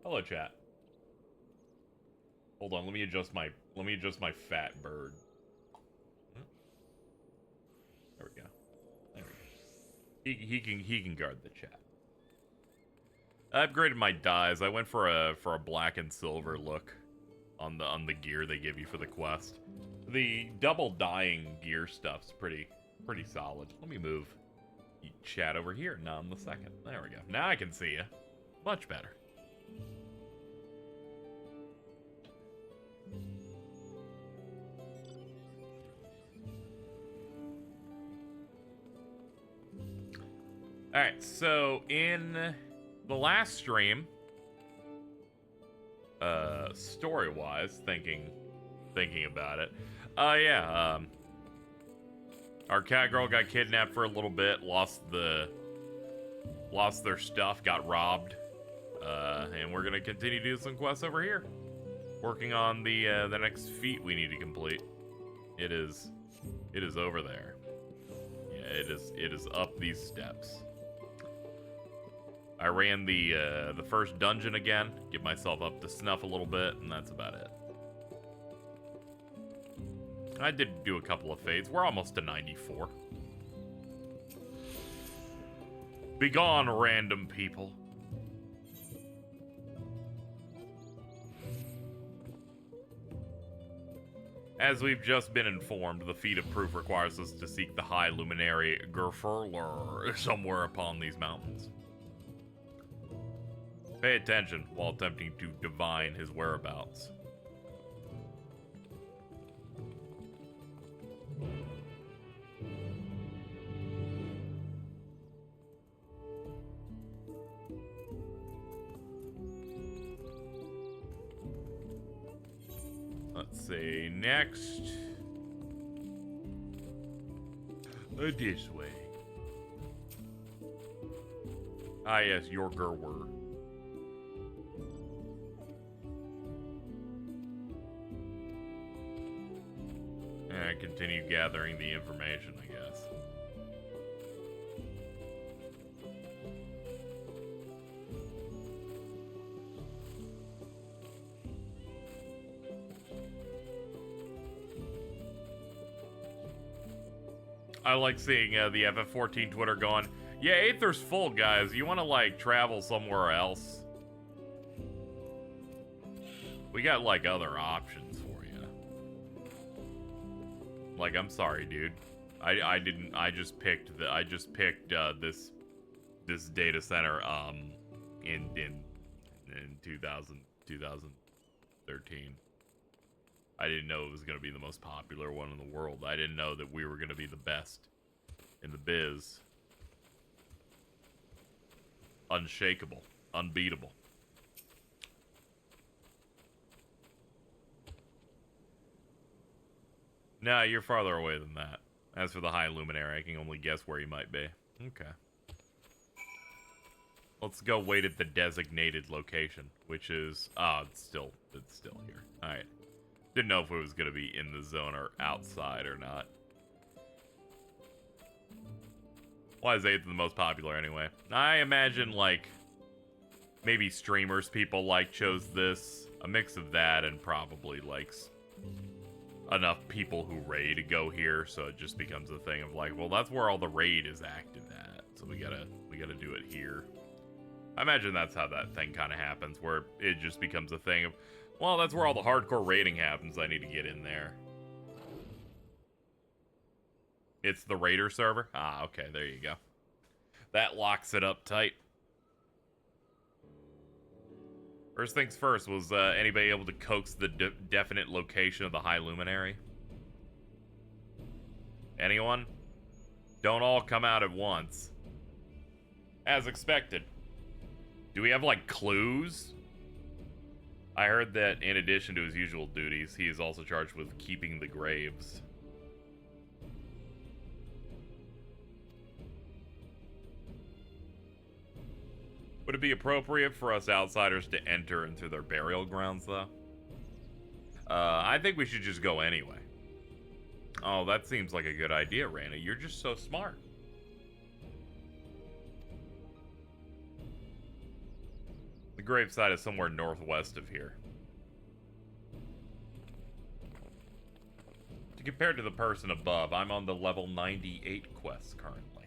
Hello, chat. Hold on, let me adjust my fat bird. There we go. There we go. He can guard the chat. I upgraded my dyes. I went for a black and silver look on the gear they give you for the quest. The double dyeing gear stuff's pretty solid. Let me move chat over here. Now in the second. There we go. Now I can see you. Much better. Alright, so in the last stream, story-wise, thinking about it, yeah, our cat girl got kidnapped for a little bit, lost their stuff, got robbed, and we're gonna continue to do some quests over here, working on the next feat we need to complete. It is over there. Yeah, it is up these steps. I ran the first dungeon again, get myself up to snuff a little bit, and that's about it. I did do a couple of fades. We're almost to 94. Begone, random people. As we've just been informed, the feat of proof requires us to seek the high luminary Gerfurler somewhere upon these mountains. Pay attention while attempting to divine his whereabouts. Let's see, next. This way. Ah yes, your Gerwer. And continue gathering the information, I guess. I like seeing the FF14 Twitter going, yeah, Aether's full, guys. You want to, like, travel somewhere else? We got, like, other options for you. Like, I'm sorry, dude. I just picked this data center in 2013. I didn't know it was going to be the most popular one in the world. I didn't know that we were going to be the best in the biz. Unshakable. Unbeatable. Nah, you're farther away than that. As for the High Luminary, I can only guess where you might be. Okay. Let's go wait at the designated location, which is... oh, it's still here. Alright. Didn't know if it was going to be in the zone or outside or not. Why is 8th the most popular anyway? I imagine, like, maybe streamers people like chose this. A mix of that and probably, like, enough people who raid go here, so it just becomes a thing of like, well, that's where all the raid is active at, so we gotta do it here. I imagine that's how that thing kind of happens, where it just becomes a thing of, well, that's where all the hardcore raiding happens. I need to get in there. It's the Raider server? Ah, okay, there you go. That locks it up tight. First things first, was anybody able to coax the definite location of the High Luminary? Anyone? Don't all come out at once. As expected. Do we have, like, clues? I heard that in addition to his usual duties, he is also charged with keeping the graves. Would it be appropriate for us outsiders to enter into their burial grounds, though? I think we should just go anyway. Oh, that seems like a good idea, Raina. You're just so smart. The gravesite is somewhere northwest of here. Compared to the person above, I'm on the level 98 quest currently.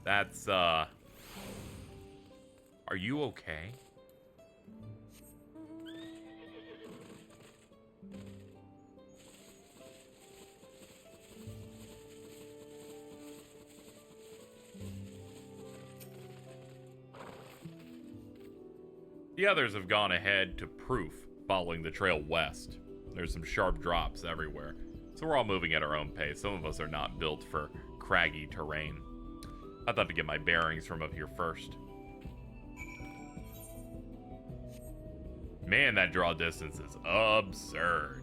That's, Are you okay? The others have gone ahead to Proof, following the trail west. There's some sharp drops everywhere, so we're all moving at our own pace. Some of us are not built for craggy terrain. I thought to get my bearings from up here first. Man, that draw distance is absurd.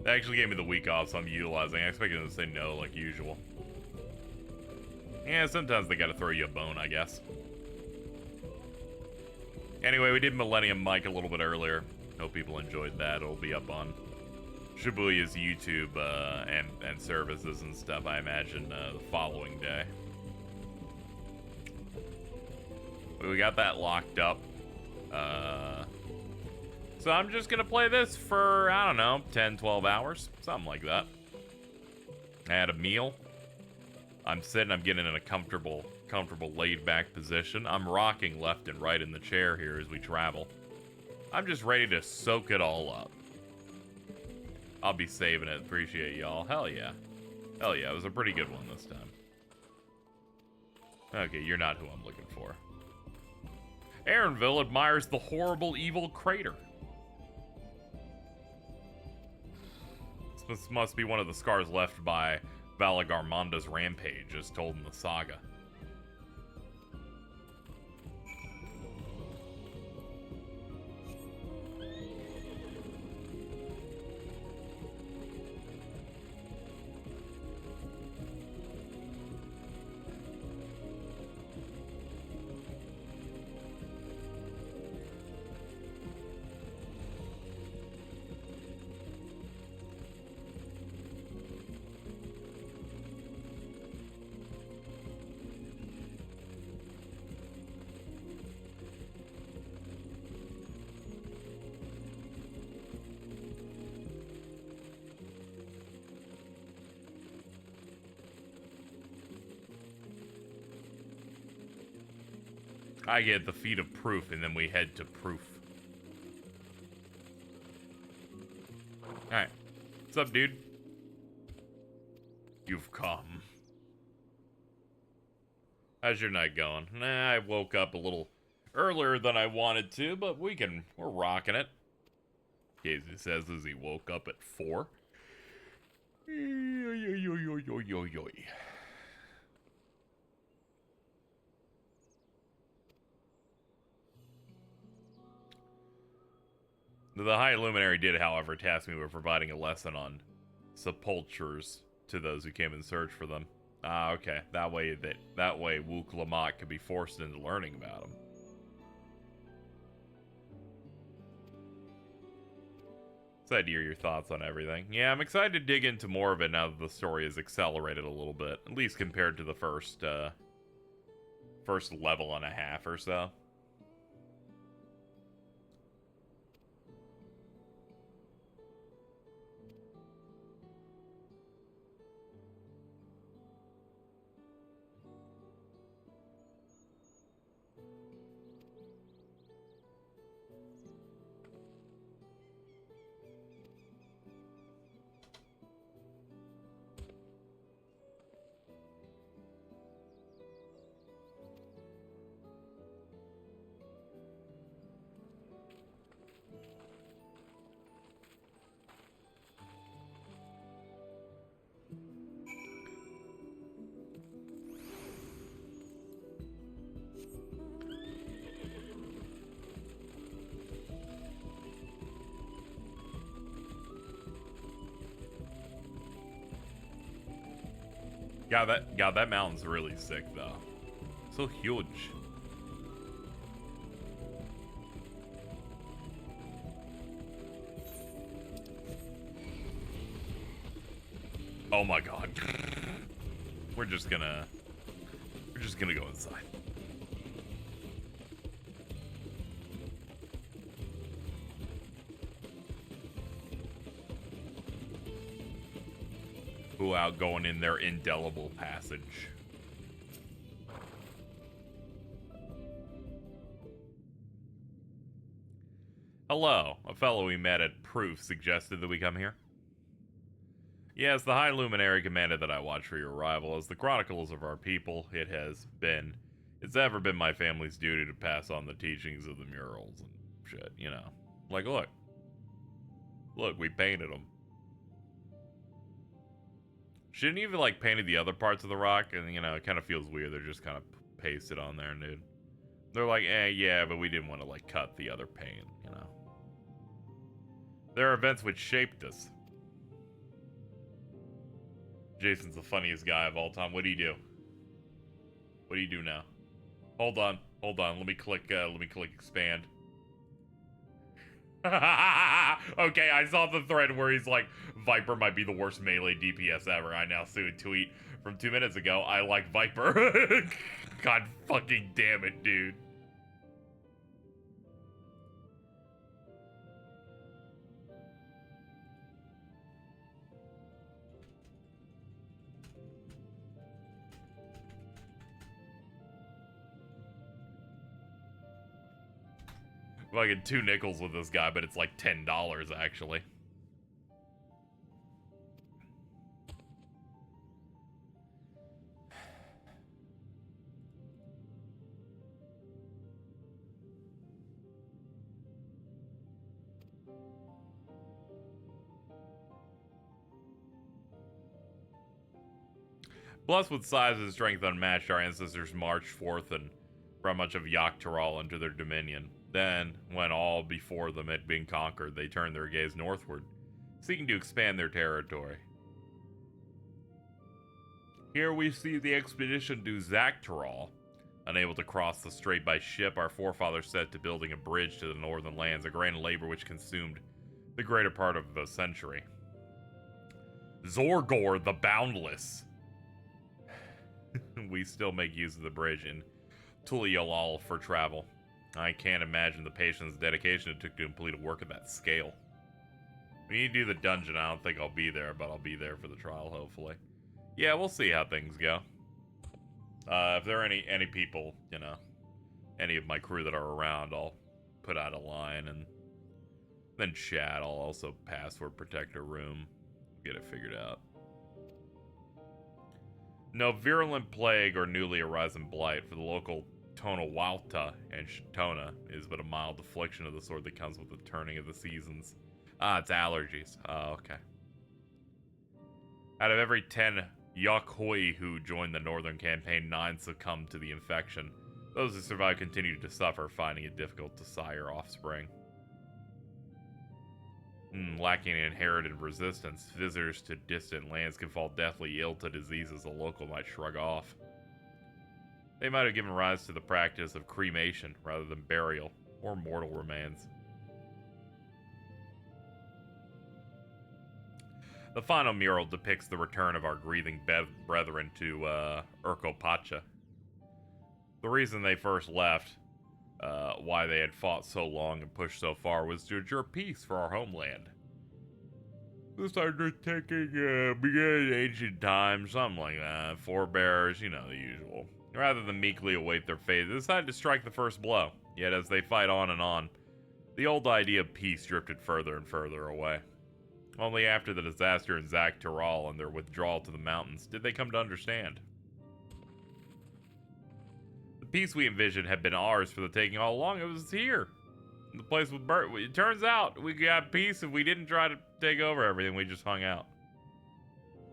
They actually gave me the week off, so I'm utilizing. I expected them to say no like usual. Yeah, sometimes they gotta throw you a bone, I guess. Anyway, we did Millennium Mike a little bit earlier. Hope people enjoyed that. It'll be up on Shibuya's YouTube and services and stuff, I imagine, the following day. We got that locked up. So I'm just gonna play this for, I don't know, 10, 12 hours. Something like that. I had a meal. I'm sitting, I'm getting in a comfortable laid-back position. I'm rocking left and right in the chair here as we travel. I'm just ready to soak it all up. I'll be saving it. Appreciate y'all. Hell yeah. Hell yeah, it was a pretty good one this time. Okay, you're not who I'm looking for. Aaronville admires the horrible, evil crater. This must be one of the scars left by Valagarmonda's rampage, as told in the saga. I get the feat of Proof, and then we head to Proof. Alright. What's up, dude? You've come. How's your night going? Nah, I woke up a little earlier than I wanted to, but we're rocking it. Casey says as he woke up at 4. The High Luminary did, however, task me with providing a lesson on sepulchres to those who came in search for them. Ah, okay. That way Wook Lamont could be forced into learning about them. Excited to hear your thoughts on everything. Yeah, I'm excited to dig into more of it now that the story has accelerated a little bit, at least compared to the first level and a half or so. God, that mountain's really sick, though. So huge. Oh my god. We're just gonna go inside. Who out going in their indelible passage. Hello. A fellow we met at Proof suggested that we come here. Yes, the High Luminary commanded that I watch for your arrival. As the chronicles of our people, it's ever been my family's duty to pass on the teachings of the murals and shit, you know. Like, look, we painted them. Shouldn't you have, like, painted the other parts of the rock? And, you know, it kind of feels weird. They're just kind of pasted on there, dude. They're like, yeah, but we didn't want to, like, cut the other paint, you know. There are events which shaped us. Jason's the funniest guy of all time. What do you do? What do you do now? Hold on. Let me click expand. Okay, I saw the thread where he's like, Viper might be the worst melee DPS ever. I now see a tweet from 2 minutes ago. I like Viper. God fucking damn it, dude. Fucking 2 nickels with this guy, but it's like $10 actually. Plus, with size and strength unmatched, our ancestors marched forth and brought much of Xak Tural into their dominion. Then, when all before them had been conquered, they turned their gaze northward, seeking to expand their territory. Here we see the expedition to Xak Tural. Unable to cross the strait by ship, our forefathers set to building a bridge to the northern lands, a grand labor which consumed the greater part of a century. Zorgor the Boundless. We still make use of the bridge in Tulialal for travel. I can't imagine the patience and dedication it took to complete a work of that scale. When you do the dungeon, I don't think I'll be there, but I'll be there for the trial, hopefully. Yeah, we'll see how things go. If there are any people, you know, any of my crew that are around, I'll put out a line and then chat. I'll also password protect a room, get it figured out. No virulent plague or newly arisen blight for the local Tonawalta and Shatona is but a mild affliction of the sort that comes with the turning of the seasons. Ah, it's allergies. Oh, okay. Out of every 10 Yakhoi who joined the northern campaign, 9 succumbed to the infection. Those who survived continued to suffer, finding it difficult to sire offspring. Lacking inherited resistance, visitors to distant lands can fall deathly ill to diseases a local might shrug off. They might have given rise to the practice of cremation rather than burial or mortal remains. The final mural depicts the return of our grieving brethren to Urkopacha. The reason they first left, why they had fought so long and pushed so far, was to ensure peace for our homeland. This undertaking began in ancient times, something like that. Forebears, you know, the usual. Rather than meekly await their fate, they decided to strike the first blow. Yet as they fight on and on, the old idea of peace drifted further and further away. Only after the disaster in Xak Tural and their withdrawal to the mountains did they come to understand. The peace we envisioned had been ours for the taking all along. It was here. The place was burnt. It turns out we got peace and we didn't try to take over everything. We just hung out.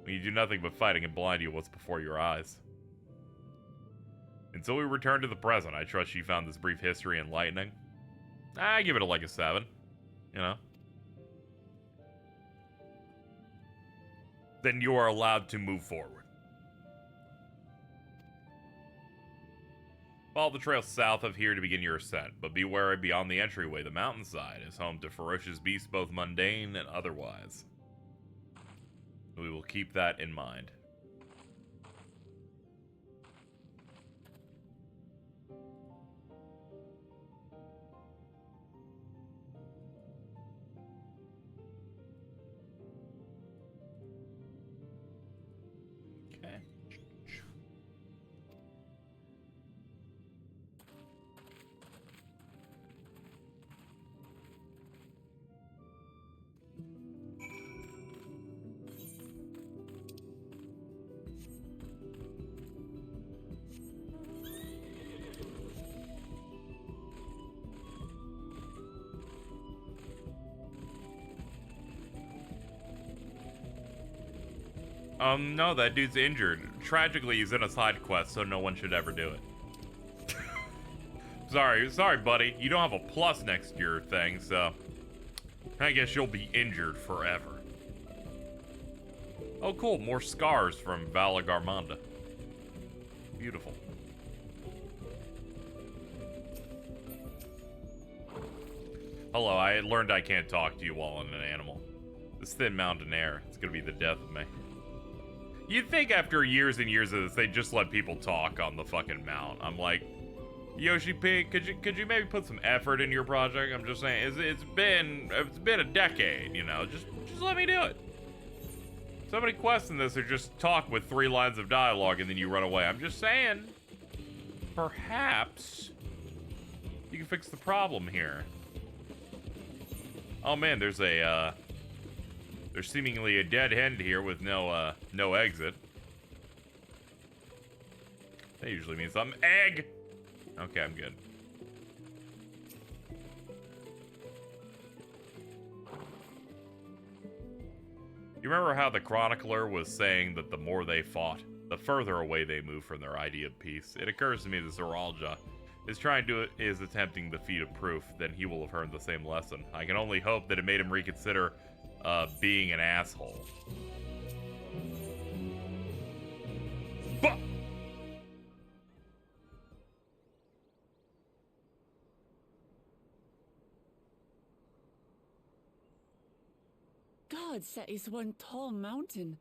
When you do nothing but fighting and blind you what's before your eyes. Until we return to the present, I trust you found this brief history enlightening. I give it like a 7. You know? Then you are allowed to move forward. Follow the trail south of here to begin your ascent, but be wary beyond the entryway. The mountainside is home to ferocious beasts, both mundane and otherwise. We will keep that in mind. Okay. No, that dude's injured. Tragically, he's in a side quest, so no one should ever do it. Sorry, buddy. You don't have a plus next to your thing, so I guess you'll be injured forever. Oh, cool. More scars from Valagarmanda. Beautiful. Hello, I learned I can't talk to you while I'm an animal. This thin mountain air, it's gonna be the death of me. You'd think after years and years of this, they'd just let people talk on the fucking mount. I'm like, Yoshi P, could you maybe put some effort in your project? I'm just saying, it's been a decade, you know. Just let me do it. So many quests in this are just talk with 3 lines of dialogue and then you run away. I'm just saying, perhaps you can fix the problem here. Oh man, there's seemingly a dead end here with no exit. That usually means something. Egg! Okay, I'm good. You remember how the chronicler was saying that the more they fought, the further away they moved from their idea of peace? It occurs to me that Zoralja is attempting the feat of proof, then he will have learned the same lesson. I can only hope that it made him reconsider being an asshole. Bah! God, that is one tall mountain,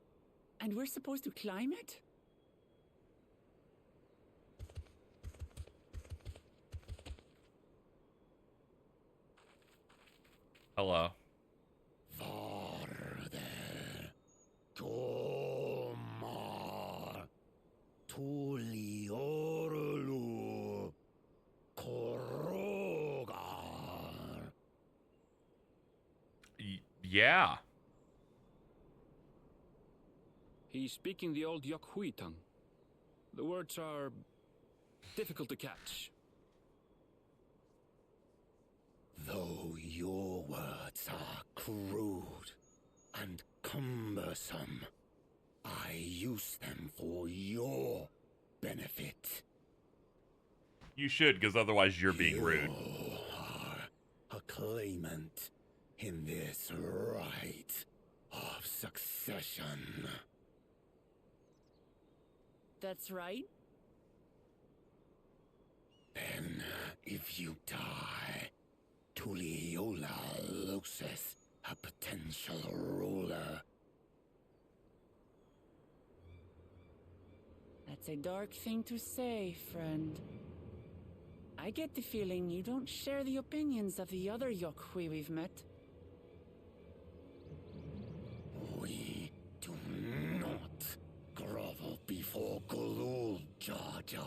and we're supposed to climb it? Hello. Yeah. He's speaking the old Yokhui tongue. The words are difficult to catch. Though your words are crude and cumbersome, I use them for your benefit. You should, because otherwise you're being rude. You are a claimant in this right of succession. That's right. Then, if you die, Tuliyola loses a potential ruler. That's a dark thing to say, friend. I get the feeling you don't share the opinions of the other Yokhui we've met. We do not grovel before Galul Jaja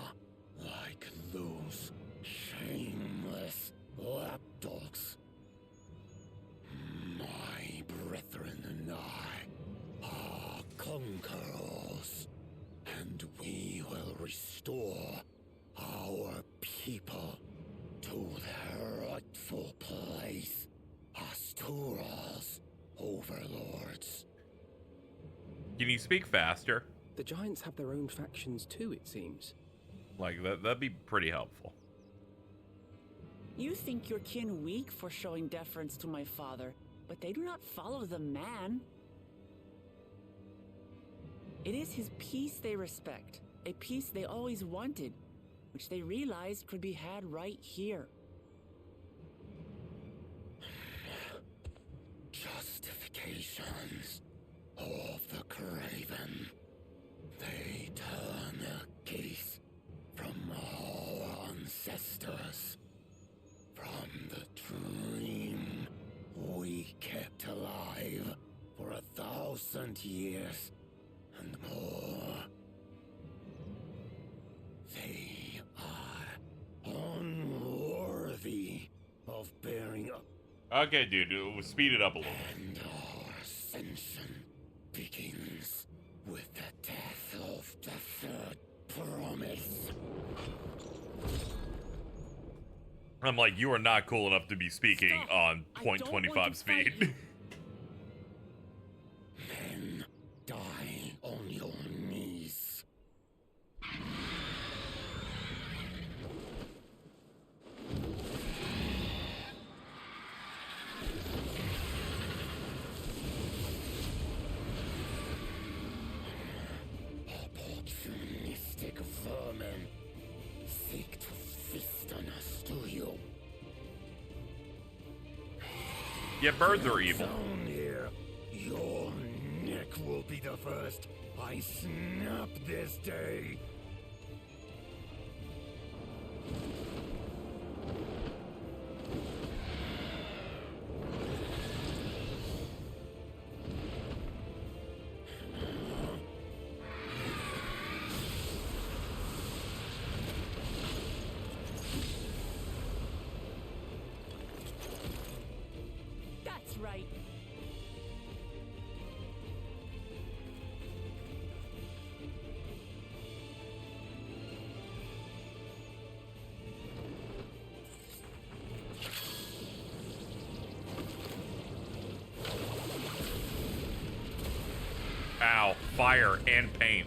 like those shameless lapdogs. My brethren and I are conquerors, and we will restore our people to their rightful place as Tural's overlords. Can you speak faster? The giants have their own factions too, it seems. Like, that'd be pretty helpful. You think your kin weak for showing deference to my father, but they do not follow the man. It is his peace they respect, a peace they always wanted, which they realized could be had right here. Justifications of the 1,000 years and more. They are unworthy of bearing up. Okay, dude, speed it up a little. And our ascension begins with the death of the third promise. I'm like, you are not cool enough to be speaking Stop. on I don't want to 0.25 fight speed. you. Then die on your knees. Opportunistic vermin seek to feast on us, do you? Yeah, birds are evil. Down here, your neck will be the first I snap this day. That's right. Ow, fire and paint.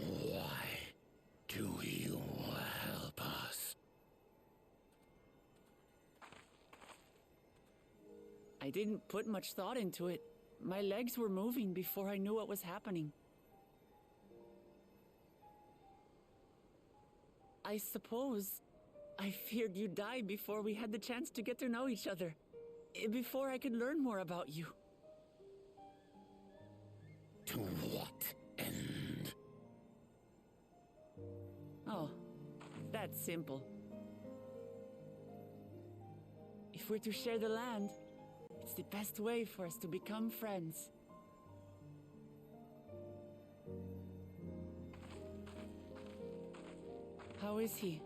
Why do you help us? I didn't put much thought into it. My legs were moving before I knew what was happening. I suppose I feared you'd die before we had the chance to get to know each other. Before I could learn more about you. To what end? Oh, that's simple. If we're to share the land, it's the best way for us to become friends. How is he?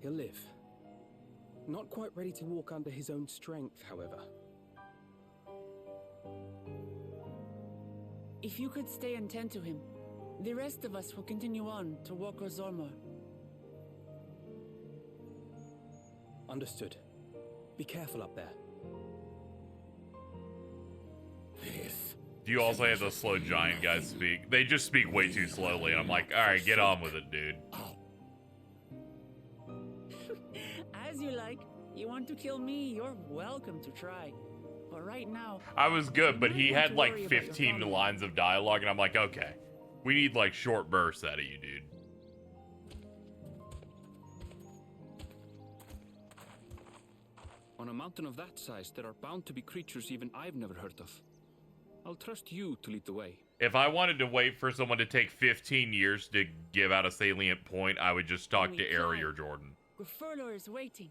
He'll live. Not quite ready to walk under his own strength, however. If you could stay and tend to him, the rest of us will continue on to Woko Zormor. Understood. Be careful up there. This Do you also have the slow giant guys speak? They just speak way too slowly, and I'm like, alright, get on with it, dude. As you like. You want to kill me, you're welcome to try. But right now, I was good, but he You might want had to like worry about your 15 family. lines of dialogue, and I'm like, okay. We need like short bursts out of you, dude. On a mountain of that size, there are bound to be creatures even I've never heard of. I'll trust you to lead the way. If I wanted to wait for someone to take 15 years to give out a salient point, I would just talk When to we Ari fly. or Jordan. Grifurlor is waiting.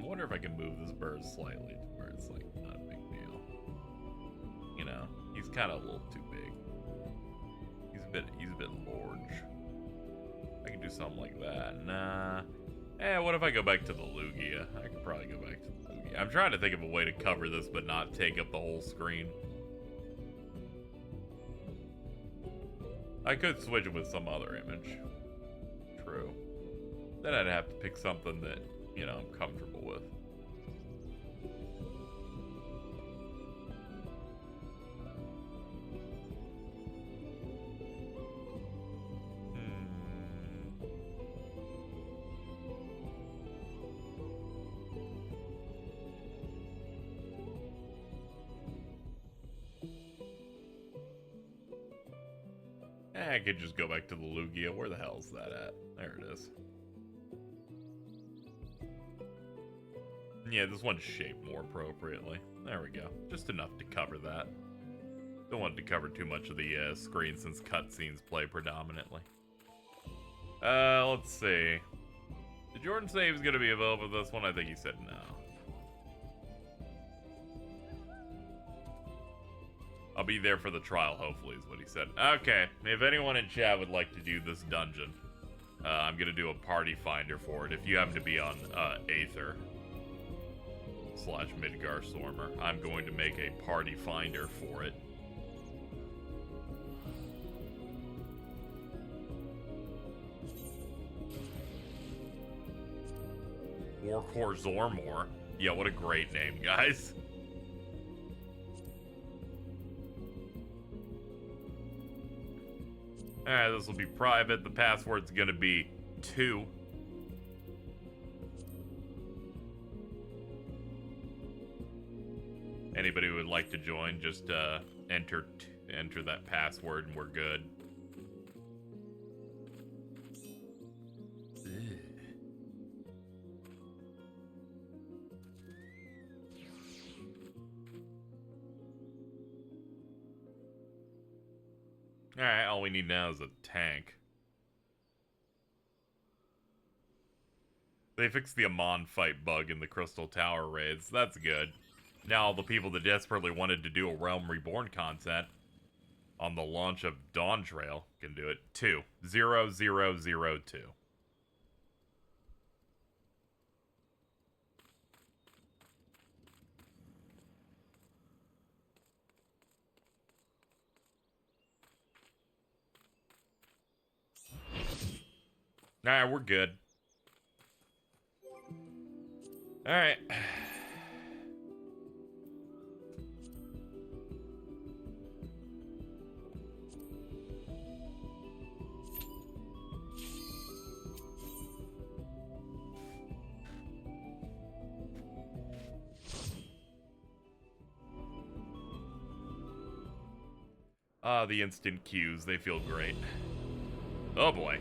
Wonder if I can move this bird slightly to where it's like not a big deal. You know, he's kind of a little too big. He's a bit large. I can do something like that. Nah. What if I go back to the Lugia? I could probably go back to the Lugia. I'm trying to think of a way to cover this but not take up the whole screen. I could switch it with some other image. True. Then I'd have to pick something that, you know, I'm comfortable with. I could just go back to the Lugia. Where the hell is that at? There it is. Yeah, this one's shaped more appropriately. There we go. Just enough to cover that. Don't want to cover too much of the screen since cutscenes play predominantly. Let's see. Did Jordan say he was going to be available for this one? I think he said no. I'll be there for the trial, hopefully, is what he said. Okay, if anyone in chat would like to do this dungeon, I'm going to do a party finder for it. If you happen to be on Aether / Midgar Stormer, I'm going to make a party finder for it. Warcore Zormor. Yeah, what a great name, guys. Alright, this will be private. The password's gonna be 2. Anybody who would like to join, just enter that password and we're good. Alright, all we need now is a tank. They fixed the Amon fight bug in the Crystal Tower raids. That's good. Now all the people that desperately wanted to do a Realm Reborn content on the launch of Dawntrail can do it. 2. 0, 0, 0, 2. Alright, we're good. Alright. Ah, the instant queues, they feel great. Oh boy.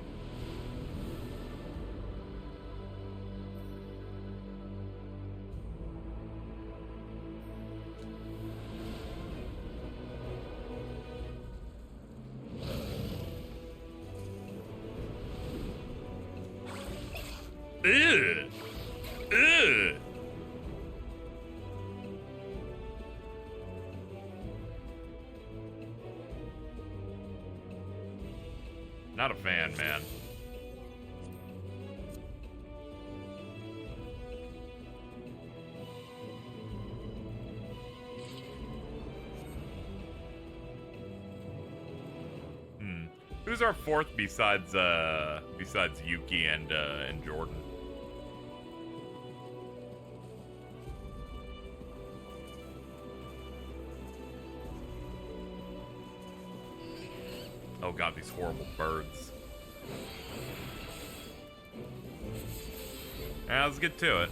Ugh. Ugh. Not a fan, man. Who's our fourth besides Yuki and Jordan? Oh god, these horrible birds. Yeah, let's get to it.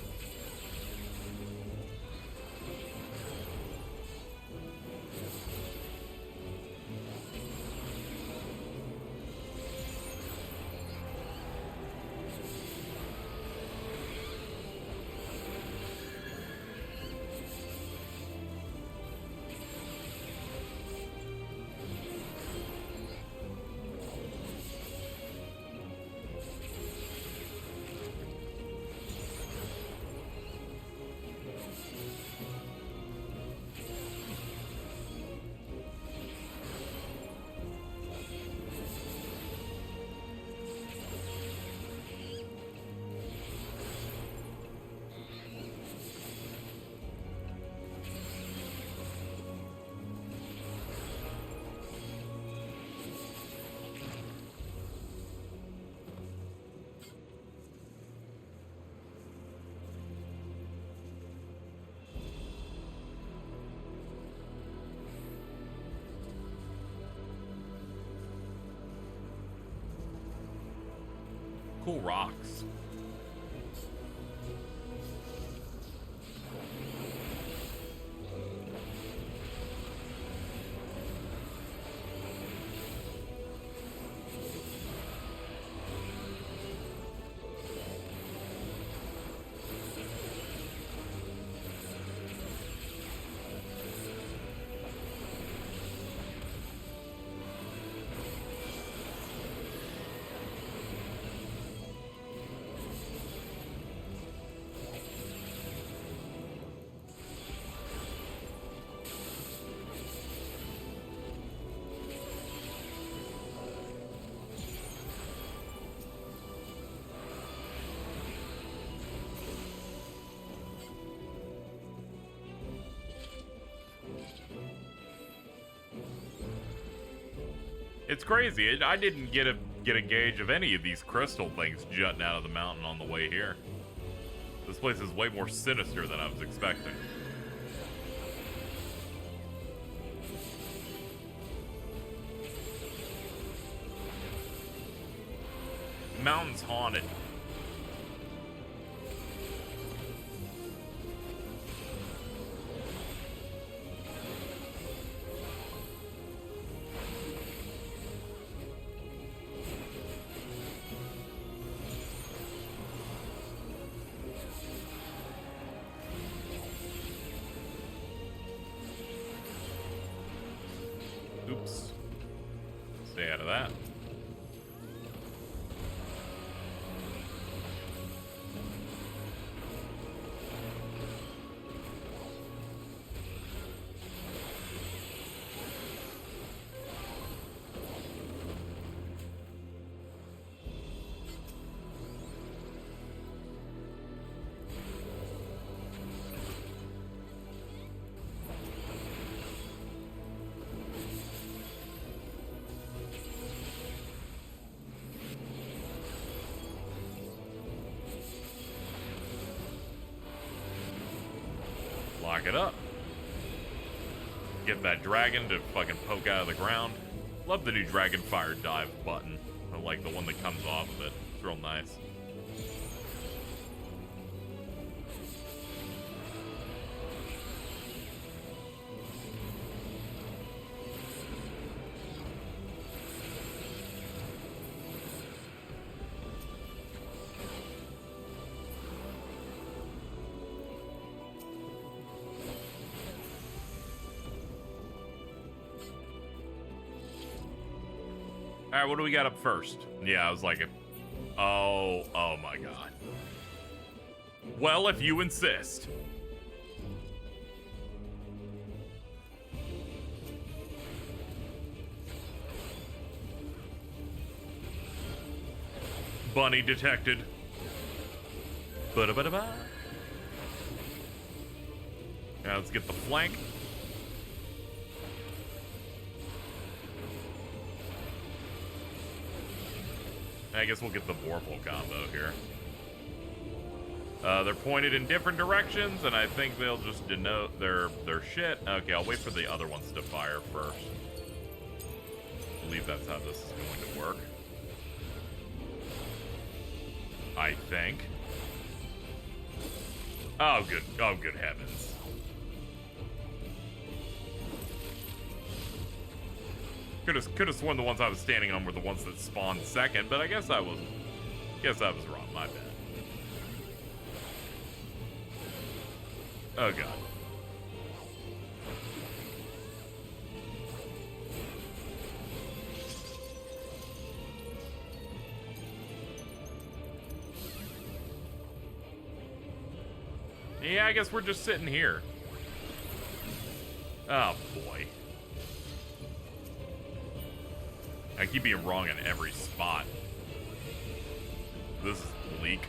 cool rocks. It's crazy. I didn't get a gauge of any of these crystal things jutting out of the mountain on the way here. This place is way more sinister than I was expecting. Mountain's haunted. Oops. Stay out of that. Lock it up. Get that dragon to fucking poke out of the ground. Love the new dragon fire dive button. I like the one that comes off of it. It's real nice. All right, what do we got up first? Yeah, I was like, oh my god. Well, if you insist. Bunny detected. Ba-da-ba-da-ba. Now let's get the flank. I guess we'll get the Vorpal combo here. They're pointed in different directions, and I think they'll just denote their shit. Okay, I'll wait for the other ones to fire first. I believe that's how this is going to work. I think. Oh, good. Oh, good heavens. Could have sworn the ones I was standing on were the ones that spawned second, but I guess I was wrong. My bad. Oh god. Yeah, I guess we're just sitting here. Oh boy. I keep being wrong in every spot. This is bleak.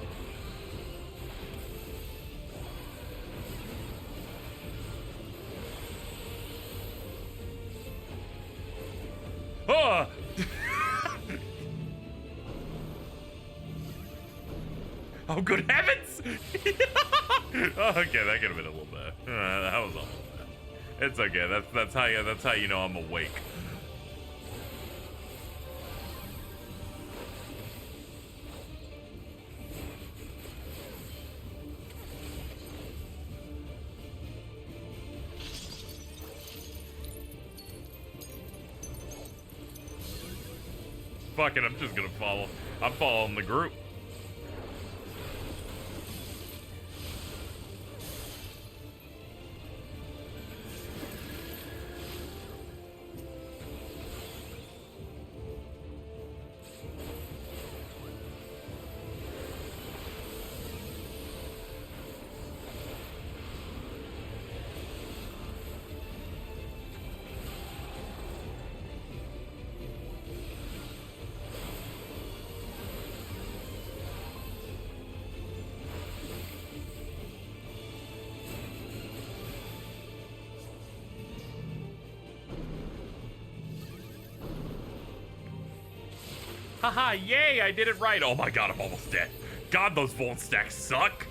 Oh! Oh, good heavens! Okay, that could have been a little bit. That was a little bit. It's okay. That's how you know I'm awake. Fuck it, I'm just gonna follow. I'm following the group. Haha, yay, I did it right. Oh my god, I'm almost dead. God, those Volt stacks suck.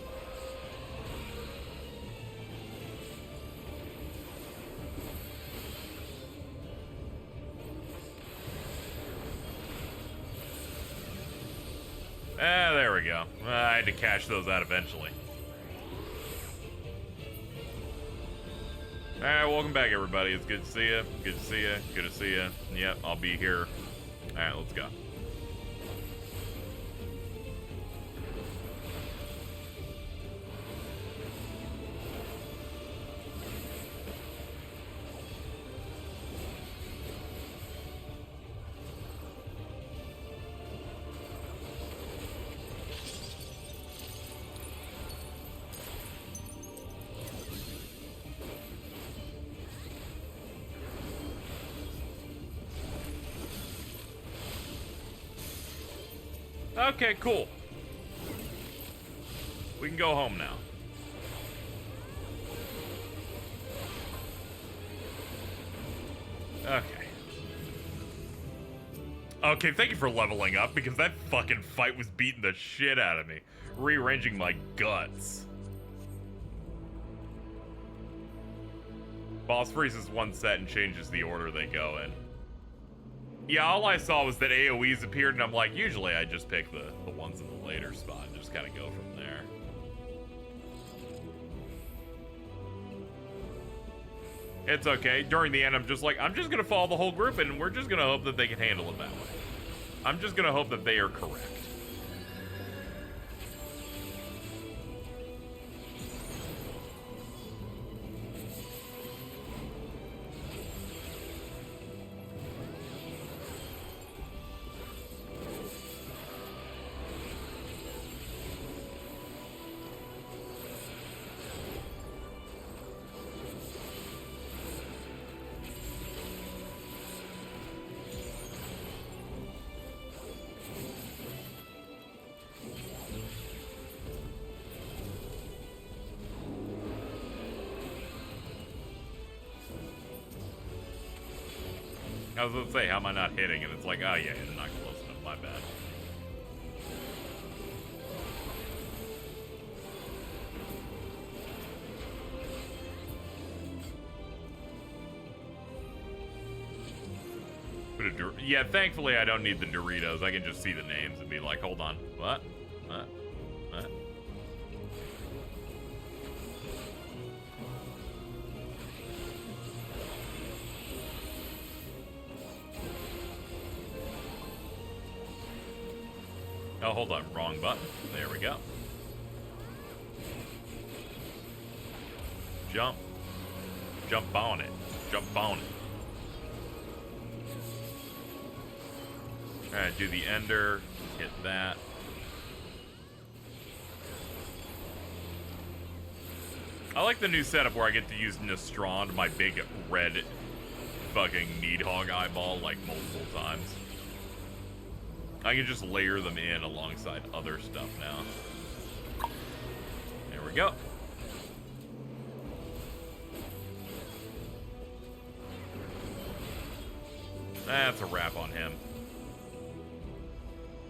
There we go. I had to cash those out eventually. Alright, welcome back, everybody. It's good to see you. Good to see you. Good to see you. Yep, I'll be here. Alright, let's go. Okay, cool. We can go home now. Okay. Okay, thank you for leveling up, because that fucking fight was beating the shit out of me. Rearranging my guts. Boss freezes one set and changes the order they go in. Yeah, all I saw was that AoEs appeared, and I'm like, usually I just pick the ones in the later spot and just kind of go from there. It's okay. During the end, I'm just like, I'm just going to follow the whole group, and we're just going to hope that they can handle it that way. I'm just going to hope that they are correct. I was gonna say, how am I not hitting? And it's like, oh yeah, you're not close enough, my bad. Yeah, thankfully I don't need the Doritos. I can just see the names and be like, hold on, what? What? What? Oh, hold on, wrong button. There we go. Jump. Jump on it. Jump on it. Alright, do the ender. Hit that. I like the new setup where I get to use Nestrond, my big red fucking Needhog eyeball, like multiple times. I can just layer them in alongside other stuff now. There we go. That's a wrap on him.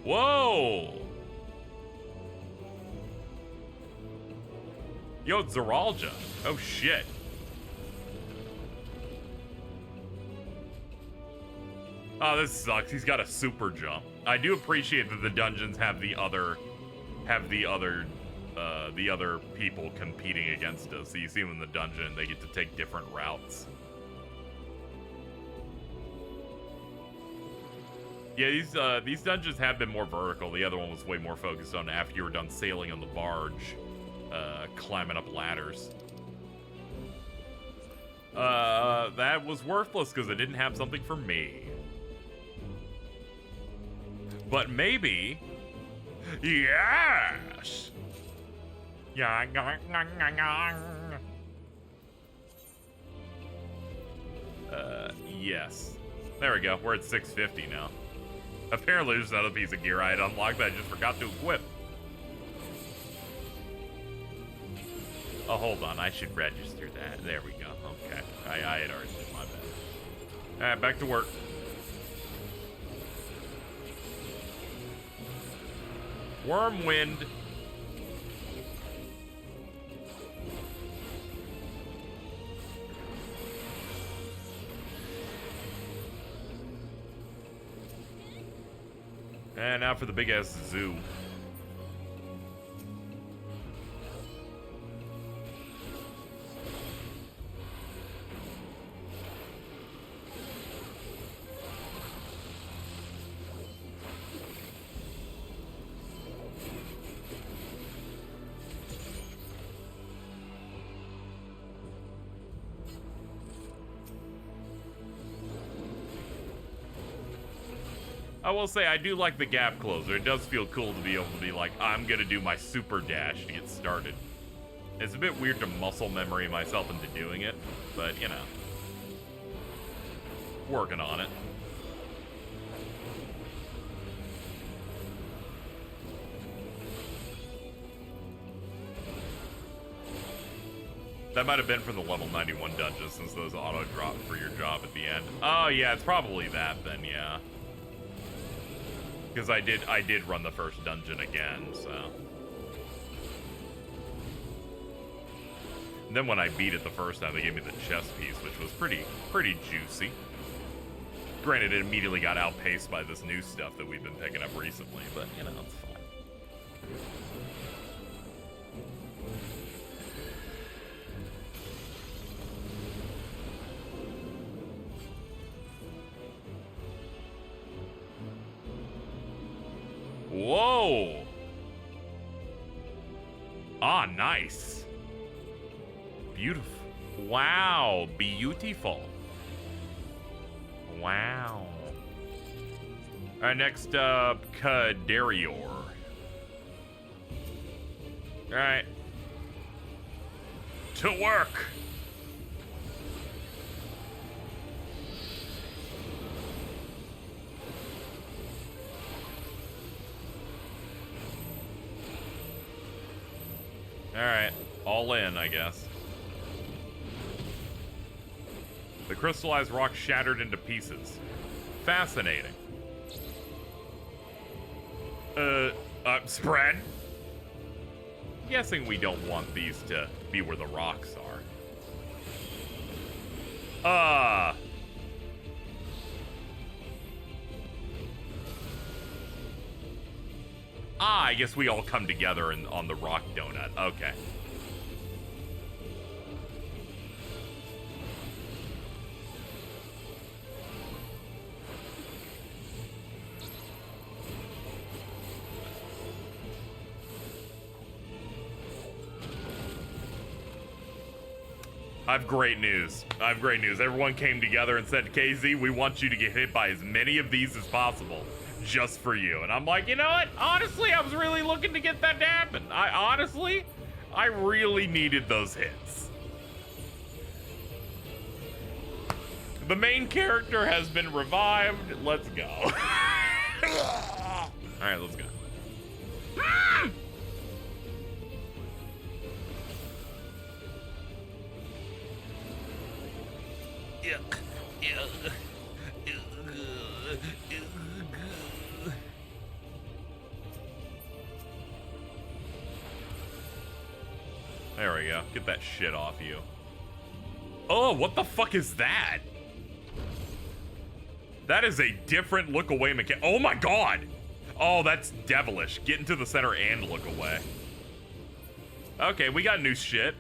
Whoa! Yo, Zeralja. Oh, shit. Oh, this sucks. He's got a super jump. I do appreciate that the dungeons have the other people competing against us. So you see them in the dungeon, they get to take different routes. Yeah, these dungeons have been more vertical. The other one was way more focused on after you were done sailing on the barge, climbing up ladders. That was worthless because it didn't have something for me. But maybe... Yes! Yes. There we go. We're at 650 now. Apparently there's another piece of gear I had unlocked that I just forgot to equip. Oh, hold on. I should register that. There we go. Okay. I had already did my bad. Alright, back to work. Wormwind. And now for the big ass zoo. I will say, I do like the gap closer. It does feel cool to be able to be like, I'm gonna do my super dash to get started. It's a bit weird to muscle memory myself into doing it, but, you know. Working on it. That might have been from the level 91 dungeon, since those auto-drop for your job at the end. Oh, yeah, it's probably that then, yeah. Because I did run the first dungeon again, so. And then when I beat it the first time, they gave me the chest piece, which was pretty juicy. Granted, it immediately got outpaced by this new stuff that we've been picking up recently, but, you know, it's fine. Whoa! Ah, nice. Beautiful. Wow, beautiful. Wow. Alright, next up, Kadarior. Alright. To work! Alright, all in, I guess. The crystallized rock shattered into pieces. Fascinating. Spread? Guessing we don't want these to be where the rocks are. I guess we all come together on the rock donut. Okay. I have great news. Everyone came together and said, KZ, we want you to get hit by as many of these as possible. Just for you. And I'm like, you know what? Honestly, I was really looking to get that to happen. I really needed those hits. The main character has been revived. Let's go. Alright, let's go. There we go. Get that shit off you. Oh, what the fuck is that? That is a different look away mechanic. Oh my god! Oh, that's devilish. Get into the center and look away. Okay, we got new shit.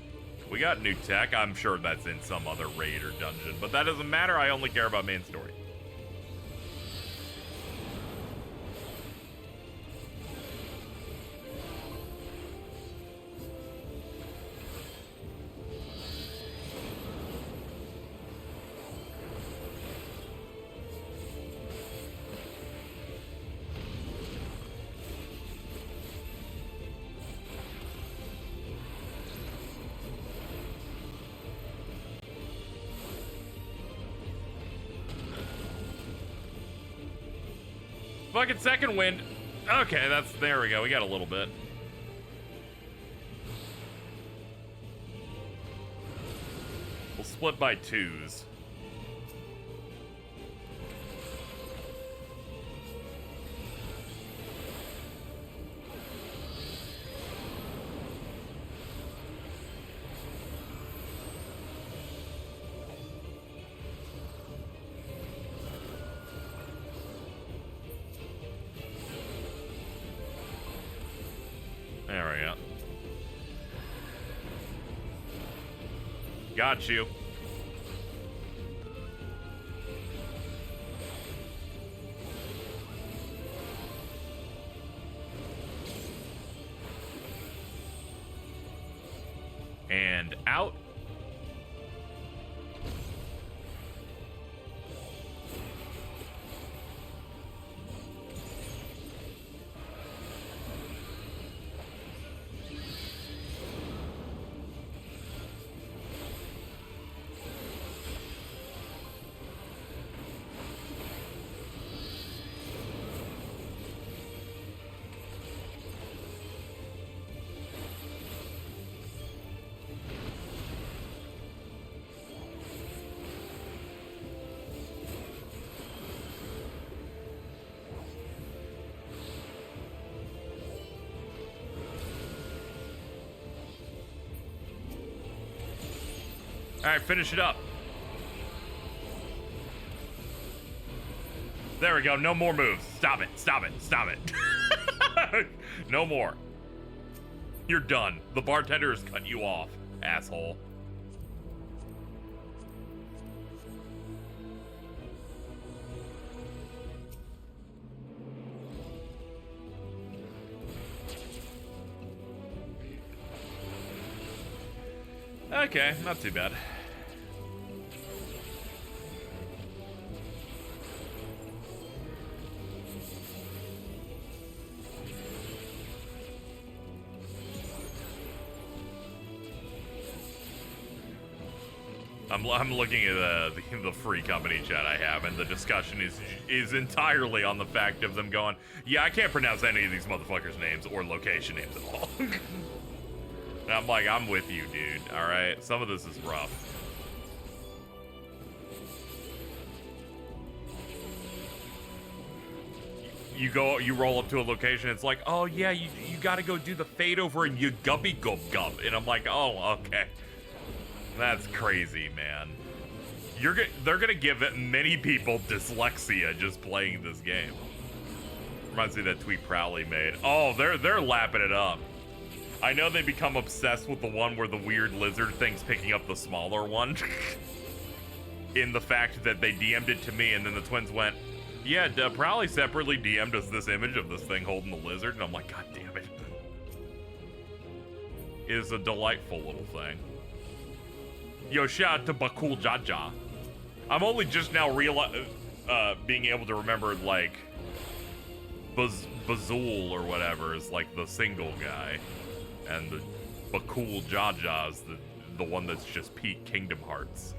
We got new tech. I'm sure that's in some other raid or dungeon, but that doesn't matter. I only care about main story. Fucking second wind. Okay, there we go. We got a little bit. We'll split by 2s. There we go. Got you. And out. All right, finish it up. There we go. No more moves. Stop it. Stop it. Stop it. No more. You're done. The bartender has cut you off, asshole. Okay, not too bad. I'm looking at the free company chat I have, and the discussion is entirely on the fact of them going, yeah, I can't pronounce any of these motherfuckers' names or location names at all. And I'm like, I'm with you, dude. All right, some of this is rough. You roll up to a location, it's like, oh yeah, you gotta go do the fade over in your guppy gub gub, and I'm like, oh, okay. That's crazy, man. They're gonna give many people dyslexia just playing this game. Reminds me of that tweet Turali made. Oh, they're lapping it up. I know they become obsessed with the one where the weird lizard thing's picking up the smaller one. In the fact that they DM'd it to me, and then the twins went, yeah, Turali separately DM'd us this image of this thing holding the lizard, and I'm like, god damn it. It is a delightful little thing. Yo, shout out to Bakul Jaja. I'm only just now being able to remember, like, Bazul or whatever is, like, the single guy. And the Bakul Jaja is the one that's just peak Kingdom Hearts.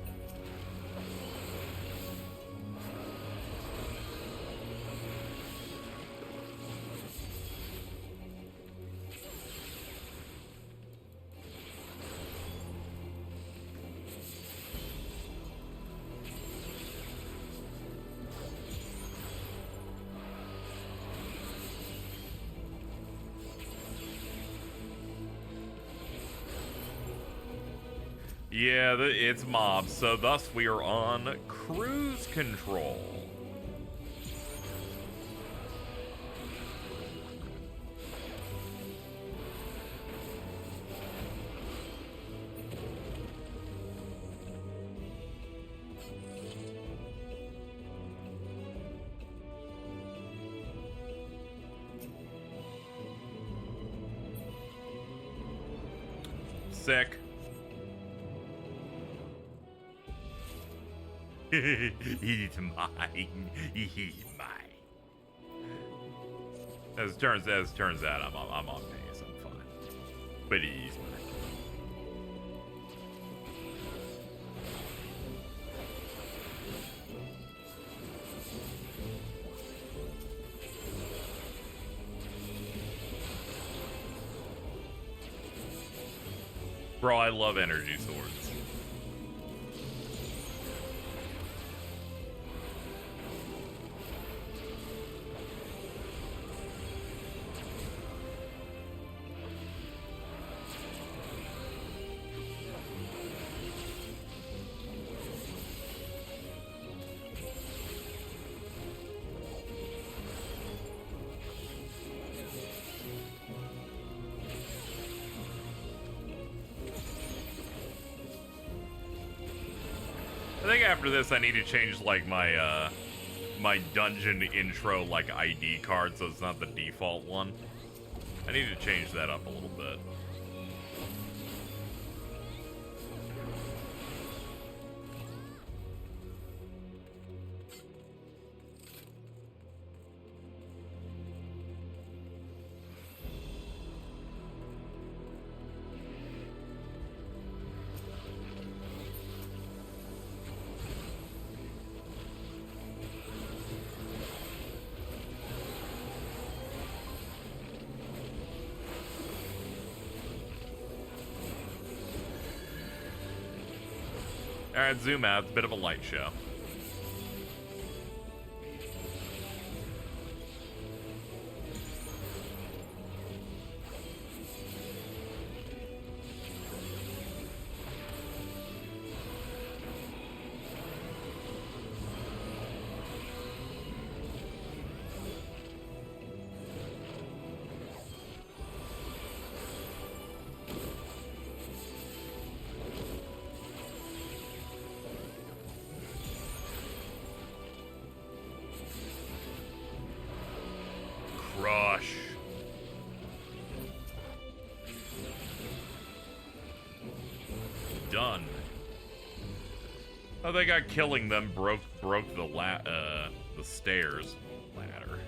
Yeah, it's mobs, so thus we are on cruise control. Sick. He's mine. He's mine. As it turns out, I'm on pace. I'm fine. But he's mine. Bro, I love energy swords. I think after this I need to change like my my dungeon intro like ID card so it's not the default one. I need to change that up a little bit. Alright, zoom out. It's a bit of a light show. Crush. Done. I think killing them broke the stairs ladder.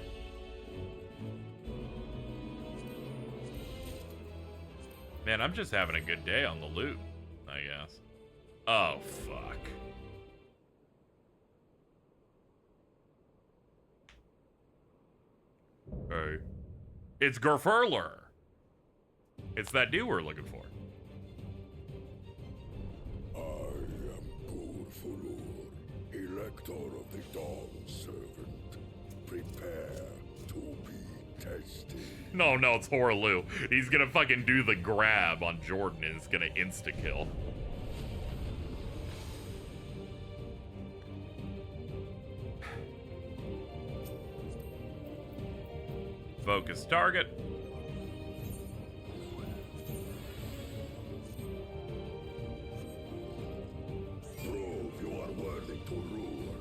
Man, I'm just having a good day on the loot, I guess. Oh fuck. Hey. It's Gerfurler. It's that dude we're looking for. I am Gerfurler, Elector of the Dawn Servant. Prepare to be tested. No, it's Horaloo. He's gonna fucking do the grab on Jordan and it's gonna insta-kill. Focus target. Prove you are worthy to rule.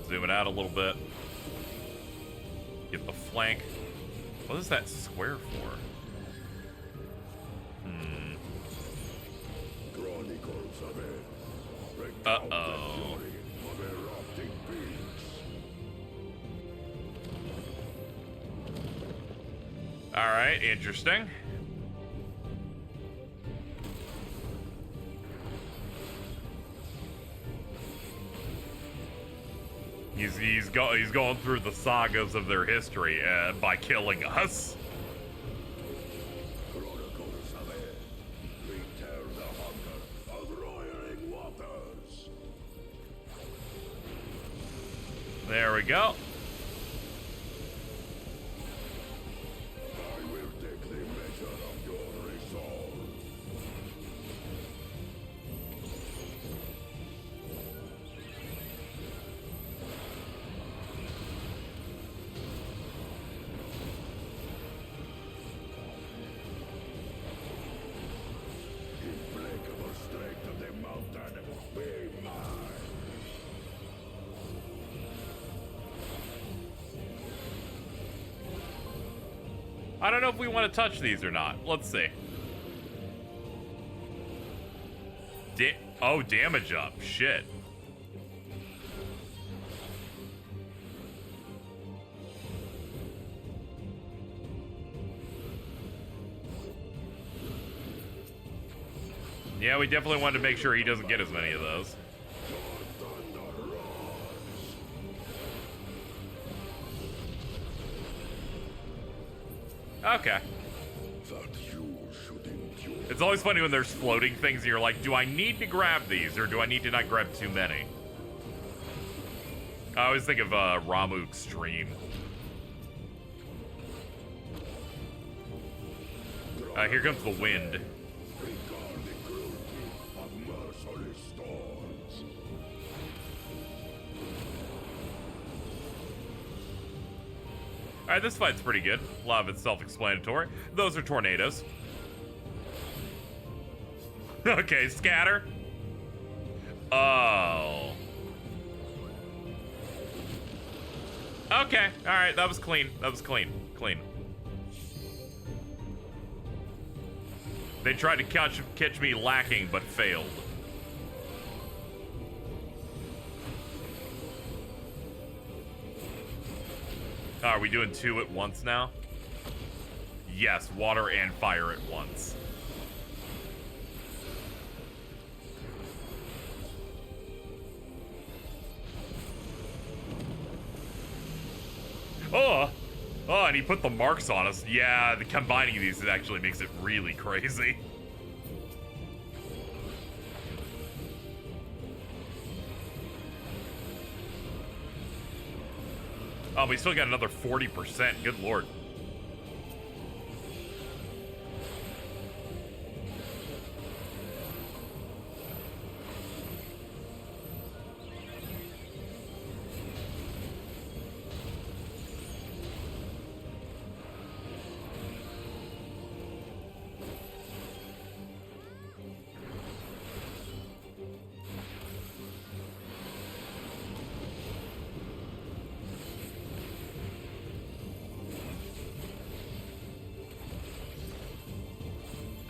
Zoom it out a little bit. Get the flank. What is that square for? Uh-oh. Alright, interesting. He's going through the sagas of their history by killing us. There we go. I will take the measure of your resolve. Implacable strength of the mountain, be mine. I don't know if we want to touch these or not. Let's see. Oh, damage up. Shit. Yeah, we definitely wanted to make sure he doesn't get as many of those. Your thunder roars. Okay. That you should endure. It's always funny when there's floating things and you're like, do I need to grab these or do I need to not grab too many? I always think of Ramu Extreme. Here comes the wind. Alright, this fight's pretty good. A lot of it's self-explanatory. Those are tornadoes. Okay, scatter. Oh. Okay, alright, that was clean. That was clean. Clean. They tried to catch me lacking, but failed. Are we doing two at once now? Yes, water and fire at once. Oh! Oh, and he put the marks on us. Yeah, combining these, it actually makes it really crazy. Oh, we still got another 40%. Good lord.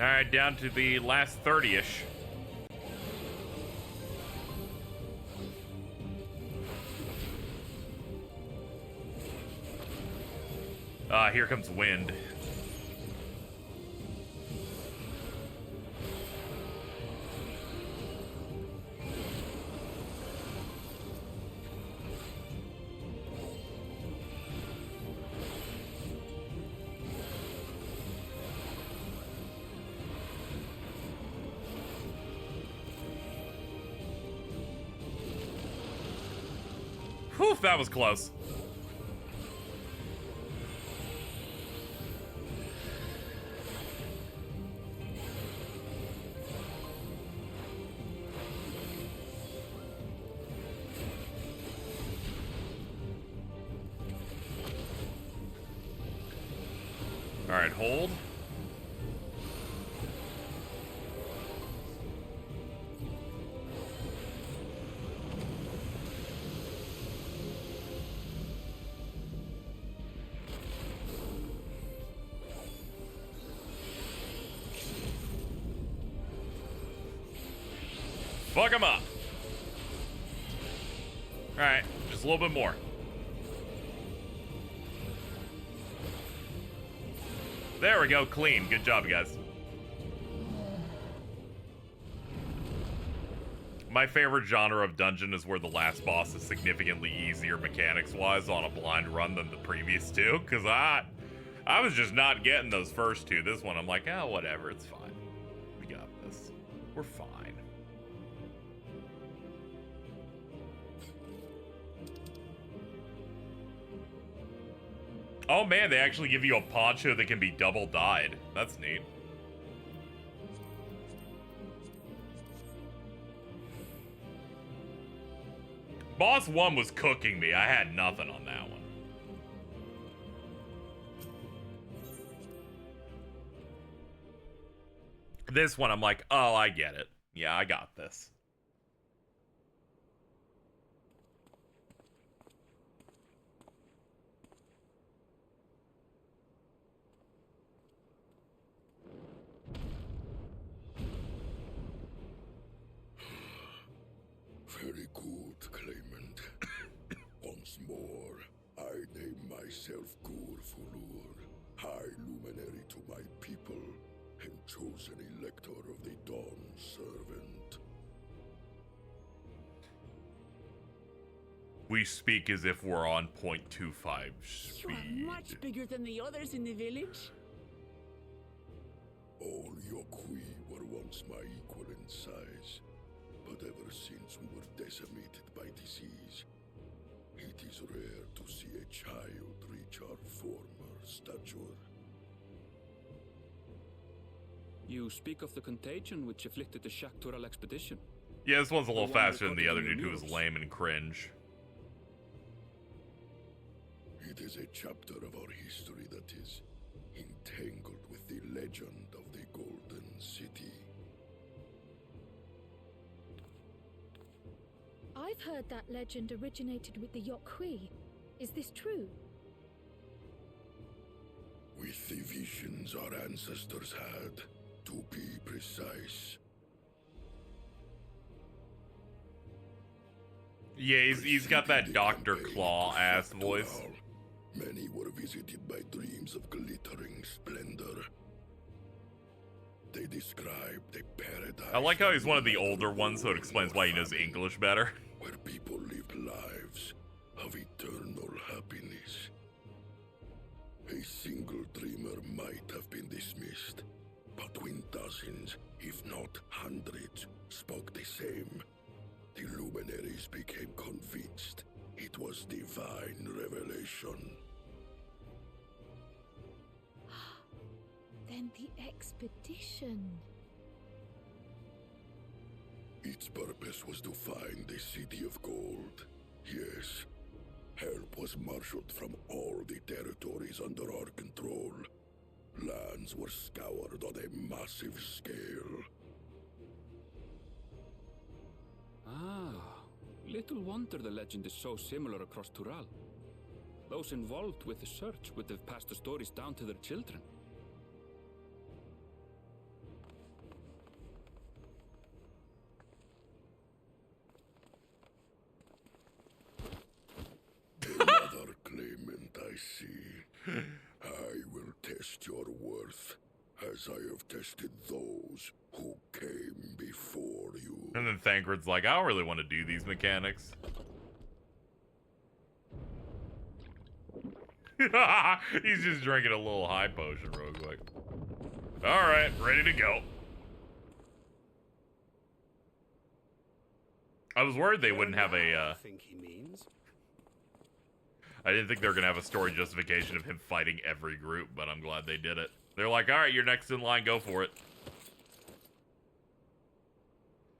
Alright, down to the last 30-ish. Here comes wind. Whew, that was close. All right, hold. Fuck him up. All right, just a little bit more. There we go, clean. Good job, guys. My favorite genre of dungeon is where the last boss is significantly easier mechanics-wise on a blind run than the previous two, because I was just not getting those first two. This one, I'm like, oh, whatever, it's fine. We got this. We're fine. Oh man, they actually give you a poncho that can be double dyed. That's neat. Boss 1 was cooking me. I had nothing on that one. This one, I'm like, oh, I get it. Yeah, I got this. Very good, Claimant. Once more, I name myself Gur Fulur, High Luminary to my people, and chosen Elector of the Dawn Servant. We speak as if we're on 0.25 speed. You are much bigger than the others in the village. All Yokui were once my equal in size, but ever since we were decimated by disease, it is rare to see a child reach our former stature. You speak of the contagion which afflicted the Xak Tural expedition. Yeah, this one's a little The one faster than the recorded other in dude your who was murals. lame and cringe. It is a chapter of our history that is entangled with the legend of the Golden City. I've heard that legend originated with the Yokui. Is this true? With the visions our ancestors had, to be precise. Yeah, he's got that Preceding the Dr. campaign Claw to ass Xak voice. Tural, many were visited by dreams of glittering splendor. They described a paradise. I like how he's one of the neither older ones, so it war explains nor why he knows famine, English better. where people lived lives of eternal happiness. A single dreamer might have been dismissed, but when dozens, if not hundreds, spoke the same, the luminaries became convinced it was divine revelation. Then the expedition. Its purpose was to find the City of Gold. Yes, help was marshaled from all the territories under our control. Lands were scoured on a massive scale. Ah, little wonder the legend is so similar across Tural. Those involved with the search would have passed the stories down to their children. Another claimant, I see. I will test your worth, as I have tested those who came before you. And then Thancred's like, I don't really want to do these mechanics. He's just drinking a little high potion real quick. Alright, ready to go. I was worried they wouldn't have a, I think he means. I didn't think they were gonna have a story justification of him fighting every group, but I'm glad they did it. They're like, alright, you're next in line, go for it.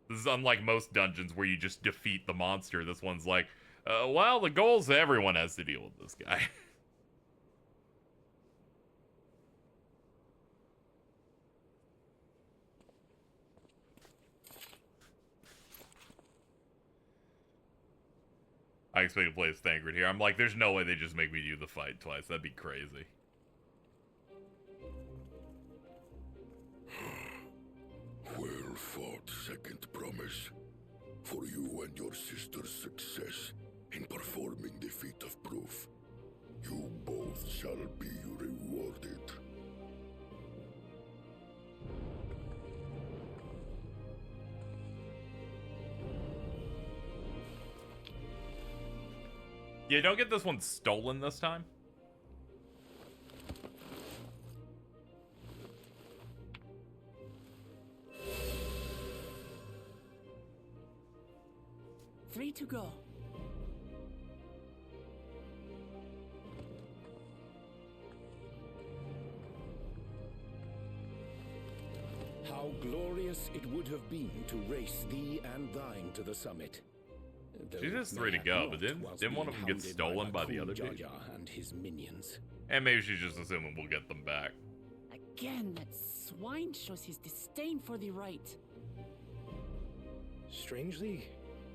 This is unlike most dungeons where you just defeat the monster. This one's like, well, the goal's everyone has to deal with this guy. I expect to play as Thancred here. I'm like, there's no way they just make me do the fight twice. That'd be crazy. Well fought, second promise. For you and your sister's success in performing the feat of proof. You both shall be rewarded. Yeah, don't get this one stolen this time. Three to go. How glorious it would have been to race thee and thine to the summit. She's just three to go, but didn't one of them get stolen by the other dude? Jaja and his minions. And maybe she's just assuming we'll get them back. Again, that swine shows his disdain for the right. Strangely,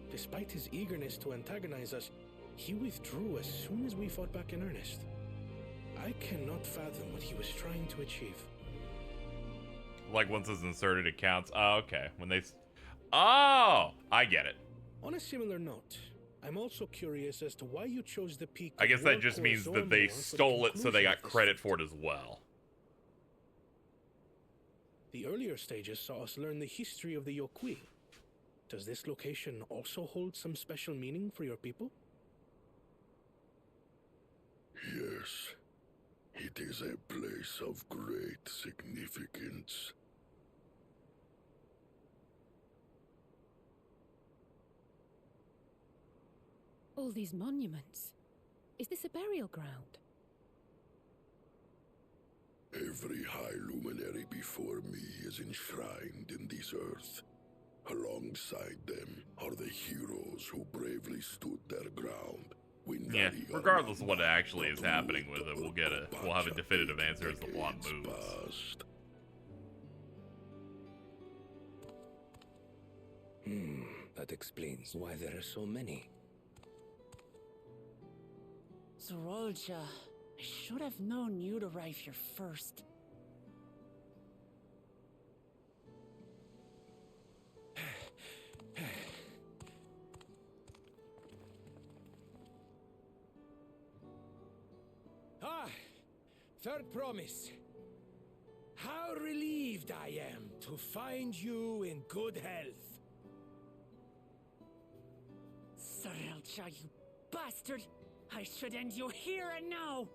despite his eagerness to antagonize us, he withdrew as soon as we fought back in earnest. I cannot fathom what he was trying to achieve. Like once it's inserted, it counts. Oh, okay. When they... Oh! I get it. On a similar note, I'm also curious as to why you chose the peak. I of guess that just Warcore means that they Zormor for the stole it so they conclusion got of this credit fight. for it as well. The earlier stages saw us learn the history of the Yokui. Does this location also hold some special meaning for your people? Yes. It is a place of great significance. All these monuments. Is this a burial ground? Every high luminary before me is enshrined in this earth. Alongside them are the heroes who bravely stood their ground. Yeah, regardless of what actually is happening with it, we'll have a definitive answer as the plot moves. That explains why there are so many. Zorolja, I should have known you'd arrive here first. Third promise. How relieved I am to find you in good health. Zorolja, you bastard! I should end you here and now!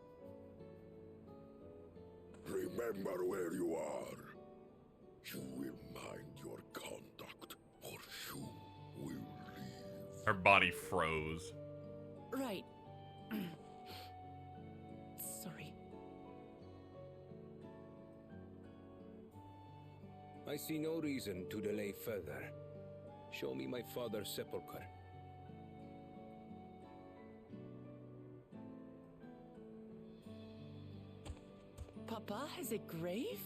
Remember where you are. You will mind your conduct, or you will leave. Her body froze. Right. Sorry. I see no reason to delay further. Show me my father's sepulchre. Papa has a grave?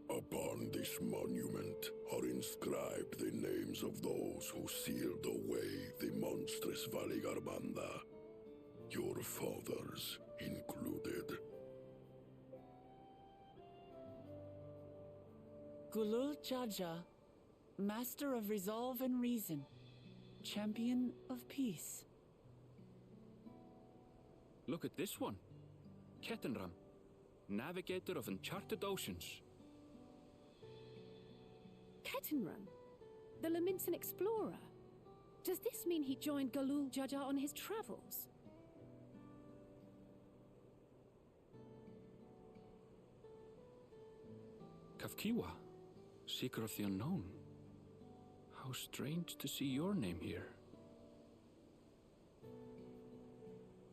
Upon this monument are inscribed the names of those who sealed away the monstrous Valigarmanda, your fathers included. Gulul Jaja, Master of Resolve and Reason, Champion of Peace. Look at this one. Ketenram, Navigator of Uncharted Oceans. Ketenram, the Laminsan explorer. Does this mean he joined Gulul Jaja on his travels? Kafkiwa, Seeker of the Unknown. How strange to see your name here.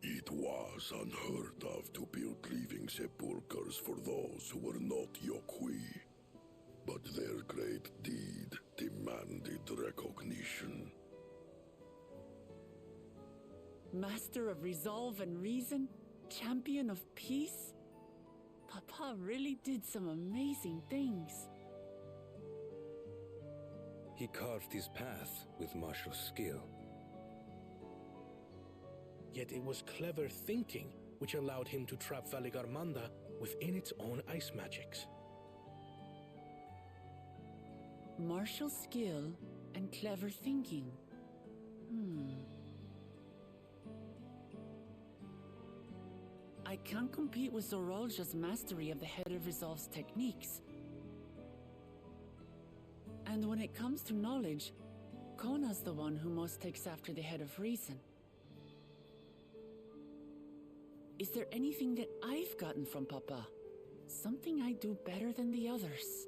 It was unheard of to build living sepulchres for those who were not Yokwi. But their great deed demanded recognition. Master of Resolve and Reason, Champion of Peace? Papa really did some amazing things. He carved his path with martial skill. Yet it was clever thinking which allowed him to trap Valigarmanda within its own ice magics. Martial skill and clever thinking. I can't compete with Zorolja's mastery of the Head of Resolve's techniques. And when it comes to knowledge, Kona's the one who most takes after the Head of Reason. Is there anything that I've gotten from Papa? Something I do better than the others?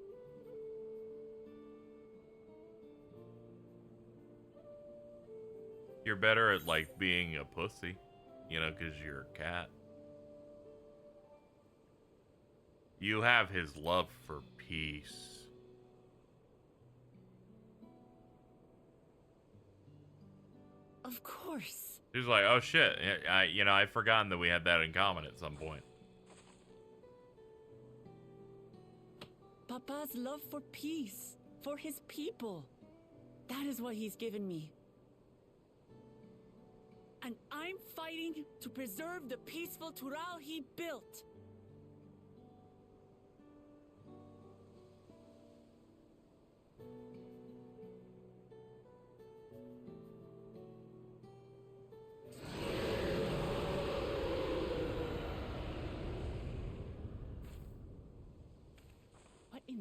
You're better at, like, being a pussy, you know, because you're a cat. You have his love for peace. Of course. He's like, oh shit, I'd forgotten that we had that in common at some point. Papa's love for peace, for his people. That is what he's given me. And I'm fighting to preserve the peaceful Tural he built.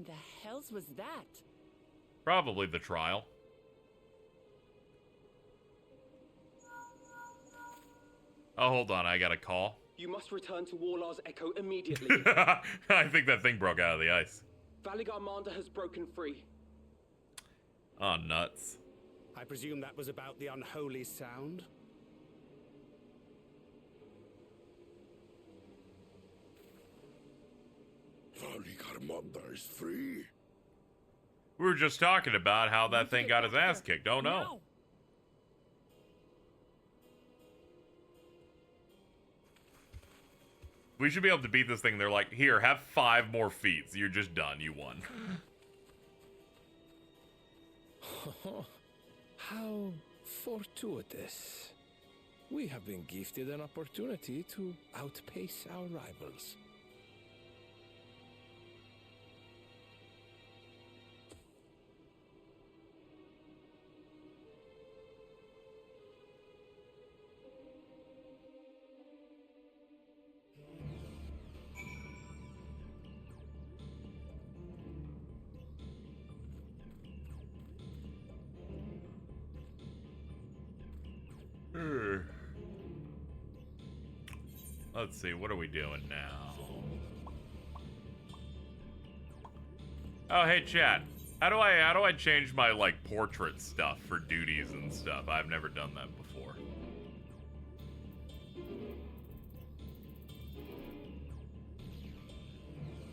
the hells was that? Probably the trial. Oh, hold on, I got a call. You must return to Warlar's Echo immediately. I think that thing broke out of the ice. Valigarmanda has broken free. Oh, nuts. I presume that was about the unholy sound? Valigarmanda is free. We were just talking about how that thing got his ass kicked. Oh, no. Now. We should be able to beat this thing. They're like, here, have 5 more feats. You're just done. You won. How fortuitous. We have been gifted an opportunity to outpace our rivals. Let's see, what are we doing now? Oh, hey chat. How do I change my like portrait stuff for duties and stuff? I've never done that before.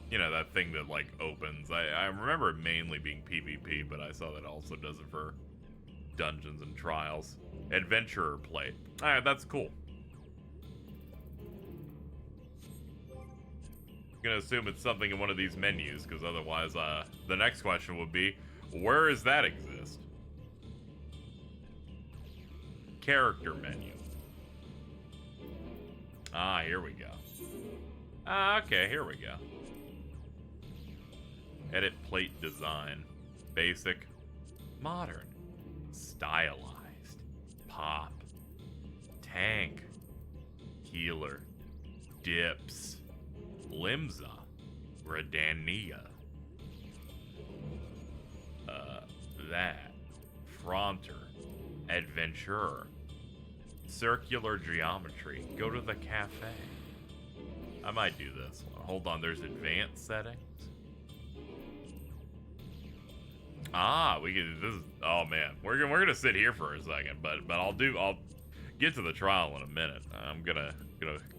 You know, that thing that like opens. I remember it mainly being PvP, but I saw that also does it for dungeons and trials. Adventurer plate. Alright, that's cool. Gonna assume it's something in one of these menus, because otherwise, the next question would be, where does that exist? Character menu. Ah, here we go. Ah, okay, here we go. Edit plate design. Basic. Modern. Stylized. Pop. Tank. Healer. Dips. Limsa. Redania. That. Fronter. Adventurer. Circular geometry. Go to the cafe. I might do this one. Hold on, there's advanced settings. Ah, we can. This is. Oh man, we're gonna sit here for a second, but I'll get to the trial in a minute. I'm gonna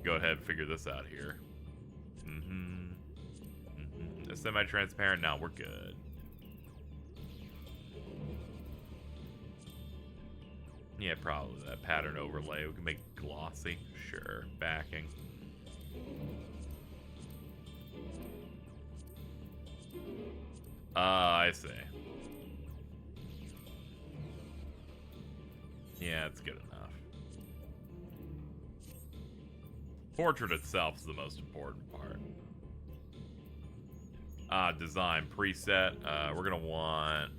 go ahead and figure this out here. It's semi-transparent now. We're good. Yeah, probably that pattern overlay. We can make it glossy. Sure, backing. I see. Yeah, it's good enough. Portrait itself is the most important part. Design preset. We're gonna want.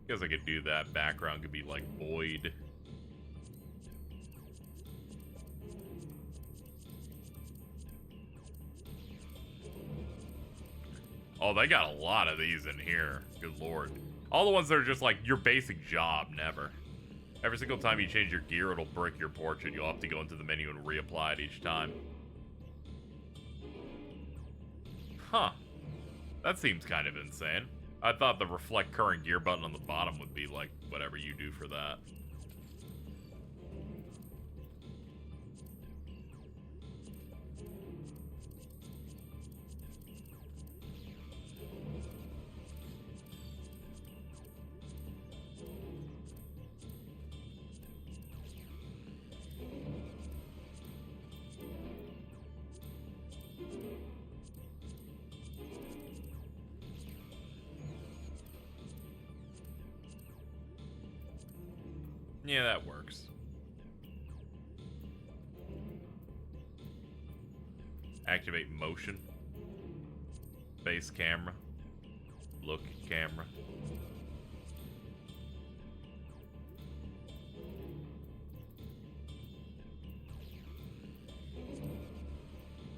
Guess I could do that. Background could be like void. Oh, they got a lot of these in here. Good lord. All the ones that are just like your basic job, never. Every single time you change your gear, it'll brick your portrait. You'll have to go into the menu and reapply it each time. Huh. That seems kind of insane. I thought the reflect current gear button on the bottom would be like whatever you do for that. Yeah, that works. Activate motion. Face camera. Look camera.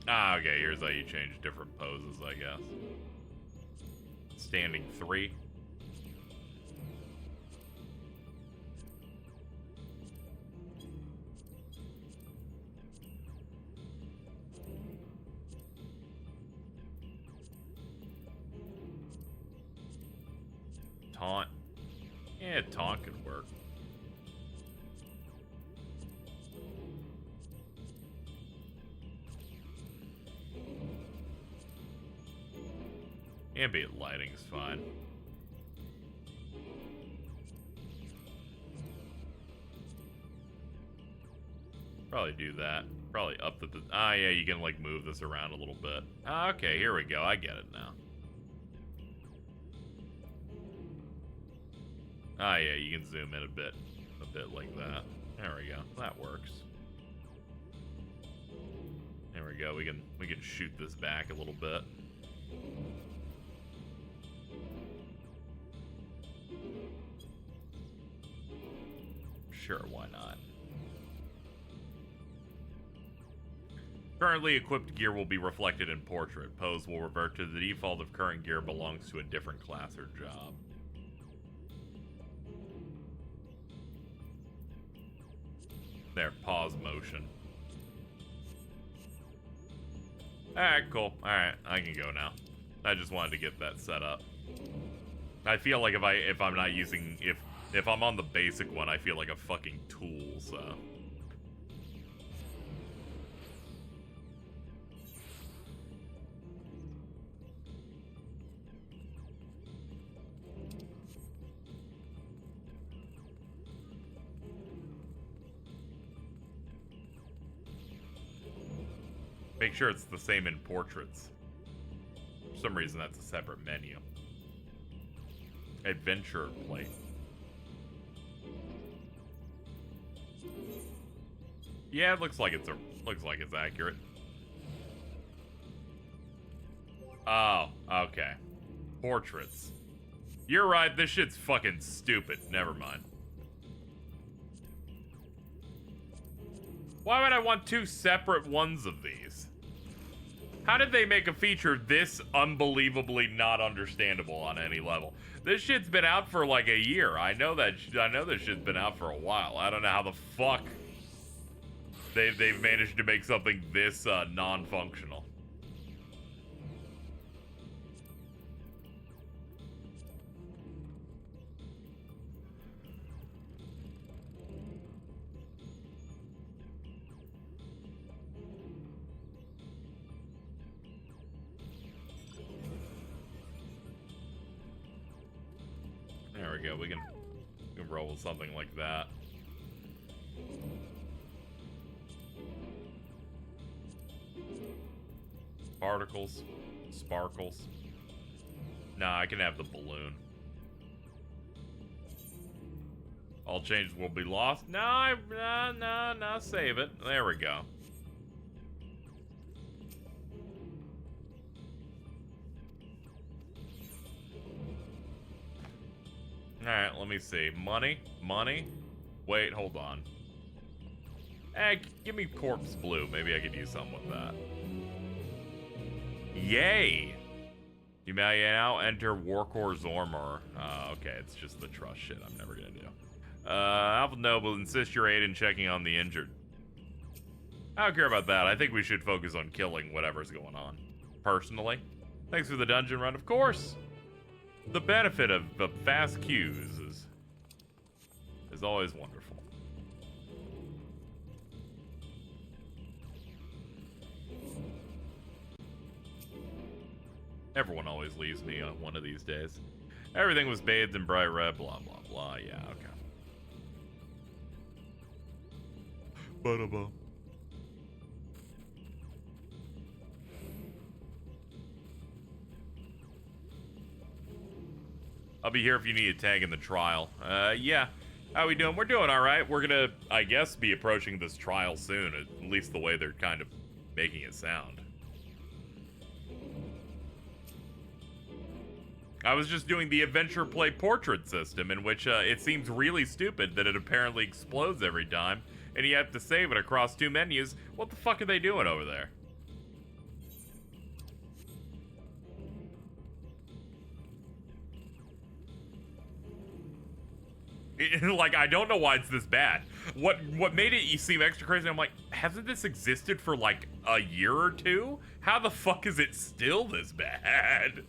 Ah, okay, here's how you change different poses, I guess. Standing 3. Taunt. Yeah, taunt could work. Ambient lighting's fine. Probably do that. Probably up the... Ah, yeah, you can, like, move this around a little bit. Ah, okay, here we go. I get it now. Ah, yeah, you can zoom in a bit like that. There we go. That works. There we go. We can shoot this back a little bit. Sure, why not? Currently equipped gear will be reflected in portrait. Pose will revert to the default if current gear belongs to a different class or job. There, pause motion. Alright, cool. Alright, I can go now. I just wanted to get that set up. I feel like if I'm not using if I'm on the basic one, I feel like a fucking tool, so. Make sure it's the same in portraits. For some reason, that's a separate menu. Adventure plate. Yeah, it looks like it's accurate. Oh, okay. Portraits. You're right, this shit's fucking stupid. Never mind. Why would I want 2 separate ones of these? How did they make a feature this unbelievably not understandable on any level? This shit's been out for like a year. I know this shit's been out for a while. I don't know how the fuck they've managed to make something this non-functional. There we go. We can roll with something like that. Particles, sparkles. Nah, I can have the balloon. All changes will be lost. No, save it. There we go. Alright, let me see. Money? Wait, hold on. Give me corpse blue. Maybe I could use something with that. Yay! You may now enter Warcore Zormor. Okay, it's just the trust shit I'm never gonna do. Alpha Noble, insist your aid in checking on the injured. I don't care about that. I think we should focus on killing whatever's going on. Personally. Thanks for the dungeon run, of course. The benefit of fast queues is always wonderful. Everyone always leaves me on one of these days. Everything was bathed in bright red, blah, blah, blah. Yeah, okay. Ba-da-ba. I'll be here if you need a tag in the trial. Yeah. How we doing? We're doing alright. We're gonna, I guess, be approaching this trial soon. At least the way they're kind of making it sound. I was just doing the adventure play portrait system, in which it seems really stupid that it apparently explodes every time, and you have to save it across 2 menus. What the fuck are they doing over there? Like, I don't know why it's this bad. What made it seem extra crazy, I'm like, hasn't this existed for like a year or two? How the fuck is it still this bad?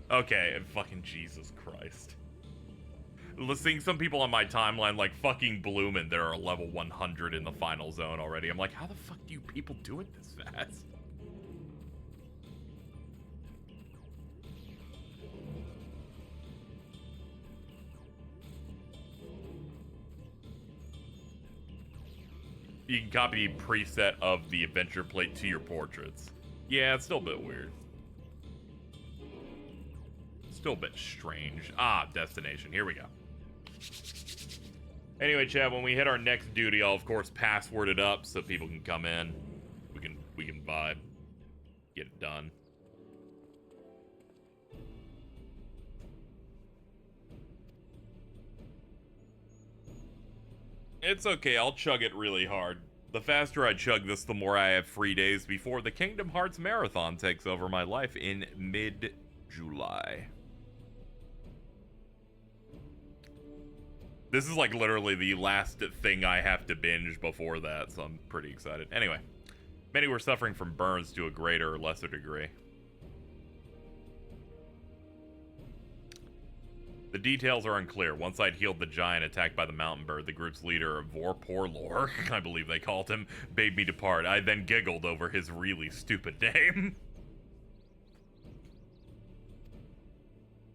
Okay, and fucking Jesus Christ. Seeing some people on my timeline like fucking Bloomin' that are level 100 in the final zone already. I'm like, how the fuck do you people do it this fast? You can copy the preset of the adventure plate to your portraits. Yeah, it's still a bit weird. Still a bit strange. Ah, destination. Here we go. Anyway, chat, when we hit our next duty, I'll of course password it up so people can come in. We can vibe. Get it done. It's okay, I'll chug it really hard. The faster I chug this, the more I have free days before the Kingdom Hearts Marathon takes over my life in mid-July. This is like literally the last thing I have to binge before that, so I'm pretty excited. Anyway, many were suffering from burns to a greater or lesser degree. The details are unclear. Once I'd healed the giant attacked by the mountain bird, the group's leader, Vorporlor, I believe they called him, bade me depart. I then giggled over his really stupid name.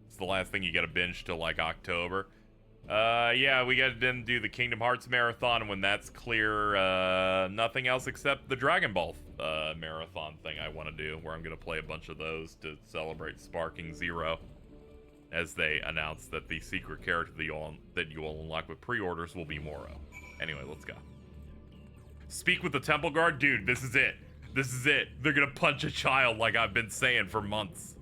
It's the last thing you gotta binge till like October. Yeah, we gotta then do the Kingdom Hearts Marathon, and when that's clear, nothing else except the Dragon Ball Marathon thing I want to do, where I'm gonna play a bunch of those to celebrate Sparking Zero, as they announce that the secret character that you will unlock with pre-orders will be Moro. Anyway, let's go. Speak with the Temple Guard? Dude, this is it. This is it. They're gonna punch a child like I've been saying for months.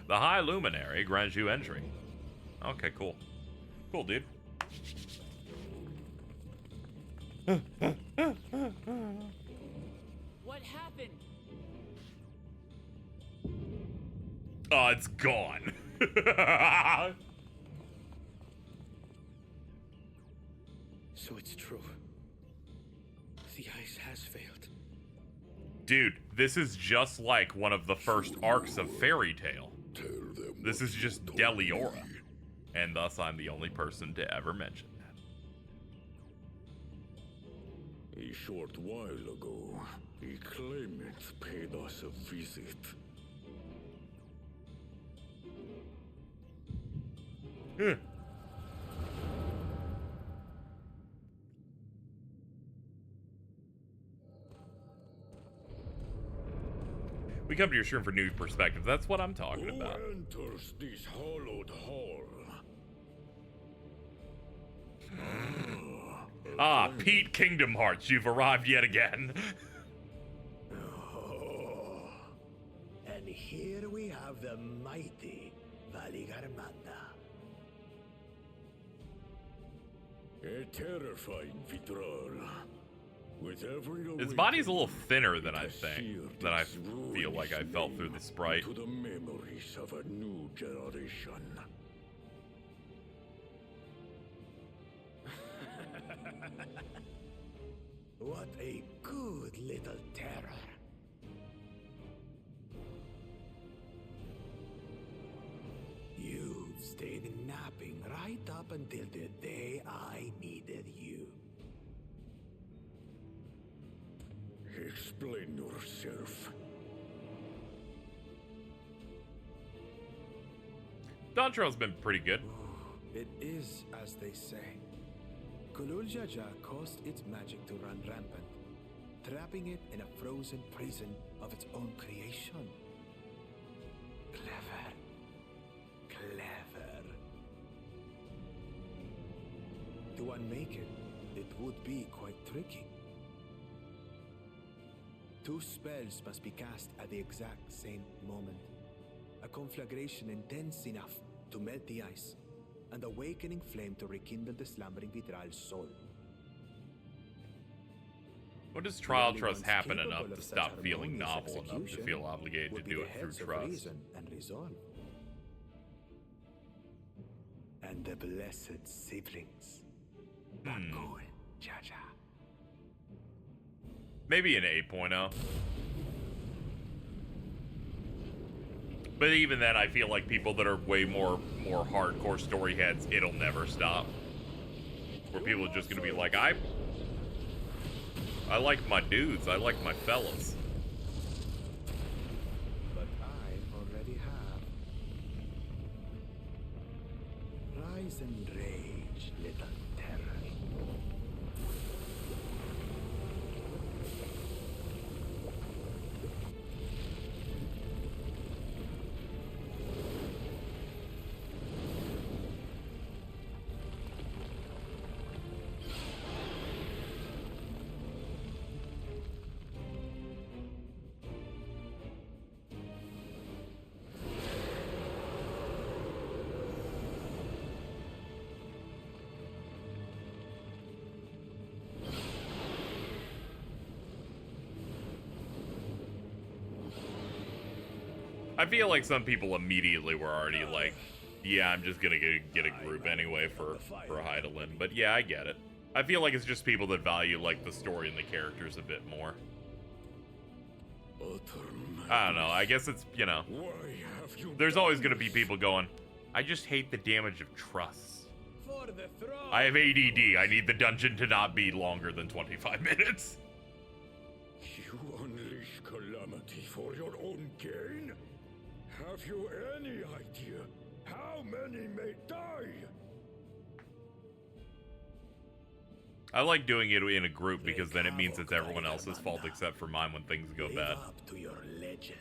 The High Luminary grants you entry. Okay, cool. Cool, dude. What happened? Oh, it's gone. So it's true. The ice has failed. Dude, this is just like one of the first arcs of Fairy Tail. This is just Deliora. And thus I'm the only person to ever mention that. A short while ago, a claimant paid us a visit. We come to your stream for new perspective. That's what I'm talking about. Who enters this hallowed hall? Ah, Pete Kingdom Hearts, you've arrived yet again. Oh. And here we have the mighty Valigarmanda. A terrifying Vitral. With every His body's a little thinner than I think, than I feel like I felt through the sprite. To the memories of a new generation. What a good little terror. You stayed napping right up until the day I needed you. Explain yourself. Dawntrail's been pretty good. It is as they say. Gulul Jaja caused its magic to run rampant, trapping it in a frozen prison of its own creation. Clever. Clever. To unmake it, it would be quite tricky. 2 spells must be cast at the exact same moment. A conflagration intense enough to melt the ice, and awakening flame to rekindle the slumbering Vidral's soul. What does trial trust happen enough to stop feeling novel enough to feel obligated to do it through trust? And resolve. And the blessed siblings. Bakul Jaja. Maybe an 8.0. But even then, I feel like people that are way more hardcore story heads, it'll never stop. Where people are just gonna be like, I like my dudes, I like my fellas. But I already have. Rise and rage, little terror. I feel like some people immediately were already like, yeah, I'm just gonna get a group anyway for a Heidelin. But yeah, I get it. I feel like it's just people that value like the story and the characters a bit more. I don't know. I guess it's, you know, there's always gonna be people going, I just hate the damage of trust. I have ADD. I need the dungeon to not be longer than 25 minutes. You unleash calamity for your own gain? Have you any idea how many may die? I like doing it in a group because then it means it's everyone else's fault except for mine when things go bad. Live up to your legend.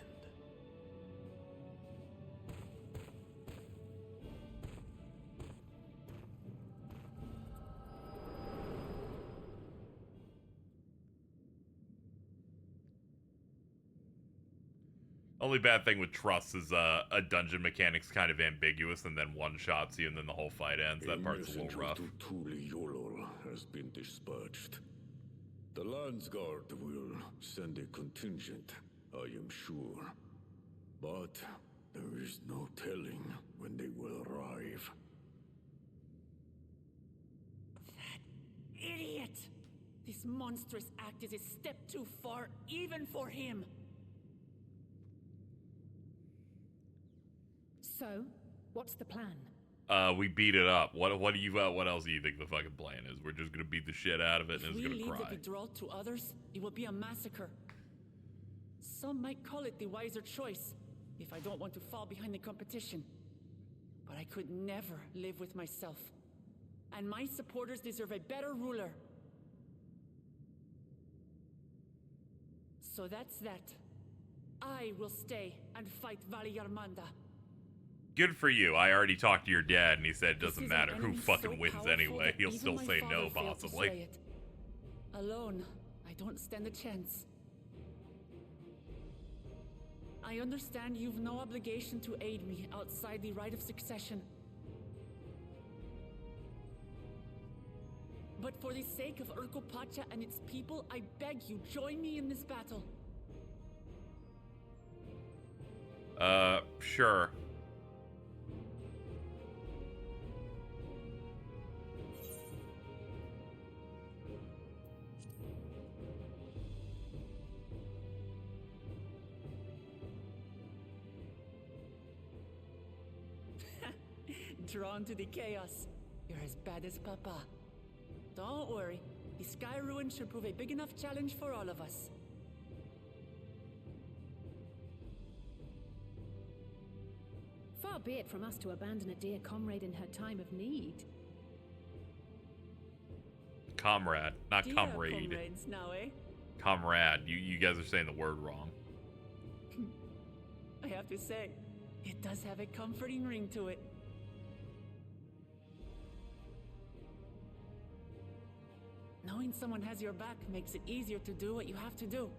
Only bad thing with trust is a dungeon mechanic's kind of ambiguous and then one-shots you and then the whole fight ends. That part's a little rough. Turali has been dispatched. The Landsguard will send a contingent, I am sure. But there is no telling when they will arrive. That idiot! This monstrous act is a step too far, even for him. So, what's the plan? We beat it up. What do you what else do you think the fucking plan is? We're just gonna beat the shit out of it and it's gonna cry. If we leave the withdrawal to others, it will be a massacre. Some might call it the wiser choice, if I don't want to fall behind the competition. But I could never live with myself. And my supporters deserve a better ruler. So that's that. I will stay and fight Vali Yarmanda. Good for you. I already talked to your dad and he said it doesn't matter who fucking wins anyway. He'll still say no, possibly. Alone, I don't stand a chance. I understand you've no obligation to aid me outside the rite of succession. But for the sake of Urkopacha and its people, I beg you, join me in this battle. Sure. Drawn to the chaos. You're as bad as Papa. Don't worry. The Sky Ruin should prove a big enough challenge for all of us. Far be it from us to abandon a dear comrade in her time of need. Comrade, not Dear comrade. comrades now, eh? Comrade. You guys are saying the word wrong. I have to say, it does have a comforting ring to it. Knowing someone has your back makes it easier to do what you have to do.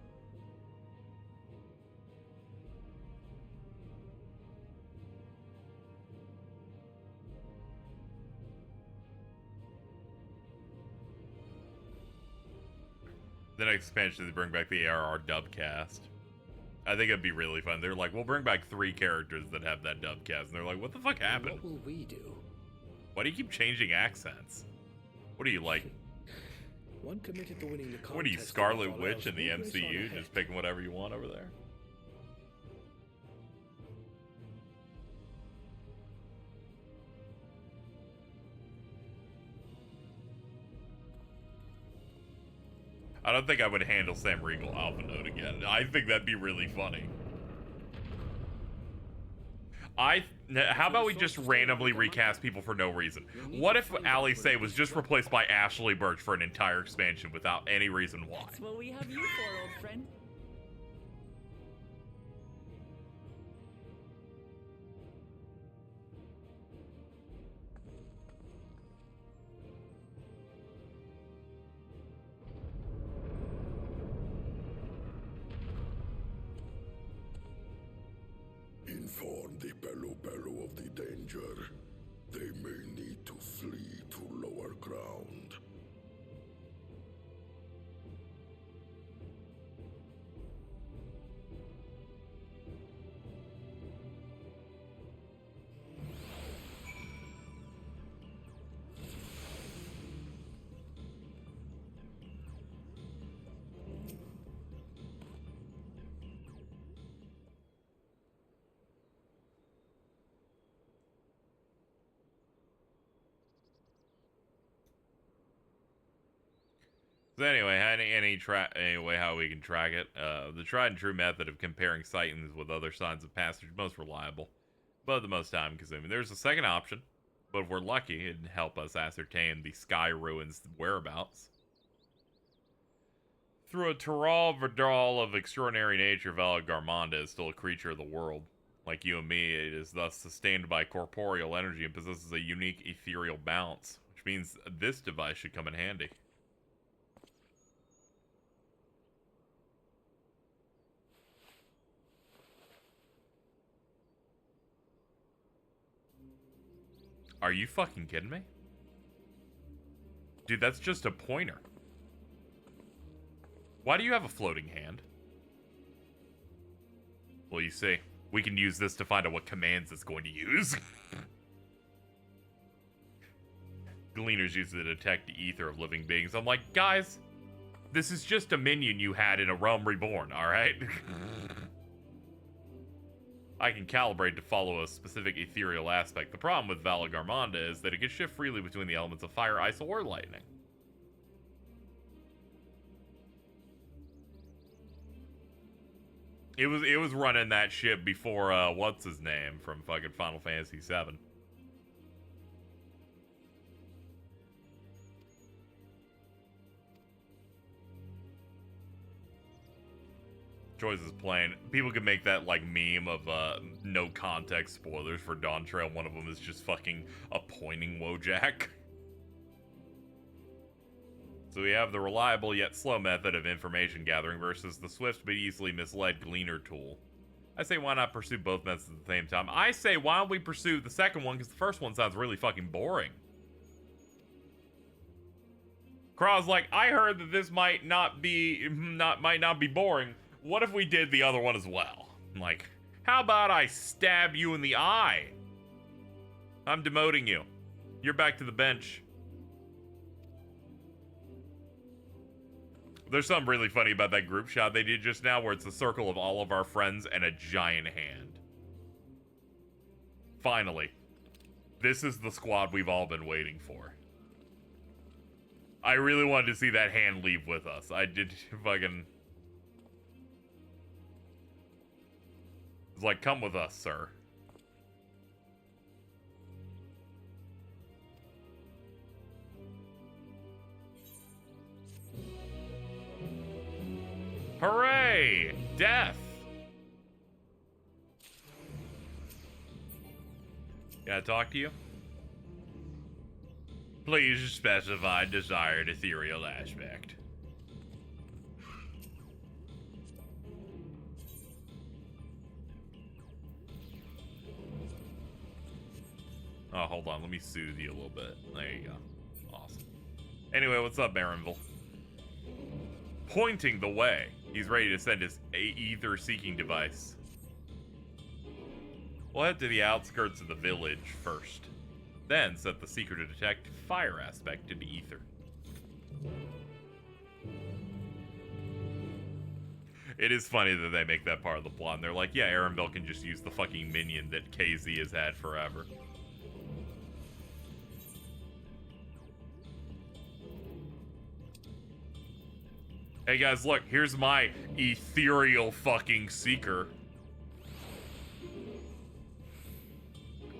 The next expansion, they bring back the ARR dub cast. I think it'd be really fun. They're like, we'll bring back 3 characters that have that dub cast. And they're like, what the fuck happened? What will we do? Why do you keep changing accents? What are you, like? One committed to winning the contest. What are you, Scarlet Witch in the MCU? Just picking whatever you want over there? I don't think I would handle Sam Riegel Alpha Node again. I think that'd be really funny. How about we just randomly recast people for no reason? What if Alice was just replaced by Ashley Birch for an entire expansion without any reason why? That's what we have you for, old friend. Inform the Bello of the danger. They may need to flee to lower ground. So anyway, anyway, how we can track it. The tried and true method of comparing sightings with other signs of passage, most reliable, but the most time consuming. There's a second option, but if we're lucky, it'd help us ascertain the Sky Ruins' whereabouts. Through a Tural Vidal of extraordinary nature, Vala Garmonda is still a creature of the world. Like you and me, it is thus sustained by corporeal energy and possesses a unique ethereal balance, which means this device should come in handy. Are you fucking kidding me? Dude, that's just a pointer. Why do you have a floating hand? Well, you see, we can use this to find out what commands it's going to use. Gleaners use it to detect the ether of living beings. I'm like, guys, this is just a minion you had in a Realm Reborn, alright? I can calibrate to follow a specific ethereal aspect. The problem with Vala Garmonda is that it can shift freely between the elements of fire, ice, or lightning. It was running that ship before, what's his name from fucking Final Fantasy VII. Choice is plain. People can make that like meme of no context spoilers for Dawntrail. One of them is just fucking a pointing Wojak. So we have the reliable yet slow method of information gathering versus the swift but easily misled Gleaner tool. I say why not pursue both methods at the same time? I say why don't we pursue the second one because the first one sounds really fucking boring. Kraw's like, I heard that this might not be boring. What if we did the other one as well? Like, how about I stab you in the eye? I'm demoting you. You're back to the bench. There's something really funny about that group shot they did just now where it's a circle of all of our friends and a giant hand. Finally. This is the squad we've all been waiting for. I really wanted to see that hand leave with us. I did fucking... It's like, come with us, sir. Hooray! Death! Can I talk to you? Please specify desired ethereal aspect. Oh, hold on. Let me soothe you a little bit. There you go. Awesome. Anyway, what's up, Baronville? Pointing the way. He's ready to send his ether-seeking device. We'll head to the outskirts of the village first. Then set the seeker to detect fire aspect into ether. It is funny that they make that part of the plot. And they're like, yeah, Arenville can just use the fucking minion that KZ has had forever. Hey guys, look, here's my ethereal fucking seeker.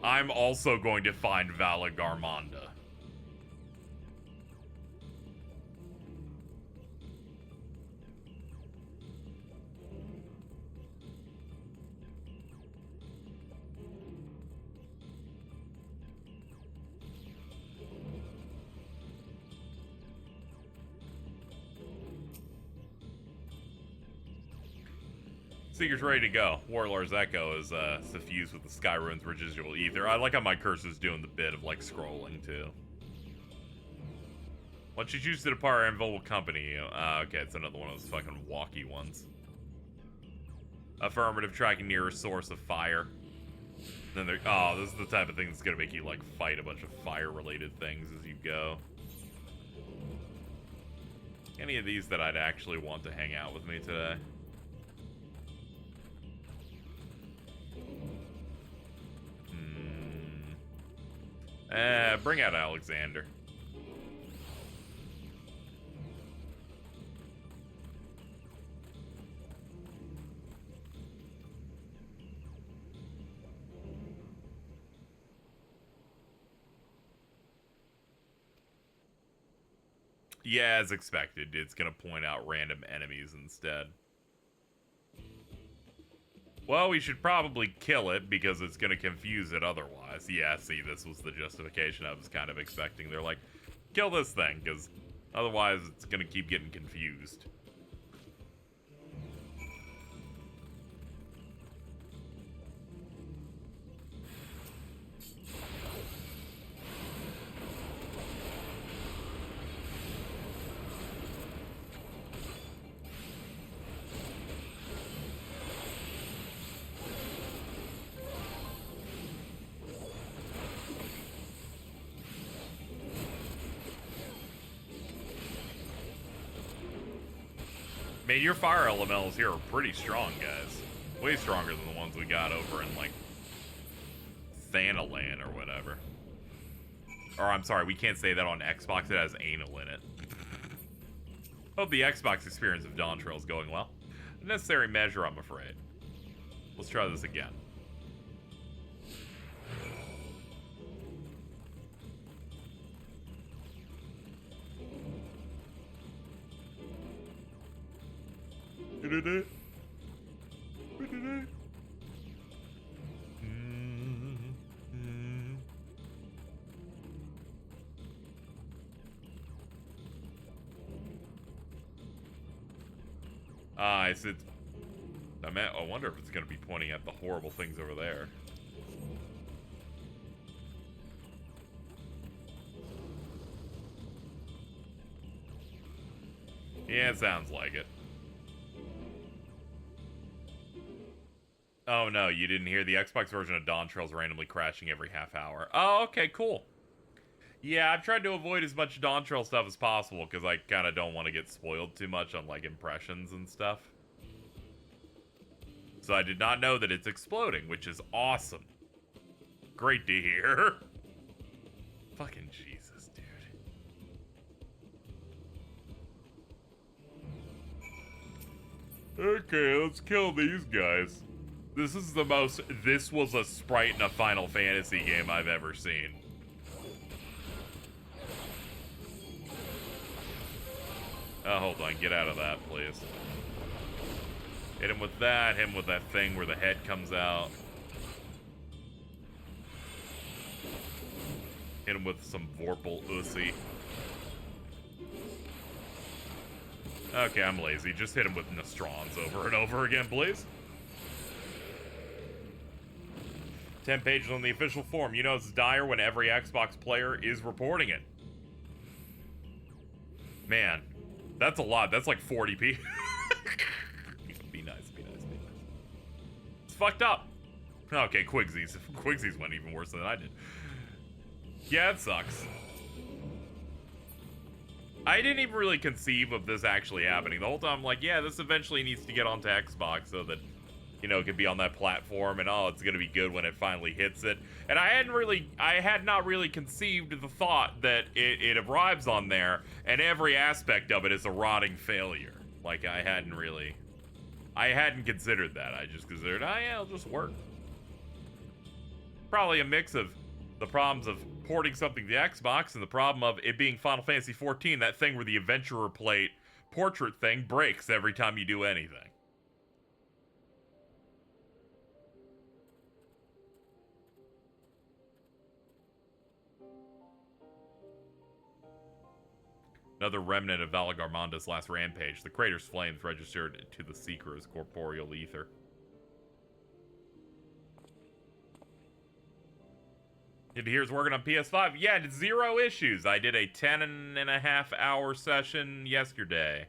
I'm also going to find Vala Garmanda. Seeker's ready to go. Warlord's Echo is suffused with the Skyrune's residual ether. I like how my cursor's doing the bit of like scrolling too. Once you choose to depart, Anvil will accompany you. Okay, it's another one of those fucking walkie ones. Affirmative, tracking nearest source of fire. Then there. Oh, this is the type of thing that's gonna make you like fight a bunch of fire-related things as you go. Any of these that I'd actually want to hang out with me today? Bring out Alexander. Yeah, as expected, it's gonna point out random enemies instead. Well, we should probably kill it because it's going to confuse it otherwise. Yeah, see, this was the justification I was kind of expecting. They're like, kill this thing because otherwise it's going to keep getting confused. Man, your fire elementals here are pretty strong, guys. Way stronger than the ones we got over in, like, Thanalan or whatever. Or, I'm sorry, we can't say that on Xbox. It has anal in it. Hope the Xbox experience of Dawntrail is going well. A necessary measure, I'm afraid. Let's try this again. I said, I wonder if it's going to be pointing at the horrible things over there. Yeah, it sounds like it. Oh no, you didn't hear the Xbox version of Dawntrail's randomly crashing every half hour. Oh, okay, cool. Yeah, I've tried to avoid as much Dawntrail stuff as possible because I kind of don't want to get spoiled too much on like impressions and stuff. So I did not know that it's exploding, which is awesome. Great to hear. Fucking Jesus, dude. Okay, let's kill these guys. This is the most, this was a sprite in a Final Fantasy game I've ever seen. Oh, hold on, get out of that, please. Hit him with that thing where the head comes out. Hit him with some Vorpal Ussy. Okay, I'm lazy. Just hit him with Nostrons over and over again, please. 10 pages on the official forum. You know it's dire when every Xbox player is reporting it. Man, that's a lot. That's like 40 people. Be nice, be nice, be nice. It's fucked up. Okay, Quigsies. Quigsies went even worse than I did. Yeah, it sucks. I didn't even really conceive of this actually happening. The whole time I'm like, yeah, this eventually needs to get onto Xbox so that, you know, it can be on that platform and, oh, it's going to be good when it finally hits it. And I had not really conceived the thought that it arrives on there and every aspect of it is a rotting failure. Like, I hadn't considered that. I just considered, oh yeah, it'll just work. Probably a mix of the problems of porting something to Xbox and the problem of it being Final Fantasy XIV, that thing where the adventurer plate portrait thing breaks every time you do anything. Another remnant of Valagarmonda's last rampage. The crater's flames registered to the Seeker as corporeal ether. Here's working on PS5. Yeah, 0 issues. I did a 10.5-hour session yesterday.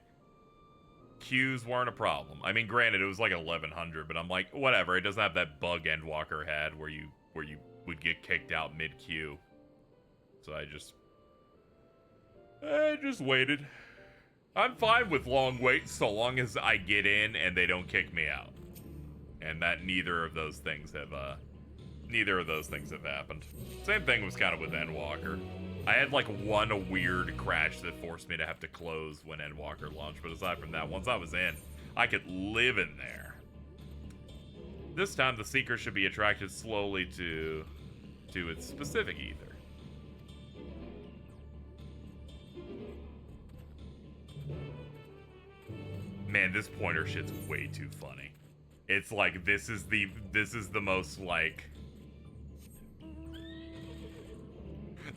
Queues weren't a problem. I mean, granted, it was like 1100, but I'm like, whatever. It doesn't have that bug Endwalker had where you would get kicked out mid-queue. So I just waited. I'm fine with long waits so long as I get in and they don't kick me out. And that neither of those things have happened. Same thing was kind of with Endwalker. I had like one weird crash that forced me to have to close when Endwalker launched, but aside from that, once I was in, I could live in there. This time, the Seeker should be attracted slowly to its specific ether. Man, this pointer shit's way too funny. It's like, this is the most, like...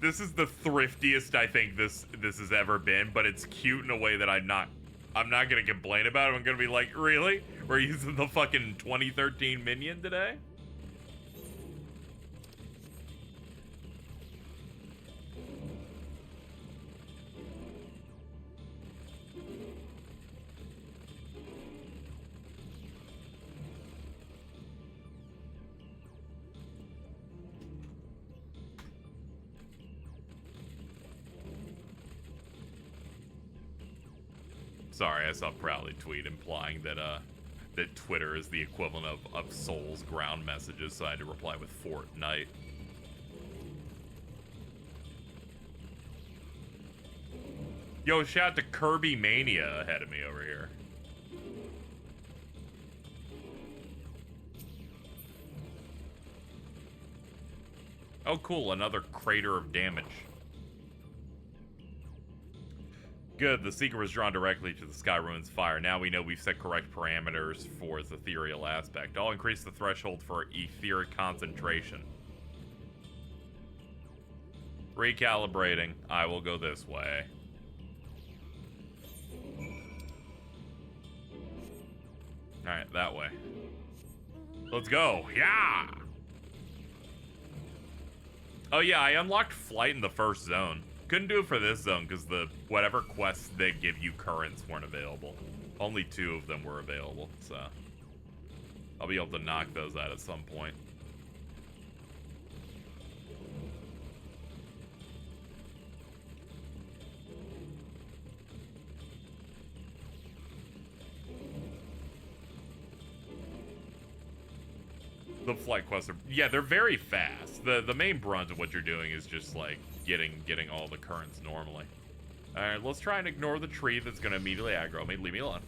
This is the thriftiest I think this has ever been, but it's cute in a way that I'm not gonna complain about it. I'm gonna be like, really? We're using the fucking 2013 minion today? Sorry, I saw Crowley tweet implying that that Twitter is the equivalent of Soul's ground messages, so I had to reply with Fortnite. Yo, shout out to Kirby Mania ahead of me over here. Oh, cool, another crater of damage. Good, the Seeker was drawn directly to the Sky Ruins fire. Now we know we've set correct parameters for its ethereal aspect. I'll increase the threshold for etheric concentration. Recalibrating. I will go this way. Alright, that way. Let's go. Yeah! Oh yeah, I unlocked flight in the first zone. Couldn't do it for this zone because the whatever quests they give you currents weren't available. Only 2 of them were available, so I'll be able to knock those out at some point. The flight quests are, yeah, they're very fast. The main brunt of what you're doing is just like getting all the currents normally. Alright, let's try and ignore the tree that's gonna immediately aggro me. Leave me alone.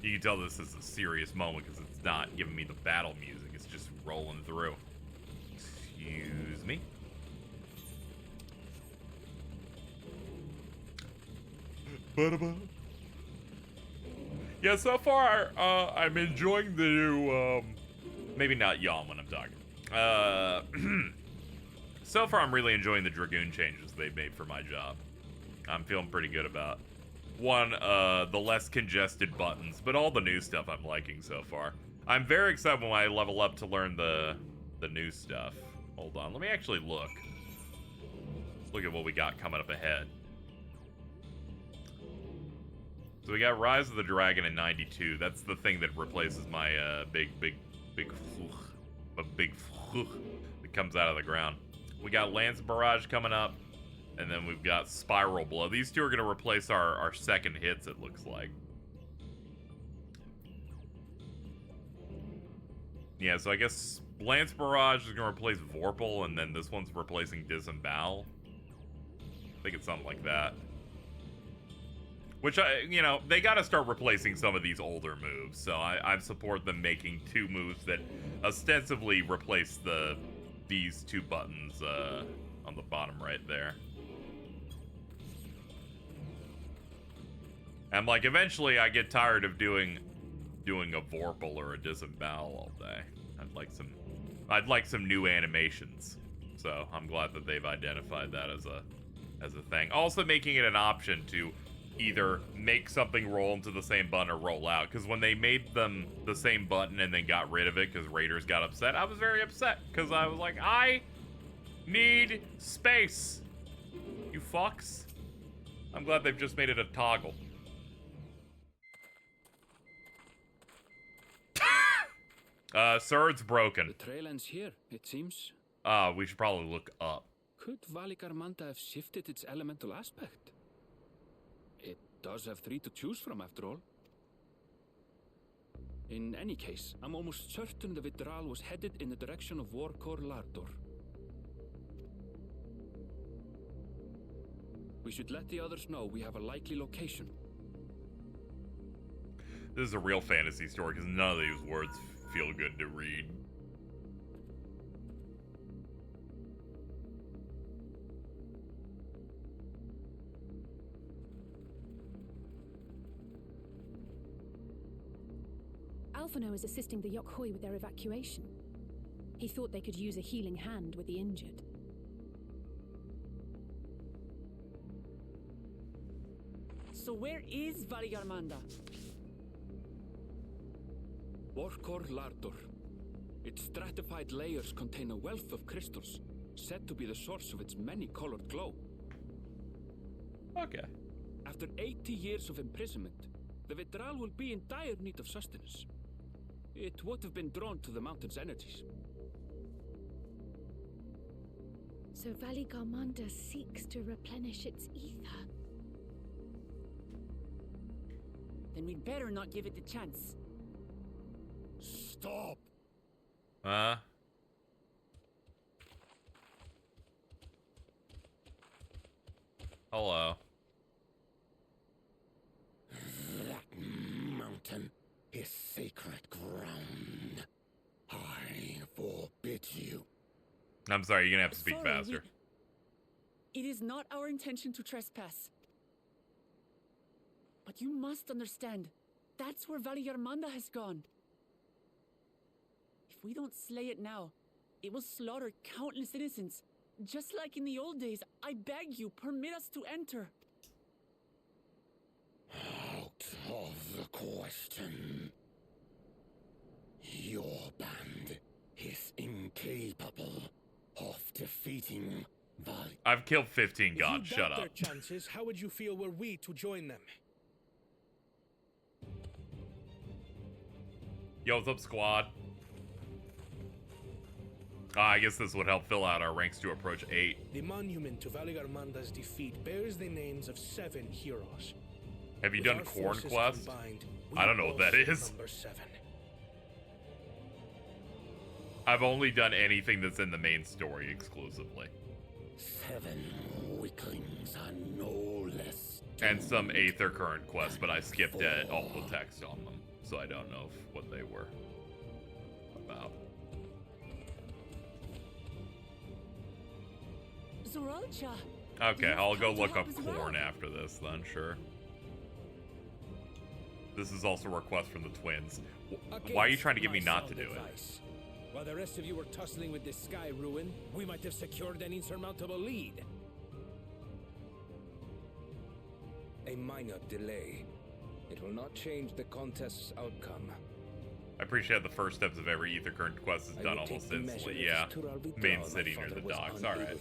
You can tell this is a serious moment because it's not giving me the battle music. It's just rolling through. Excuse me. Yeah, so far, I'm enjoying the new, maybe not yawn when I'm talking. So far, I'm really enjoying the Dragoon changes they've made for my job. I'm feeling pretty good about. One, the less congested buttons, but all the new stuff I'm liking so far. I'm very excited when I level up to learn the new stuff. Hold on, let me actually look. Let's look at what we got coming up ahead. So we got Rise of the Dragon in 92. That's the thing that replaces my big that comes out of the ground. We got Lance Barrage coming up, and then we've got Spiral Blow. These two are going to replace our second hits, it looks like. Yeah, so I guess Lance Barrage is going to replace Vorpal, and then this one's replacing Disembowel. I think it's something like that. Which, you know, they got to start replacing some of these older moves, so I support them making two moves that ostensibly replace these two buttons on the bottom right there. And, like, eventually I get tired of doing a Vorpal or a Disembowel all day. I'd like some new animations. So I'm glad that they've identified that as a thing. Also making it an option to either make something roll into the same button or roll out. Because when they made them the same button and then got rid of it because Raiders got upset, I was very upset. Because I was like, I need space, you fucks. I'm glad they've just made it a toggle. Sword's broken. The trail ends here, it seems. We should probably look up. Could Valigarmanda have shifted its elemental aspect? It does have 3 to choose from, after all. In any case, I'm almost certain the Vitral was headed in the direction of Warkor Lardor. We should let the others know we have a likely location. This is a real fantasy story because none of these words feel good to read. Alphino is assisting the Yokhoi with their evacuation. He thought they could use a healing hand with the injured. So where is Valigarmanda? Warkor Lardor. Its stratified layers contain a wealth of crystals, said to be the source of its many-colored glow. Okay. After 80 years of imprisonment, the Vitral will be in dire need of sustenance. It would have been drawn to the mountain's energies. So Valigarmanda seeks to replenish its ether. Then we'd better not give it the chance. Stop! Hello. That mountain is sacred ground. I forbid you. I'm sorry, you're gonna have to speak Sorry, faster. It is not our intention to trespass. But you must understand, that's where Valigarmanda has gone. If we don't slay it now, it will slaughter countless innocents. Just like in the old days, I beg you, permit us to enter. Out of the question. Your band is incapable of defeating I've killed 15 gods, If you shut doubt up. their chances, how would you feel were we to join them? Yo, what's up, squad? I guess this would help fill out our ranks to approach 8. The monument to Valigarmanda's defeat bears the names of 7 heroes. Have you With done our Corn forces Quest? combined, I don't know what that we is. number 7. I've only done anything that's in the main story exclusively. 7 weaklings are no less. And some Aether current quests, but I skipped all the text on them, so I don't know what they were about. Zoralcha! Okay, I'll go come to look up help as well. Corn after this then, sure. This is also a request from the twins. Why are you trying to get me not to do it? While the rest of you were tussling with this sky ruin, we might have secured an insurmountable lead. A minor delay. It will not change the contest's outcome. I appreciate the first steps of every Ether Current quest is done almost instantly. Yeah. Main city near the docks. Alright.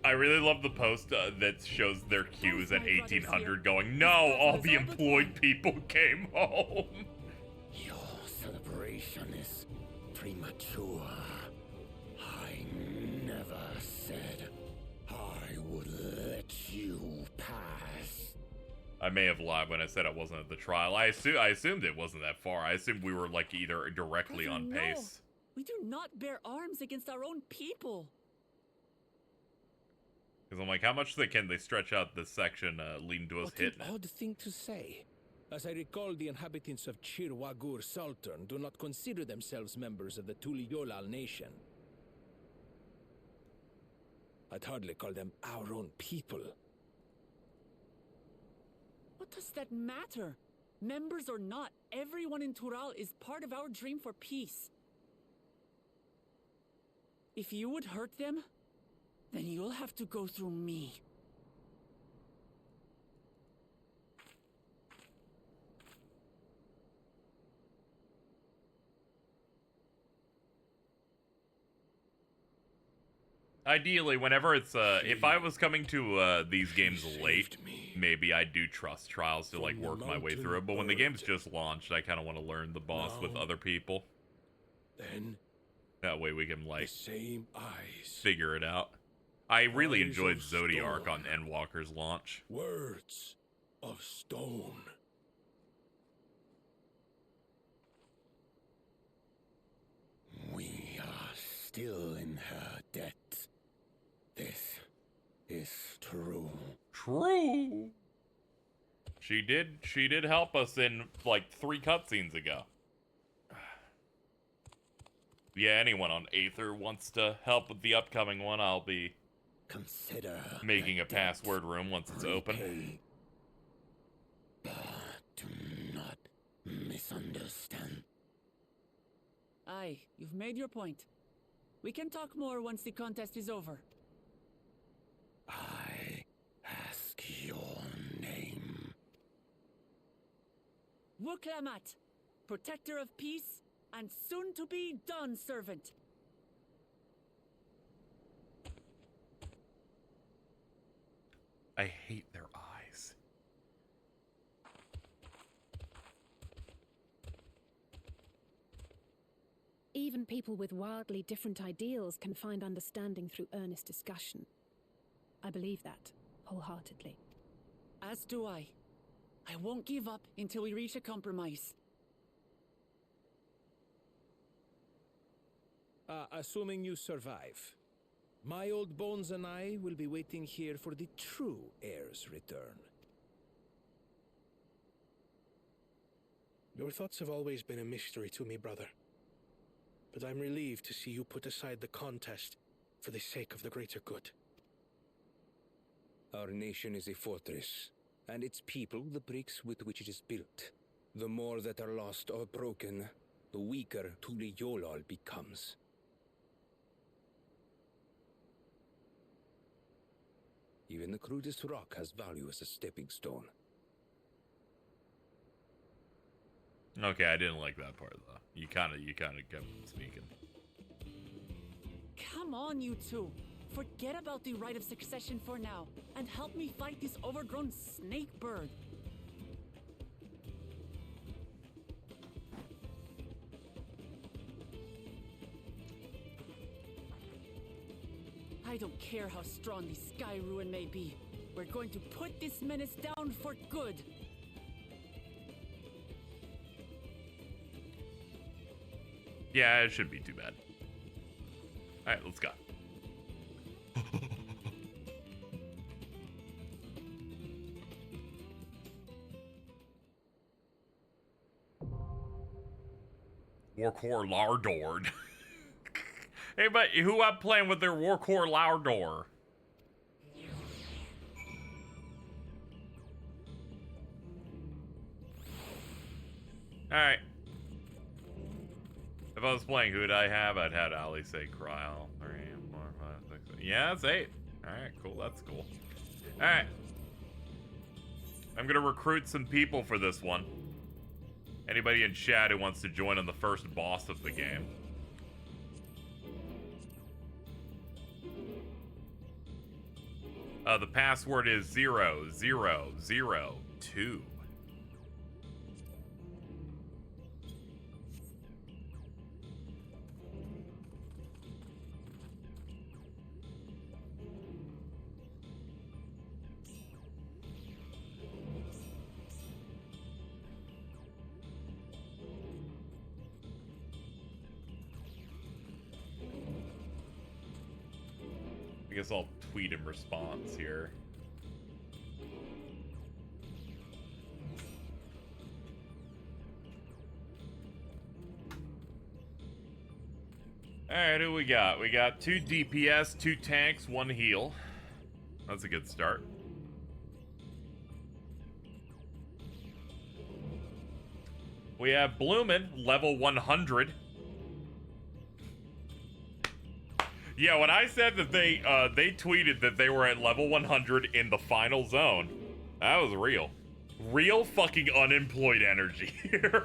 I really love the post that shows their queues at 1800 going, no, all the employed people came home. Your celebration is premature. I never said I would let you pass. I may have lied when I said I wasn't at the trial. I assumed it wasn't that far. I assumed we were like either directly on pace. We do not bear arms against our own people. Because I'm like, how much can they stretch out this section leading to us hitting it? What an odd thing to say. As I recall, the inhabitants of Chirwagur Sultan do not consider themselves members of the Tuliyolal nation. I'd hardly call them our own people. What does that matter? Members or not, everyone in Tural is part of our dream for peace. If you would hurt them, then you'll have to go through me. Ideally, whenever it's, if I was coming to, these games late, maybe I do trust trials to, like, work my way through it, but when the game's just launched, I kind of want to learn the boss with other people. Then, that way we can, like, same eyes. Figure it out. I really enjoyed Zodiark on Endwalker's launch. Words of stone. We are still in her debt. This is true. True. She did help us in like 3 cutscenes ago. Yeah, anyone on Aether wants to help with the upcoming one, I'll be making a password room once it's open. But do not misunderstand. Aye, you've made your point. We can talk more once the contest is over. I ask your name. Wuklamat, protector of peace and soon-to-be Dawn servant. I hate their eyes. Even people with wildly different ideals can find understanding through earnest discussion. I believe that, wholeheartedly. As do I. I won't give up until we reach a compromise. Assuming you survive, my old bones and I will be waiting here for the true heir's return. Your thoughts have always been a mystery to me, brother. But I'm relieved to see you put aside the contest for the sake of the greater good. Our nation is a fortress, and its people the bricks with which it is built. The more that are lost or broken, the weaker Tuliyolal becomes. Even the crudest rock has value as a stepping stone. Okay, I didn't like that part though. You kind of kept speaking. Come on, you two. Forget about the right of succession for now, and help me fight this overgrown snake bird. I don't care how strong the Sky Ruin may be. We're going to put this menace down for good. Yeah, it shouldn't be too bad. Alright, let's go. Warcore Lardord. Hey, but who I'm playing with their Warcore Lardor? Alright. If I was playing, who'd I have? I'd have Ali say Cryle. 3, 4, 5, 6. Yeah, that's 8. Alright, cool. That's cool. Alright. I'm gonna recruit some people for this one. Anybody in chat who wants to join on the first boss of the game. The password is 0002. I guess I'll tweet in response here. Alright, who we got? We got 2 DPS, 2 tanks, 1 heal. That's a good start. We have Bloomin', level 100. Yeah, when I said that they tweeted that they were at level 100 in the final zone, that was real. Real fucking unemployed energy here.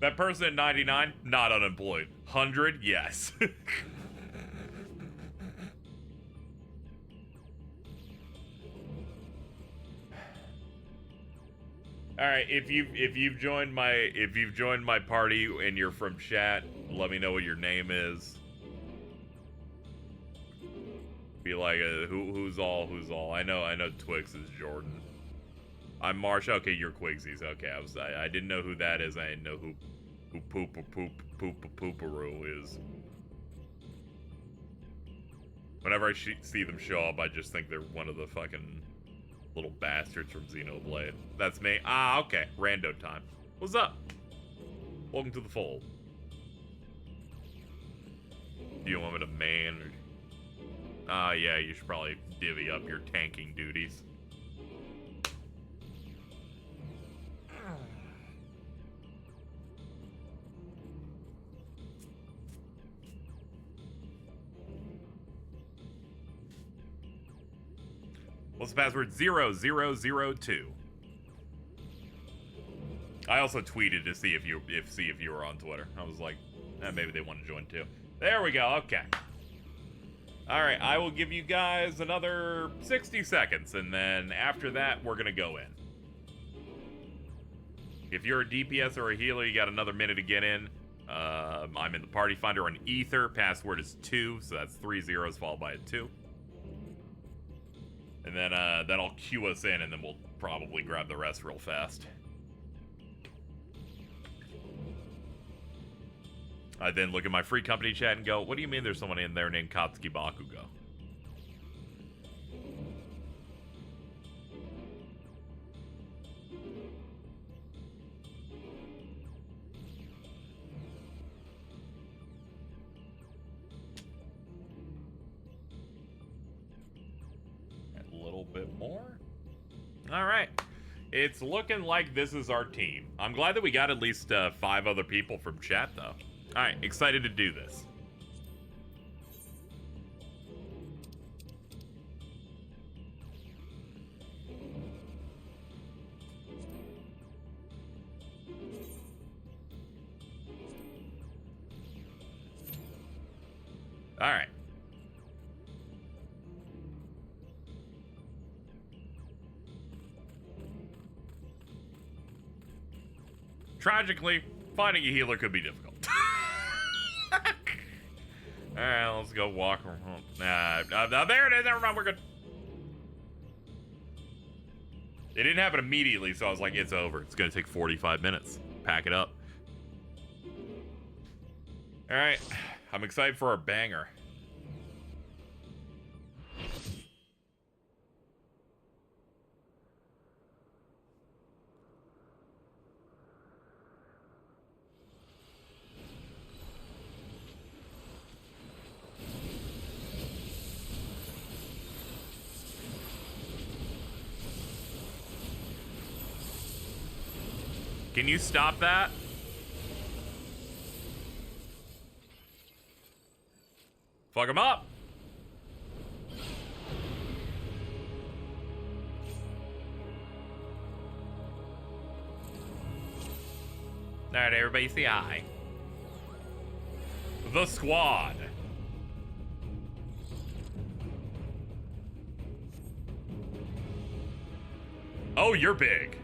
That person at 99, not unemployed. 100, yes. All right, if you've joined my party and you're from chat, let me know what your name is. Be like, who's all? I know Twix is Jordan. I'm Marsh. Okay, you're Quigsies. Okay, I didn't know who that is. I didn't know who Pooparoo is. Whenever I see them show up, I just think they're one of the fucking little bastards from Xenoblade. That's me. Ah, okay. Rando time. What's up? Welcome to the fold. Do you want me to man? Yeah, you should probably divvy up your tanking duties. What's the password? 0002. I also tweeted to see if you were on Twitter. I was like, maybe they want to join too. There we go. Okay. All right. I will give you guys another 60 seconds, and then after that, we're gonna go in. If you're a DPS or a healer, you got another minute to get in. I'm in the party finder on Ether. Password is 2, so that's 3 zeros followed by a 2. And then that'll cue us in, and then we'll probably grab the rest real fast. I then look at my free company chat and go, what do you mean there's someone in there named Katsuki Bakugo? Bit more. All right, it's looking like this is our team. I'm glad that we got at least 5 other people from chat though. All right, excited to do this. All right. Tragically, finding a healer could be difficult. Alright, let's go walk around. There it is. Never mind, we're good. It didn't happen immediately, so I was like, it's over. It's going to take 45 minutes. Pack it up. Alright, I'm excited for our banger. Can you stop that? Fuck him up. Alright, everybody say hi. The squad. Oh, you're big.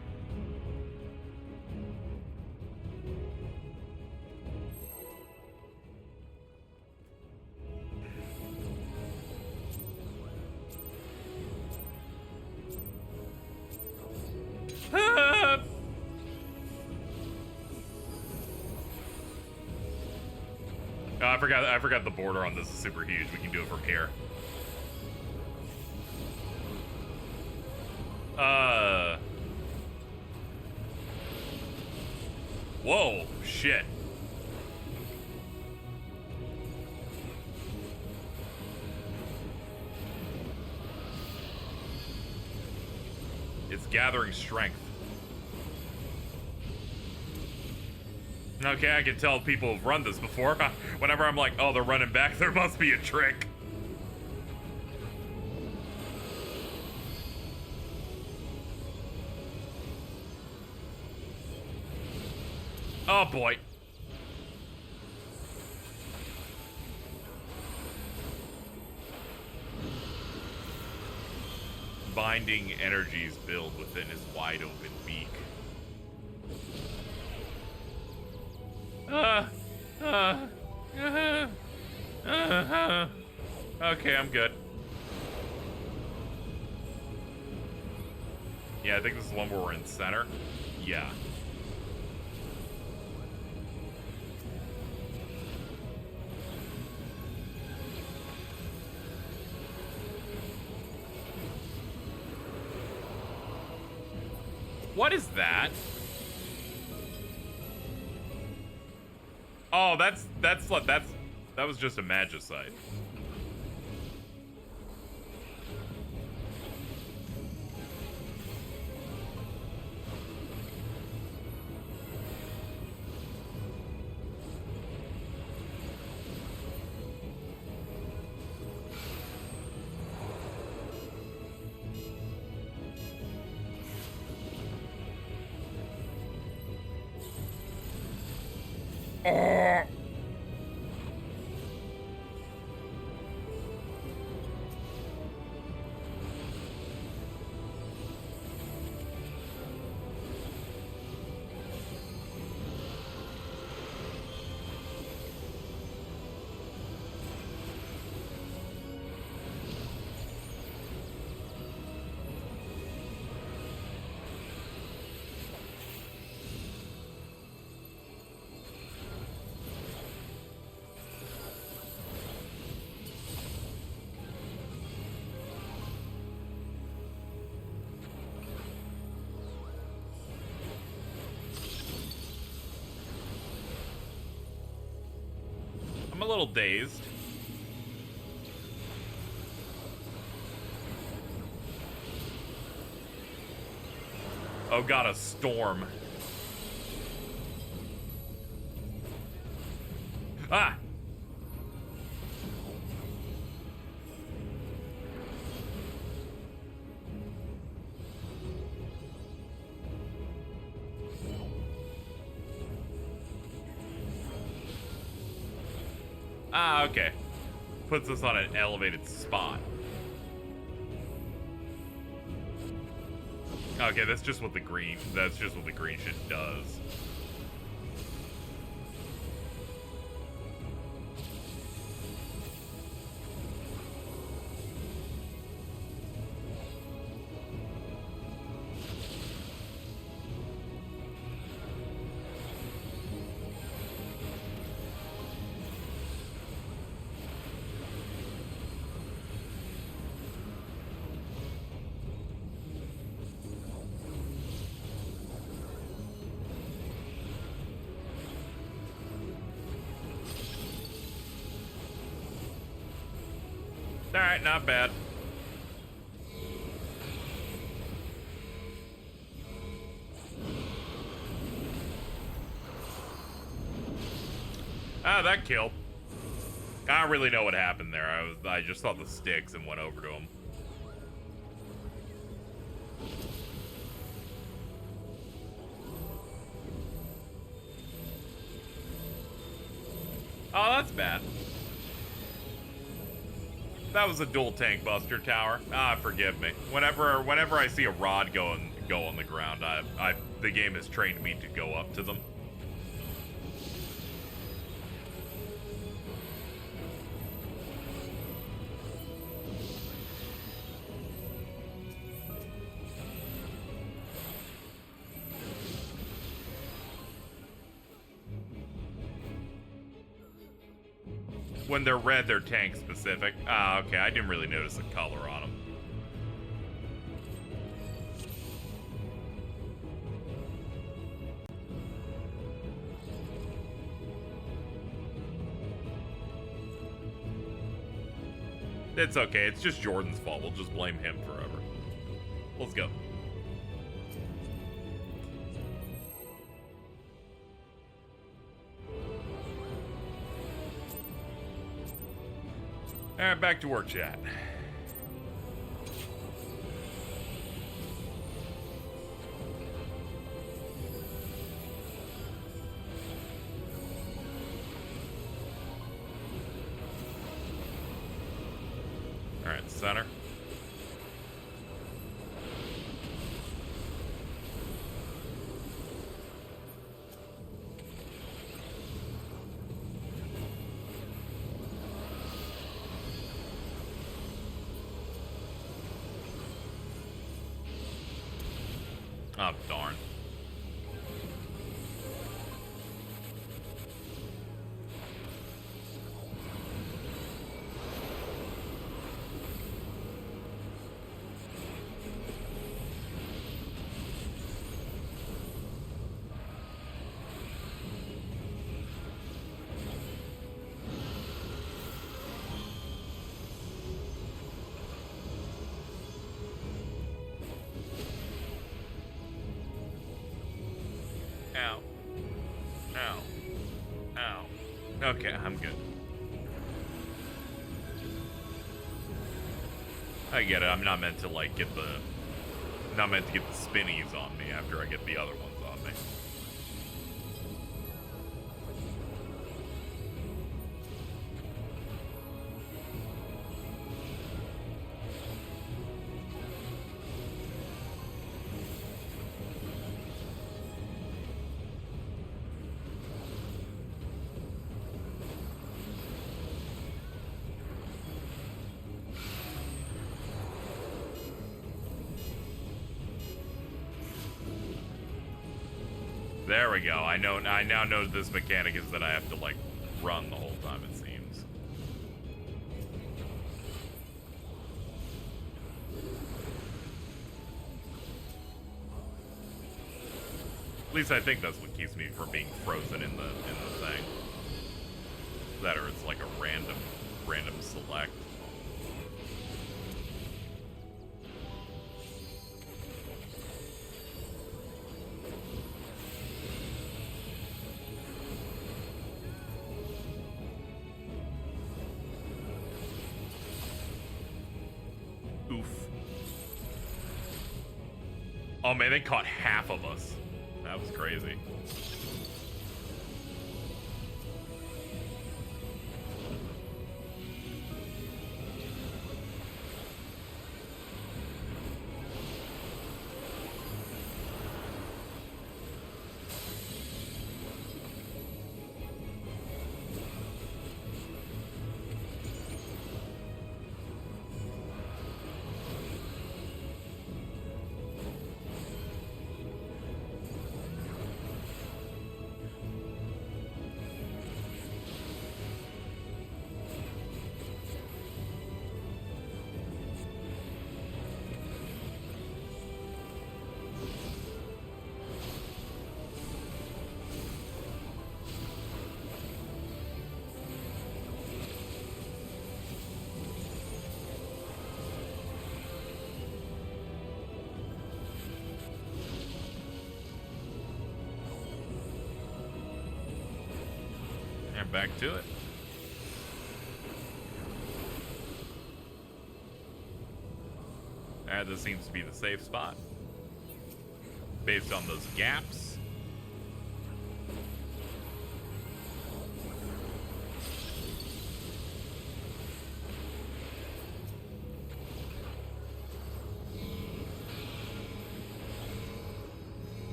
Oh, I forgot the border on this is super huge. We can do it from here. Whoa, shit. It's gathering strength. Okay, I can tell people have run this before. Whenever I'm like, oh, they're running back, there must be a trick. Oh, boy. Binding energies build within his wide open beak. Okay, I'm good. Yeah, I think this is the one where we're in center. Yeah. What is that? Oh, that was just a magicite. I'm a little dazed. Oh god, a storm. Ah! Ah, okay. Puts us on an elevated spot. Okay, that's just what the green shit does. Alright, not bad. Ah, that killed. I don't really know what happened there. I just saw the sticks and went over to him. Oh, that's bad. That was a dual tank buster tower. Ah, forgive me. Whenever I see a rod go on the ground, the game has trained me to go up to them. When they're red, they're tank specific. Ah, okay. I didn't really notice the color on them. It's okay. It's just Jordan's fault. We'll just blame him forever. Let's go. Alright, back to work, chat. Alright, center. Oh, darn. Ow. Ow. Ow. Okay, I'm good. I get it. I'm not meant to like get the spinnies on me after I get the other ones on me. There we go. I now know this mechanic is that I have to like run the whole time, it seems. At least I think that's what keeps me from being frozen in the thing. That or it's like a random select. Oh man, they caught half of us. That was crazy. Alright, back to it. Alright, this seems to be the safe spot. Based on those gaps.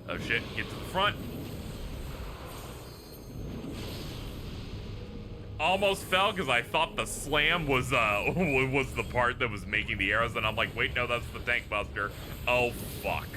Oh shit, get to the front. Almost fell because I thought the slam was was the part that was making the arrows, and I'm like, wait, no, that's the tank buster. Oh fuck.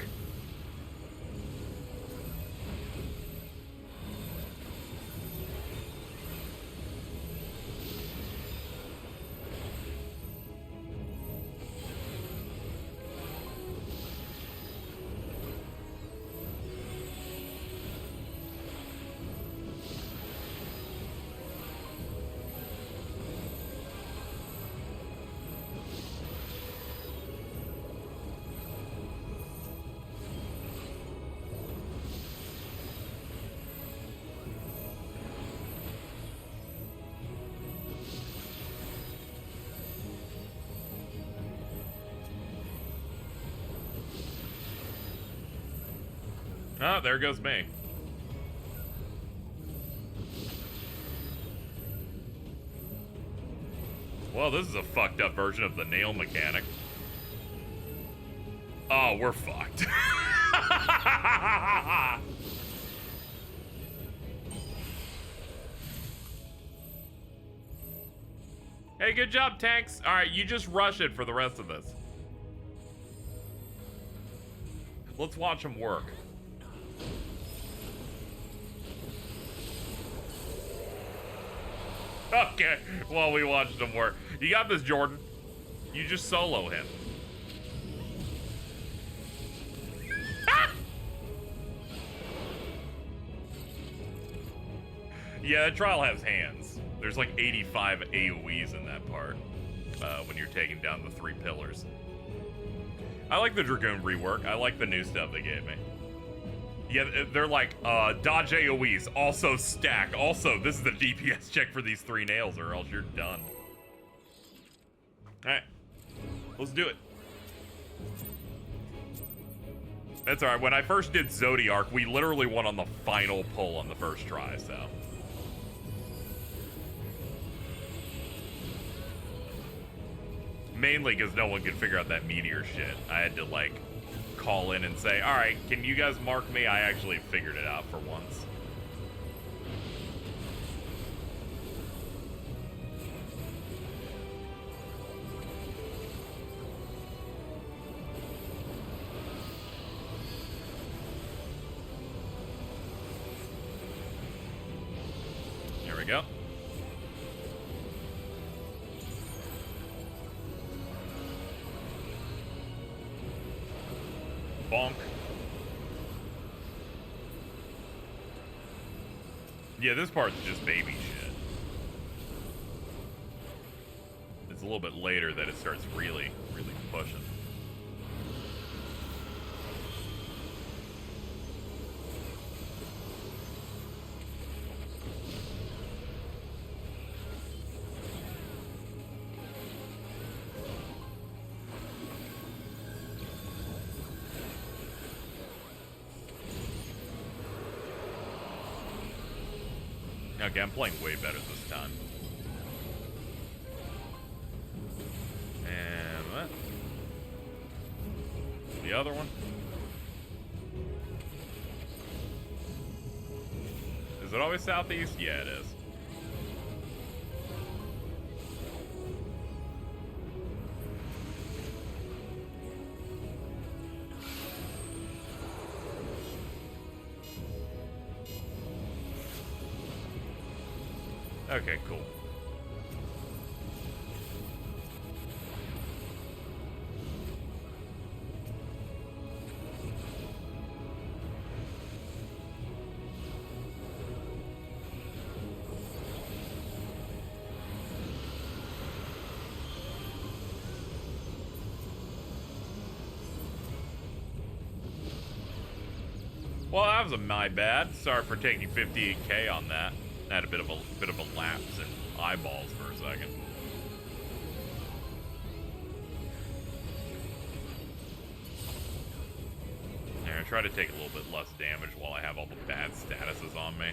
Oh, there goes me. Well, this is a fucked up version of the nail mechanic. Oh, we're fucked. Hey, good job, tanks. All right, you just rush it for the rest of this. Let's watch them work. Okay, well, we watched him work. You got this, Jordan. You just solo him. Yeah, that trial has hands. There's like 85 AoEs in that part when you're taking down the 3 pillars. I like the Dragoon rework. I like the new stuff they gave me. Yeah, they're like, dodge AoEs, also stack. Also, this is the DPS check for these 3 nails or else you're done. Alright, let's do it. That's alright, when I first did Zodiark, we literally won on the final pull on the first try, so. Mainly because no one could figure out that meteor shit. I had to, like, call in and say, all right, can you guys mark me? I actually figured it out for once. Here we go. Bonk. Yeah, this part's just baby shit. It's a little bit later that it starts really, really pushing. Okay, I'm playing way better this time. And what? The other one? Is it always southeast? Yeah, it is. Okay, cool. Well, that was my bad. Sorry for taking 58K on that. Had a bit of a lapse in eyeballs for a second. Here, try to take a little bit less damage while I have all the bad statuses on me.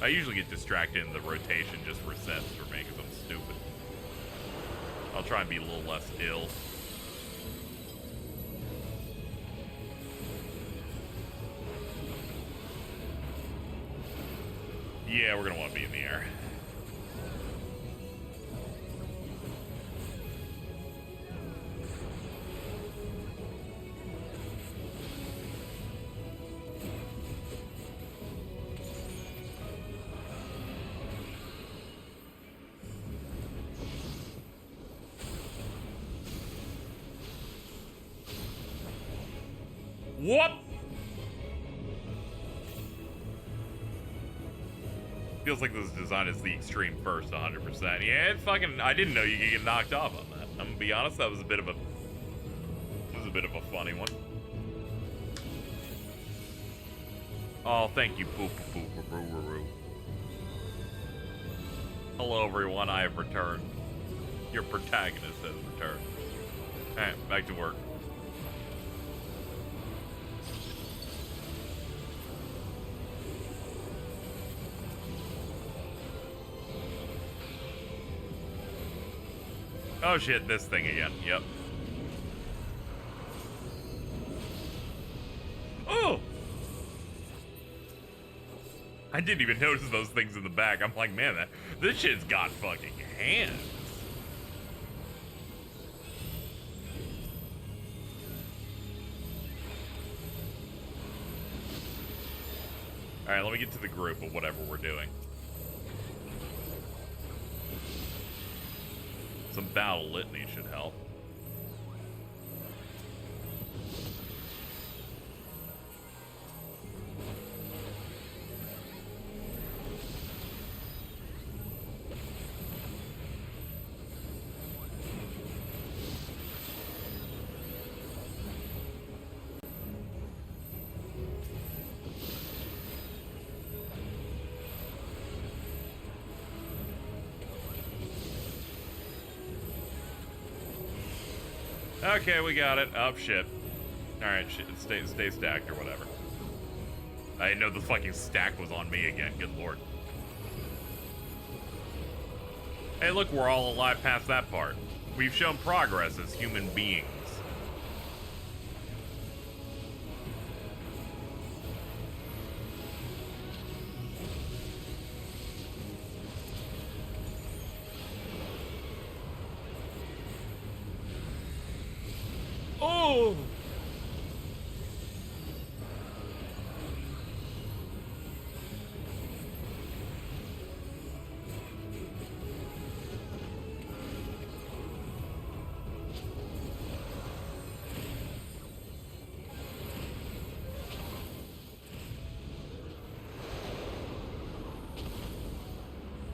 I usually get distracted in the rotation just resets for me because I'm stupid. I'll try and be a little less ill. Yeah, we're gonna want to be in the air. What? Feels like this design is the extreme first, 100%. Yeah, it fucking. I didn't know you could get knocked off on that. I'm gonna be honest, that was a bit of a. It was a bit of a funny one. Oh, thank you, poop, poop, poop, roo, roo, roo. Hello, everyone. I have returned. Your protagonist has returned. Alright, back to work. Oh shit, this thing again. Yep. Oh! I didn't even notice those things in the back. I'm like, man, this shit's got fucking hands. Alright, let me get to the group of whatever we're doing. Some battle litany should help. Okay, we got it. Oh, shit. Alright, shit. Stay stacked or whatever. I didn't know the fucking stack was on me again. Good lord. Hey, look, we're all alive past that part. We've shown progress as human beings. Oh!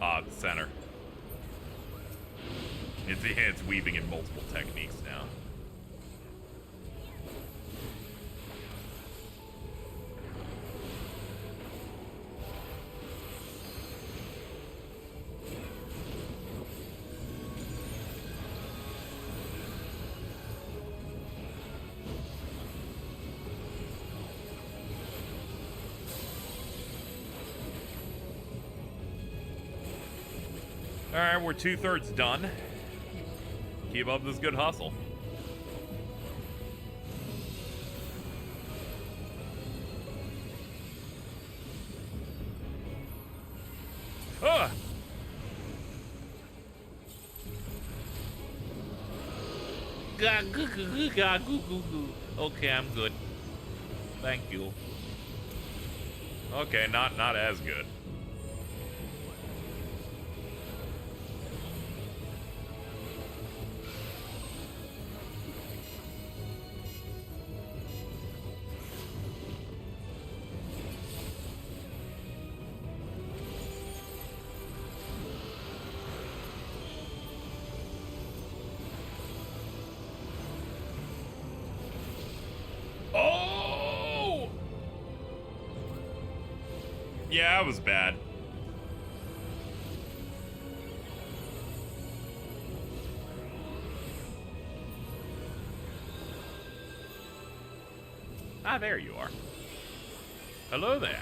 Ah, the center. It's weaving in multiple techniques now. Alright, we're 2/3 done. Keep up this good hustle. Ah! Okay, I'm good. Thank you. Okay, not as good. Yeah, it was bad. Ah, there you are. Hello there.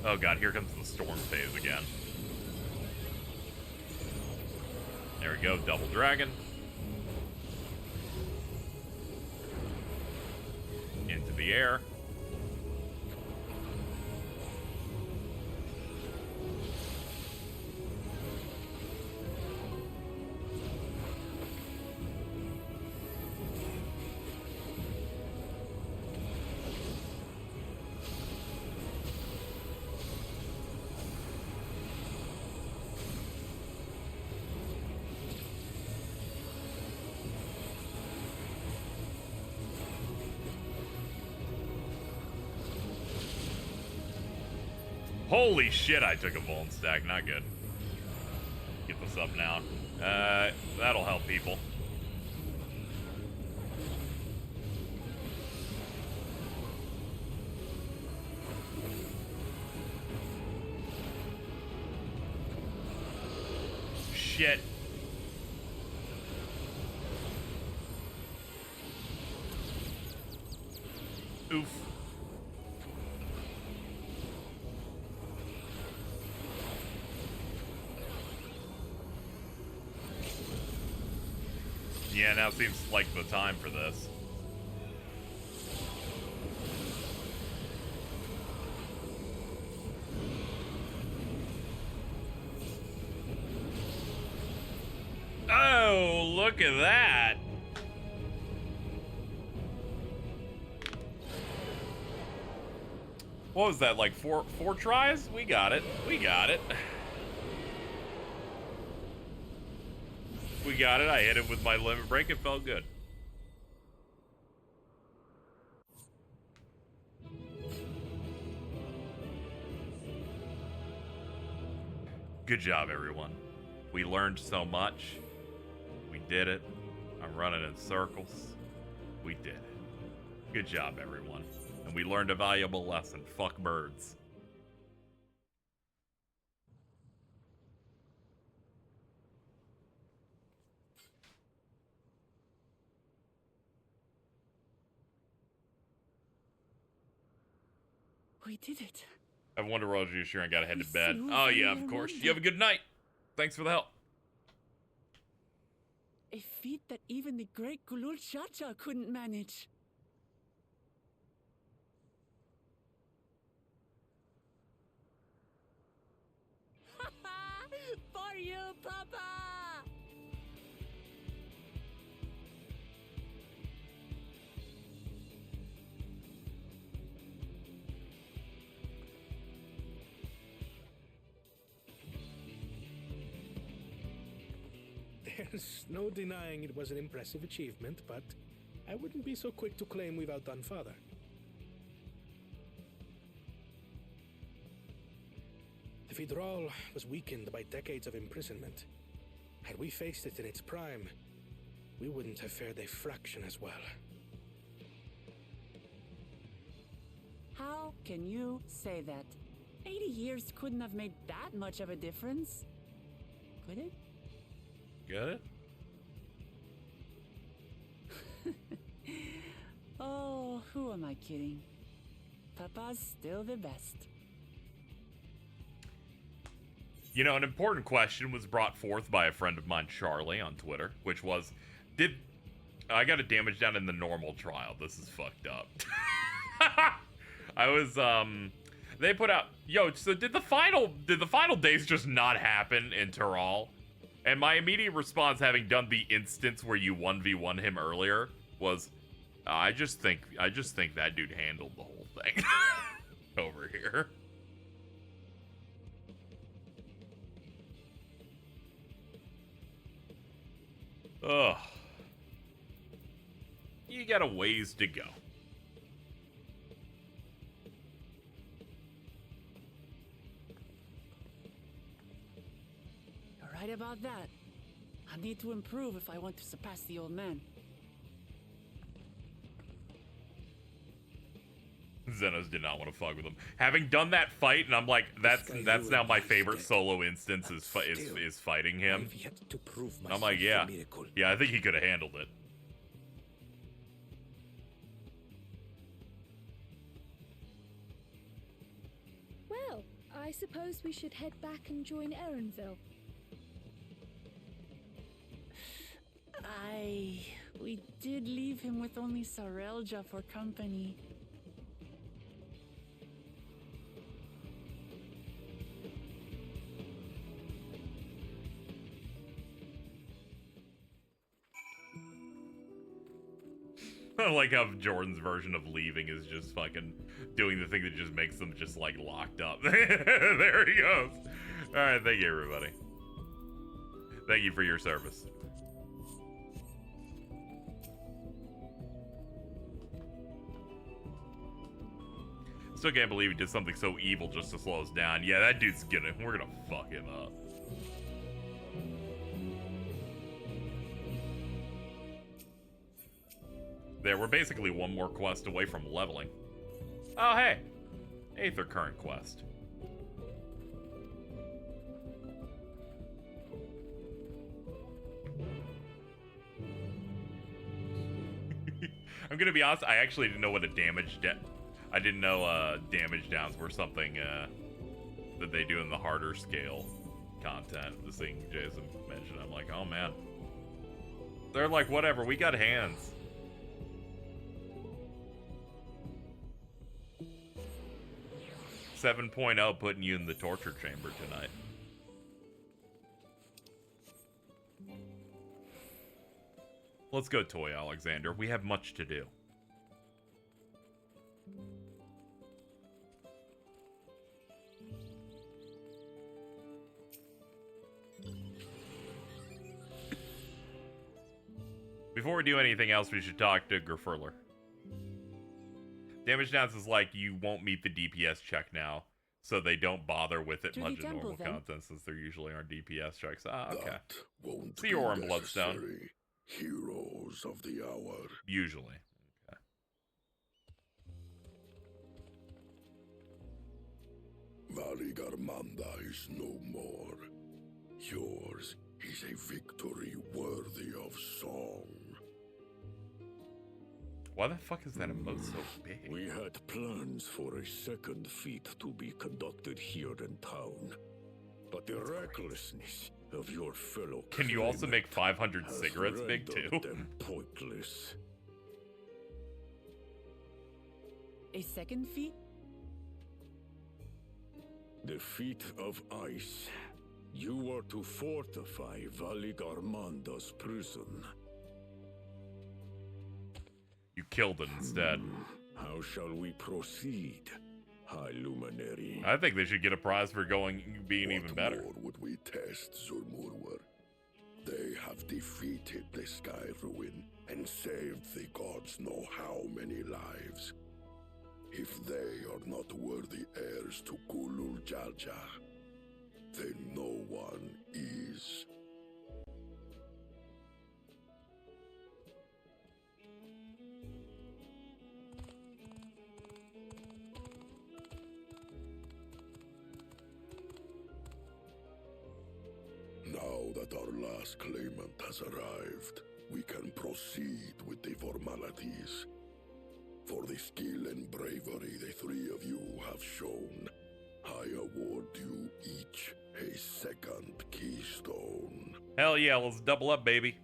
Oh god, here comes the storm phase again. There we go, double dragon. Into the air. Holy shit, I took a Vuln stack. Not good. Get this up now. That'll help people. Shit. Oof. Yeah, now seems like the time for this. Oh, look at that. What was that, like four tries? We got it. We got it. We got it. I hit it with my limit break. It felt good. Good job, everyone. We learned so much. We did it. I'm running in circles. We did it. Good job, everyone. And we learned a valuable lesson. Fuck birds. We did it. I wonder, Roger, you sure I gotta head to bed. Oh, yeah, of course. You have a good night. Thanks for the help. A feat that even the great Gulul Chacha couldn't manage. For you, Papa! There's no denying it was an impressive achievement, but I wouldn't be so quick to claim we've outdone Father. The Vidral was weakened by decades of imprisonment. Had we faced it in its prime, we wouldn't have fared a fraction as well. How can you say that? 80 years couldn't have made that much of a difference. Could it? Got it? Oh, who am I kidding? Papa's still the best. You know, an important question was brought forth by a friend of mine, Charlie, on Twitter, which was, I got a damage down in the normal trial. This is fucked up. I was, they put out, so did the final days just not happen in Tural? And my immediate response, having done the instance where you 1v1 him earlier, was, I just think that dude handled the whole thing over here. Ugh. You got a ways to go. You're right about that. I need to improve if I want to surpass the old man. Xenos did not want to fuck with him. Having done that fight, and I'm like, that's now my favorite solo instance is fighting him. I'm like, yeah, I think he could have handled it. Well, I suppose we should head back and join Erenville. We did leave him with only Sarelja for company. I like how Jordan's version of leaving is just fucking doing the thing that just makes them just like locked up. There he goes. All right, thank you, everybody. Thank you for your service. Still can't believe he did something so evil just to slow us down. Yeah, that dude's we're gonna fuck him up. There, we're basically one more quest away from leveling. Oh, hey. Aether Current quest. I'm gonna be honest, I actually didn't know what a I didn't know damage downs were something that they do in the harder scale content. The thing Jason mentioned, I'm like, oh man. They're like, whatever, we got hands. .7 putting you in the torture chamber tonight. Let's go, Toy Alexander. We have much to do. Before we do anything else, we should talk to Gerfurler. Damage downs is like you won't meet the DPS check now, so they don't bother with it much in normal content since there usually aren't DPS checks. Ah, okay. See your Aura and Bloodstone. Heroes of the hour. Usually. Okay. Valigarmanda is no more. Yours is a victory worthy of song. Why the fuck is that emote so big? We had plans for a second feat to be conducted here in town, but the recklessness of your fellow Can you also make 500 cigarettes big too? Them pointless. A second feat? The feat of ice. You are to fortify Valigarmanda's prison. You killed it instead. How shall we proceed, High Luminary? I think they should get a prize for being even better. What more would we test, Zulmurwar? They have defeated the Sky Ruin and saved the gods know how many lives. If they are not worthy heirs to Kulul Jalja, then no one is. Now that our last claimant has arrived, we can proceed with the formalities. For the skill and bravery the three of you have shown, I award you each a second keystone. Hell yeah, let's double up, baby.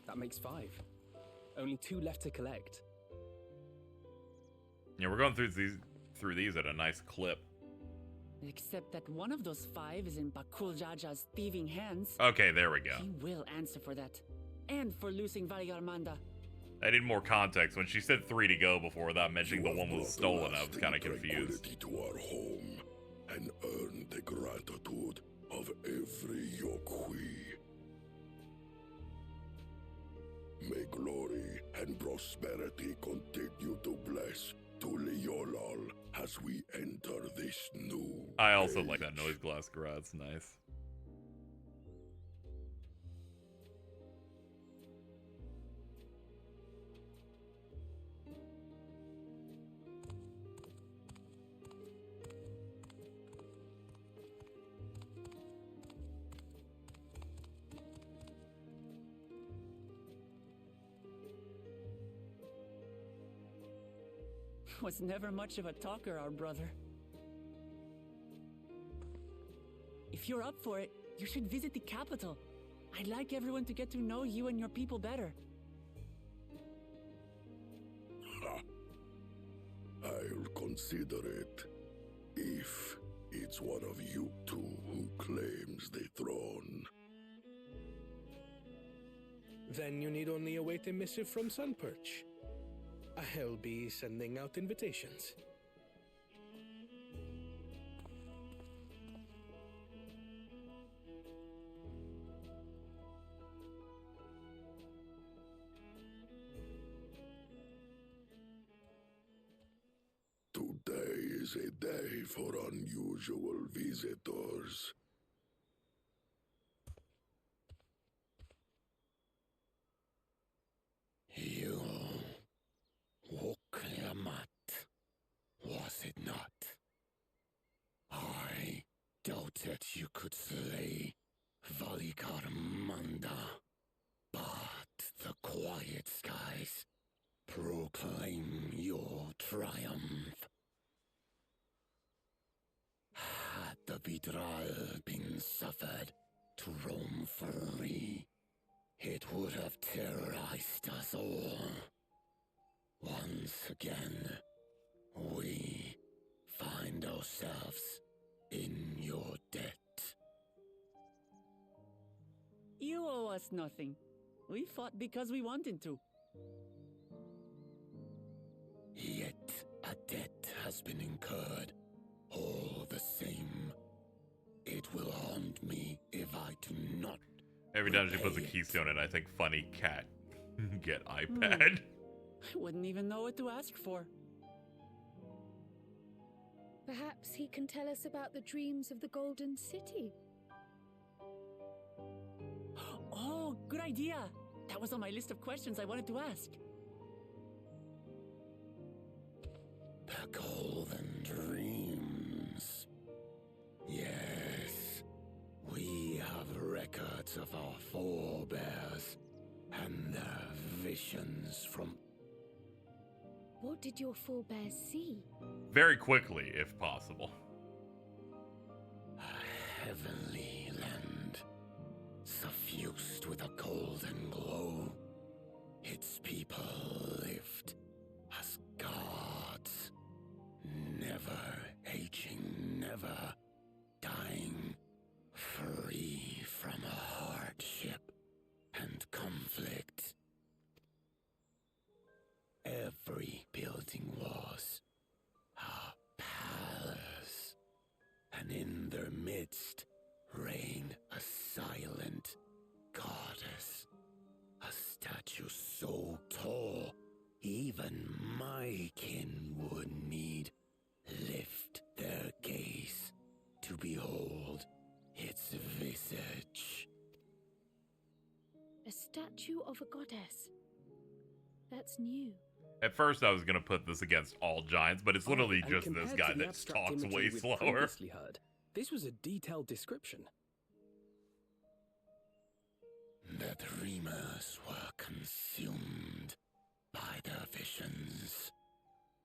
That makes 5. Only 2 left to collect. Yeah, we're going through through these at a nice clip. Except that one of those 5 is in Bakul Jaja's thieving hands. Okay, there we go. He will answer for that. And for losing Valigarmanda. I need more context. When she said 3 to go before without mentioning the one was stolen, I was kind of confused. To our home and earn the gratitude of every Yokwi. May glory and prosperity continue to bless Tuliolol as we enter this new I also age. like that noise glass garage. It's nice. Was never much of a talker, our brother. If you're up for it, you should visit the capital. I'd like everyone to get to know you and your people better. Ha. I'll consider it if it's one of you two who claims the throne. Then you need only await a missive from Sunperch. I'll be sending out invitations. Today is a day for unusual visitors. You woke Lamat, was it not? I doubted you could slay Valigarmanda, but the quiet skies proclaim your triumph. Had the Vidral been suffered to roam free, it would have terrorized us all. Once again, we find ourselves in your debt. You owe us nothing. We fought because we wanted to. Yet a debt has been incurred. All the same, it will haunt me if I do not. Every time she puts a keystone in, I think funny cat. Get iPad. I wouldn't even know what to ask for. Perhaps he can tell us about the dreams of the Golden City. Oh, good idea. That was on my list of questions I wanted to ask. The Golden Dreams. Yes, we have records of our forebears and their visions from... What did your forebears see? Very quickly, if possible. A heavenly land, suffused with a golden glow. Its people lived as gods, never aging, never dying, free from hardship and conflict. Every building was a palace, and in their midst reigned a silent goddess, a statue so tall even my kin would need lift their gaze to behold its visage. A statue of a goddess. That's new. At first, I was going to put this against all giants, but it's literally And just this compared guy to the that abstract talks imagery way we've slower. previously heard, this was a detailed description. The dreamers were consumed by their visions,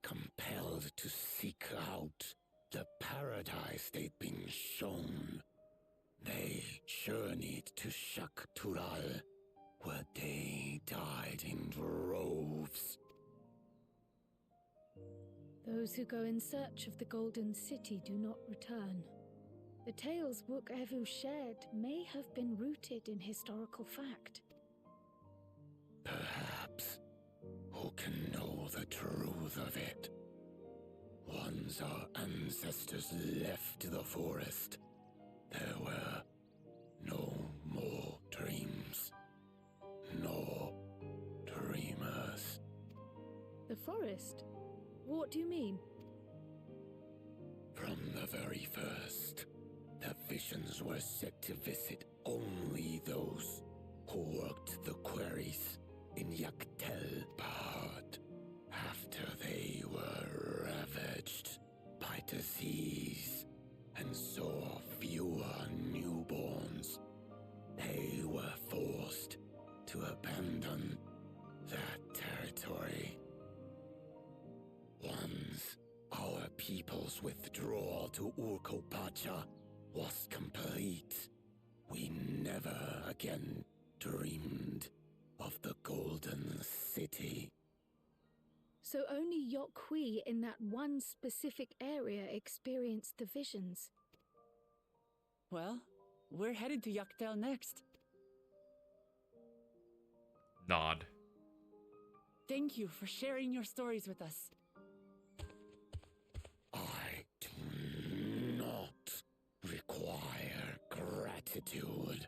compelled to seek out the paradise they'd been shown. They journeyed to Xak Tural, where they died in droves. Those who go in search of the Golden City do not return. The tales Wook Evu shared may have been rooted in historical fact. Perhaps. Who can know the truth of it? Once our ancestors left the forest, there were no more dreams. No dreamers. The forest? What do you mean? From the very first, the visions were set to visit only those who worked the quarries in Yaktel. But after they were ravaged by disease and saw fewer newborns, they were forced to abandon that territory. Once our people's withdrawal to Urkopacha was complete, we never again dreamed of the Golden City. So only Yokhui in that one specific area experienced the visions. Well, we're headed to Yaktel next. Nod. Thank you for sharing your stories with us. I do not require gratitude.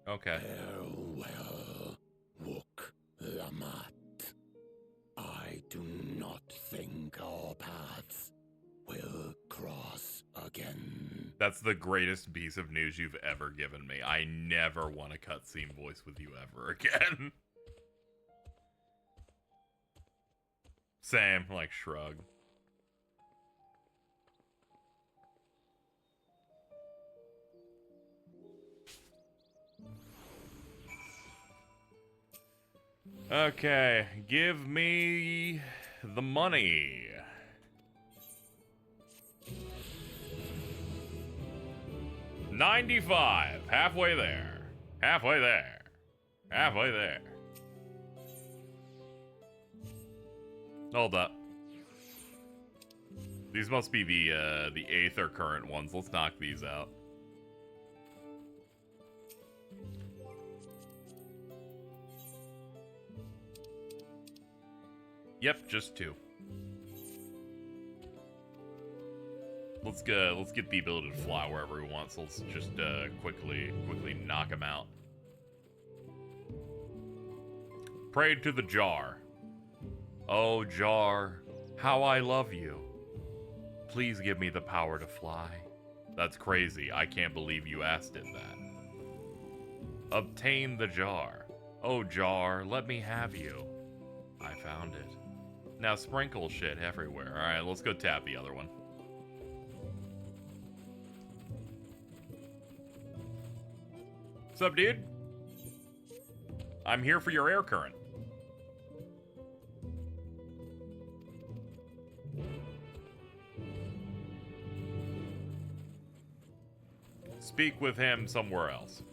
Okay. Farewell, Wook Lamat. I do not think our paths will cross again. That's the greatest piece of news you've ever given me. I never want a cutscene voice with you ever again. Same, like, shrug. Okay, give me the money. $95. Halfway there. Halfway there. Halfway there. Hold up. These must be the 8th or current ones. Let's knock these out. Yep, just 2. Let's get the ability to fly wherever we want. So let's just quickly knock him out. Prayed to the jar. Oh, jar, how I love you. Please give me the power to fly. That's crazy. I can't believe you asked it that. Obtain the jar. Oh, jar, let me have you. I found it. Now sprinkle shit everywhere. Alright, let's go tap the other one. What's up, dude? I'm here for your air current. Speak with him somewhere else.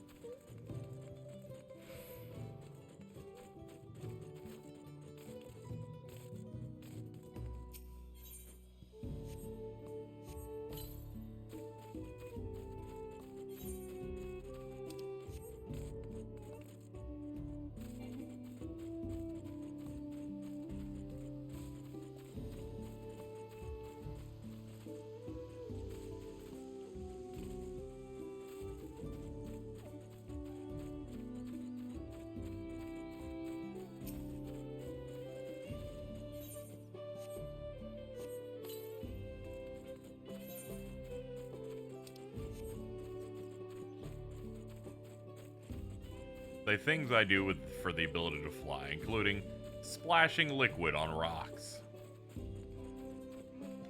The things I do for the ability to fly, including splashing liquid on rocks.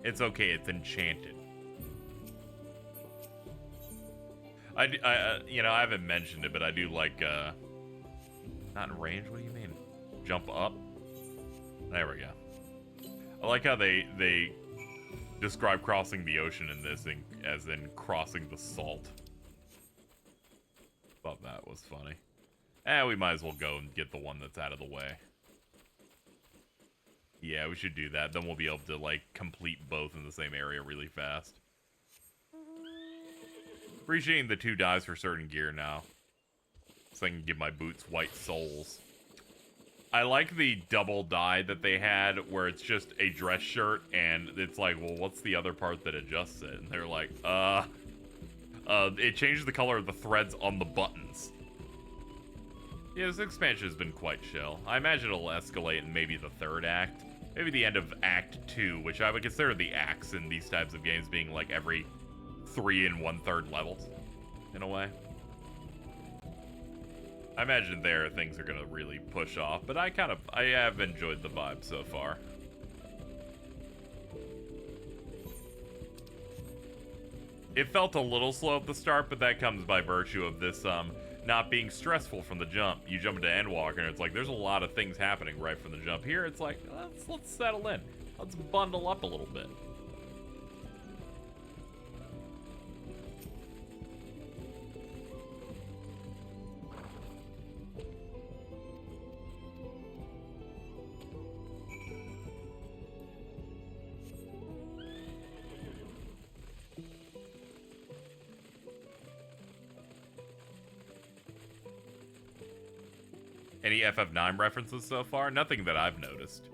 It's okay, it's enchanted. You know, I haven't mentioned it, but I do like, not in range, what do you mean? Jump up? There we go. I like how they describe crossing the ocean in this as in crossing the salt. Thought that was funny. We might as well go and get the one that's out of the way. Yeah, we should do that. Then we'll be able to, like, complete both in the same area really fast. Appreciating the 2 dyes for certain gear now. So I can give my boots white soles. I like the double dye that they had, where it's just a dress shirt, and it's like, well, what's the other part that adjusts it? And they're like, it changes the color of the threads on the buttons. Yeah, this expansion has been quite chill. I imagine it'll escalate in maybe the 3rd act. Maybe the end of Act 2, which I would consider the acts in these types of games being like every 3 1/3 levels, in a way. I imagine there things are gonna really push off, but I have enjoyed the vibe so far. It felt a little slow at the start, but that comes by virtue of this not being stressful from the jump. You jump into Endwalker and it's like there's a lot of things happening right from the jump. Here it's like let's settle in. Let's bundle up a little bit. Any FF9 references so far? Nothing that I've noticed.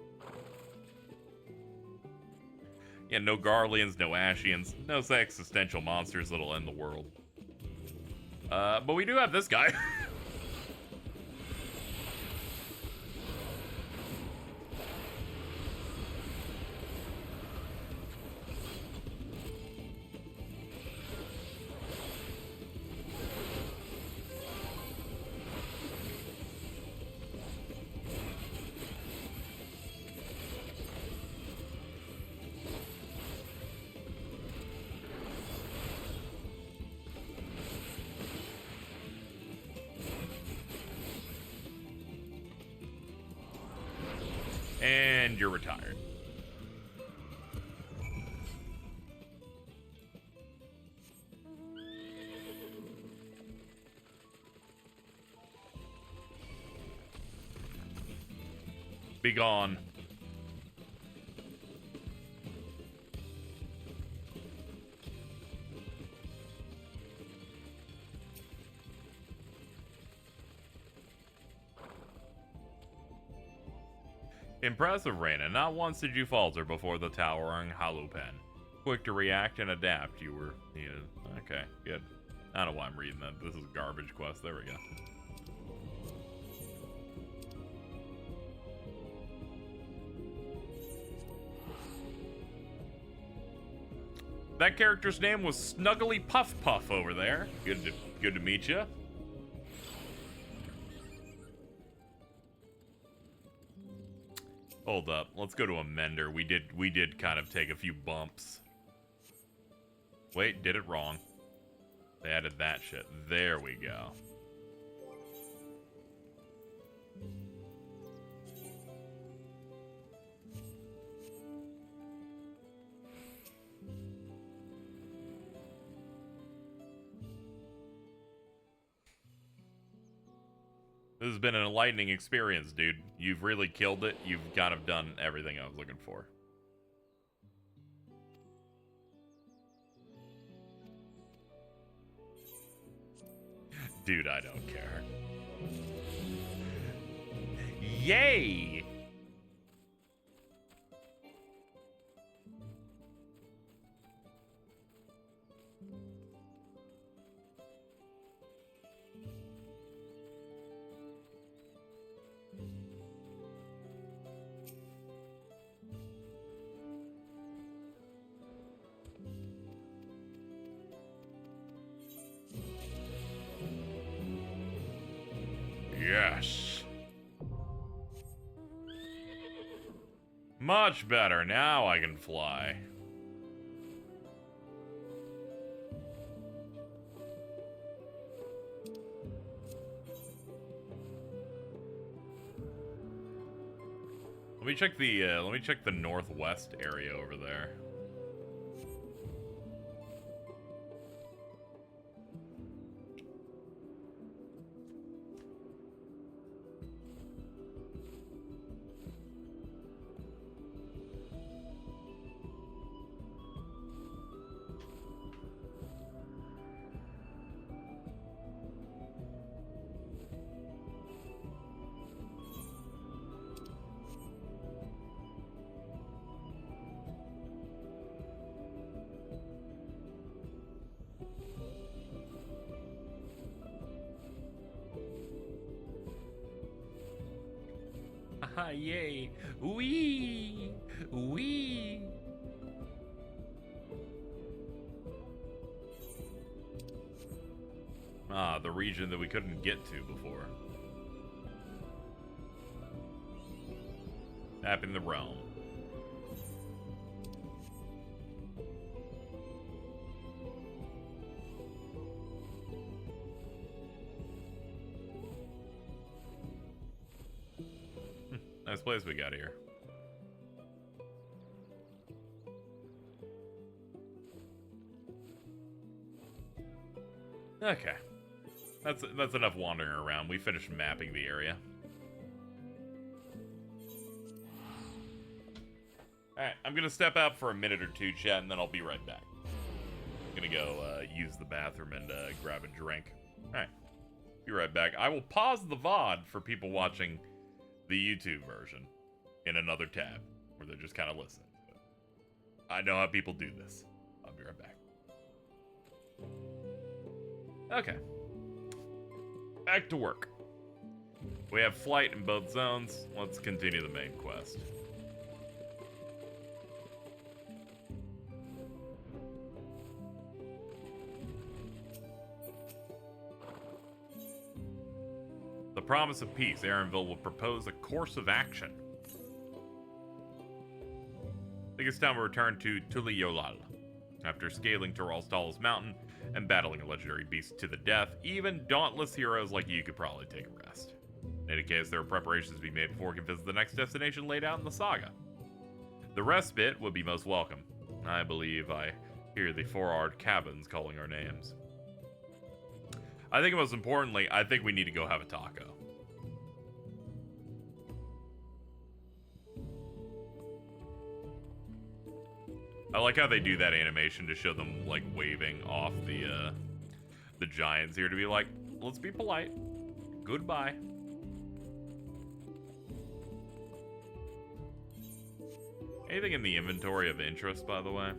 Yeah, no Garleans, no Ashians, no existential monsters that'll end the world. But we do have this guy. And you're retired. Be gone. Impressive, Reyna. Not once did you falter before the towering hollow pen. Quick to react and adapt. You were needed. Okay, good. I don't know why I'm reading that. This is a garbage quest. There we go. That character's name was Snuggly Puff Puff over there. Good to meet you. Hold up. Let's go to a mender. We did kind of take a few bumps. Wait, did it wrong. They added that shit. There we go. This has been an enlightening experience, dude. You've really killed it. You've kind of done everything I was looking for. Dude, I don't care. Yay! Yes. Much better. Now I can fly. Let me check the northwest area over there. Hi, yay. Wee. Wee. Ah, the region that we couldn't get to before. Mapping the realm. Nice place we got here. Okay. That's enough wandering around. We finished mapping the area. Alright, I'm gonna step out for a minute or two, chat, and then I'll be right back. I'm gonna go use the bathroom and grab a drink. Alright. Be right back. I will pause the VOD for people watching the YouTube version in another tab where they're just kind of listening to it. I know how people do this. I'll be right back. Okay. Back to work. We have flight in both zones. Let's continue the main quest. The promise of peace. Aaronville will propose a course of action. I think it's time we return to Turali. After scaling Tural's tallest mountain and battling a legendary beast to the death, even dauntless heroes like you could probably take a rest. In any case, there are preparations to be made before we can visit the next destination laid out in the saga. The respite would be most welcome. I believe I hear the four-armed cabins calling our names. I think most importantly, I think we need to go have a taco. I like how they do that animation to show them like waving off the giants here to be like, let's be polite. Goodbye. Anything in the inventory of interest, by the way?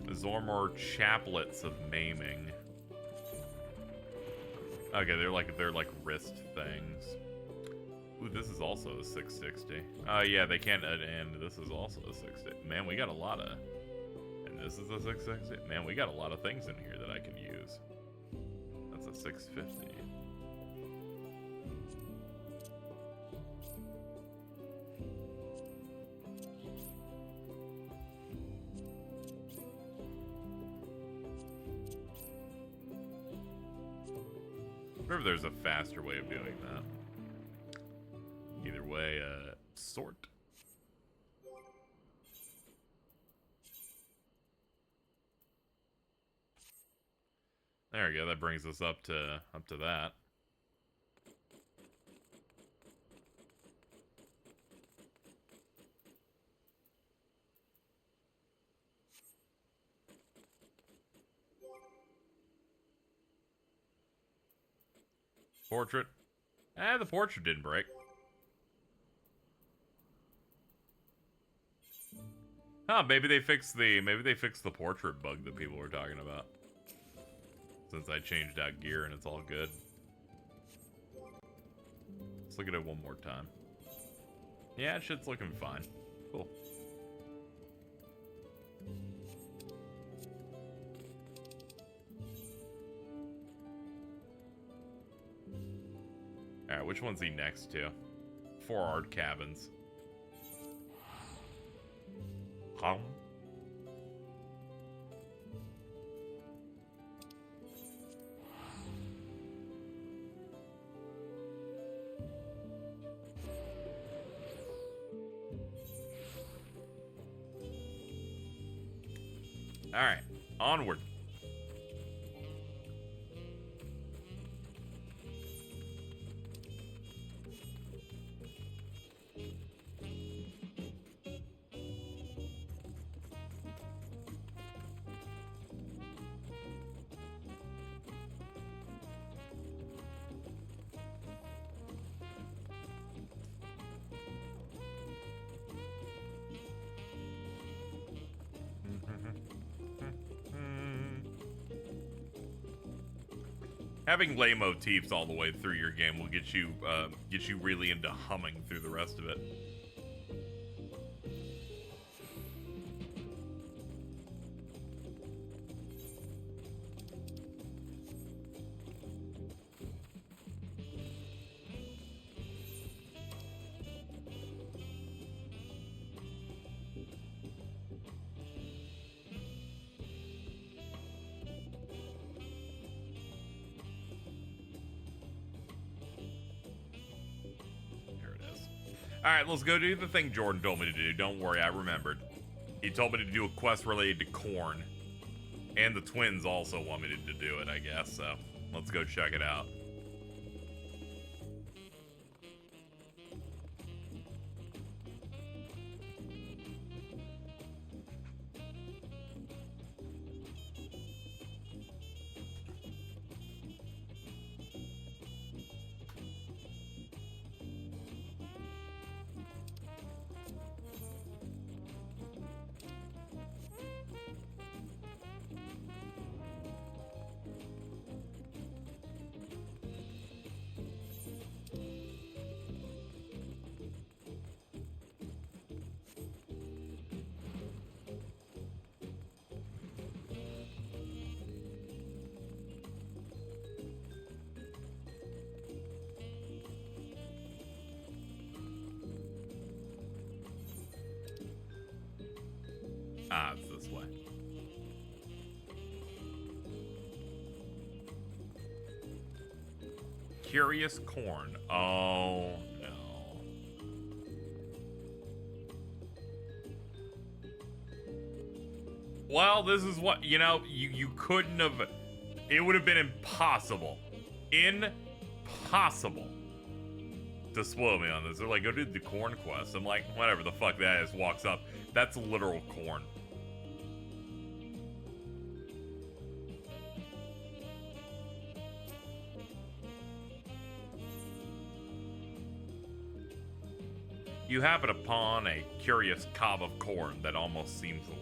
Zormor chaplets of maiming. Okay, they're like wrist things. Ooh, this is also a 660. Yeah, they can't, and this is also a 660. Man, we got a lot of, and this is a 660. Man, we got a lot of things in here that I can use. That's a 650. Maybe there's a faster way of doing that. Either way, sort. There we go. That brings us up to that. Portrait. The portrait didn't break. Huh, maybe they fixed the portrait bug that people were talking about. Since I changed out gear and it's all good. Let's look at it one more time. Yeah, shit's looking fine. Cool. Alright, which one's he next to? Four-Ard Cabins. Alright, onward. Having lay motifs all the way through your game will get you really into humming through the rest of it. Alright, let's go do the thing Jordan told me to do. Don't worry, I remembered. He told me to do a quest related to corn. And the twins also want me to do it, I guess, so let's go check it out. Ah, it's this way. Curious corn. Oh, no. Well, this is what, you know, you couldn't have... It would have been impossible. Impossible to spoil me on this. They're like, go do the corn quest. I'm like, whatever the fuck that is. Walks up. That's literal corn. You happen upon a curious cob of corn that almost seems alive.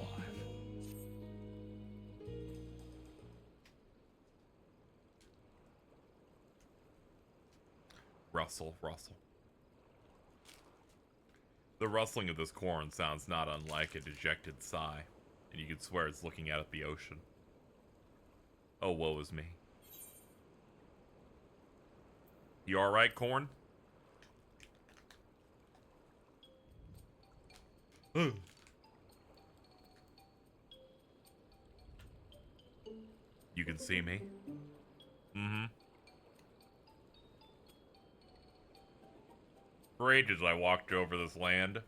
Rustle, rustle. The rustling of this corn sounds not unlike a dejected sigh, and you could swear it's looking out at the ocean. Oh, woe is me. You alright, corn? You can see me? Mm-hmm. For ages I walked over this land.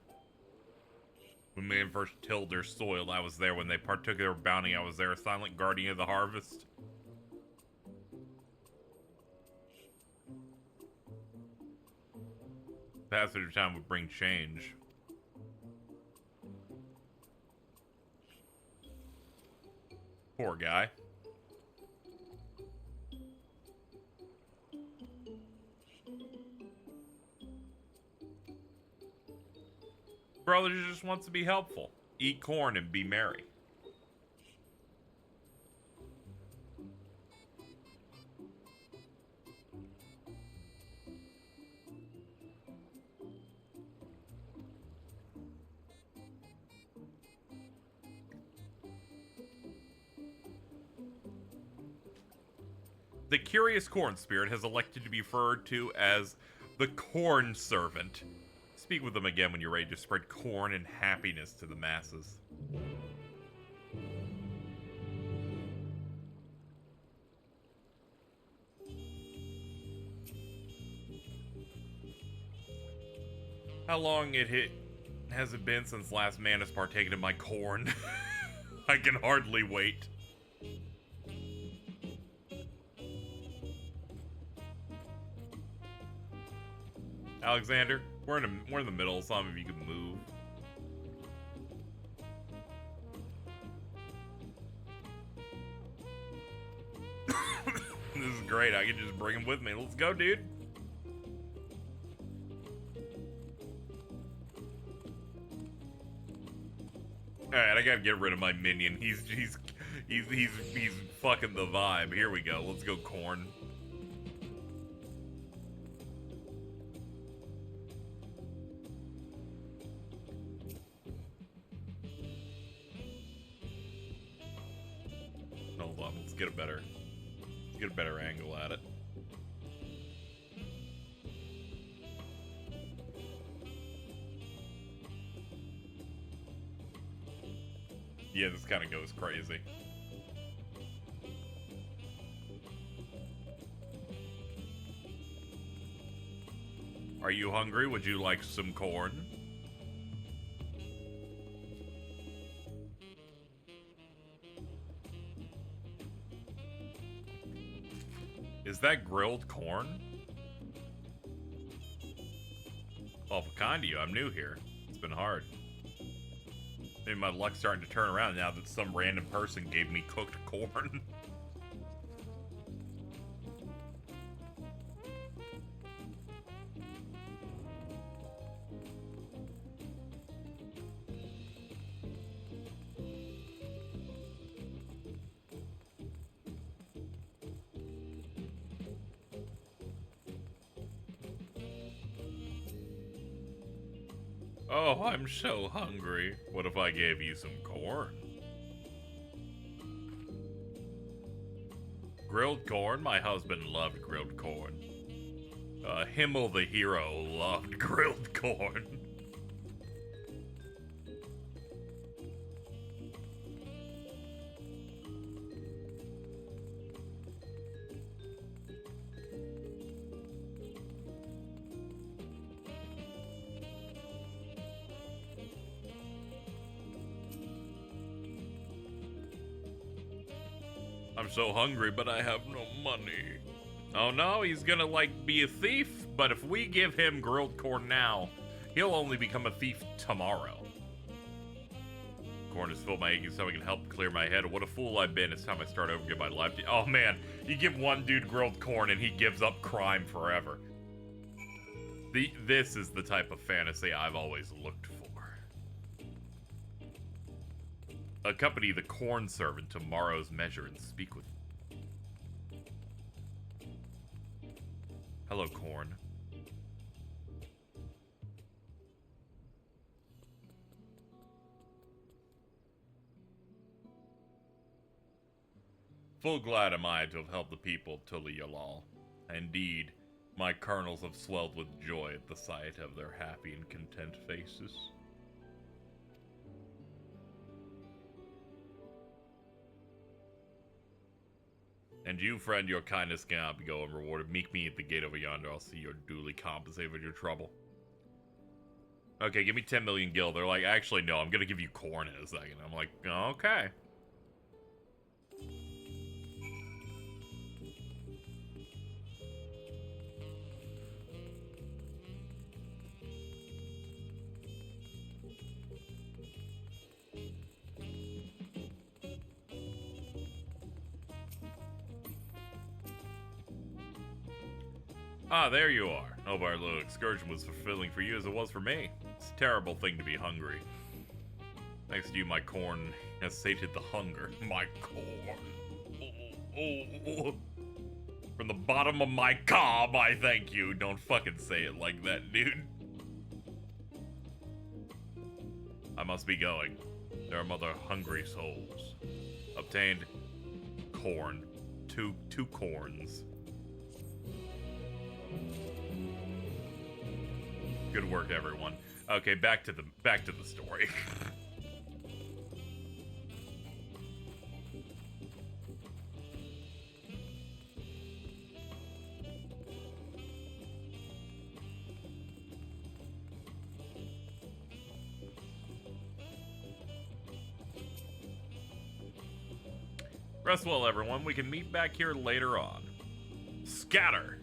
When men first tilled their soil, I was there. When they partook of their bounty, I was there, a silent guardian of the harvest. Passage of time would bring change. Poor guy. Brother just wants to be helpful. Eat corn and be merry. The curious corn spirit has elected to be referred to as the corn servant. Speak with them again when you're ready to spread corn and happiness to the masses. How long has it been since last man has partaken of my corn? I can hardly wait. Alexander, we're in the middle, some of you can move. This is great, I can just bring him with me. Let's go, dude. Alright, I gotta get rid of my minion. He's fucking the vibe. Here we go. Let's go, corn. a better angle at it. Yeah, this kind of goes crazy. Are you hungry? Would you like some corn? Is that grilled corn? Awful kind of you. I'm new here. It's been hard. Maybe my luck's starting to turn around now that some random person gave me cooked corn. Oh, I'm so hungry. What if I gave you some corn? Grilled corn? My husband loved grilled corn. Himmel the hero loved grilled corn. I'm so hungry, but I have no money. Oh no, he's gonna, like, be a thief? But if we give him grilled corn now, he'll only become a thief tomorrow. Corn has filled my aching stomach and helped clear my head. What a fool I've been. It's time I start over again my life. Oh man, you give one dude grilled corn and he gives up crime forever. This is the type of fantasy I've always looked for. Accompany the corn servant to Morrow's measure and speak with him. Hello, corn. Full glad am I to have helped the people of Turali. Indeed, my kernels have swelled with joy at the sight of their happy and content faces. And you, friend, your kindness cannot be go unrewarded. Meet me at the gate over yonder. I'll see you're duly compensated for your trouble. Okay, give me 10 million gil. They're like, actually, no, I'm gonna give you corn in a second. I'm like, okay. Ah, there you are. Hope our little excursion was fulfilling for you as it was for me. It's a terrible thing to be hungry. Thanks to you, my corn has sated the hunger. My corn. From the bottom of my cob, I thank you. Don't fucking say it like that, dude. I must be going. There are other hungry souls. Obtained corn. Two corns. Good work, everyone. Okay, back to the story. Rest well, everyone. We can meet back here later on. Scatter!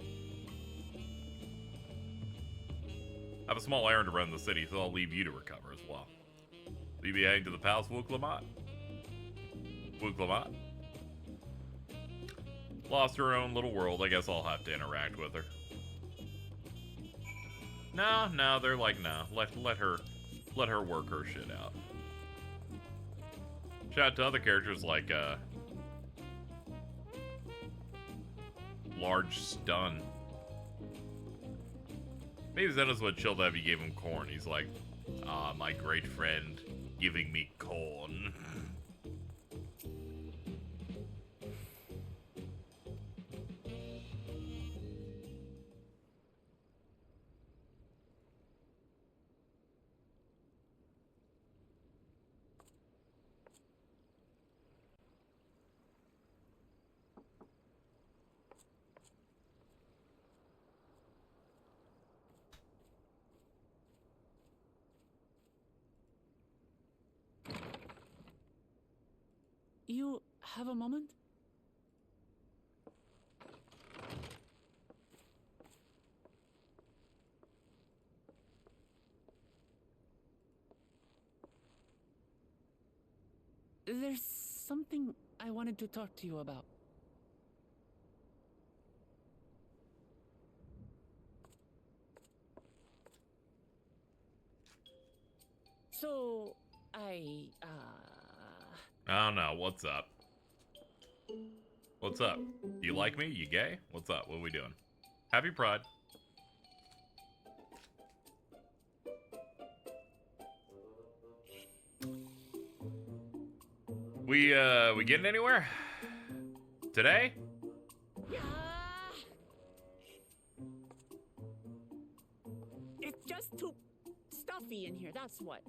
I have a small errand to run in the city, so I'll leave you to recover as well. Will you be heading to the Palace of Wuk-Lamat? Wuk-Lamat? Lost her own little world. I guess I'll have to interact with her. No, they're like, no. Let her work her shit out. Shout out to other characters like, Large Stun. Maybe Zenos would chill if you gave him corn. He's like, ah, my great friend giving me corn. You have a moment? There's something I wanted to talk to you about. So, I don't know. What's up? What's up? You like me? You gay? What's up? What are we doing? Happy Pride. We getting anywhere? Today? It's just too stuffy in here, that's what.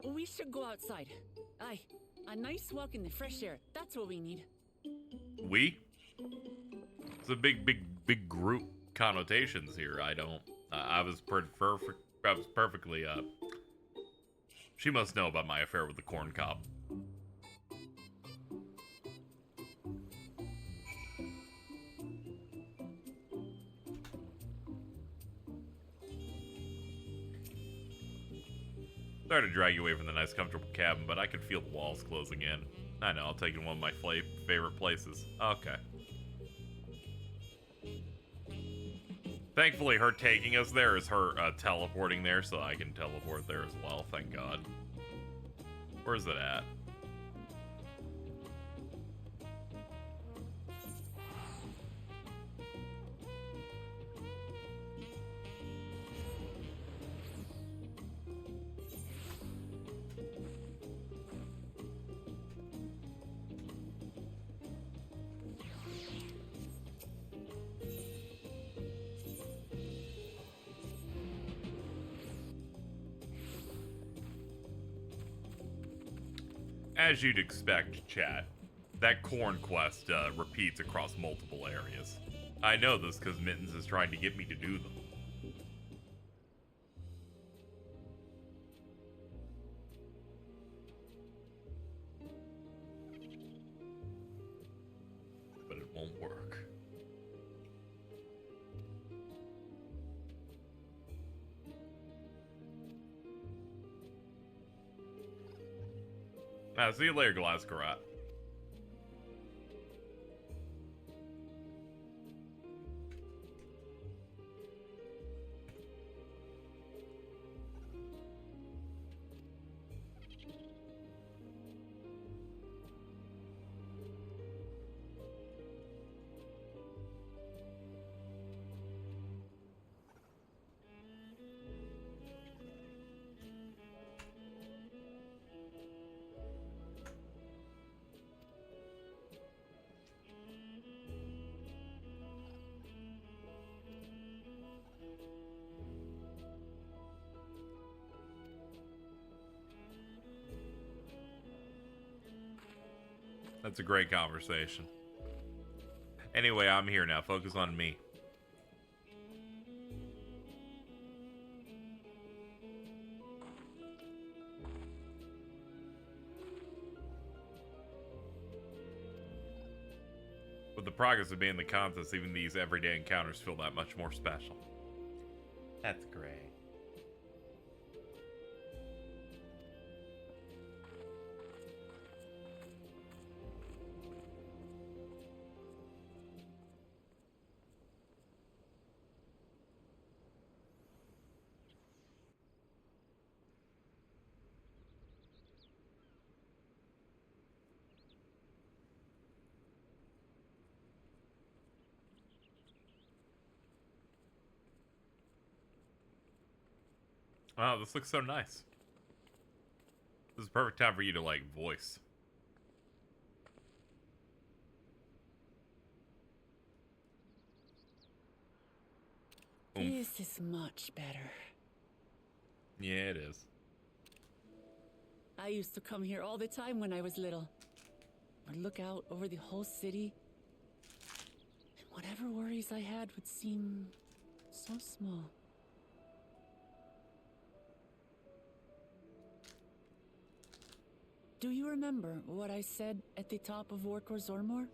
We should go outside. Aye, a nice walk in the fresh air. That's what we need. We? It's a big group connotations here. I was perfectly, she must know about my affair with the corn cob. Sorry to drag you away from the nice, comfortable cabin, but I can feel the walls closing in. I know, I'll take you to one of my favorite places. Okay. Thankfully, her taking us there is her teleporting there, so I can teleport there as well, thank God. Where's it at? As you'd expect, chat, that corn quest repeats across multiple areas. I know this because Mittens is trying to get me to do them. But it won't work. See you later, Glasgow. That's a great conversation. Anyway, I'm here now. Focus on me. With the progress of being the contest, even these everyday encounters feel that much more special. That's great. Wow, this looks so nice. This is the perfect time for you to, like, voice. This is much better. Yeah, it is. I used to come here all the time when I was little. I'd look out over the whole city, and whatever worries I had would seem so small. Do you remember what I said at the top of Warkor Zormor?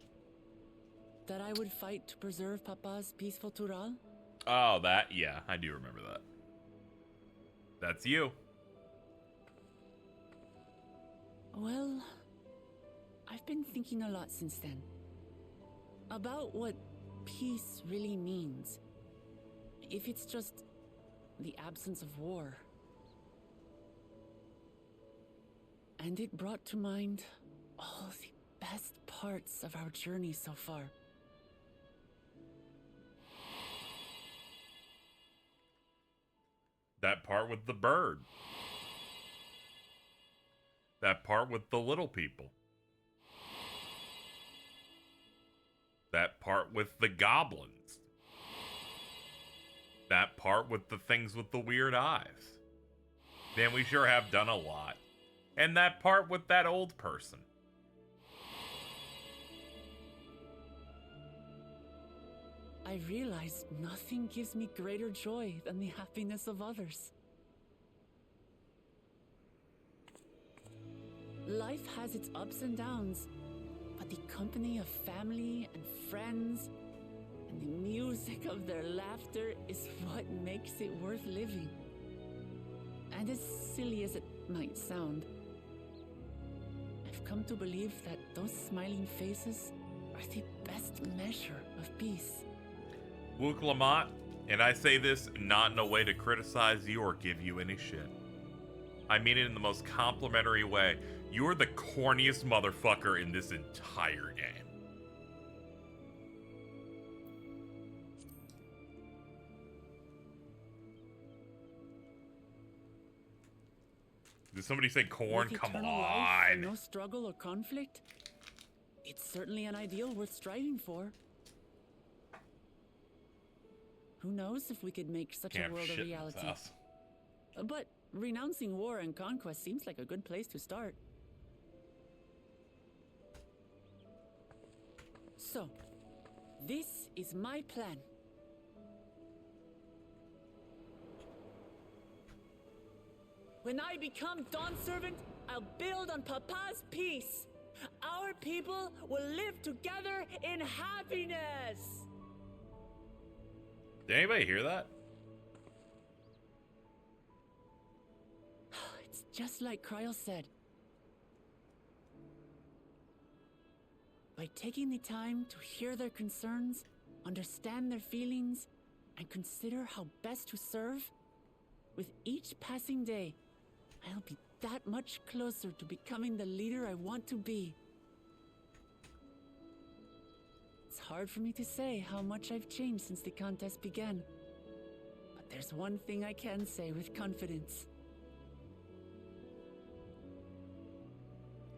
That I would fight to preserve Papa's peaceful Tural? Oh, that? Yeah, I do remember that. That's you. Well, I've been thinking a lot since then. About what peace really means. If it's just the absence of war. And it brought to mind all the best parts of our journey so far. That part with the bird. That part with the little people. That part with the goblins. That part with the things with the weird eyes. Man, we sure have done a lot. And that part with that old person. I realized nothing gives me greater joy than the happiness of others. Life has its ups and downs, but the company of family and friends and the music of their laughter is what makes it worth living. And as silly as it might sound, I've come to believe that those smiling faces are the best measure of peace. Wook Lamont, and I say this not in a way to criticize you or give you any shit. I mean it in the most complimentary way. You're the corniest motherfucker in this entire game. Did somebody say corn? With Come eternal life and on. no struggle or conflict? It's certainly an ideal worth striving for. Who knows if we could make such Can't a world a shit in reality? this ass. But renouncing war and conquest seems like a good place to start. So, this is my plan. When I become Dawn Servant, I'll build on Papa's peace. Our people will live together in happiness. Did anybody hear that? It's just like Kryl said. By taking the time to hear their concerns, understand their feelings, and consider how best to serve, with each passing day, I'll be that much closer to becoming the leader I want to be. It's hard for me to say how much I've changed since the contest began. But there's one thing I can say with confidence.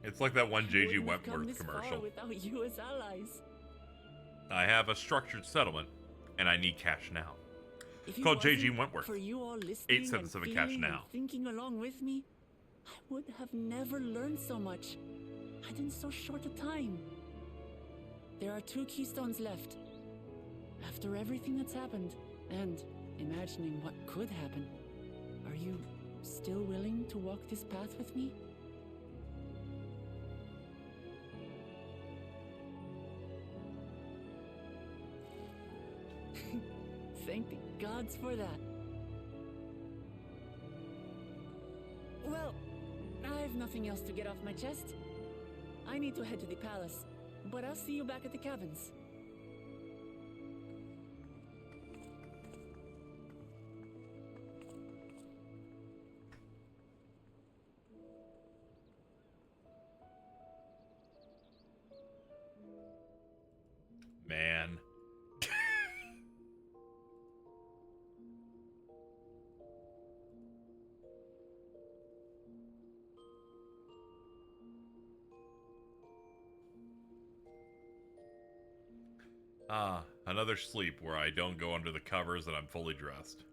It's like that one I J.G. wouldn't have come Wentworth this far commercial. without you as allies. I have a structured settlement, and I need cash now. If it Called J.G. wasn't Wentworth. for you all listening 877 and cash feeling now. and thinking along with me, I would have never learned so much, and in so short a time. There are 2 keystones left. After everything that's happened, and imagining what could happen, are you still willing to walk this path with me? Thank the gods for that. Well, I have nothing else to get off my chest. I need to head to the palace, but I'll see you back at the cabins. Man. Another sleep where I don't go under the covers and I'm fully dressed.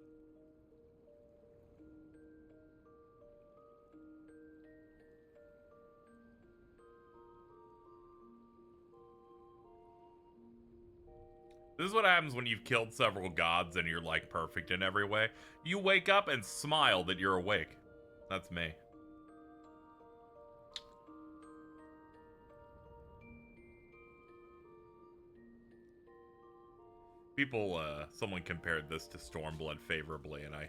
This is what happens when you've killed several gods and you're like perfect in every way. You wake up and smile that you're awake. That's me. People, someone compared this to Stormblood favorably, and I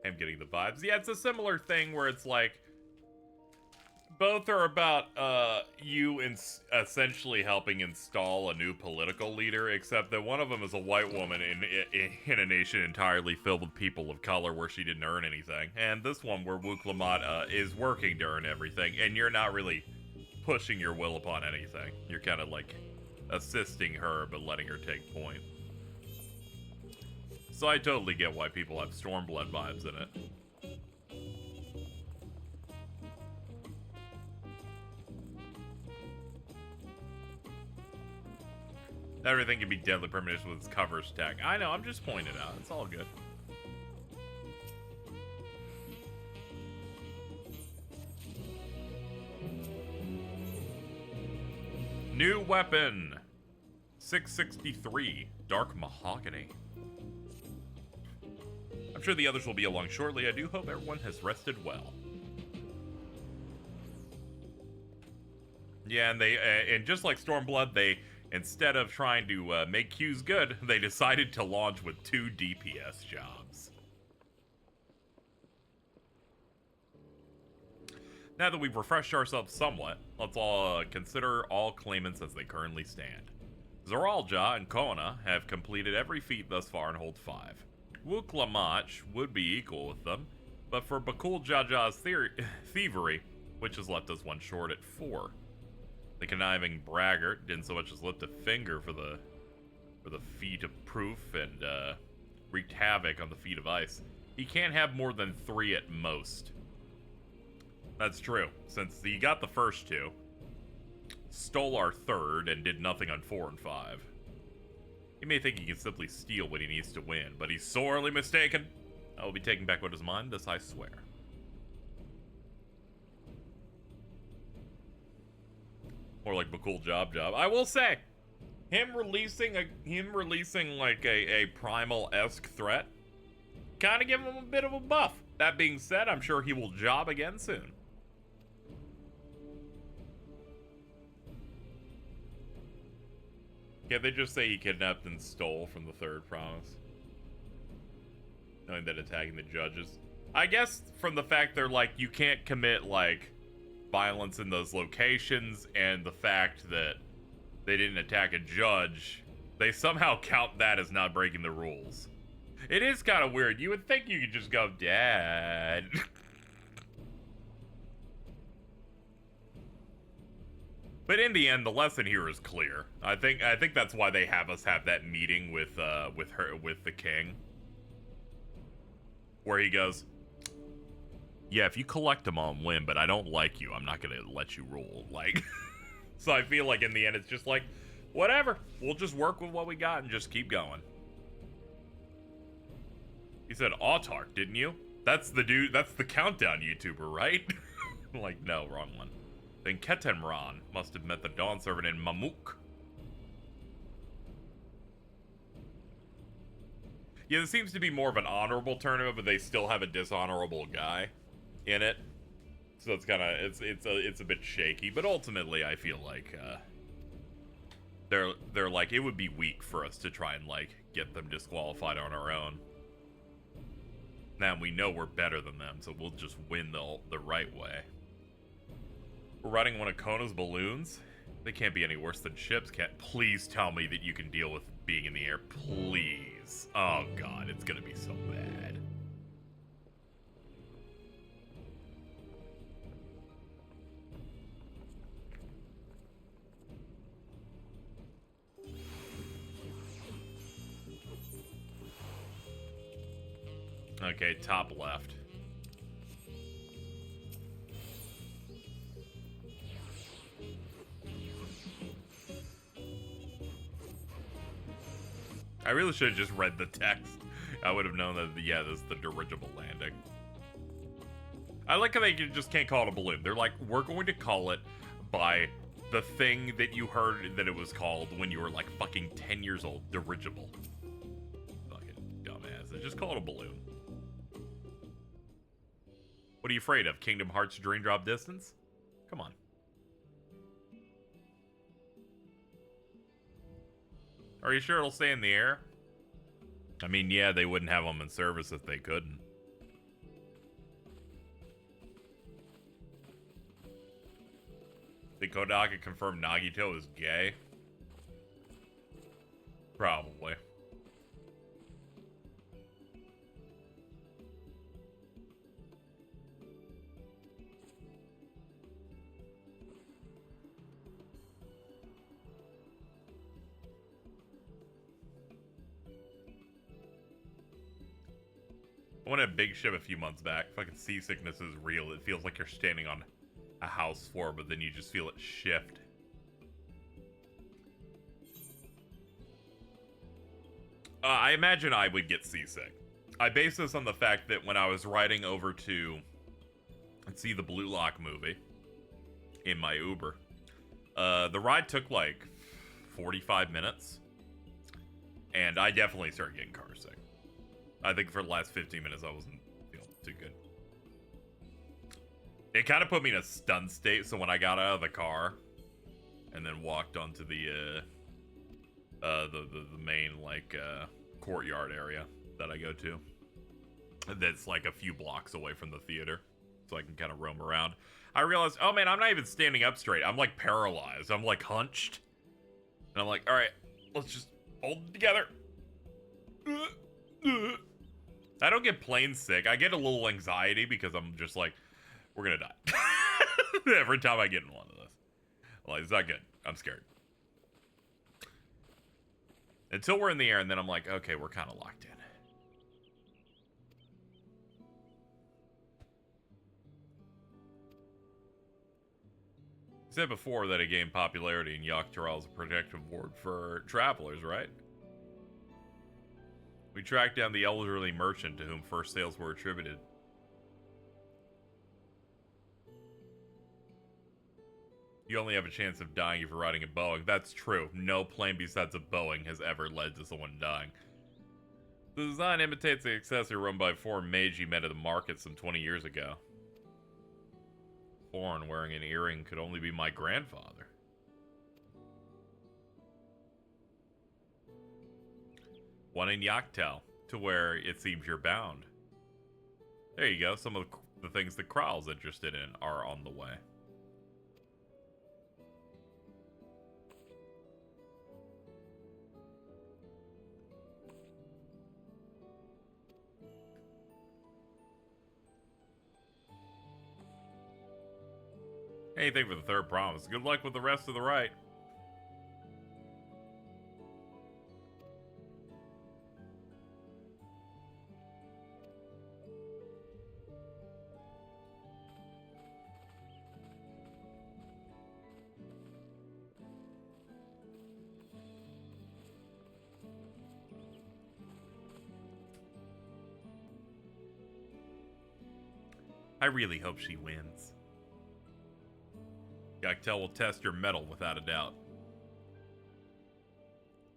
am getting the vibes. Yeah, it's a similar thing where it's like, both are about, you essentially helping install a new political leader, except that one of them is a white woman in a nation entirely filled with people of color where she didn't earn anything. And this one where Wuklamat, is working to earn everything, and you're not really pushing your will upon anything. You're kind of like assisting her, but letting her take point. So I totally get why people have Stormblood vibes in it. Everything can be deadly premonition with its coverage tag. I know, I'm just pointing it out. It's all good. New weapon. 663. Dark Mahogany. I'm sure the others will be along shortly. I do hope everyone has rested well. Yeah, and and just like Stormblood, they, instead of trying to make Q's good, they decided to launch with 2 DPS jobs. Now that we've refreshed ourselves somewhat, let's all consider all claimants as they currently stand. Zoralja and Kona have completed every feat thus far and hold 5. Wuklamach would be equal with them, but for Bakul Jaja's thievery, which has left us one short at 4. The conniving braggart didn't so much as lift a finger for the feat of proof and wreaked havoc on the feat of ice. He can't have more than 3 at most. That's true, since he got the first 2, stole our 3rd, and did nothing on 4 and 5. He may think he can simply steal when he needs to win, but he's sorely mistaken. I will be taking back what is mine, this I swear. More like Bakul Job. I will say, him releasing like a primal-esque threat, kind of give him a bit of a buff. That being said, I'm sure he will job again soon. Can't they just say he kidnapped and stole from the 3rd promise? Knowing that attacking the judges. I guess from the fact they're like, you can't commit like violence in those locations, and the fact that they didn't attack a judge, they somehow count that as not breaking the rules. It is kind of weird. You would think you could just go, Dad. But in the end, the lesson here is clear. I think that's why they have us have that meeting with the king, where he goes, yeah, if you collect them, I'll win, but I don't like you. I'm not gonna let you rule. Like, so I feel like in the end, it's just like, whatever. We'll just work with what we got and just keep going. You said Autark, didn't you? That's the dude. That's the countdown YouTuber, right? Like, no, wrong one. Then Ketenran must have met the Dawn Servant in Mamuk. Yeah, this seems to be more of an honorable tournament, but they still have a dishonorable guy in it. So it's kind of it's a bit shaky, but ultimately I feel like they're like, it would be weak for us to try and like get them disqualified on our own. Now we know we're better than them, so we'll just win the right way. We're riding one of Kona's balloons. They can't be any worse than ships. Please tell me that you can deal with being in the air. Please. Oh god, it's gonna be so bad. Okay, top left. I really should have just read the text. I would have known that, yeah, this is the dirigible landing. I like how they just can't call it a balloon. They're like, we're going to call it by the thing that you heard that it was called when you were like fucking 10 years old. Dirigible. Fucking dumbass. They just call it a balloon. What are you afraid of? Kingdom Hearts Dream Drop Distance? Come on. Are you sure it'll stay in the air? I mean, yeah, they wouldn't have them in service if they couldn't. Did Kodaka confirm Nagito is gay? Probably. I went on a big ship a few months back. Fucking seasickness is real. It feels like you're standing on a house floor, but then you just feel it shift. I imagine I would get seasick. I base this on the fact that when I was riding over to see the Blue Lock movie in my Uber, the ride took like 45 minutes, and I definitely started getting car sick. I think for the last 15 minutes I wasn't feeling too good. It kind of put me in a stunned state, so when I got out of the car and then walked onto the main like courtyard area that I go to, that's like a few blocks away from the theater, so I can kind of roam around, I realized, oh man, I'm not even standing up straight. I'm like paralyzed. I'm like hunched, and I'm like, all right, let's just hold it together. I don't get plain sick. I get a little anxiety because I'm just like, we're gonna die. Every time I get in one of this. Like, it's not good. I'm scared. Until we're in the air, and then I'm like, okay, we're kind of locked in. You said before that it gained popularity in Xak Tural as a protective ward for travelers, right? We tracked down the elderly merchant to whom first sales were attributed. You only have a chance of dying if you're riding a Boeing. That's true. No plane besides a Boeing has ever led to someone dying. The design imitates the accessory run by a foreign mage you met at the market some 20 years ago. Foreign wearing an earring could only be my grandfather. One in Yaktel, to where it seems you're bound. There you go. Some of the things that Kral's interested in are on the way. Anything for the third promise. Good luck with the rest of the rite. I really hope she wins. Yaktel will test your mettle without a doubt.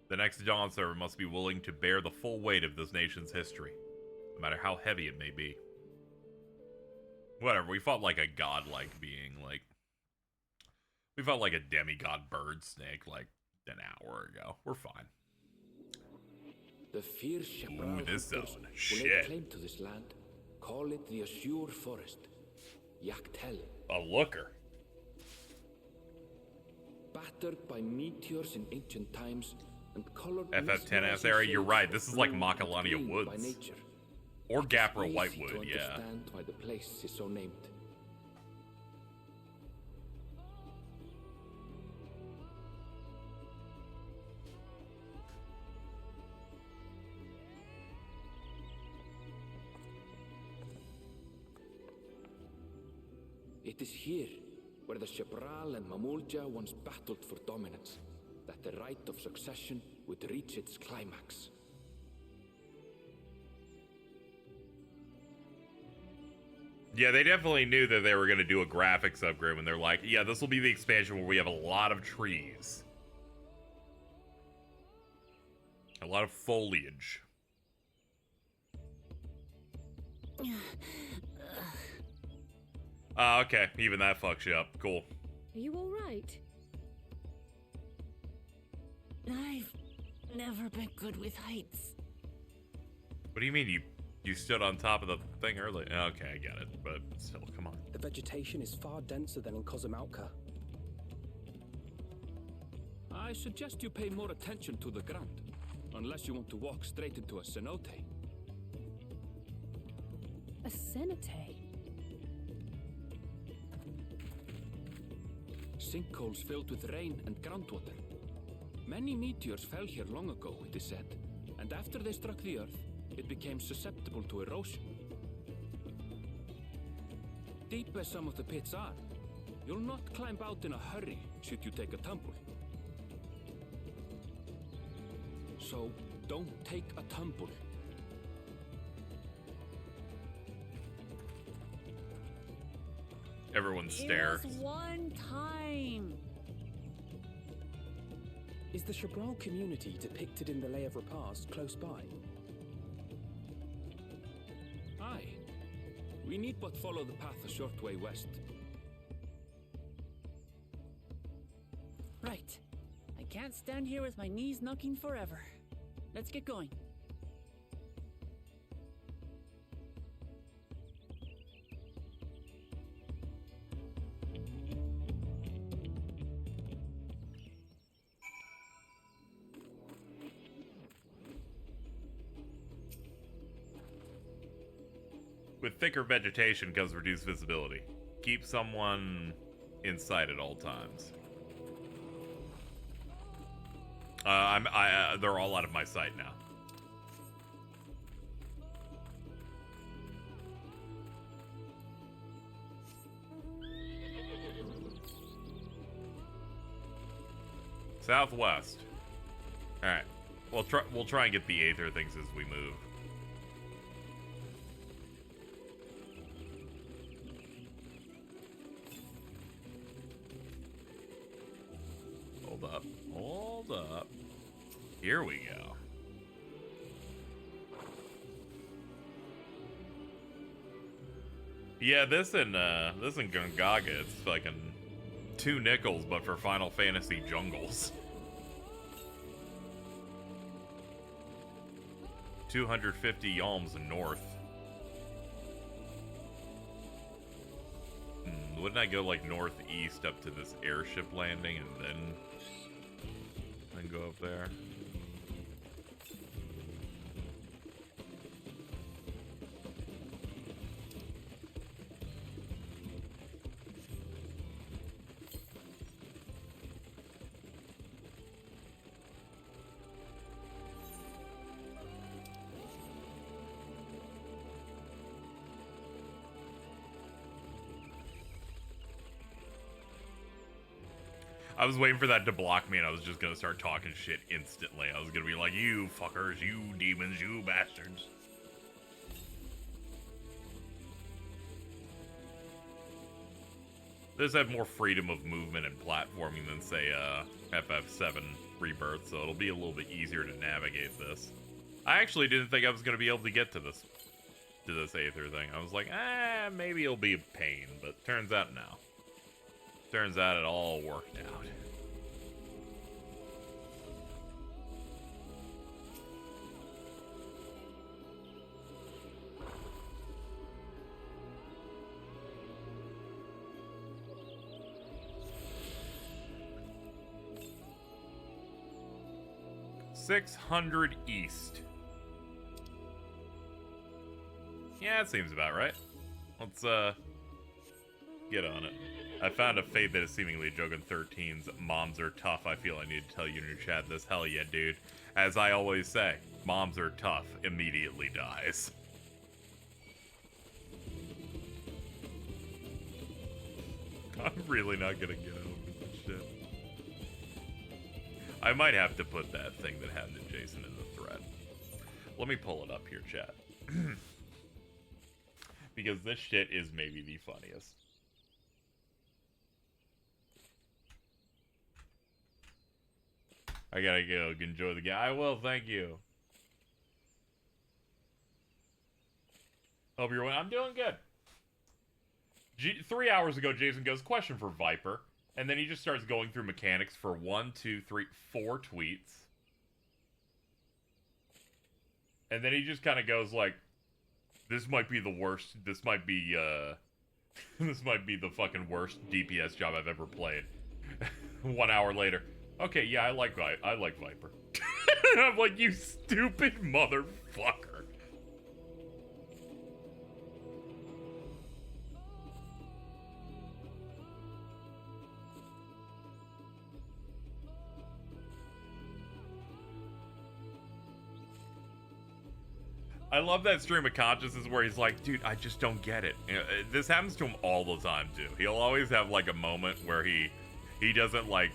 The next Dawn server must be willing to bear the full weight of this nation's history, no matter how heavy it may be. Whatever, we fought like a godlike being, like... We fought like a demigod bird snake, like, an hour ago. We're fine. The fierce Ooh, this zone. will lay Shit. claim to this land. Call it the Azure Forest. Yaktel. A looker. Battered by meteors in ancient times and colored FF10S area, you're right. This is like Makalania Woods. by nature. Or Gapra Easy Whitewood, to yeah. understand why the place is so named. It is here where the Shebral and Mamulja once battled for dominance, that the right of succession would reach its climax. Yeah, they definitely knew that they were going to do a graphics upgrade when they're like, yeah, this will be the expansion where we have a lot of trees. A lot of foliage. Okay. Even that fucks you up. Cool. Are you alright? I've never been good with heights. What do you mean you stood on top of the thing earlier? Okay, I get it, but still, come on. The vegetation is far denser than in Kozumauka. I suggest you pay more attention to the ground, unless you want to walk straight into a cenote. A cenote? Sinkholes filled with rain and groundwater. Many meteors fell here long ago, it is said, and after they struck the Earth, it became susceptible to erosion. Deep as some of the pits are, you'll not climb out in a hurry should you take a tumble. So, don't take a tumble. Everyone stare. It was one time. Is the Shabral community depicted in the Lay of Repast close by? Aye. We need but follow the path a short way west. Right. I can't stand here with my knees knocking forever. Let's get going. With thicker vegetation comes reduced visibility. Keep someone in sight at all times. They're all out of my sight now. Southwest. All right. We'll try and get the Aether things as we move. Hold up. Here we go. Yeah, this in Gongaga, it's fucking 2 nickels, but for Final Fantasy jungles. 250 yalms north. Wouldn't I go like northeast up to this airship landing and then go up there? I was waiting for that to block me, and I was just gonna start talking shit instantly. I was gonna be like, you fuckers, you demons, you bastards. This had more freedom of movement and platforming than, say, FF7 Rebirth, so it'll be a little bit easier to navigate this. I actually didn't think I was gonna be able to get to this Aether thing. I was like, maybe it'll be a pain, but turns out no. Turns out it all worked out. $600 east. Yeah, it seems about right. Let's get on it. I found a fate that is seemingly a joke in 13's moms are tough. I feel I need to tell you in your chat this. Hell yeah, dude. As I always say, moms are tough. Immediately dies. I'm really not gonna get over this shit. I might have to put that thing that happened to Jason in the thread. Let me pull it up here, chat. Because this shit is maybe the funniest. I gotta go enjoy the game. I will, thank you. Hope you're well. I'm doing good. 3 hours ago, Jason goes, question for Viper. And then he just starts going through mechanics for 1, 2, 3, 4 tweets. And then he just kind of goes like, this might be the worst, this might be this might be the fucking worst DPS job I've ever played. 1 hour later, okay, yeah, I like Viper. I'm like, you stupid motherfucker. I love that stream of consciousness where he's like, dude, I just don't get it. You know, this happens to him all the time too. He'll always have like a moment where he doesn't like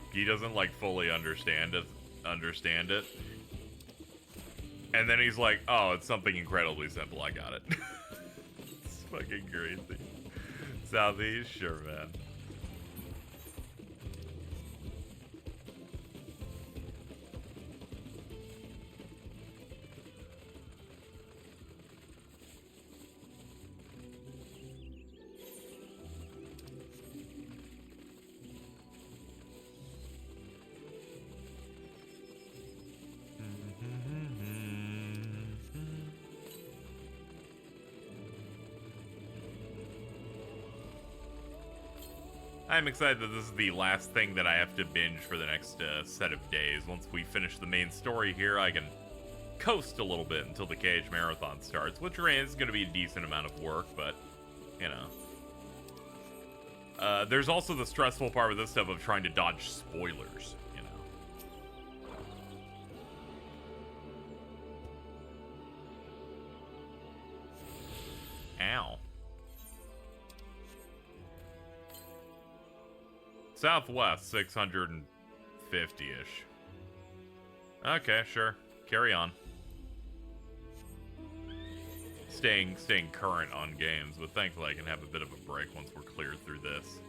fully understand it. And then he's like, oh, it's something incredibly simple. I got it. It's fucking crazy. Southeast, sure, man. I'm excited that this is the last thing that I have to binge for the next set of days. Once we finish the main story here, I can coast a little bit until the Cage Marathon starts, which is going to be a decent amount of work, but, you know. There's also the stressful part with this stuff of trying to dodge spoilers, you know. Ow. Southwest, 650-ish. Okay, sure. Carry on. Staying current on games, but thankfully I can have a bit of a break once we're cleared through this.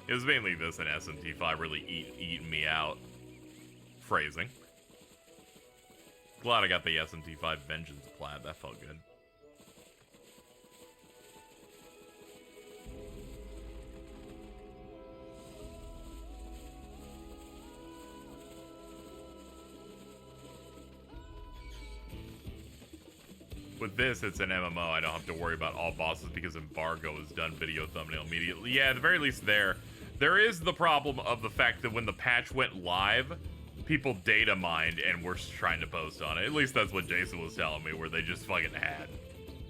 It was mainly this and SMT5 really eating me out. Phrasing. Glad I got the SMT5 Vengeance Plaid. That felt good. With this, it's an MMO. I don't have to worry about all bosses because embargo is done video thumbnail immediately. Yeah, at the very least there is the problem of the fact that when the patch went live, people data mined and were trying to post on it. At least that's what Jason was telling me, where they just fucking had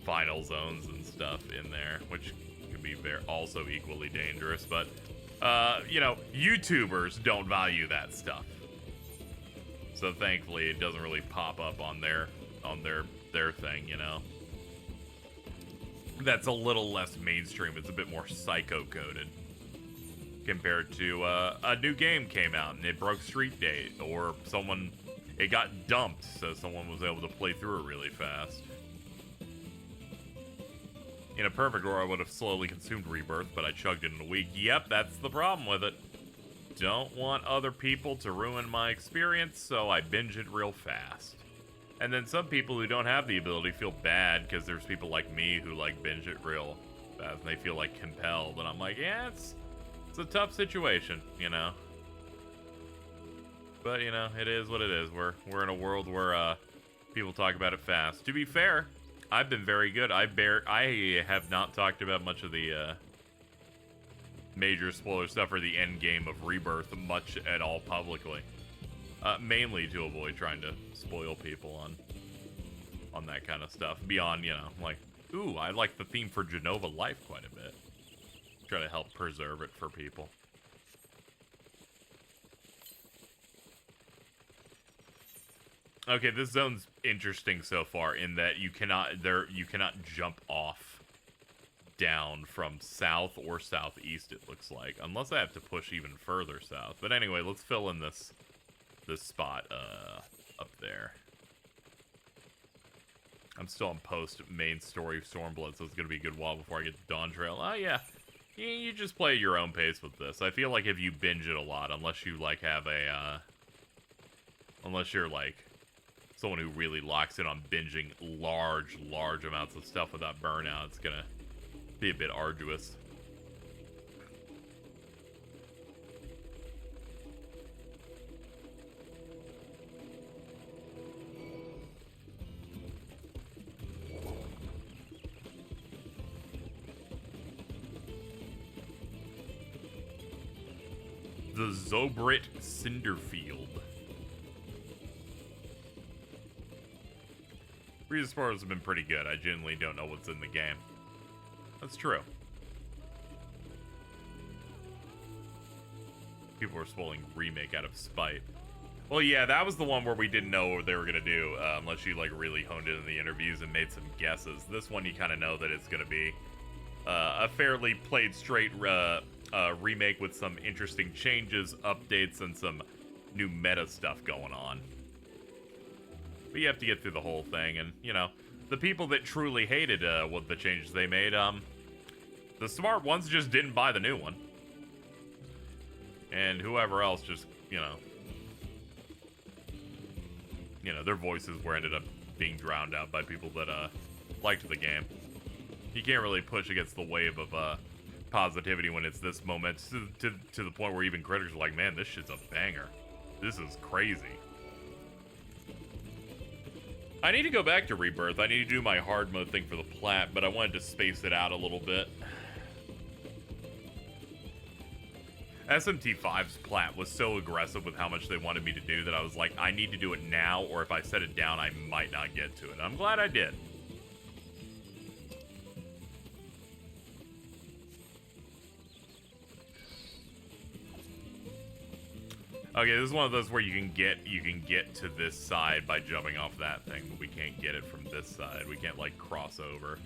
final zones and stuff in there, which can be also equally dangerous. But, you know, YouTubers don't value that stuff. So thankfully, it doesn't really pop up on their thing, you know. That's a little less mainstream. It's a bit more psycho-coded compared to a new game came out and it broke street date, or it got dumped so someone was able to play through it really fast. In a perfect world, I would have slowly consumed Rebirth, but I chugged it in a week. Yep, that's the problem with it. Don't want other people to ruin my experience, so I binge it real fast. And then some people who don't have the ability feel bad because there's people like me who like binge it real fast and they feel like compelled. And I'm like, yeah, it's a tough situation, you know. But you know, it is what it is. We're in a world where people talk about it fast. To be fair, I've been very good. I have not talked about much of the major spoiler stuff or the end game of Rebirth much at all publicly. Mainly to avoid trying to spoil people on that kind of stuff. Beyond, you know, like, ooh, I like the theme for Genova Life quite a bit. Try to help preserve it for people. Okay, this zone's interesting so far in that you cannot jump off down from south or southeast, it looks like, unless I have to push even further south. But anyway, let's fill in this spot up there. I'm still on post main story of Stormblood, so it's gonna be a good while before I get to Dawntrail. Oh yeah, you just play at your own pace with this. I feel like if you binge it a lot, unless you like have unless you're like someone who really locks in on binging large amounts of stuff without burnout, it's gonna be a bit arduous. The Zobrit Cinderfield. Previous parts have been pretty good. I genuinely don't know what's in the game. That's true. People were spoiling remake out of spite. Well, yeah, that was the one where we didn't know what they were gonna do, unless you like really honed in the interviews and made some guesses. This one, you kind of know that it's gonna be a fairly played straight remake with some interesting changes, updates, and some new meta stuff going on. But you have to get through the whole thing, and, you know, the people that truly hated what the changes they made, the smart ones just didn't buy the new one. And whoever else just, you know, their voices were ended up being drowned out by people that, liked the game. You can't really push against the wave of, positivity when it's this moment, to the point where even critics are like, man, this shit's a banger. This is crazy. I need to go back to Rebirth. I need to do my hard mode thing for the plat, but I wanted to space it out a little bit. SMT5's plat was so aggressive with how much they wanted me to do that I was like, I need to do it now, or if I set it down, I might not get to it. I'm glad I did. Okay, this is one of those where you can get to this side by jumping off that thing, but we can't get it from this side. We can't, like, cross over.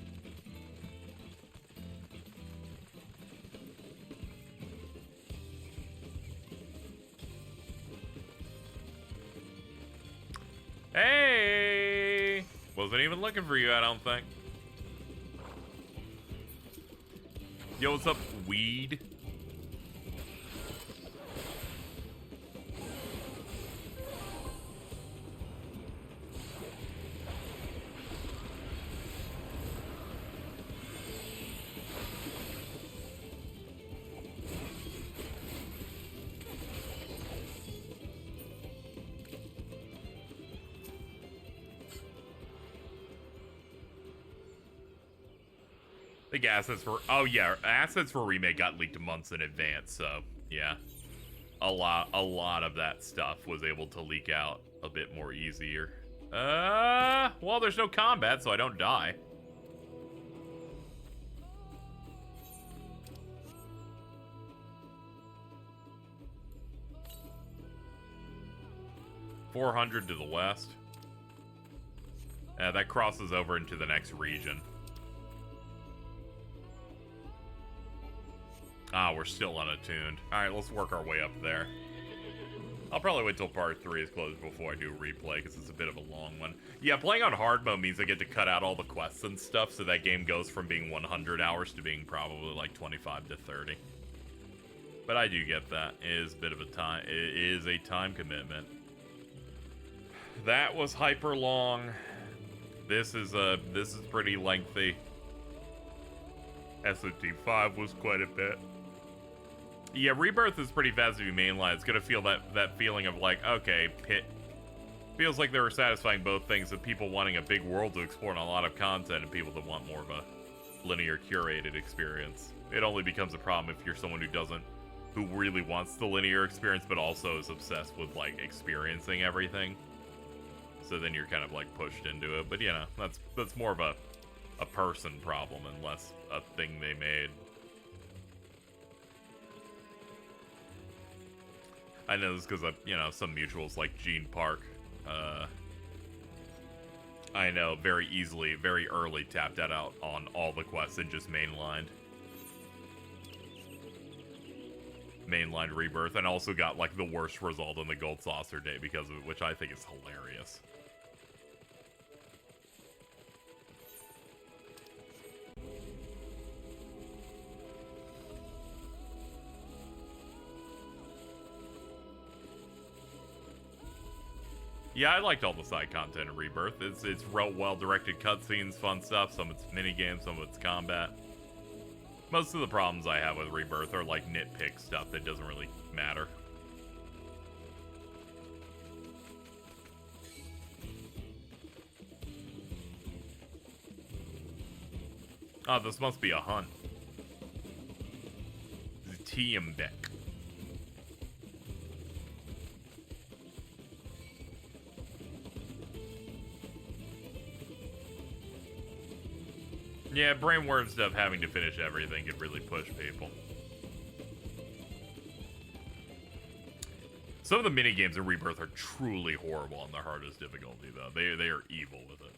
Hey! Wasn't even looking for you, I don't think. Yo, what's up, weed? I think assets for, oh yeah, assets for remake got leaked months in advance, so yeah, a lot of that stuff was able to leak out a bit more easier. Well, there's no combat, so I don't die. $400 to the west. That crosses over into the next region. Ah, we're still unattuned. Alright, let's work our way up there. I'll probably wait till part 3 is closed before I do a replay, because it's a bit of a long one. Yeah, playing on hard mode means I get to cut out all the quests and stuff, so that game goes from being 100 hours to being probably like 25 to 30. But I do get that. It is a bit of a time. It is a time commitment. That was hyper long. This is pretty lengthy. SMT5 was quite a bit. Yeah, Rebirth is pretty fast if you mainline. It's gonna feel that feeling of like, okay, Pit feels like they were satisfying both things of people wanting a big world to explore and a lot of content, and people that want more of a linear curated experience. It only becomes a problem if you're someone who really wants the linear experience, but also is obsessed with like experiencing everything. So then you're kind of like pushed into it. But you know, that's more of a person problem and less a thing they made. I know this because you know, some mutuals like Gene Park, I know very easily, very early tapped that out on all the quests and just mainlined Rebirth, and also got like the worst result on the Gold Saucer Day because of it, which I think is hilarious. Yeah, I liked all the side content in Rebirth. It's well-directed cutscenes, fun stuff. Some of it's minigames, some of it's combat. Most of the problems I have with Rebirth are like nitpick stuff that doesn't really matter. Oh, this must be a hunt. Tiambeck. Yeah, brainworm stuff, having to finish everything could really push people. Some of the minigames in Rebirth are truly horrible on their hardest difficulty, though. They are evil with it.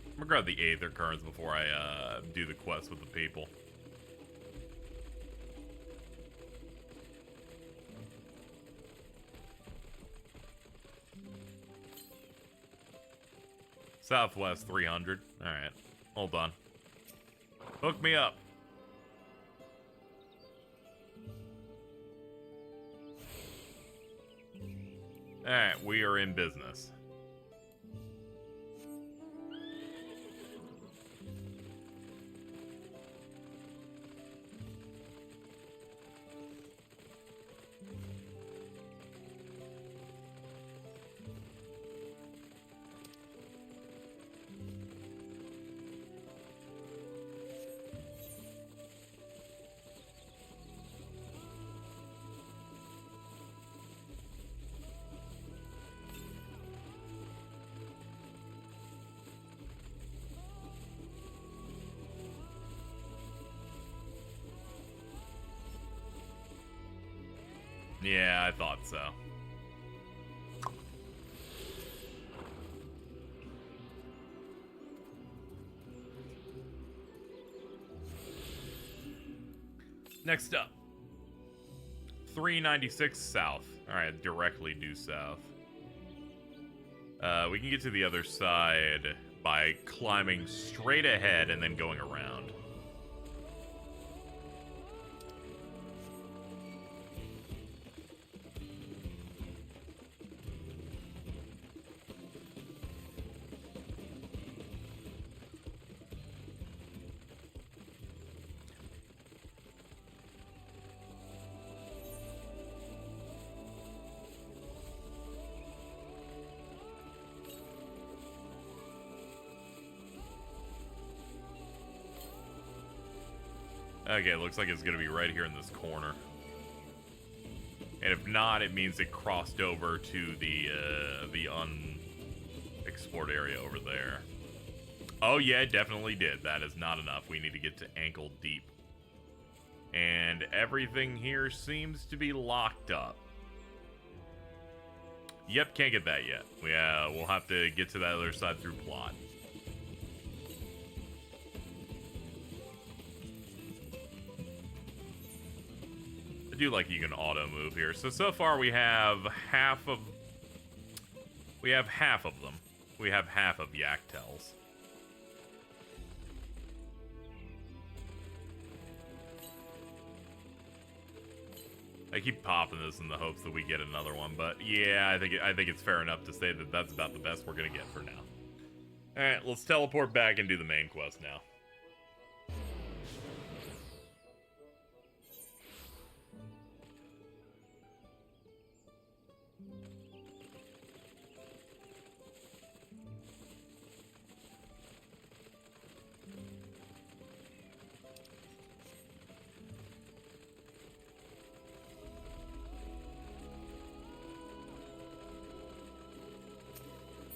I'm gonna grab the Aether Currents before I do the quest with the people. Southwest 300. Alright. Hold on. Hook me up. Alright, we are in business. Yeah, I thought so. Next up. 396 south. Alright, directly due south. We can get to the other side by climbing straight ahead and then going around. Okay, looks like it's gonna be right here in this corner. And if not, it means it crossed over to the unexplored area over there. Oh yeah, it definitely did. That is not enough. We need to get to ankle deep. And everything here seems to be locked up. Yep, can't get that yet. We'll have to get to that other side through plot. I do like you can auto move here. So far we have half of them. We have half of Xak Turals. I keep popping this in the hopes that we get another one, but yeah, I think it's fair enough to say that that's about the best we're gonna get for now. All right, let's teleport back and do the main quest now.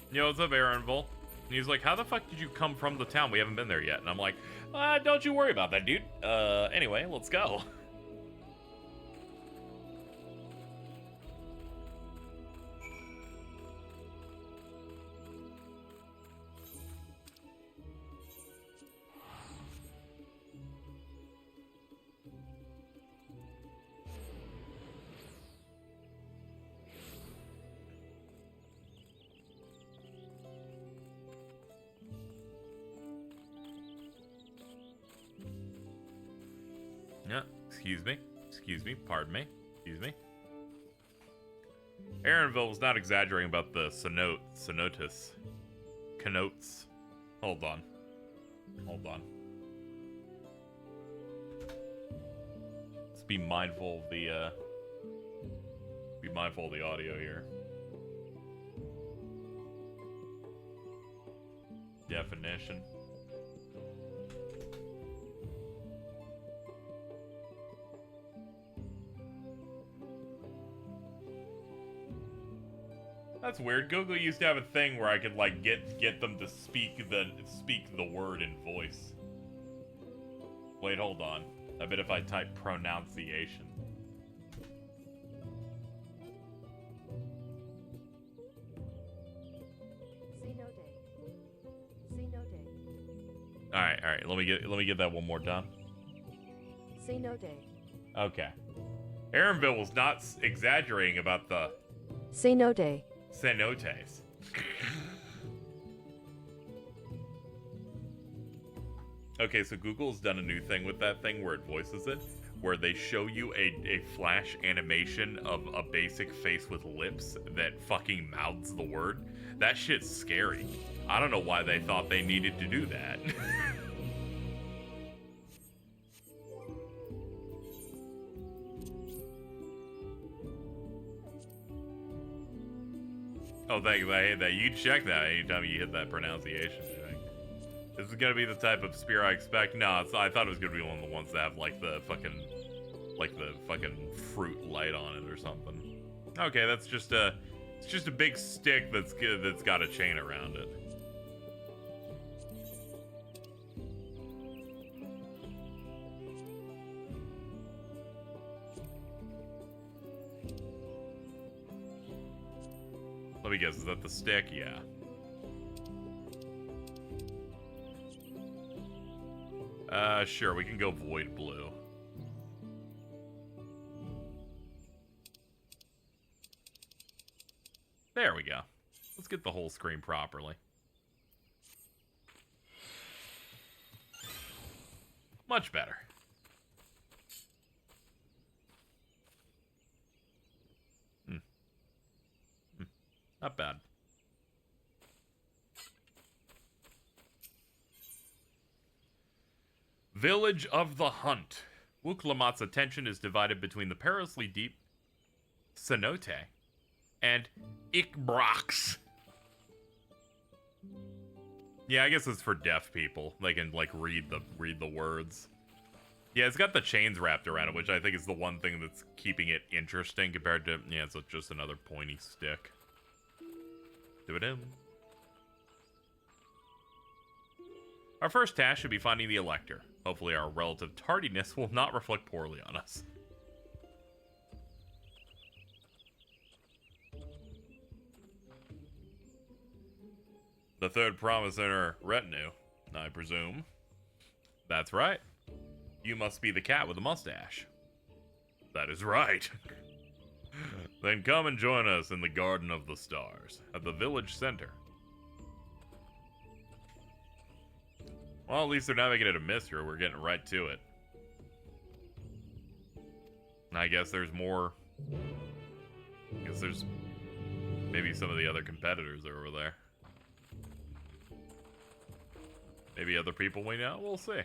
Yo, what's up, Aaronville? And he's like, how the fuck did you come from the town? We haven't been there yet. And I'm like, don't you worry about that, dude. Anyway, let's go. Yeah, excuse me, pardon me, excuse me. Aaronville was not exaggerating about the cenotes. Hold on. Let's be mindful of the audio here. definition. That's weird. Google used to have a thing where I could like get them to speak the word in voice. Wait, hold on. I bet if I type pronunciation. All right. Let me get that one more time. Okay. Aaronville was not exaggerating about the cenotes. Okay, so Google's done a new thing with that thing where it voices it, where they show you a flash animation of a basic face with lips that fucking mouths the word. That shit's scary. I don't know why they thought they needed to do that. Oh, thank you. I hate that. You check that anytime you hit that pronunciation check. This is gonna be the type of spear I expect. No, I thought it was gonna be one of the ones that have like the fucking fruit light on it or something. Okay, it's just a big stick that's got a chain around it. Let me guess, is that the stick? Yeah. Sure, we can go void blue. There we go. Let's get the whole screen properly. Much better. Not bad. Village of the Hunt. Wuklamat's attention is divided between the perilously deep cenote and Ikbrax. Yeah, I guess it's for deaf people. They can like read the words. Yeah, it's got the chains wrapped around it, which I think is the one thing that's keeping it interesting compared to, yeah, it's just another pointy stick. Do-a-dum. Our first task should be finding the Elector. Hopefully our relative tardiness will not reflect poorly on us. The third promise in her retinue, I presume. That's right. You must be the cat with the mustache. That is right. Then come and join us in the Garden of the Stars, at the village center. Well, at least they're not making it a mystery. We're getting right to it. I guess there's more. I guess there's maybe some of the other competitors are over there. Maybe other people we know. We'll see.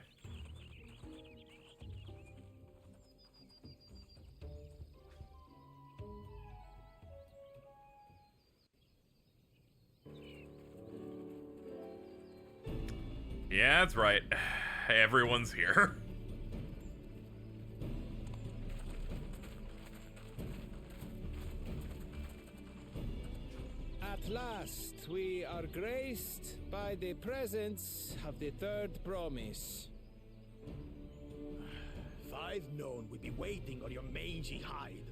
Yeah, that's right. Everyone's here. At last, we are graced by the presence of the third promise. If I'd known we'd be waiting on your mangy hide,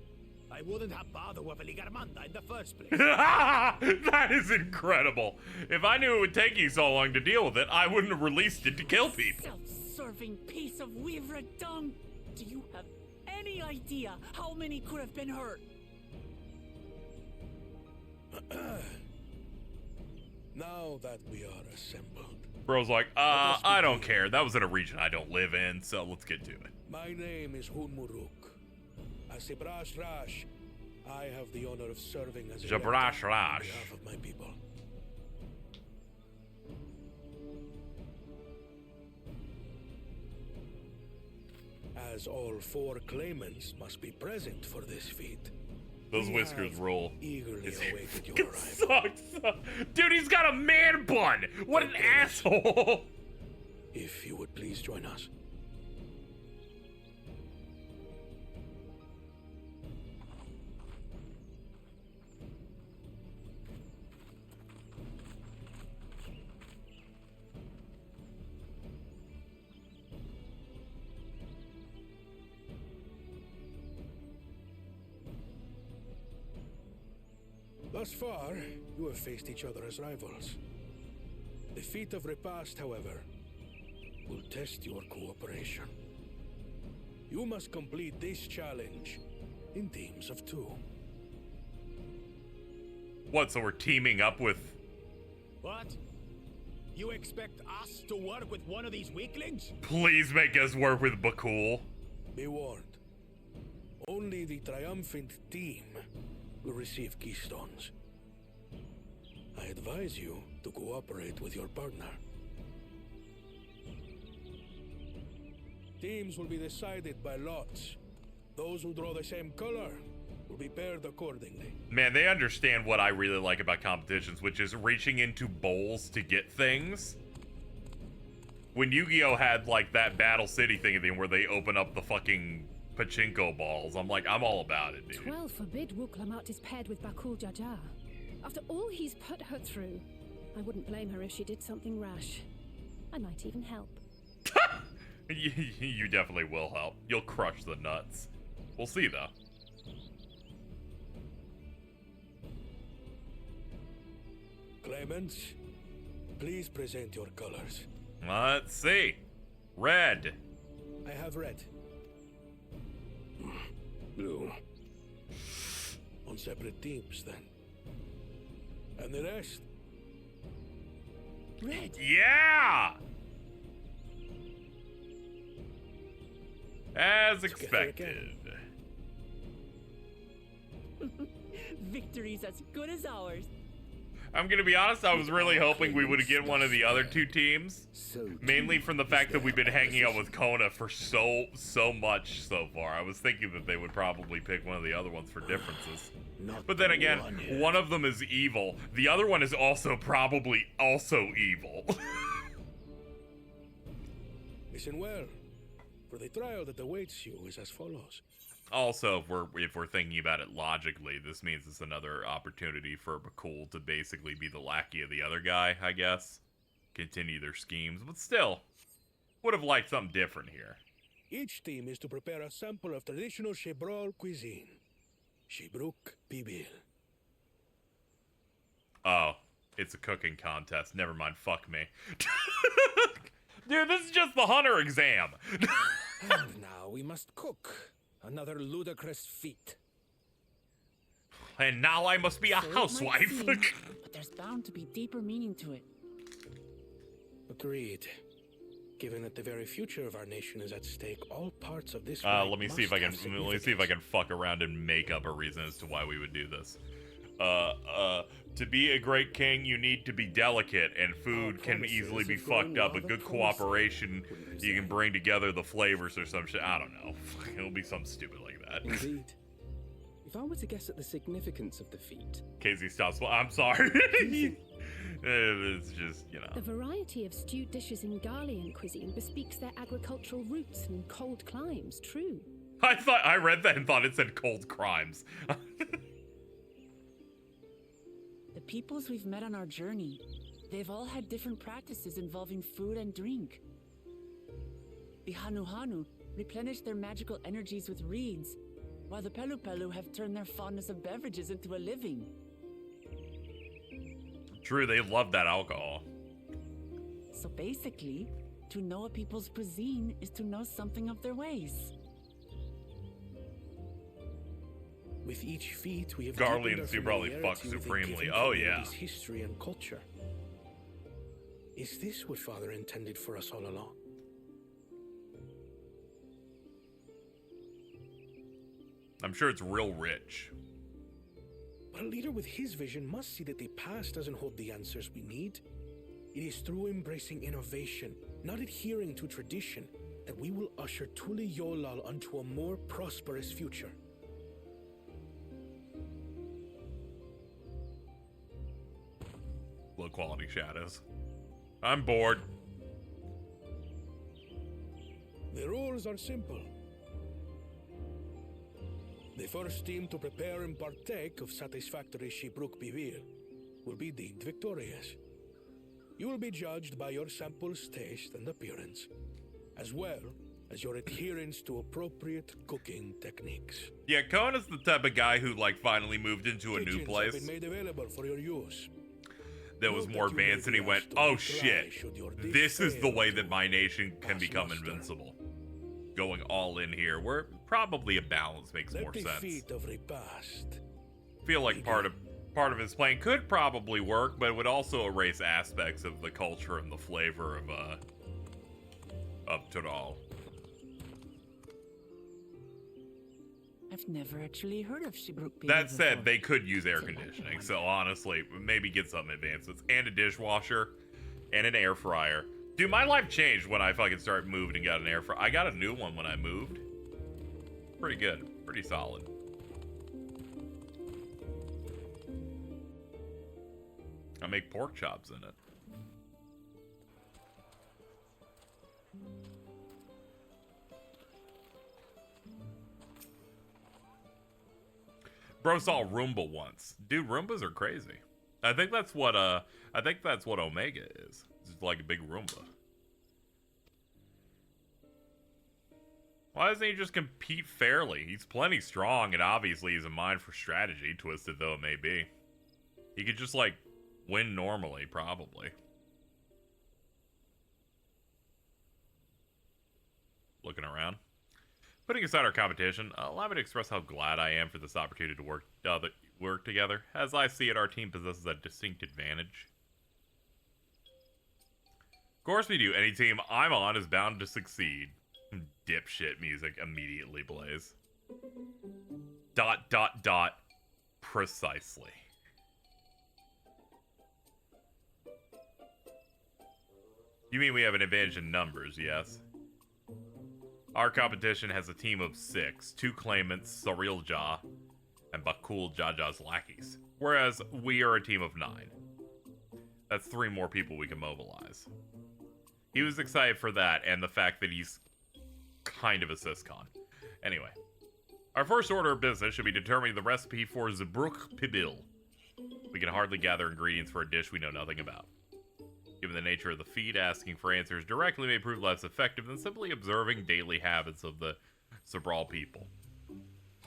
I wouldn't have bothered with a Ligarmanda in the first place. That is incredible. If I knew it would take you so long to deal with it, I wouldn't have released it to kill people. Self-serving piece of weaver dung. Do you have any idea how many could have been hurt? Now that we are assembled. Bro's like, I don't care. That was in a region I don't live in, so let's get to it. My name is Hunmuruk. As Jabrash Rash, I have the honor of serving as Jabrash Rash on behalf of my people. As all four claimants must be present for this feat, Those whiskers rule. Eagerly awaited your It arrival. sucks. Dude, he's got a man bun. What an asshole. If you would please join us. Thus far, you have faced each other as rivals. The feat of repast, however, will test your cooperation. You must complete this challenge in teams of 2. What, so we're teaming up with... What? You expect us to work with one of these weaklings? Please make us work with Bakul. Be warned. Only the triumphant team will receive keystones. I advise you to cooperate with your partner. Teams will be decided by lots. Those who draw the same color will be paired accordingly. Man, they understand what I really like about competitions, which is reaching into bowls to get things. When Yu-Gi-Oh! Had, like, that Battle City thing where they open up the fucking pachinko balls, I'm like, I'm all about it, dude. 12 forbid Wuklamat is paired with Bakul Jaja. After all he's put her through, I wouldn't blame her if she did something rash. I might even help. You definitely will help. You'll crush the nuts. We'll see, though. Clemens, please present your colors. Let's see. Red. I have red. Blue. On separate teams, then. And the rest? Red. Yeah! As expected. Victory's as good as ours. I'm gonna be honest, I was really hoping we would get one of the other 2 teams. Mainly from the fact that we've been hanging out with Kona for so much so far. I was thinking that they would probably pick one of the other ones for differences. But then again, one of them is evil. The other one is also probably also evil. Listen well, for the trial that awaits you is as follows. Also, if we're thinking about it logically, this means it's another opportunity for Bakul to basically be the lackey of the other guy, I guess. Continue their schemes, but still, would have liked something different here. Each team is to prepare a sample of traditional Shebrol cuisine. Shebruk Bibil. Oh, it's a cooking contest. Never mind, fuck me. Dude, this is just the hunter exam. And now we must cook. Another ludicrous feat. And now I must be a housewife. But there's bound to be deeper meaning to it. Agreed. Given that the very future of our nation is at stake, all parts of this. Let me see if I can fuck around and make up a reason as to why we would do this. To be a great king, you need to be delicate, and food can easily be fucked up. A good cooperation, you can bring together the flavors or some shit. I don't know. It'll be something stupid like that. Indeed. If I were to guess at the significance of the feat... KZ stops. Well, I'm sorry. It's just, you know. The variety of stewed dishes in Garlean cuisine bespeaks their agricultural roots and cold climes, true. I read that and thought it said cold crimes. The peoples we've met on our journey, they've all had different practices involving food and drink. The Hanu replenish their magical energies with reeds, while the Pelu have turned their fondness of beverages into a living. True, they love that alcohol. So basically, to know a people's cuisine is to know something of their ways. With each feat, we have Garleans do probably fuck supremely. Oh yeah. History and culture. Is this what Father intended for us all along? I'm sure it's real rich. But a leader with his vision must see that the past doesn't hold the answers we need. It is through embracing innovation, not adhering to tradition, that we will usher Tuli Yolal onto a more prosperous future. low quality shadows. I'm bored. The rules are simple. The first team to prepare and partake of satisfactory Shibruk Bivir will be deemed victorious. You will be judged by your sample's taste and appearance, as well as your adherence to appropriate cooking techniques. Yeah, Cohen is the type of guy who, like, finally moved into a new Kitchens place have been made available for your use. that was more advanced, and he went, oh shit, this is the way that my nation can become invincible. Going all in here, where probably a balance makes more sense. Feel like part of his plan could probably work, but it would also erase aspects of the culture and the flavor of Tural. I've never actually heard of Shibruk Bivir That said, before. they could use air conditioning, so honestly, maybe get some advancements. And a dishwasher, and an air fryer. Dude, my life changed when I fucking started moving and got an air fryer. I got a new one when I moved. Pretty good. Pretty solid. I make pork chops in it. Bro saw a Roomba once. Dude, Roombas are crazy. I think that's what Omega is. It's like a big Roomba. Why doesn't he just compete fairly? He's plenty strong, and obviously he's a mind for strategy, twisted though it may be. He could just, like, win normally, probably. Looking around. Putting aside our competition, allow me to express how glad I am for this opportunity to work together. As I see it, our team possesses a distinct advantage. Of course we do. Any team I'm on is bound to succeed. Dipshit music immediately plays. ... Precisely. You mean we have an advantage in numbers, yes? Our competition has a team of 6, 2 claimants, Saril Jah, and Bakul Jaja's lackeys, whereas we are a team of 9. That's 3 more people we can mobilize. He was excited for that, and the fact that he's kind of a syscon. Anyway, our first order of business should be determining the recipe for Zibruk Pibil. We can hardly gather ingredients for a dish we know nothing about. Given the nature of the feat, asking for answers directly may prove less effective than simply observing daily habits of the Zabral people.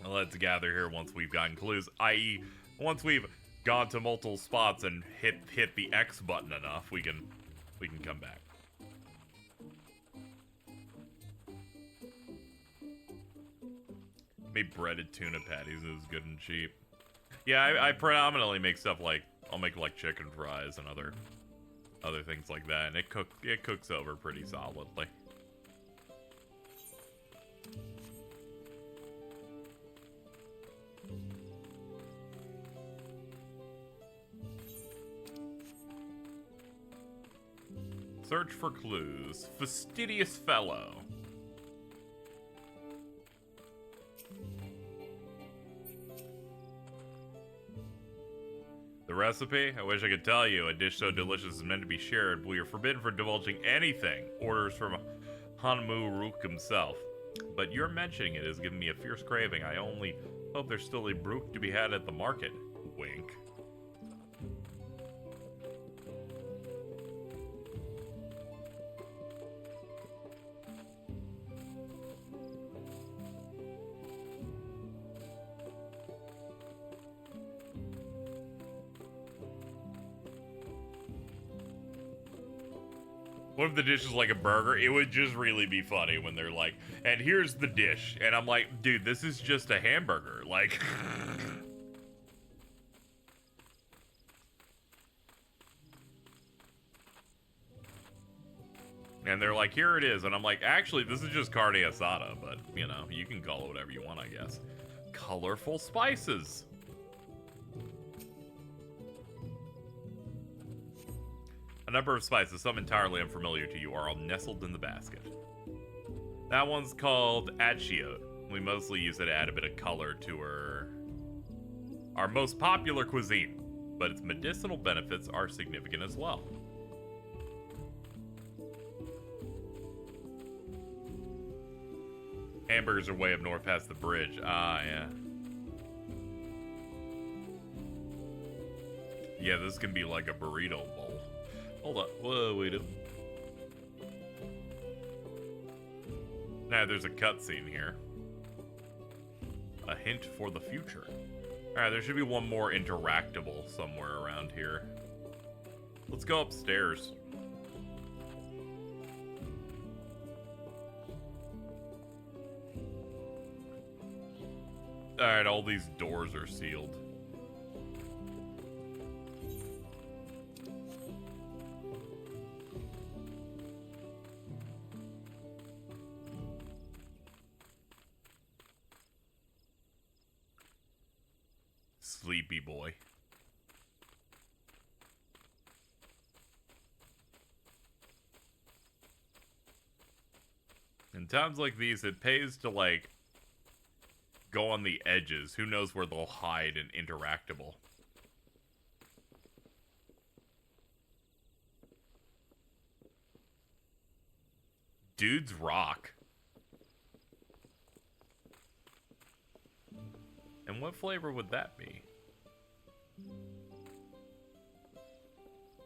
Let's gather here once we've gotten clues, i.e., once we've gone to multiple spots and hit the X button enough, we can come back. Made breaded tuna patties. It was good and cheap. Yeah, I predominantly make stuff like, I'll make like chicken fries and other things like that, and it cooks over pretty solidly. Search for clues. Fastidious fellow. The recipe? I wish I could tell you. A dish so delicious is meant to be shared. We are forbidden from divulging anything. Orders from Hanmu Rook himself. But your mentioning it has given me a fierce craving. I only hope there's still a brook to be had at the market. Wink. What if the dish is like a burger? It would just really be funny when they're like, and here's the dish. And I'm like, dude, this is just a hamburger. Like... And they're like, here it is. And I'm like, actually, this is just carne asada. But, you know, you can call it whatever you want, I guess. Colorful spices. A number of spices, some entirely unfamiliar to you, are all nestled in the basket. That one's called Achiote. We mostly use it to add a bit of color to our most popular cuisine. but its medicinal benefits are significant as well. Hamburgers are way up north past the bridge. Ah, yeah. Yeah, this can be like a burrito bowl. Hold on. Whoa, wait a... Nah, there's a cutscene here. A hint for the future. Alright, there should be one more interactable somewhere around here. Let's go upstairs. Alright, all these doors are sealed. Sleepy boy. In times like these, it pays to, like, go on the edges. Who knows where they'll hide and interactable. Dudes rock. And what flavor would that be?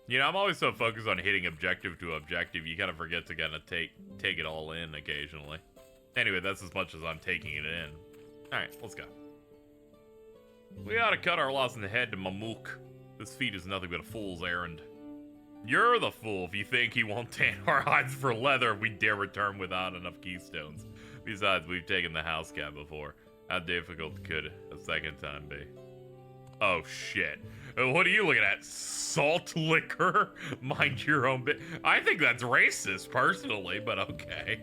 You know, I'm always so focused on hitting objective to objective, you kind of forget to kind of take it all in occasionally. Anyway, that's as much as I'm taking it in. Alright, let's go. We ought to cut our loss in the head to Mamook. This feat is nothing but a fool's errand. You're the fool if you think he won't tan our hides for leather if we dare return without enough keystones. Besides, we've taken the house cat before. How difficult could a second time be? Oh shit. What are you looking at? Salt liquor? Mind your own bit. I think that's racist personally, but okay.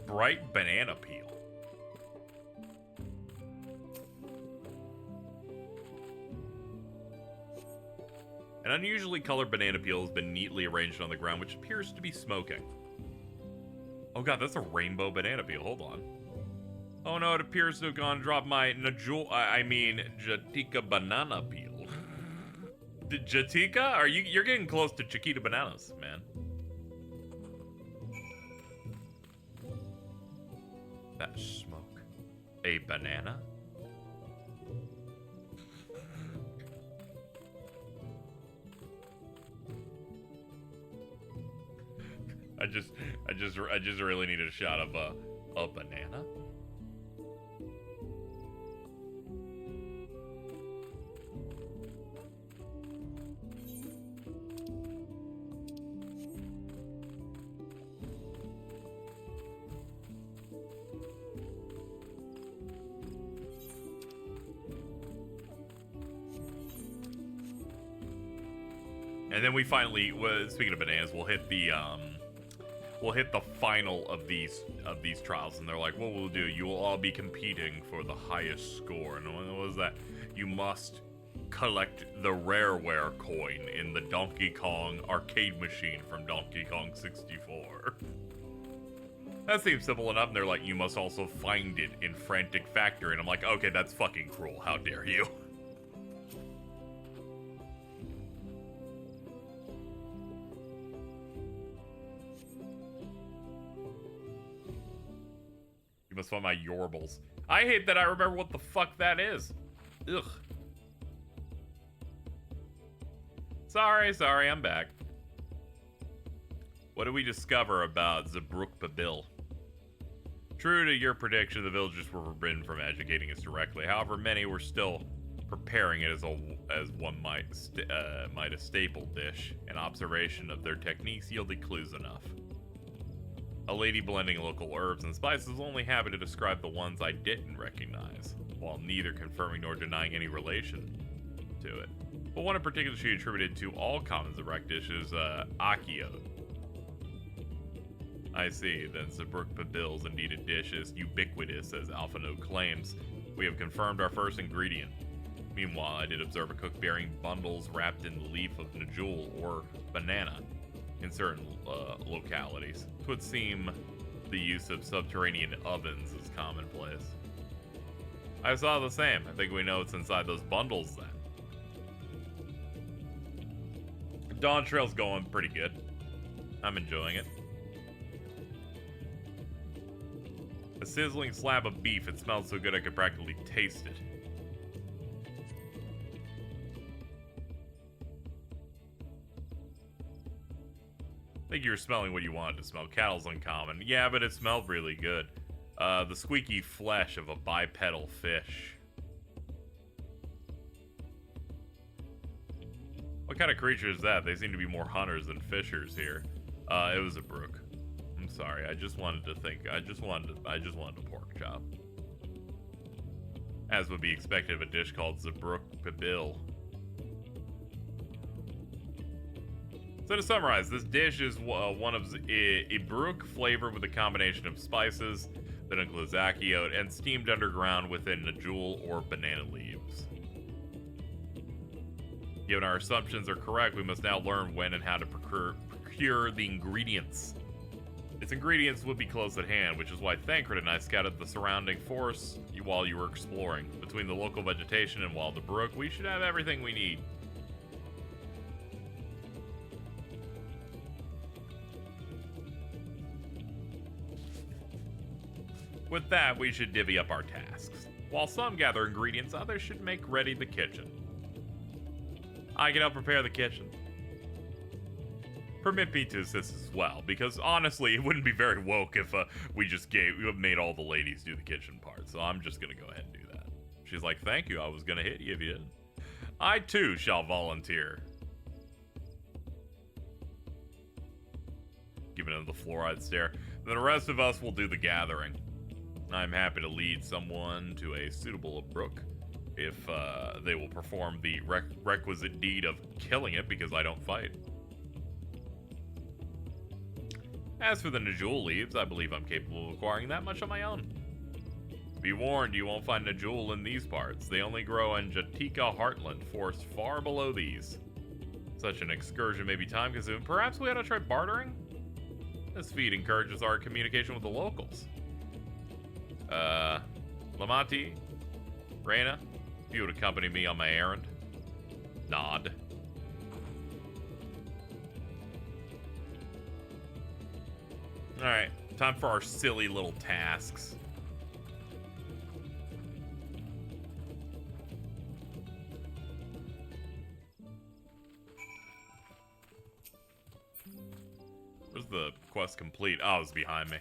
Bright banana peel. An unusually colored banana peel has been neatly arranged on the ground, which appears to be smoking. Oh god, that's a rainbow banana peel. Hold on. Oh no, it appears to have gone and dropped my Jatika banana peel. Jatika? You're getting close to Chiquita bananas, man. That smoke. A banana? I just really need a shot of a banana. And then we finally, speaking of bananas, we'll hit the final of these trials, and they're like, what we'll do, you will all be competing for the highest score. And what was that? You must collect the Rareware coin in the Donkey Kong arcade machine from Donkey Kong 64. That seems simple enough, and they're like, you must also find it in Frantic Factory. And I'm like, okay, that's fucking cruel. How dare you? You must find my Yorbles. I hate that I remember what the fuck that is. Ugh. Sorry, I'm back. What do we discover about Zabruk Babil? True to your prediction, the villagers were forbidden from educating us directly. However, many were still preparing it as one might a staple dish. An observation of their techniques yielded clues enough. A lady blending local herbs and spices was only happy to describe the ones I didn't recognize, while neither confirming nor denying any relation to it. But one in particular she attributed to all common Zabruk dishes, Akio. I see, then Zabruk Babil's indeed a dish as ubiquitous as Alpha Note claims. We have confirmed our first ingredient. Meanwhile, I did observe a cook bearing bundles wrapped in the leaf of Najul or banana in certain localities. It would seem the use of subterranean ovens is commonplace. I saw the same. I think we know what's inside those bundles then. Dawntrail's going pretty good. I'm enjoying it. A sizzling slab of beef. It smells so good I could practically taste it. I think you're smelling what you wanted to smell. Cattle's uncommon. Yeah, but it smelled really good. The squeaky flesh of a bipedal fish. What kind of creature is that? They seem to be more hunters than fishers here. It was a brook. I'm sorry. I just wanted to think. I just wanted a pork chop. As would be expected of a dish called Zabruk Pibil. So to summarize, this dish is one of a brook flavor with a combination of spices that includes akiote and steamed underground within Najul or banana leaves. Given our assumptions are correct, we must now learn when and how to procure the ingredients. Its ingredients would be close at hand, which is why Thancred and I scouted the surrounding forest while you were exploring. Between the local vegetation and Wild the Brook, we should have everything we need. With that, we should divvy up our tasks. While some gather ingredients, others should make ready the kitchen. I can help prepare the kitchen. Permit me to assist as well, because honestly, it wouldn't be very woke if we made all the ladies do the kitchen part, so I'm just gonna go ahead and do that. She's like, thank you, I was gonna hit you if you didn't. I too shall volunteer. Giving him the fluoride stare. Then the rest of us will do the gathering. I'm happy to lead someone to a suitable brook if they will perform the requisite deed of killing it because I don't fight. As for the Najul leaves, I believe I'm capable of acquiring that much on my own. Be warned, you won't find Najul in these parts. They only grow in Jatika Heartland, forests far below these. Such an excursion may be time-consuming. Perhaps we ought to try bartering? This feat encourages our communication with the locals. Lamanti, Reyna, if you would accompany me on my errand. Nod. Alright, time for our silly little tasks. Where's the quest complete? Oh, it's behind me.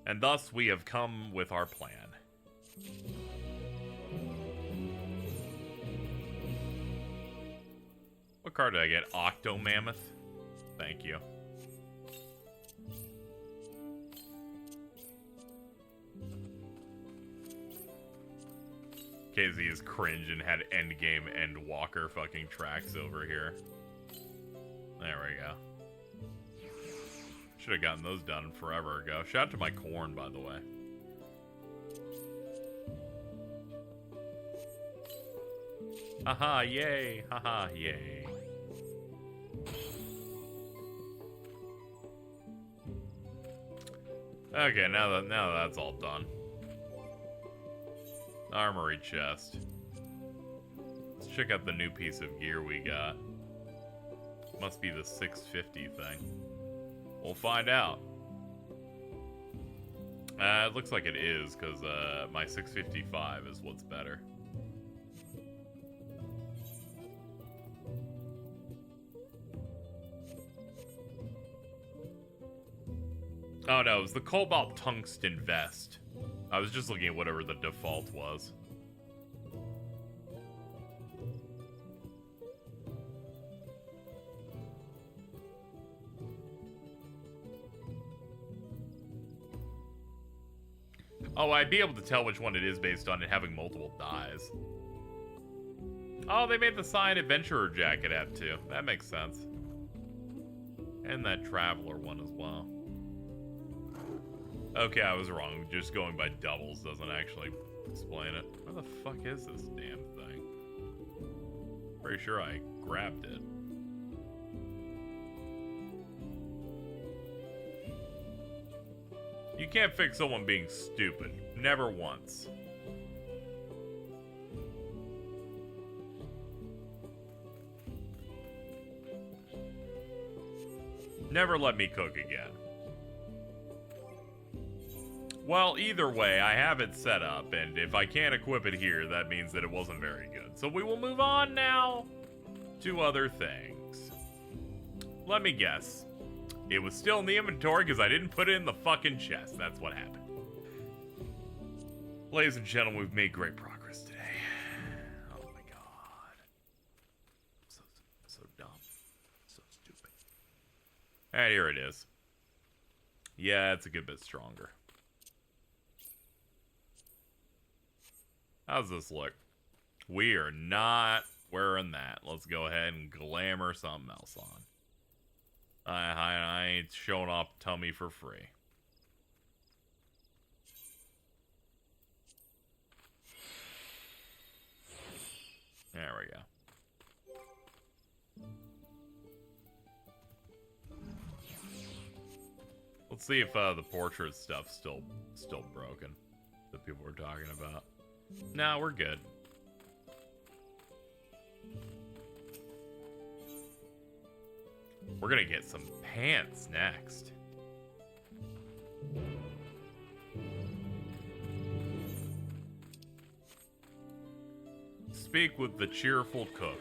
And thus we have come with our plan. What card did I get? Octo Mammoth? Thank you. KZ is cringe and had endgame and Walker fucking tracks over here. There we go. Should have gotten those done forever ago. Shout out to my corn, by the way. Haha, yay. Haha, yay. Okay, now that that's all done. Armory chest. Let's check out the new piece of gear we got. Must be the 650 thing. We'll find out. It looks like it is, because my 655 is what's better. Oh no, it was the Cobalt Tungsten Vest. I was just looking at whatever the default was. Oh, I'd be able to tell which one it is based on it having multiple dyes. Oh, they made the Cyan Adventurer jacket app too. That makes sense. And that Traveler one as well. Okay, I was wrong. Just going by doubles doesn't actually explain it. Where the fuck is this damn thing? Pretty sure I grabbed it. You can't fix someone being stupid. Never once. Never let me cook again. Well, either way, I have it set up, and if I can't equip it here, that means that it wasn't very good. So we will move on now to other things. Let me guess. It was still in the inventory because I didn't put it in the fucking chest. That's what happened. Ladies and gentlemen, we've made great progress today. Oh my god. So dumb. So stupid. And here it is. Yeah, it's a good bit stronger. How's this look? We are not wearing that. Let's go ahead and glamour something else on. I ain't showing off tummy for free. There we go. Let's see if the portrait stuff's still broken that people were talking about. No, we're good. We're gonna get some pants next. Speak with the cheerful cook.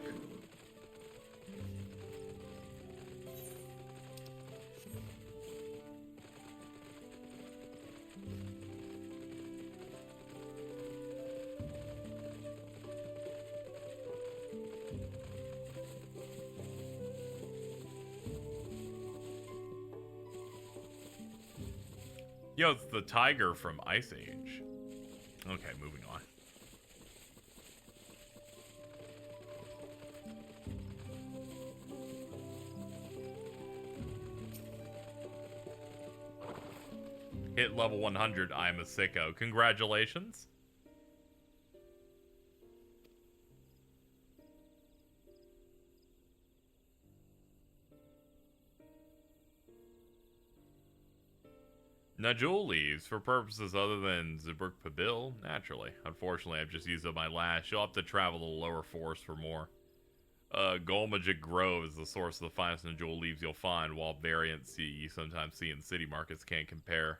Yo, it's the tiger from Ice Age. Okay, moving on. Hit level 100, I'm a sicko. Congratulations. Najul leaves for purposes other than Zubruk Pabil, naturally. Unfortunately, I've just used up my last. You'll have to travel to the lower forest for more. Golmagic Grove is the source of the finest Najul leaves you'll find, while variants you sometimes see in city markets can't compare.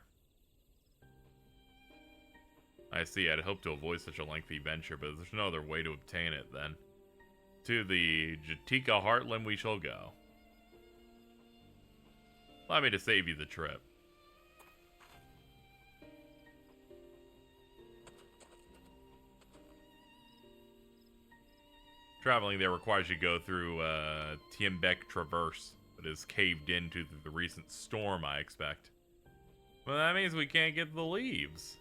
I see, I'd hoped to avoid such a lengthy venture, but there's no other way to obtain it then. To the Jatika Heartland we shall go. Allow me to save you the trip. Traveling there requires you to go through Tiembek Traverse, that is caved into through the recent storm, I expect. Well, that means we can't get the leaves.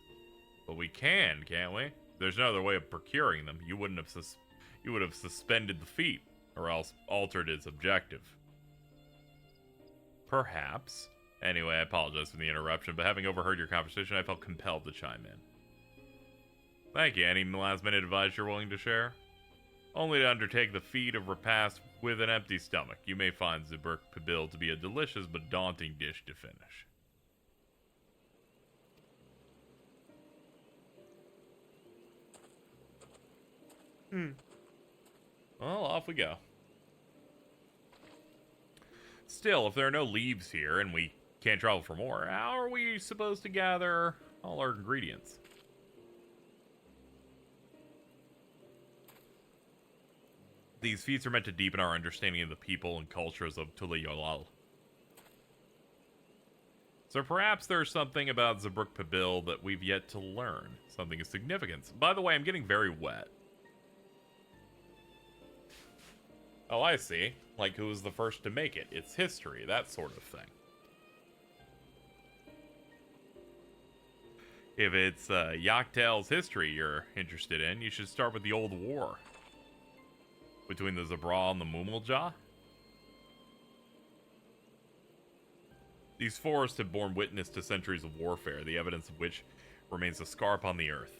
But we can, can't we? There's no other way of procuring them. You would have suspended the feat, or else altered its objective. Perhaps. Anyway, I apologize for the interruption, but having overheard your conversation, I felt compelled to chime in. Thank you. Any last-minute advice you're willing to share? Only to undertake the feat of repast with an empty stomach. You may find Zubruk Pabil to be a delicious but daunting dish to finish. Well, off we go. Still, if there are no leaves here and we can't travel for more, how are we supposed to gather all our ingredients? These feats are meant to deepen our understanding of the people and cultures of Tulayolal. So perhaps there's something about Zubruk Pabil that we've yet to learn. Something of significance. By the way, I'm getting very wet. Oh, I see. Like, who was the first to make it? It's history, that sort of thing. If it's Yaktel's history you're interested in, you should start with the old war. Between the Zabra and the Mumulja. These forests have borne witness to centuries of warfare, the evidence of which remains a scar upon the earth.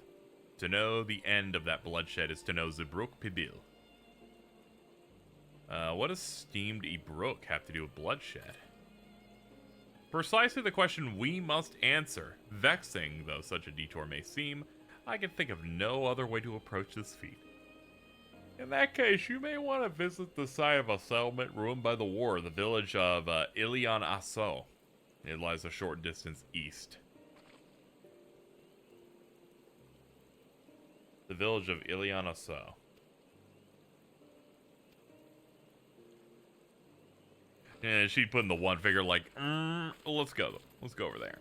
To know the end of that bloodshed is to know Zubruk Pabil. What does steamed Ibrook have to do with bloodshed? Precisely the question we must answer. Vexing though such a detour may seem, I can think of no other way to approach this feat. In that case, you may want to visit the site of a settlement ruined by the war, the village of Ilion Asso. It lies a short distance east. The village of Ilion Asso. And she'd put in the one figure like, let's go. Let's go over there.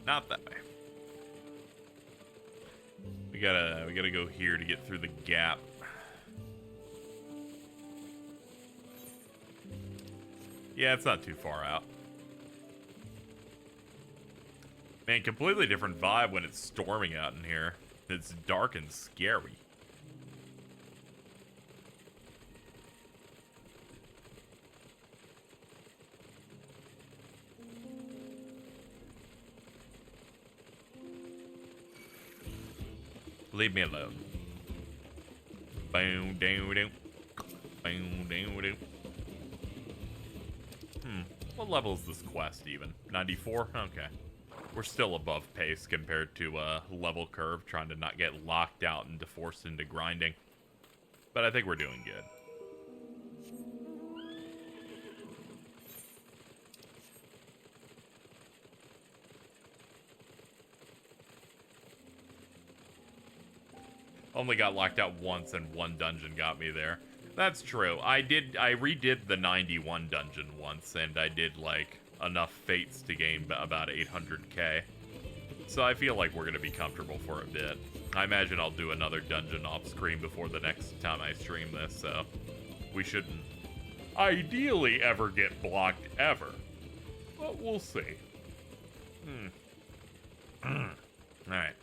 Not that way. We gotta go here to get through the gap. Yeah, it's not too far out. Man, completely different vibe when it's storming out in here. It's dark and scary. Leave me alone. Boom, down, down. Boom, down, down. What level is this quest even? 94? Okay. We're still above pace compared to level curve, trying to not get locked out and forced into grinding. But I think we're doing good. Only got locked out once and one dungeon got me there. That's true. I redid the 91 dungeon once, and I did, like, enough fates to gain about 800k. So I feel like we're gonna be comfortable for a bit. I imagine I'll do another dungeon off screen before the next time I stream this, so we shouldn't ideally ever get blocked ever. But we'll see. Alright.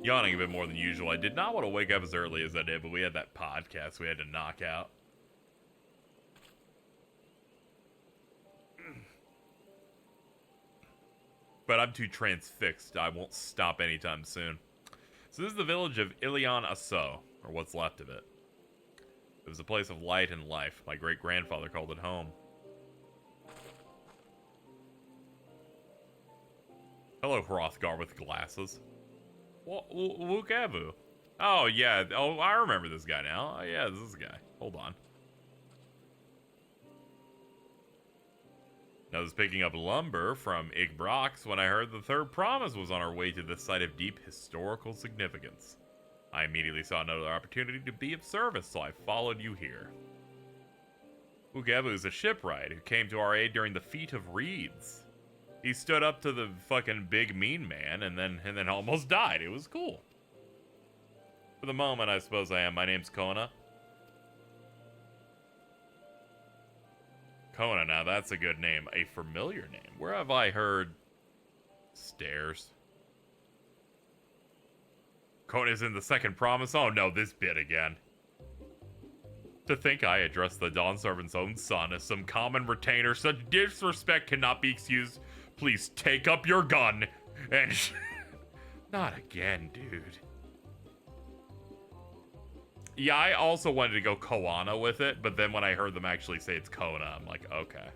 Yawning a bit more than usual. I did not want to wake up as early as I did, but we had that podcast we had to knock out. But I'm too transfixed. I won't stop anytime soon. So this is the village of Ilion Asso, or what's left of it. It was a place of light and life. My great-grandfather called it home. Hello, Hrothgar with glasses. Wukavu. Oh, yeah. Oh, I remember this guy now. Oh, yeah, this is the guy. Hold on. I was picking up lumber from Igbrox when I heard the third promise was on our way to the site of deep historical significance. I immediately saw another opportunity to be of service, so I followed you here. Wukavu is a shipwright who came to our aid during the Feat of Reeds. He stood up to the fucking big mean man and then almost died. It was cool. For the moment, I suppose I am. My name's Kona. Kona, now that's a good name. A familiar name. Where have I heard stairs? Kona's in the second promise? Oh no, this bit again. To think I addressed the Dawn Servant's own son as some common retainer, such disrespect cannot be excused. Please take up your gun and... Not again, dude. Yeah, I also wanted to go Koana with it, but then when I heard them actually say it's Kona, I'm like, okay.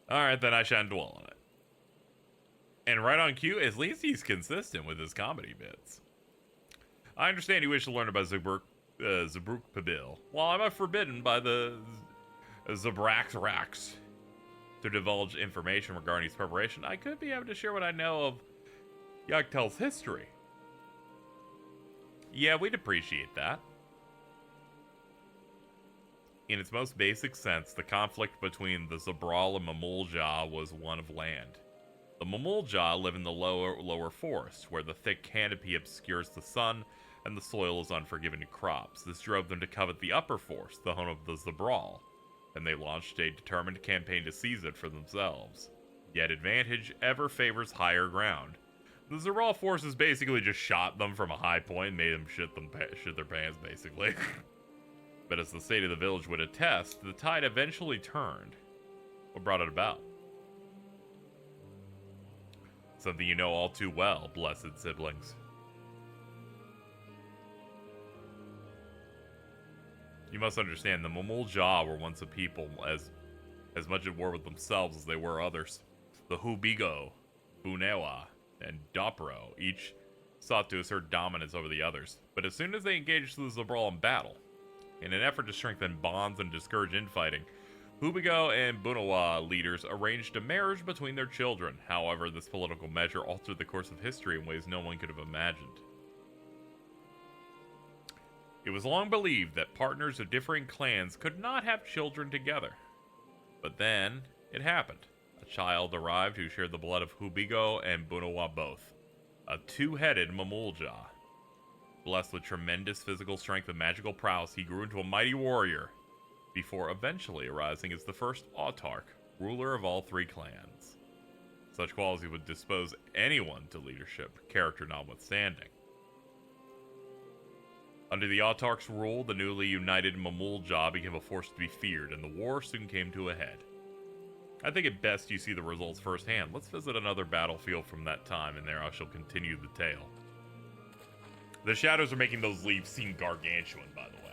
Alright, then I shan't dwell on it. And right on cue, at least he's consistent with his comedy bits. I understand you wish to learn about Zabruk Pabil. While I'm forbidden by the Zabrax Rax to divulge information regarding his preparation, I could be able to share what I know of Yagtel's history. Yeah, we'd appreciate that. In its most basic sense, the conflict between the Zabral and Mamulja was one of land. The Mamulja live in the lower forest, where the thick canopy obscures the sun, and the soil is unforgiving to crops. This drove them to covet the upper force, the home of the Zabral, and they launched a determined campaign to seize it for themselves. Yet advantage ever favors higher ground. The Zabral forces basically just shot them from a high point and made them shit their pants, basically. But as the state of the village would attest, the tide eventually turned. What brought it about? Something you know all too well, blessed siblings. You must understand, the Mamul-Ja were once a people as much at war with themselves as they were others. The Hubigo, Bunewa, and Dopro each sought to assert dominance over the others, but as soon as they engaged the Zabral in battle, in an effort to strengthen bonds and discourage infighting, Hubigo and Bunewa leaders arranged a marriage between their children. However, this political measure altered the course of history in ways no one could have imagined. It was long believed that partners of differing clans could not have children together. But then, it happened. A child arrived who shared the blood of Hubigo and Bunewa both. A two-headed Mamul-Ja. Blessed with tremendous physical strength and magical prowess, he grew into a mighty warrior, before eventually arising as the first autarch, ruler of all three clans. Such qualities would dispose anyone to leadership, character notwithstanding. Under the autarch's rule, the newly united Mamul-Ja became a force to be feared, and the war soon came to a head. I think it best you see the results firsthand. Let's visit another battlefield from that time, and there I shall continue the tale. The shadows are making those leaves seem gargantuan, by the way.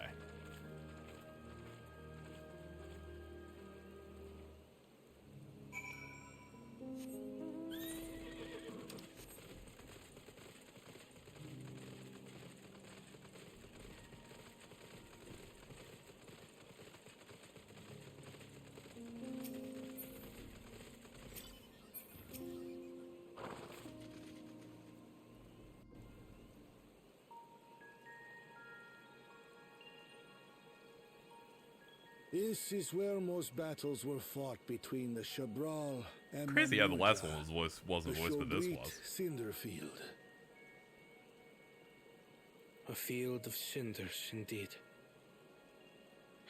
This is where most battles were fought between the Zabral and Crazy how the last Mamul-Ja. one wasn't voiced, but this was. Cinderfield. A field of cinders, indeed.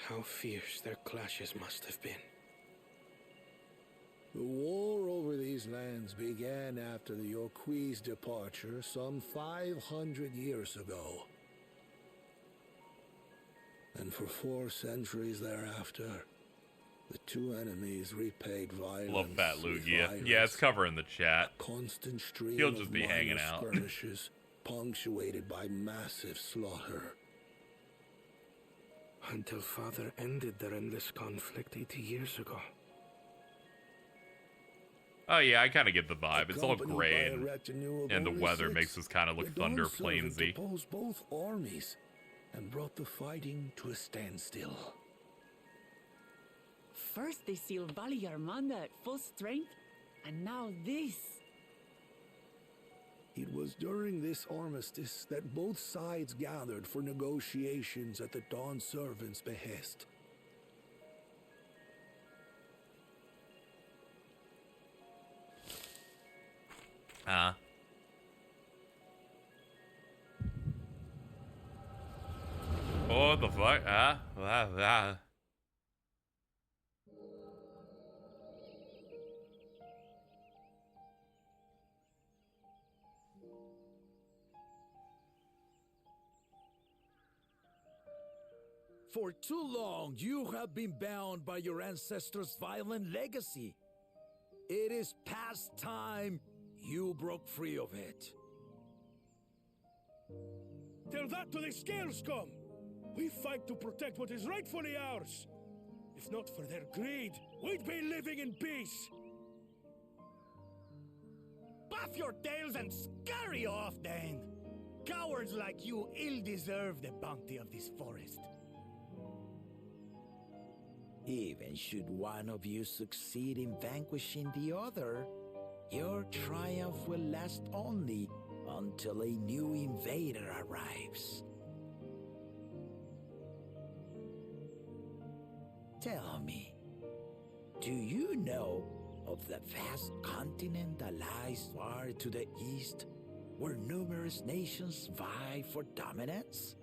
How fierce their clashes must have been. The war over these lands began after the Yokui's departure some 500 years ago. And for 4 centuries thereafter, the two enemies repaid violence. Love Fat with Lugia. violence. Yeah, it's covering the chat. A constant stream He'll of just be hanging minor out. skirmishes, punctuated by massive slaughter. Until Father ended their endless conflict 80 years ago. Oh yeah, I kind of get the vibe. It's all Accompanied gray, by a retinue of and the only weather 6, makes this kind of look the Thunder Dawn servant Plainsy. opposed both armies and brought the fighting to a standstill. First they sealed Valley Armanda at full strength, and now this. It was during this armistice that both sides gathered for negotiations at the Dawn Servant's behest. What the fuck? For too long, you have been bound by your ancestors' violent legacy. It is past time you broke free of it. Tell that to the Scale Scum! We fight to protect what is rightfully ours. If not for their greed, we'd be living in peace. Buff your tails and scurry off, then! Cowards like you ill deserve the bounty of this forest. Even should one of you succeed in vanquishing the other, your triumph will last only until a new invader arrives. Tell me, do you know of the vast continent that lies far to the east, where numerous nations vie for dominance?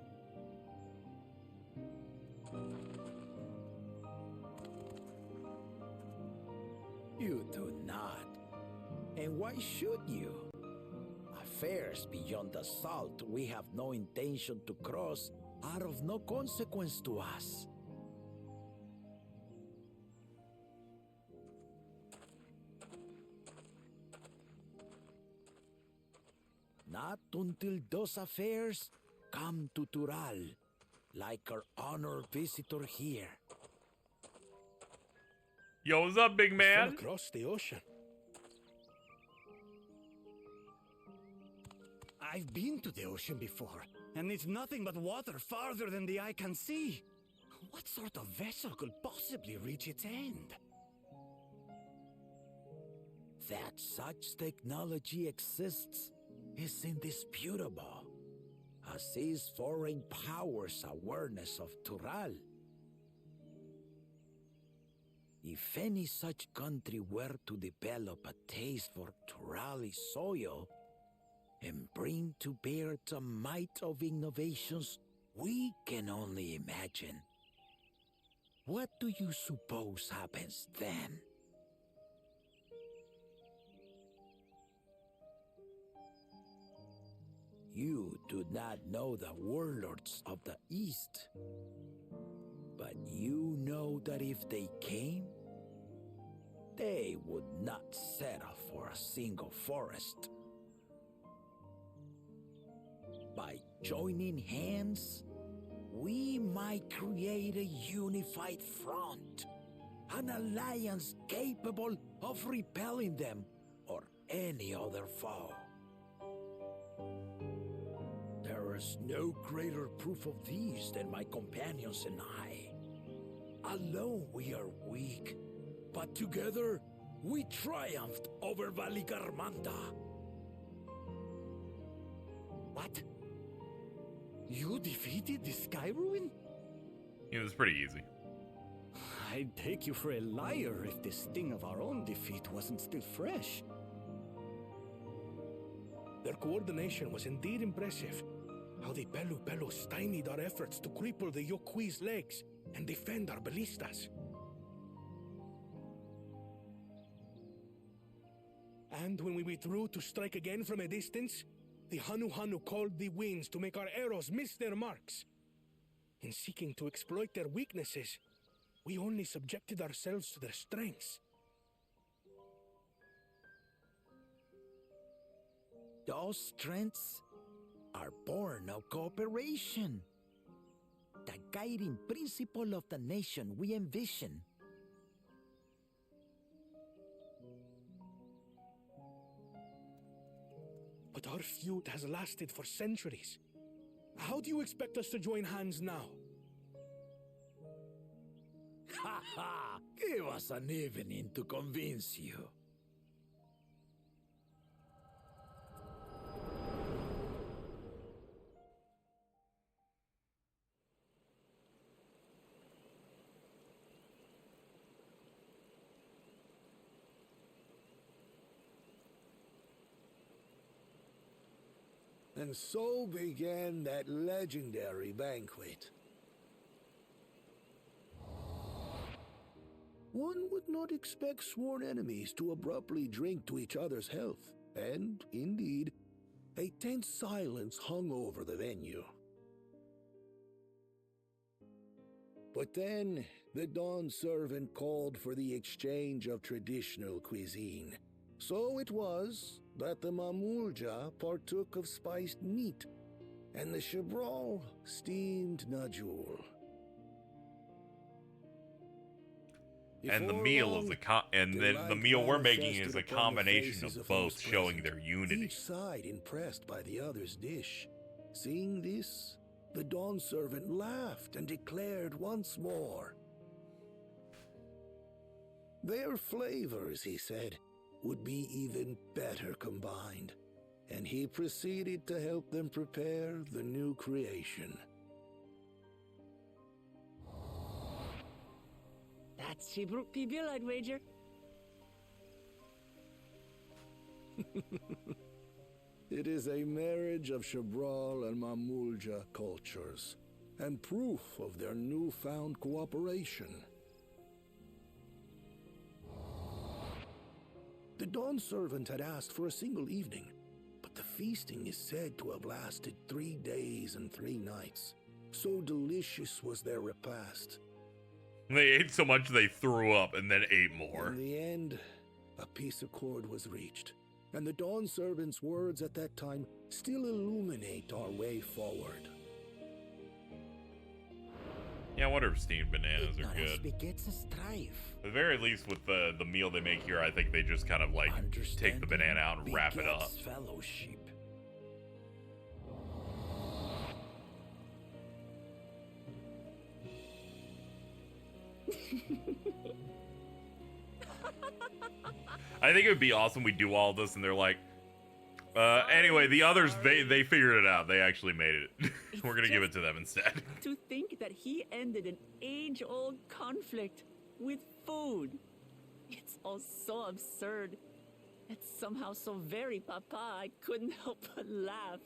You do not. And why should you? Affairs beyond the salt we have no intention to cross are of no consequence to us. Not until those affairs come to Tural, like our honored visitor here. Yo, what's up, big man? From across the ocean. I've been to the ocean before, and it's nothing but water farther than the eye can see. What sort of vessel could possibly reach its end? That such technology exists is indisputable, as is foreign powers' awareness of Tural. If any such country were to develop a taste for Turali soil and bring to bear the might of innovations we can only imagine, what do you suppose happens then? You do not know the warlords of the East, but you know that if they came, they would not settle for a single forest. By joining hands, we might create a unified front, an alliance capable of repelling them or any other foe. There is no greater proof of these than my companions and I. Alone we are weak, but together we triumphed over Valigarmanta. What? You defeated the Sky Ruin? It was pretty easy. I'd take you for a liar if the sting of our own defeat wasn't still fresh. Their coordination was indeed impressive. How the Pelu stymied our efforts to cripple the Yokui's legs and defend our ballistas. And when we withdrew to strike again from a distance, the Hanu called the winds to make our arrows miss their marks. In seeking to exploit their weaknesses, we only subjected ourselves to their strengths. Those strengths are born of cooperation. The guiding principle of the nation we envision. But our feud has lasted for centuries. How do you expect us to join hands now? Ha ha! Give us an evening to convince you. And so began that legendary banquet. One would not expect sworn enemies to abruptly drink to each other's health, and, indeed, a tense silence hung over the venue. But then, the Dawn servant called for the exchange of traditional cuisine. So it was that the Mamulja partook of spiced meat, and the Chebral steamed najul. And the meal is the meal we're making is a combination of both, showing their unity. Each side impressed by the other's dish. Seeing this, the Dawn servant laughed and declared once more. Their flavors, he said, would be even better combined, and he proceeded to help them prepare the new creation. That's Shibruki Bill, I'd wager. It is a marriage of Shabral and Mamulja cultures, and proof of their newfound cooperation. The Dawn Servant had asked for a single evening, but the feasting is said to have lasted 3 days and 3 nights. So delicious was their repast. They ate so much they threw up and then ate more. In the end, a peace accord was reached, and the Dawn Servant's words at that time still illuminate our way forward. Yeah, I wonder if steamed bananas are good. Begets a strife. At the very least, with the meal they make here, I think they just kind of like take the banana out and wrap it up. Fellowship. I think it would be awesome we do all this and they're like, anyway, the others, they figured it out. They actually made it. We're gonna give it to them instead. To think that he ended an age-old conflict with food. It's all so absurd. It's somehow so very papa, I couldn't help but laugh.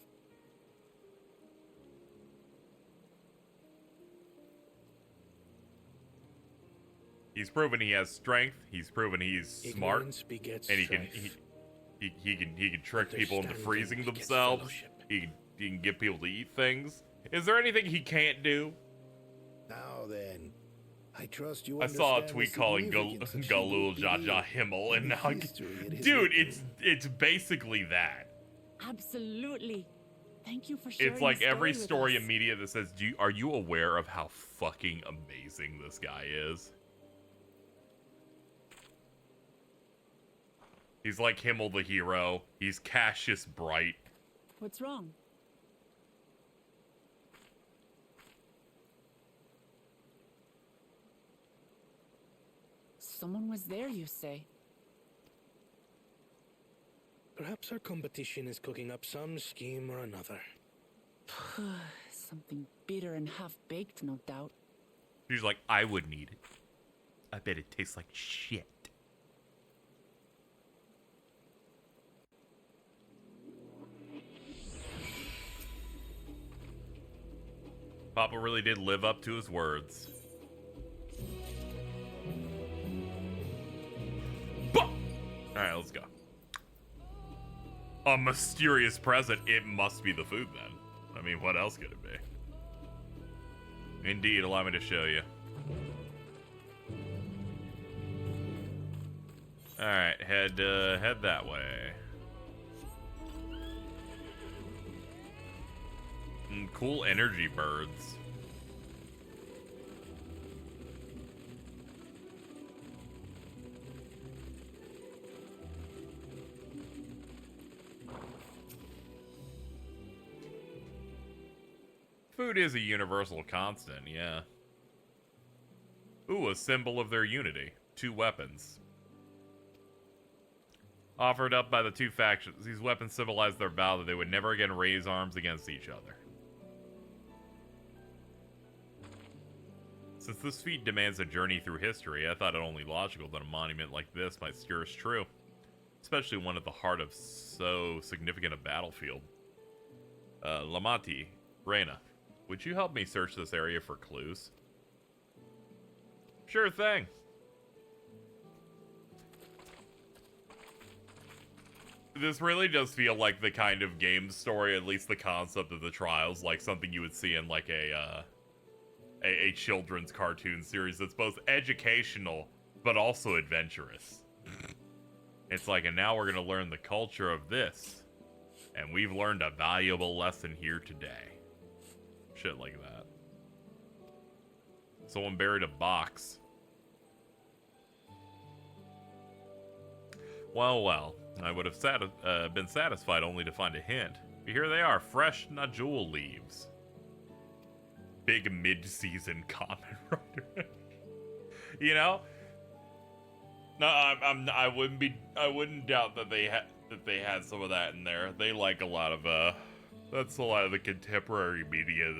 He's proven he has strength. He's proven he's smart, Ignorance begets and he can trick people into freezing themselves. He can get people to eat things. Is there anything he can't do? Now then, I trust you. I saw a tweet calling Galul Jaja Himmel, and now, dude, it's basically that. Absolutely. Thank you for sharing. It's like every with story us. in media that says, are you aware of how fucking amazing this guy is? He's like Himmel the hero. He's Cassius Bright. What's wrong? Someone was there, you say? Perhaps our competition is cooking up some scheme or another. Something bitter and half-baked, no doubt. She's like, I wouldn't eat it. I bet it tastes like shit. Papa really did live up to his words. Alright, let's go. A mysterious present. It must be the food then. I mean, what else could it be? Indeed, allow me to show you. Alright, head that way. Cool energy birds. Food is a universal constant, yeah. Ooh, a symbol of their unity. 2 weapons. Offered up by the 2 factions, these weapons symbolize their vow that they would never again raise arms against each other. Since this feat demands a journey through history, I thought it only logical that a monument like this might steer us true. Especially one at the heart of so significant a battlefield. Lamati, Reyna, would you help me search this area for clues? Sure thing. This really does feel like the kind of game story, at least the concept of the trials, like something you would see in like a children's cartoon series that's both educational but also adventurous. It's like, and now we're gonna learn the culture of this, and we've learned a valuable lesson here today. Shit like that. Someone buried a box. Well, I would have been satisfied only to find a hint. But here they are, fresh Najul leaves. Big mid-season Kamen Rider. You know? No, I wouldn't doubt that they had some of that in there. They like a lot of that's a lot of the contemporary media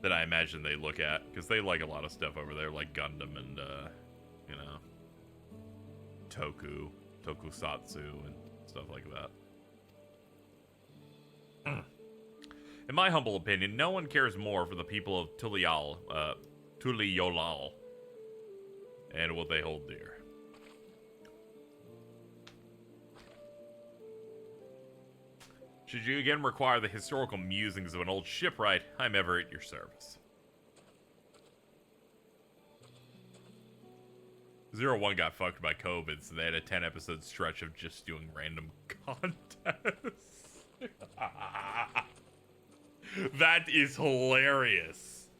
that I imagine they look at, because they like a lot of stuff over there, like Gundam and you know, Tokusatsu and stuff like that. In my humble opinion, no one cares more for the people of Tulial, Tuliolal, and what they hold dear. Should you again require the historical musings of an old shipwright, I'm ever at your service. 01 got fucked by COVID, so they had a 10-episode stretch of just doing random contests. That is hilarious.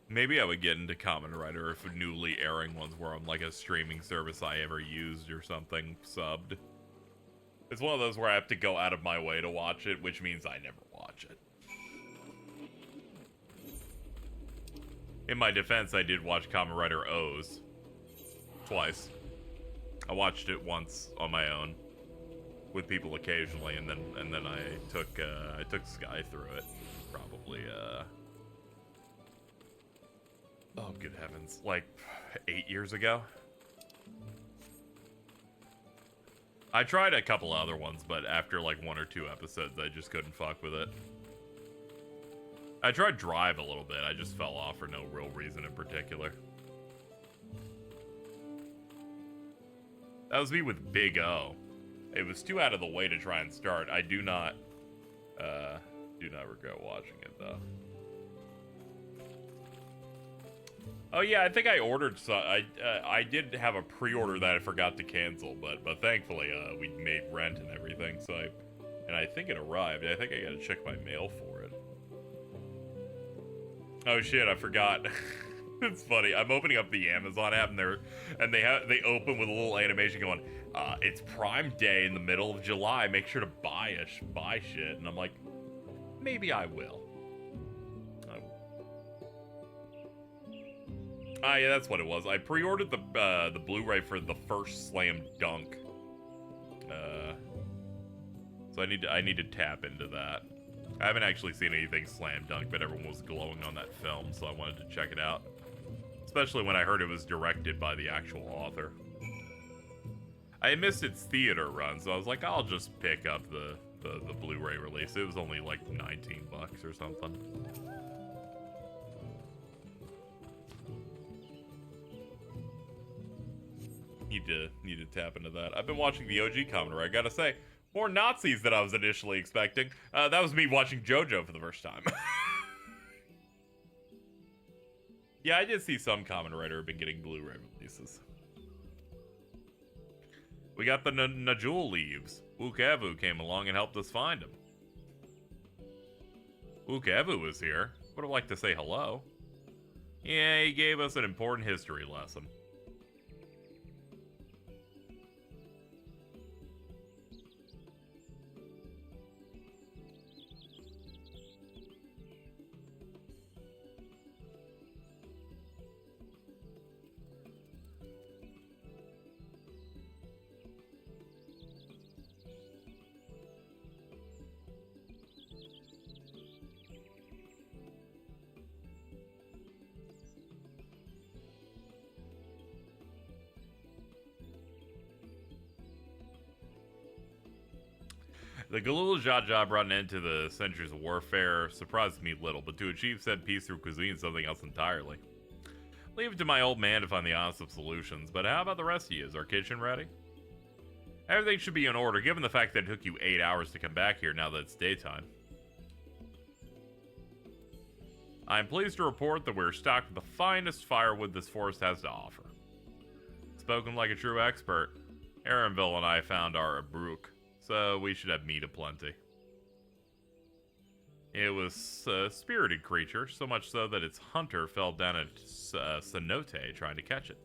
Maybe I would get into Kamen Rider if newly airing ones were on like a streaming service I ever used or something subbed. It's one of those where I have to go out of my way to watch it, which means I never watch it. In my defense, I did watch Kamen Rider O's twice. I watched it once on my own with people occasionally, and then I took Sky through it. Probably oh good heavens, like 8 years ago. I tried a couple other ones, but after like 1 or 2 episodes, I just couldn't fuck with it. I tried Drive a little bit, I just fell off for no real reason in particular. That was me with Big O. It was too out of the way to try and start. I do not regret watching it though. Oh yeah, I think I ordered some. I did have a pre-order that I forgot to cancel, but thankfully we made rent and everything, so I think it arrived. I think I gotta check my mail for it. Oh shit, I forgot. It's funny. I'm opening up the Amazon app and they open with a little animation going, it's Prime Day in the middle of July. Make sure to buy shit. And I'm like, maybe I will. Ah, yeah, that's what it was. I pre-ordered the Blu-ray for the first Slam Dunk. So I need to tap into that. I haven't actually seen anything Slam Dunk, but everyone was glowing on that film, so I wanted to check it out. Especially when I heard it was directed by the actual author. I missed its theater run, so I was like, I'll just pick up the Blu-ray release. It was only like $19 or something. Need to tap into that. I've been watching the OG Kamen Rider. I gotta say, more Nazis than I was initially expecting. That was me watching JoJo for the first time. Yeah, I did see some Kamen Rider have been getting Blu-ray releases. We got the Najul leaves. Ukevu came along and helped us find him. Ukevu was here. Would have liked to say hello. Yeah, he gave us an important history lesson. The Galul Jaja brought an end to the centuries of warfare surprised me little, but to achieve said peace through cuisine is something else entirely. Leave it to my old man to find the honest of solutions, but how about the rest of you? Is our kitchen ready? Everything should be in order, given the fact that it took you 8 hours to come back here now that it's daytime. I am pleased to report that we're stocked with the finest firewood this forest has to offer. Spoken like a true expert, Aaronville and I found our Abruk, so we should have meat aplenty. It was a spirited creature, so much so that its hunter fell down a cenote trying to catch it.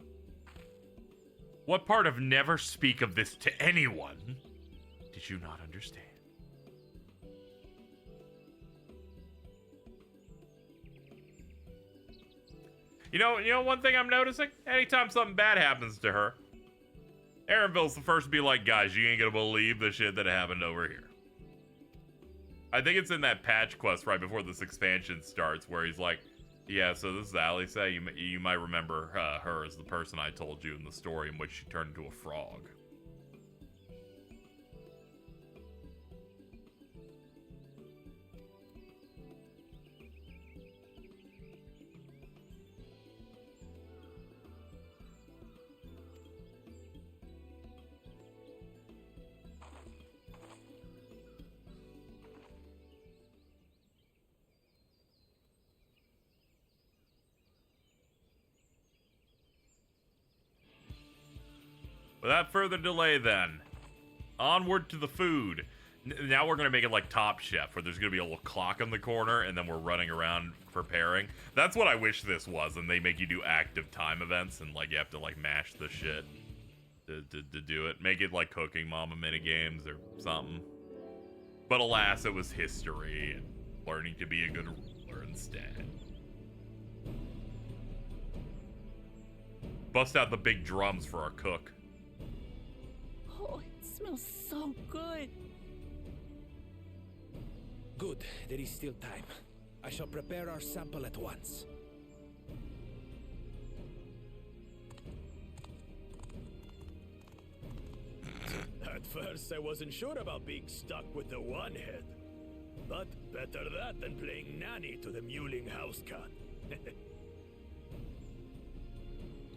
What part of never speak of this to anyone did you not understand? You know one thing I'm noticing? Anytime something bad happens to her, Aaronville's the first to be like, guys, you ain't gonna believe the shit that happened over here. I think it's in that patch quest right before this expansion starts where he's like, yeah, so this is Alice. You might remember her as the person I told you in the story in which she turned into a frog. Without further delay, then, onward to the food. Now we're going to make it like Top Chef, where there's going to be a little clock in the corner, and then we're running around preparing. That's what I wish this was, and they make you do active time events, and like you have to like mash the shit to do it. Make it like Cooking Mama minigames or something. But alas, it was history, and learning to be a good ruler instead. Bust out the big drums for our cook. Oh, it smells so good. Good, there is still time. I shall prepare our sample at once. At first, I wasn't sure about being stuck with the one head. But better that than playing nanny to the mewling house cat.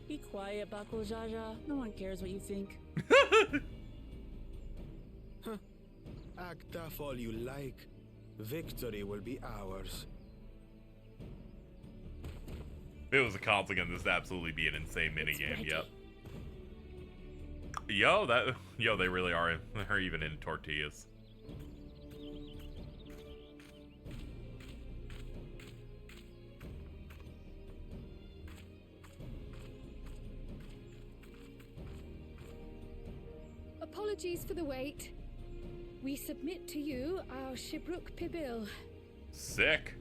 Be quiet, Bako Jaja. No one cares what you think. Act tough all you like. Victory will be ours. If it was a console game, this would absolutely be an insane minigame. ready. Yep. Yo, they really are. They're even in tortillas. Apologies for the wait. We submit to you our Shibruk Pibil. Sick.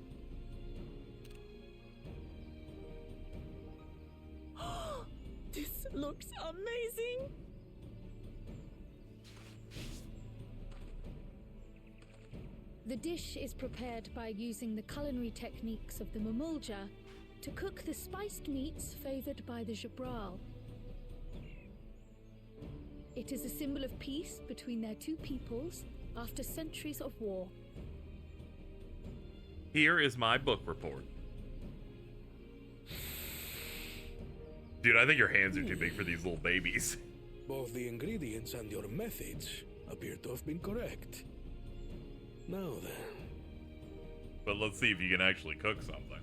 This looks amazing. The dish is prepared by using the culinary techniques of the Mamulja to cook the spiced meats favored by the Jabral. It is a symbol of peace between their two peoples after centuries of war. Here is my book report. Dude, I think your hands are too big for these little babies. Both the ingredients and your methods appear to have been correct. Now then. But let's see if you can actually cook something.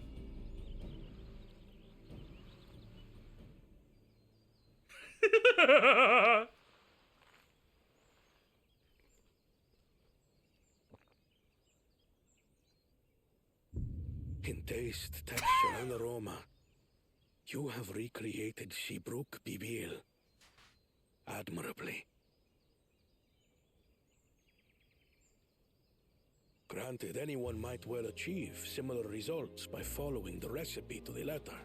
In taste, texture, and aroma, you have recreated Shibruk Pibil admirably. Granted, anyone might well achieve similar results by following the recipe to the letter.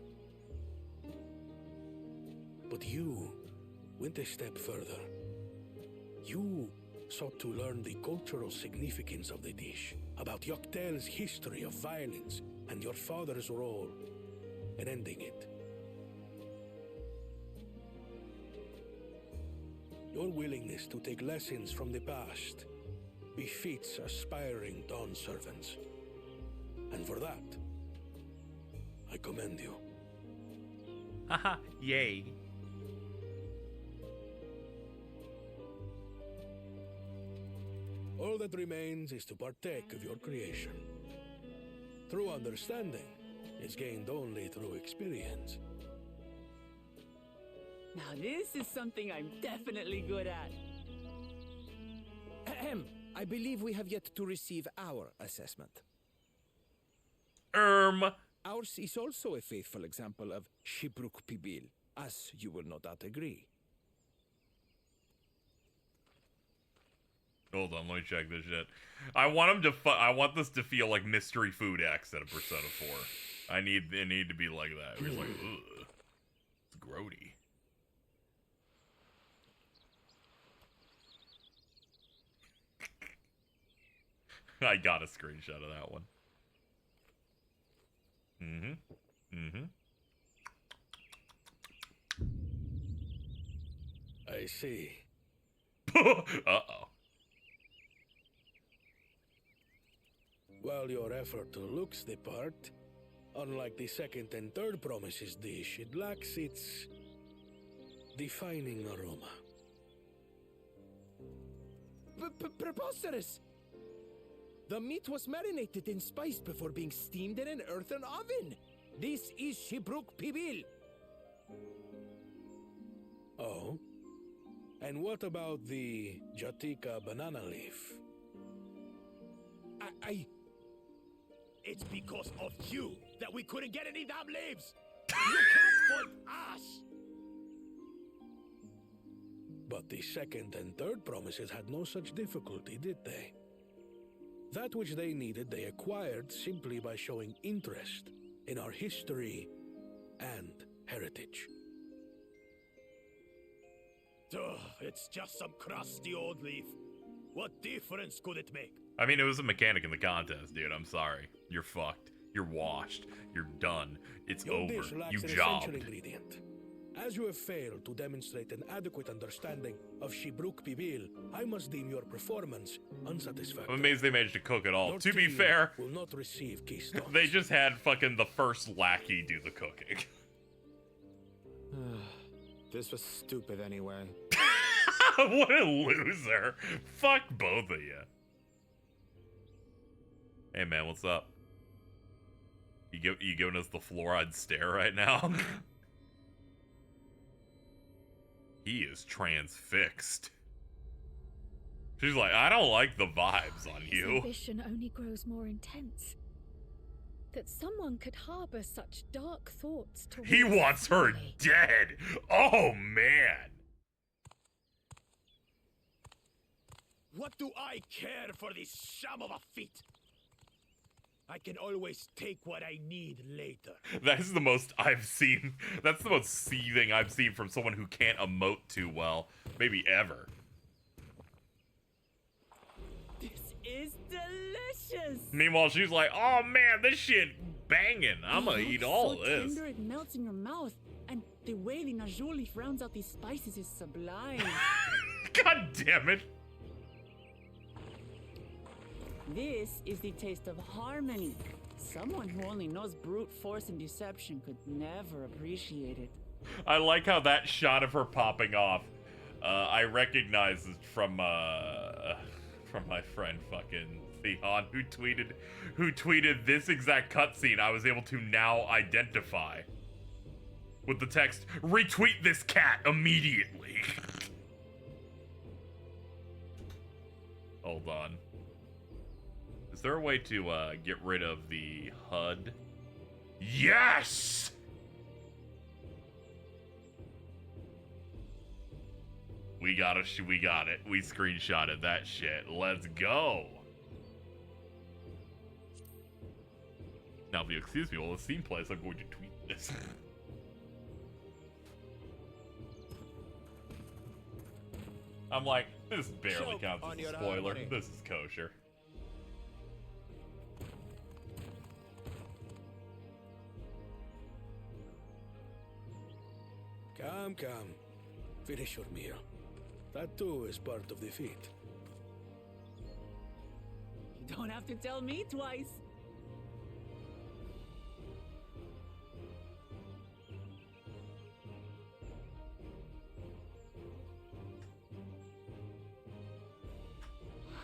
But you went a step further. You sought to learn the cultural significance of the dish, about Yoktel's history of violence and your father's role in ending it. Your willingness to take lessons from the past befits aspiring Dawn servants. And for that, I commend you. Haha, yay. All that remains is to partake of your creation. True understanding is gained only through experience. Now this is something I'm definitely good at. Ahem. I believe we have yet to receive our assessment. Ours is also a faithful example of Shibruk Pibil, as you will no doubt agree. Hold on, let me check this shit. I want him to. I want this to feel like Mystery Food X at a Persona 4. It need to be like that. Where he's like, ugh, it's grody. I got a screenshot of that one. I see. Uh-oh. While your effort looks the part, unlike the second and third promises dish, it lacks its defining aroma. Preposterous! The meat was marinated in spice before being steamed in an earthen oven. This is Shibruk Pibil. Oh? And what about the Jatika banana leaf? It's because of you that we couldn't get any damn leaves! You can't fault us! But the second and third promises had no such difficulty, did they? That which they needed, they acquired simply by showing interest in our history and heritage. Ugh, it's just some crusty old leaf. What difference could it make? I mean, it was a mechanic in the contest, dude. I'm sorry. You're fucked. You're washed. You're done. It's Your over. dish lacks You an jobbed. essential ingredient. As you have failed to demonstrate an adequate understanding of Shibruk Pibil, I must deem your performance unsatisfactory. I'm amazed they managed to cook it all. Your To be team fair, will not receive keystones. they just had fucking the first lackey do the cooking. This was stupid anyway. What a loser. Fuck both of you. Hey man, what's up? You giving us the fluoride stare right now? He is transfixed. She's like, I don't like the vibes on His you. ambition only grows more intense. That someone could harbor such dark thoughts towards He wants her family. dead. Oh man. What do I care for this sham of a feat? I can always take what I need later. That's the most I've seen. That's the most seething I've seen from someone who can't emote too well. Maybe ever. This is delicious. Meanwhile, she's like, oh man, this shit banging. I'm gonna It eat looks all so of this. Tender, it melts in your mouth, and the way the najou leaf rounds out these spices is sublime. God damn it. This is the taste of harmony. Someone who only knows brute force and deception could never appreciate it. I like how that shot of her popping off, I recognize it from my friend fucking Theon who tweeted this exact cutscene I was able to now identify. With the text, retweet this cat immediately. Hold on. Is there a way to get rid of the HUD? Yes! We got it. We screenshotted that shit. Let's go. Now, if you excuse me while the scene plays, I'm going to tweet this. I'm like, this barely Choke counts on as a your spoiler. harmony. This is kosher. Come. Finish your meal. That too is part of the feat. You don't have to tell me twice.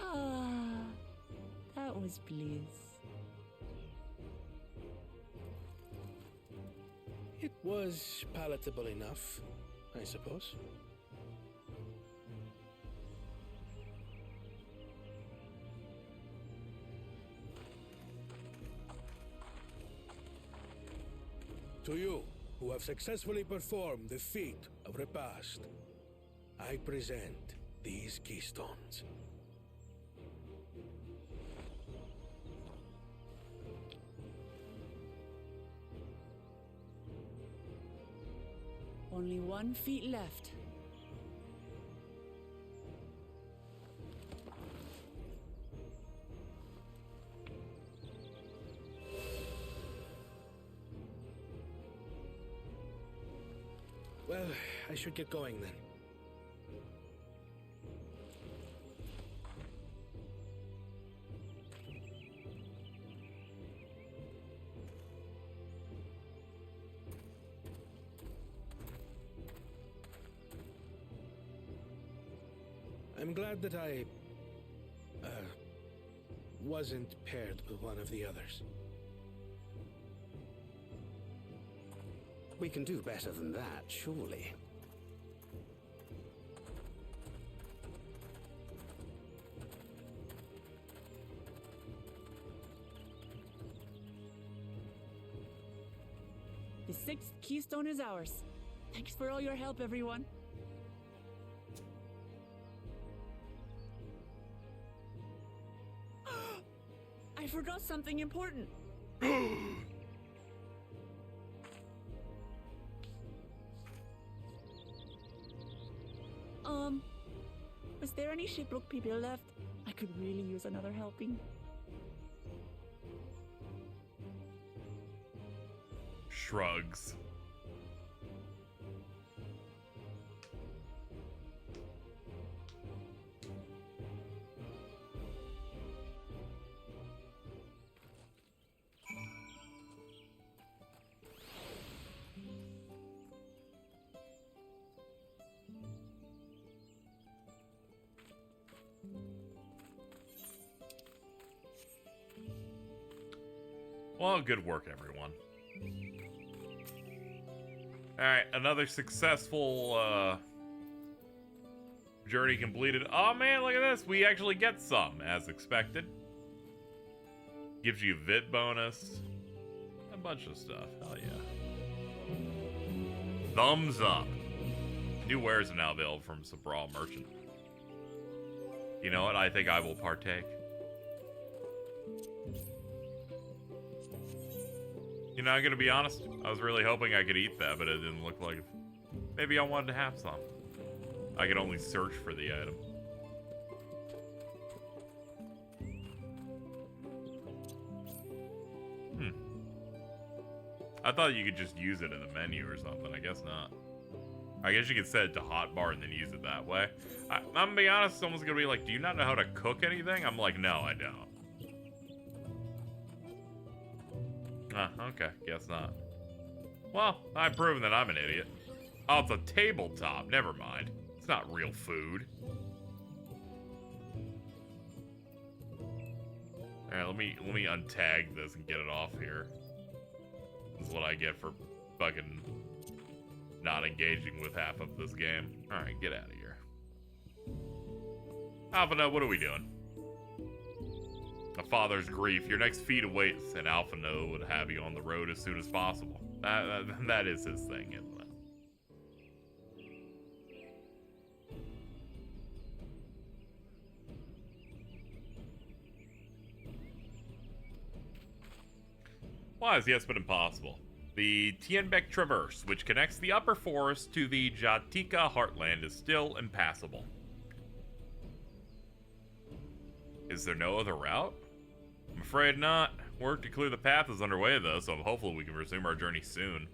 Ah, that was bliss. It was palatable enough, I suppose. To you, who have successfully performed the feat of repast, I present these keystones. Only 1 feet left. Well, I should get going then. I'm glad that I wasn't paired with one of the others. We can do better than that, surely. The 6th keystone is ours. Thanks for all your help, everyone. I forgot something important. Was there any shipwreck people left? I could really use another helping. Shrugs. Well, good work, everyone. Alright, another successful journey completed. Oh man, look at this. We actually get some, as expected. Gives you a VIT bonus. A bunch of stuff. Hell yeah. Thumbs up. New wares are now available from Sabral Merchant. You know what? I think I will partake. You know, I'm gonna be honest, I was really hoping I could eat that, but it didn't look like it. Maybe I wanted to have some. I could only search for the item. I thought you could just use it in the menu or something. I guess not. I guess you could set it to hotbar and then use it that way. I'm gonna be honest, someone's gonna be like, do you not know how to cook anything? I'm like, no, I don't. Okay, guess not. Well, I've proven that I'm an idiot. Oh, it's a tabletop. Never mind. It's not real food. Alright, let me untag this and get it off here. This is what I get for fucking not engaging with half of this game. Alright, get out of here. Alphano, what are we doing? A father's grief. Your next feat awaits, and Alphano would have you on the road as soon as possible. That is his thing, isn't it? Why is yes but impossible? The Tienbeck Traverse, which connects the upper forest to the Jatika heartland, is still impassable. Is there no other route? I'm afraid not. Work to clear the path is underway though, so hopefully we can resume our journey soon.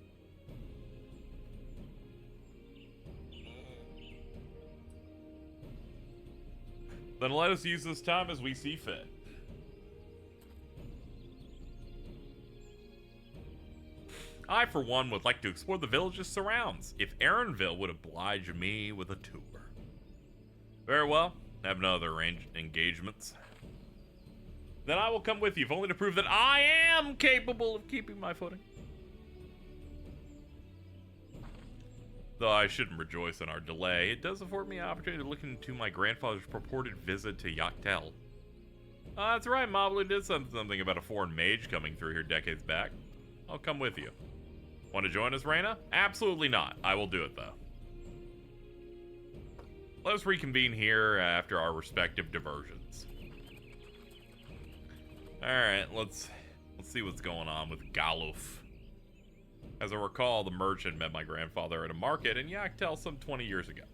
Then let us use this time as we see fit. I, for one, would like to explore the village's surrounds, if Aaronville would oblige me with a tour. Very well. I have no other engagements. Then I will come with you, if only to prove that I am capable of keeping my footing. Though I shouldn't rejoice in our delay, it does afford me an opportunity to look into my grandfather's purported visit to Xak Tural. That's right, Mobley did something about a foreign mage coming through here decades back. I'll come with you. Want to join us, Reyna? Absolutely not. I will do it, though. Let us reconvene here after our respective diversions. Alright, let's see what's going on with Galuf. As I recall, the merchant met my grandfather at a market in Xak Tural some 20 years ago.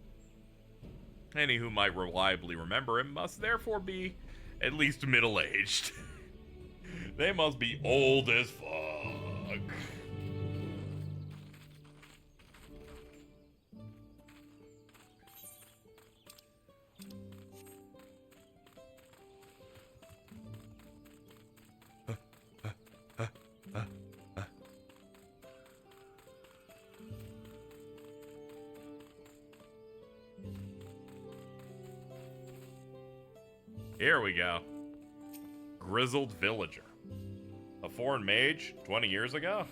Any who might reliably remember him must therefore be at least middle-aged. They must be old as fuck. Here we go. Grizzled villager. A foreign mage 20 years ago?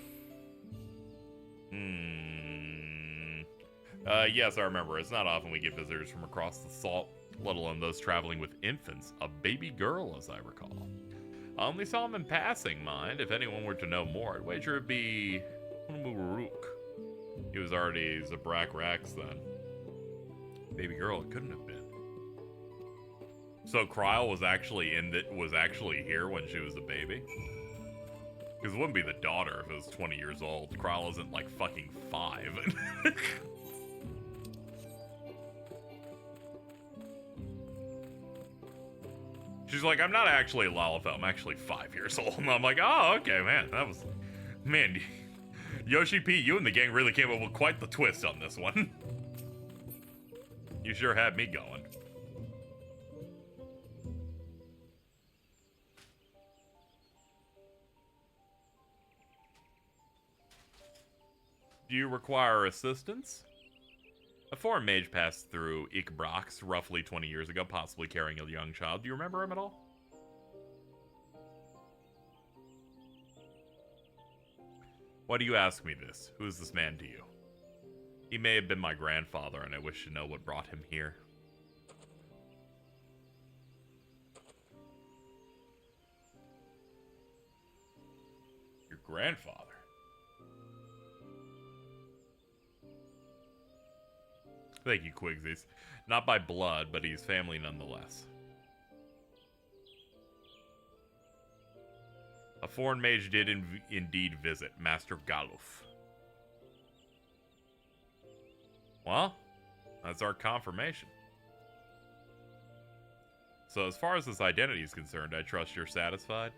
Yes, I remember. It's not often we get visitors from across the salt, let alone those traveling with infants. A baby girl, as I recall. I only saw him in passing, mind. If anyone were to know more, I'd wager it'd be Unmuruk. He was already Zabrak Rax then. Baby girl, it couldn't have been. So Kryl was actually here when she was a baby? Because it wouldn't be the daughter if it was 20 years old. Kryl isn't like fucking 5. She's like, I'm not actually a Lalafell, I'm actually 5 years old. And I'm like, oh, okay, man. Man, Yoshi P, you and the gang really came up with quite the twist on this one. You sure had me going. Do you require assistance? A foreign mage passed through Ikbrax roughly 20 years ago, possibly carrying a young child. Do you remember him at all? Why do you ask me this? Who is this man to you? He may have been my grandfather, and I wish to know what brought him here. Your grandfather? Thank you, Quigsies. Not by blood, but he's family nonetheless. A foreign mage did indeed visit, Master Galuf. Well, that's our confirmation. So as far as this identity is concerned, I trust you're satisfied?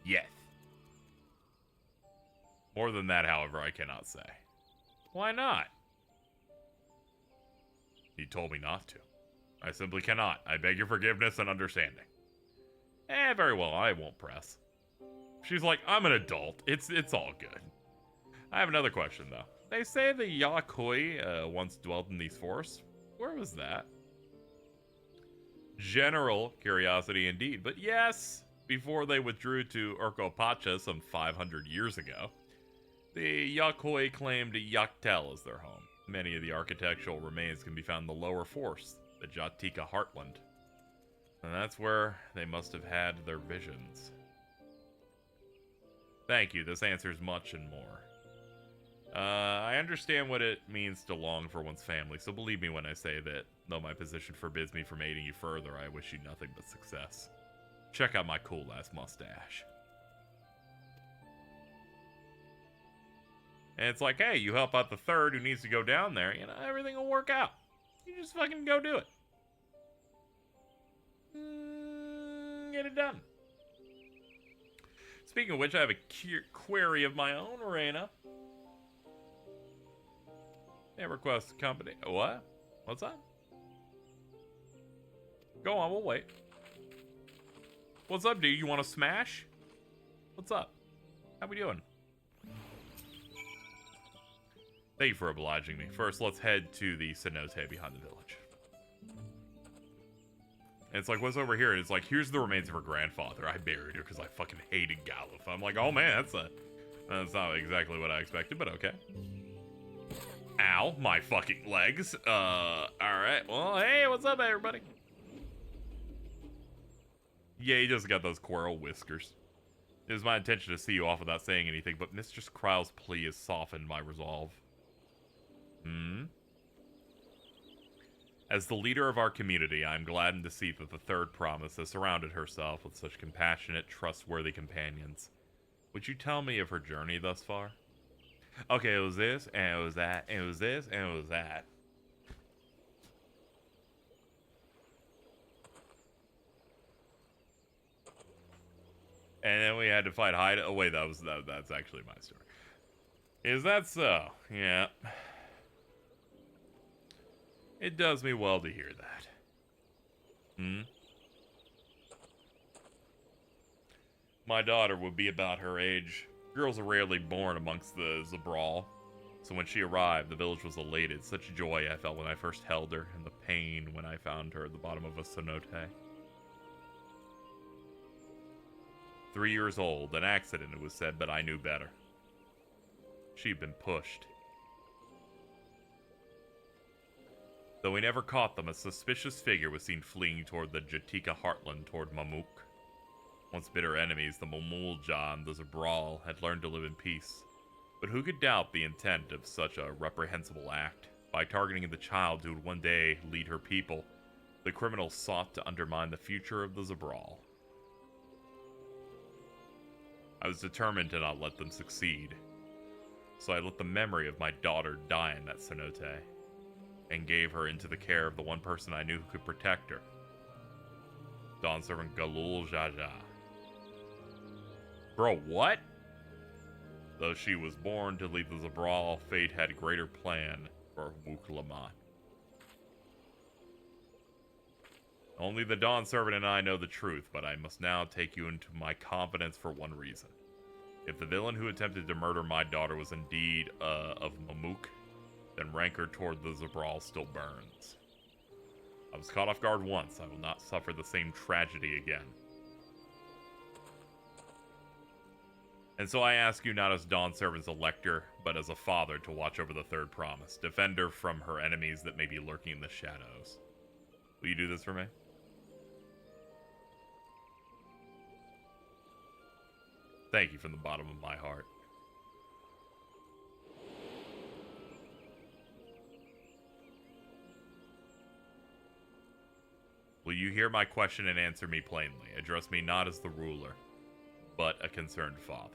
Yes. More than that, however, I cannot say. Why not? He told me not to. I simply cannot. I beg your forgiveness and understanding. Very well, I won't press. She's like, I'm an adult. It's all good. I have another question, though. They say the Yakui once dwelt in these forests. Where was that? General curiosity indeed, but yes, before they withdrew to Urkopacha some 500 years ago, the Yakui claimed Yaktel as their home. Many of the architectural remains can be found in the lower forest, the Jatika heartland. And that's where they must have had their visions. Thank you, this answers much and more. I understand what it means to long for one's family, so believe me when I say that, though my position forbids me from aiding you further, I wish you nothing but success. Check out my cool-ass mustache. And it's like, hey, you help out the third who needs to go down there, you know, everything will work out. You just fucking go do it. Get it done. Speaking of which, I have a query of my own, Reina. They request company. What? What's that? Go on, we'll wait. What's up, dude? You want to smash? What's up? How we doing? Thank you for obliging me. First, let's head to the cenote behind the village. And it's like, what's over here? And it's like, here's the remains of her grandfather. I buried her because I fucking hated Galuf. I'm like, oh man, that's not exactly what I expected, but okay. Ow, my fucking legs. Alright. Well, hey, what's up, everybody? Yeah, he just got those squirrel whiskers. It was my intention to see you off without saying anything, but Mistress Kryl's plea has softened my resolve. As the leader of our community, I am gladdened to see that the third promise has surrounded herself with such compassionate, trustworthy companions. Would you tell me of her journey thus far? Okay, it was this, and it was that, and it was this, and it was that. And then we had to fight Hyde. Oh wait, that's actually my story. Is that so? Yeah. It does me well to hear that. My daughter would be about her age. Girls are rarely born amongst the Zabral. So when she arrived, the village was elated. Such joy I felt when I first held her, and the pain when I found her at the bottom of a cenote. 3 years old, an accident, it was said, but I knew better. She'd been pushed. Though we never caught them, a suspicious figure was seen fleeing toward the Jatika heartland toward Mamuk. Once bitter enemies, the Momulja and the Zabral had learned to live in peace. But who could doubt the intent of such a reprehensible act? By targeting the child who would one day lead her people, the criminals sought to undermine the future of the Zabral. I was determined to not let them succeed. So I let the memory of my daughter die in that cenote, and gave her into the care of the one person I knew who could protect her. Dawn Servant Galul Jaja. Bro, what? Though she was born to lead the Zabral, fate had a greater plan for Wuklamat. Only the Dawn Servant and I know the truth, but I must now take you into my confidence for one reason. If the villain who attempted to murder my daughter was indeed of Mamuk, then rancor toward the Zabral still burns. I was caught off guard once. I will not suffer the same tragedy again. And so I ask you not as Dawn Servant's elector, but as a father to watch over the third promise. Defend her from her enemies that may be lurking in the shadows. Will you do this for me? Thank you from the bottom of my heart. Will you hear my question and answer me plainly? Address me not as the ruler, but a concerned father.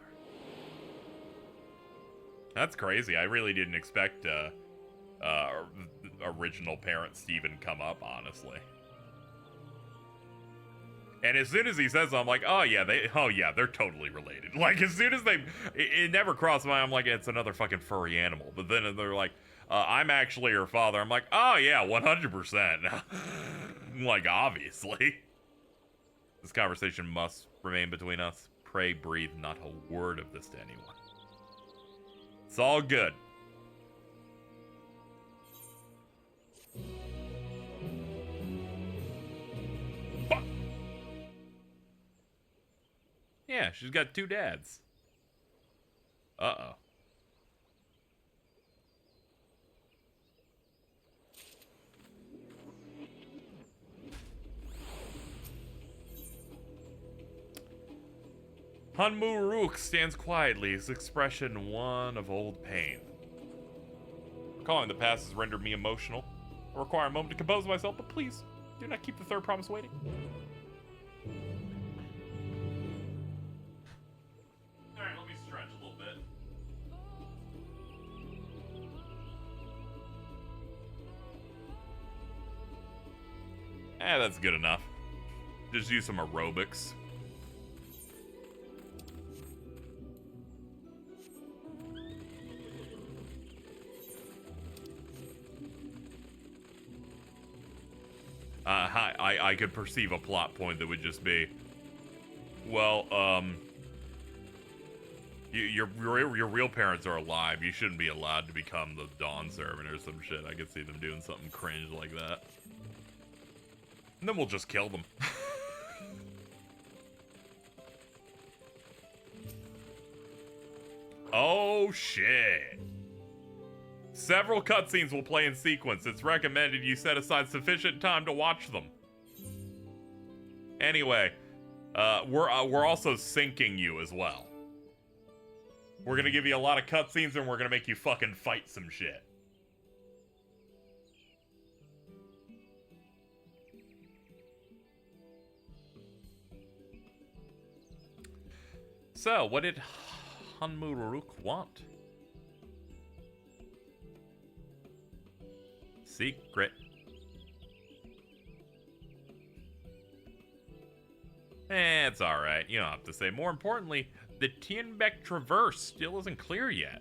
That's crazy. I really didn't expect original parent Steven come up, honestly. And as soon as he says, I'm like, oh yeah, they're totally related. Like, as soon as it never crossed my mind, I'm like, it's another fucking furry animal. But then they're like, I'm actually her father. I'm like, oh yeah, 100%. Like, obviously. This conversation must remain between us. Pray breathe not a word of this to anyone. It's all good. Fuck. Yeah, she's got two dads. Uh-oh. Hanmuruk stands quietly, his expression one of old pain. Recalling the past has rendered me emotional. I require a moment to compose myself, but please, do not keep the third promise waiting. Alright, let me stretch a little bit. That's good enough. Just use some aerobics. I could perceive a plot point that would just be, well, your real parents are alive. You shouldn't be allowed to become the Dawn Servant or some shit. I could see them doing something cringe like that. And then we'll just kill them. Oh, shit. Several cutscenes will play in sequence. It's recommended you set aside sufficient time to watch them. Anyway, we're also syncing you as well. We're gonna give you a lot of cutscenes and we're gonna make you fucking fight some shit. So, what did Hanmuruk want? Secret. It's alright, you don't have to say. More importantly, the Tienbeck Traverse still isn't clear yet.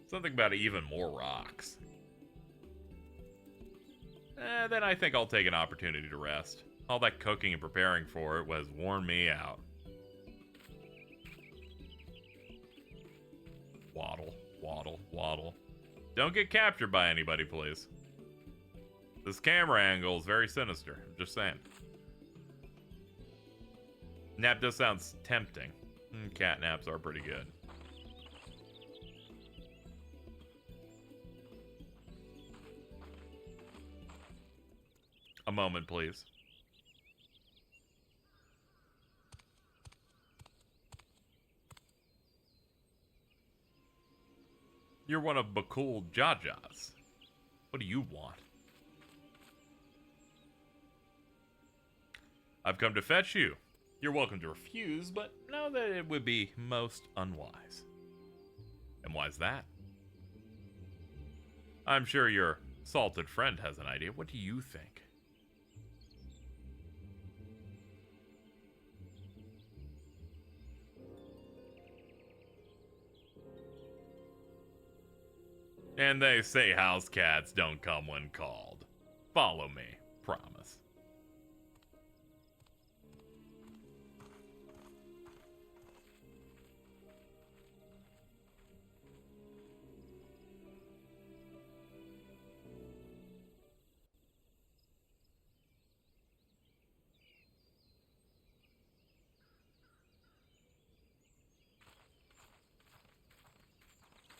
Something about even more rocks. Then I think I'll take an opportunity to rest. All that cooking and preparing for it has worn me out. Waddle, waddle, waddle. Don't get captured by anybody, please. This camera angle is very sinister. I'm just saying. Nap does sound tempting. Cat naps are pretty good. A moment, please. You're one of Bakul Jaja's. What do you want? I've come to fetch you. You're welcome to refuse, but know that it would be most unwise. And why's that? I'm sure your salted friend has an idea. What do you think? And they say house cats don't come when called. Follow me, promise.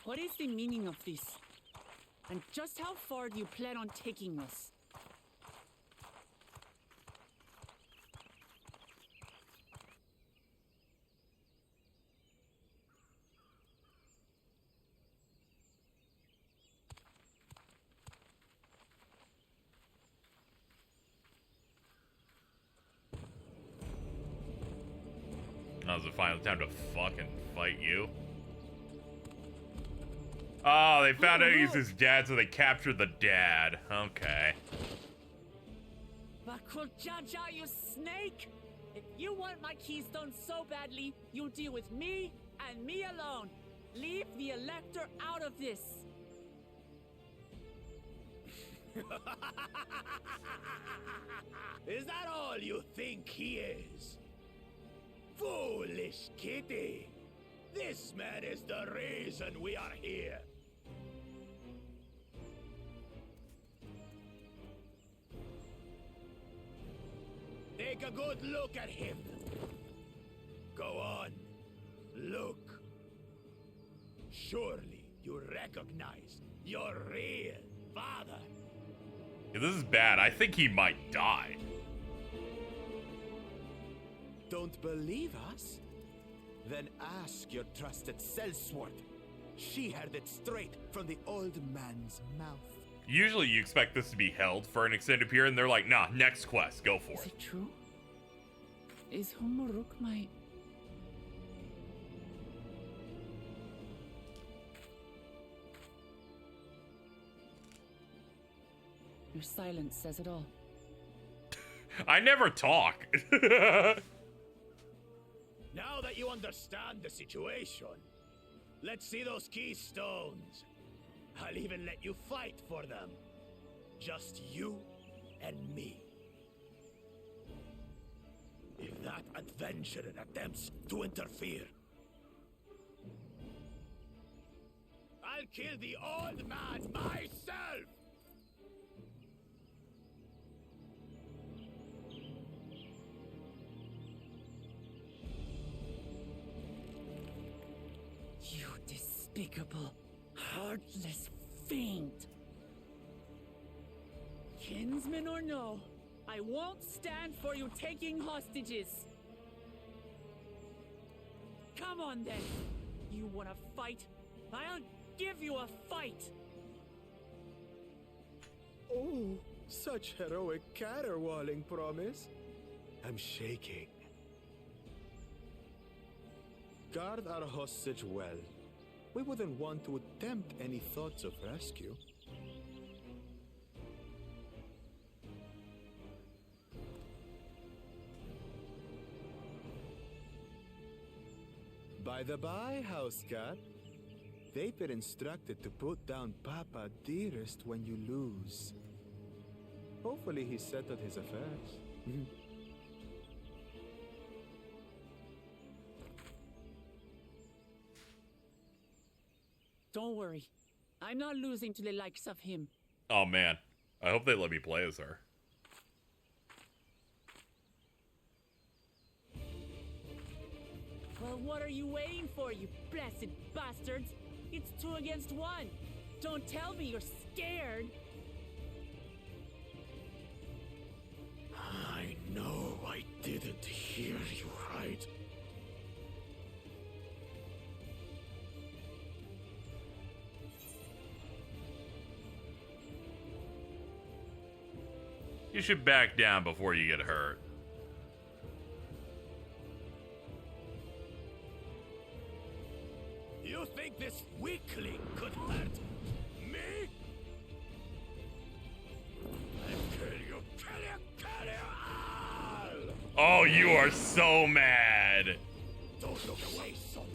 What is the meaning of this? And just how far do you plan on taking us? Now's the final time to fucking fight you. Oh, they found out he's his dad, so they captured the dad. Okay. Bakul Jaja, you snake! If you want my keystone so badly, you'll deal with me and me alone. Leave the Elector out of this. Is that all you think he is? Foolish kitty! This man is the reason we are here. Take a good look at him. Go on. Look. Surely you recognize your real father. Yeah, this is bad. I think he might die. Don't believe us? Then ask your trusted sellsword. She heard it straight from the old man's mouth. Usually you expect this to be held for an extended period, and they're like, nah, next quest, go for it. Is it true? Is Humuruk my... Your silence says it all. I never talk. Now that you understand the situation, let's see those keystones. I'll even let you fight for them. Just you and me. If that adventurer attempts to interfere, I'll kill the old man myself! You despicable, heartless fiend! Kinsman or no, I won't stand for you taking hostages! Come on then! You wanna fight? I'll give you a fight! Oh, such heroic caterwauling promise. I'm shaking. Guard our hostage well. We wouldn't want to attempt any thoughts of rescue. By the by, house cat, they've been instructed to put down Papa Dearest when you lose. Hopefully he settled his affairs. Don't worry. I'm not losing to the likes of him. Oh man, I hope they let me play as her. Well, what are you waiting for, you blessed bastards? It's 2 against 1. Don't tell me you're scared. I know I didn't hear you right. You should back down before you get hurt. You think this weakling could hurt me? Kill you all! Oh, you are so mad. Don't look away, son.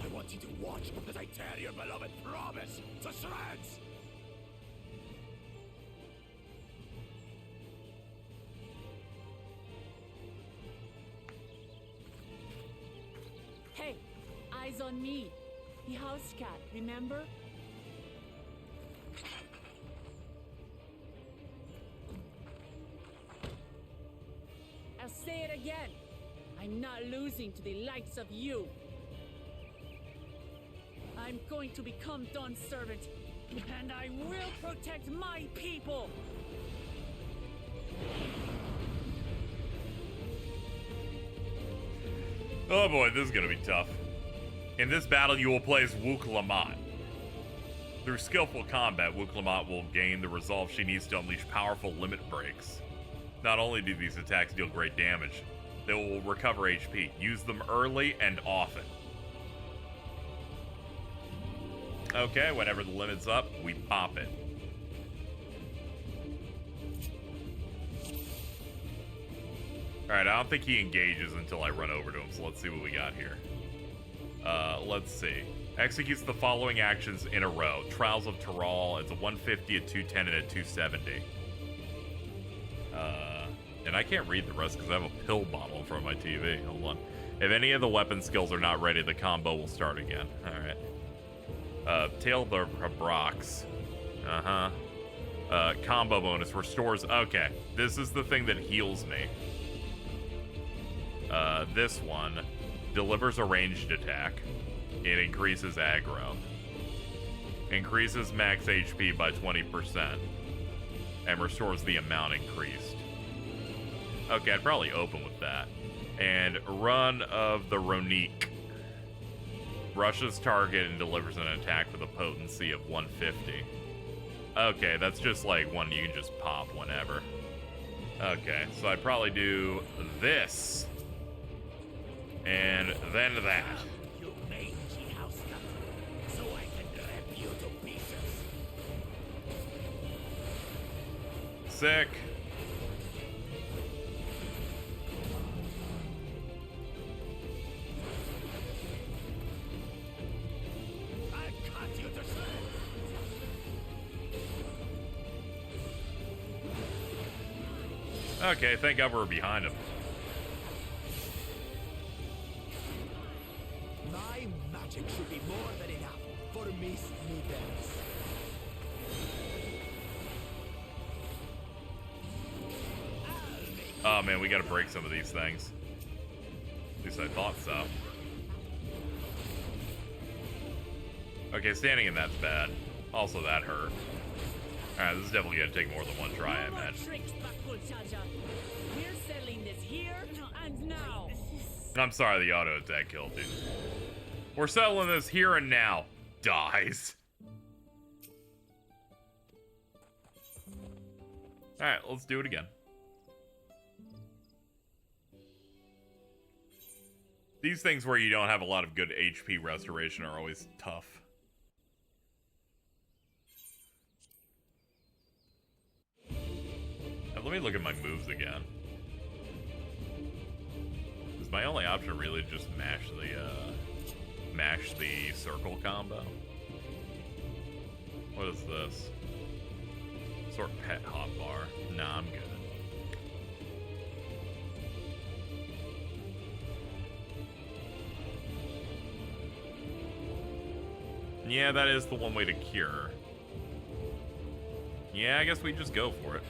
I want you to watch as I tear your beloved promise to shreds. Hey, eyes on me. The house cat, remember? I'll say it again. I'm not losing to the likes of you. I'm going to become Dawn's servant, and I will protect my people. Oh boy, this is gonna be tough. In this battle, you will play as Wook Lamont. Through skillful combat, Wook Lamont will gain the resolve she needs to unleash powerful limit breaks. Not only do these attacks deal great damage, they will recover HP. Use them early and often. Okay, whenever the limit's up, we pop it. Alright, I don't think he engages until I run over to him, so let's see what we got here. Let's see. Executes the following actions in a row. Trials of Tural, it's a 150, a 210, and a 270. And I can't read the rest because I have a pill bottle in front of my TV. Hold on. If any of the weapon skills are not ready, the combo will start again. Alright. Tail the Brox. Combo bonus restores. Okay. This is the thing that heals me. This one delivers a ranged attack. It increases aggro. Increases max HP by 20%. And restores the amount increased. Okay, I'd probably open with that. And Run of the Ronique. Rushes target and delivers an attack with a potency of 150. Okay, that's just like one you can just pop whenever. Okay, so I'd probably do this. And then that. You mangy house cat, so I can rip you to pieces. Sick. I cut you to shreds. Okay, thank God we're behind him. My magic should be more than enough for Miss Needles. Oh man, we gotta break some of these things. At least I thought so. Okay, standing in that's bad. Also, that hurt. Alright, this is definitely gonna take more than one try, I imagine. We're settling this here and now. I'm sorry the auto attack killed, dude. We're settling this here and now. Dies. Alright, let's do it again. These things where you don't have a lot of good HP restoration are always tough. Now, let me look at my moves again. Is my only option really just mash the circle combo? What is this? Sort pet hotbar. Nah, I'm good. Yeah, that is the one way to cure. Yeah, I guess we just go for it.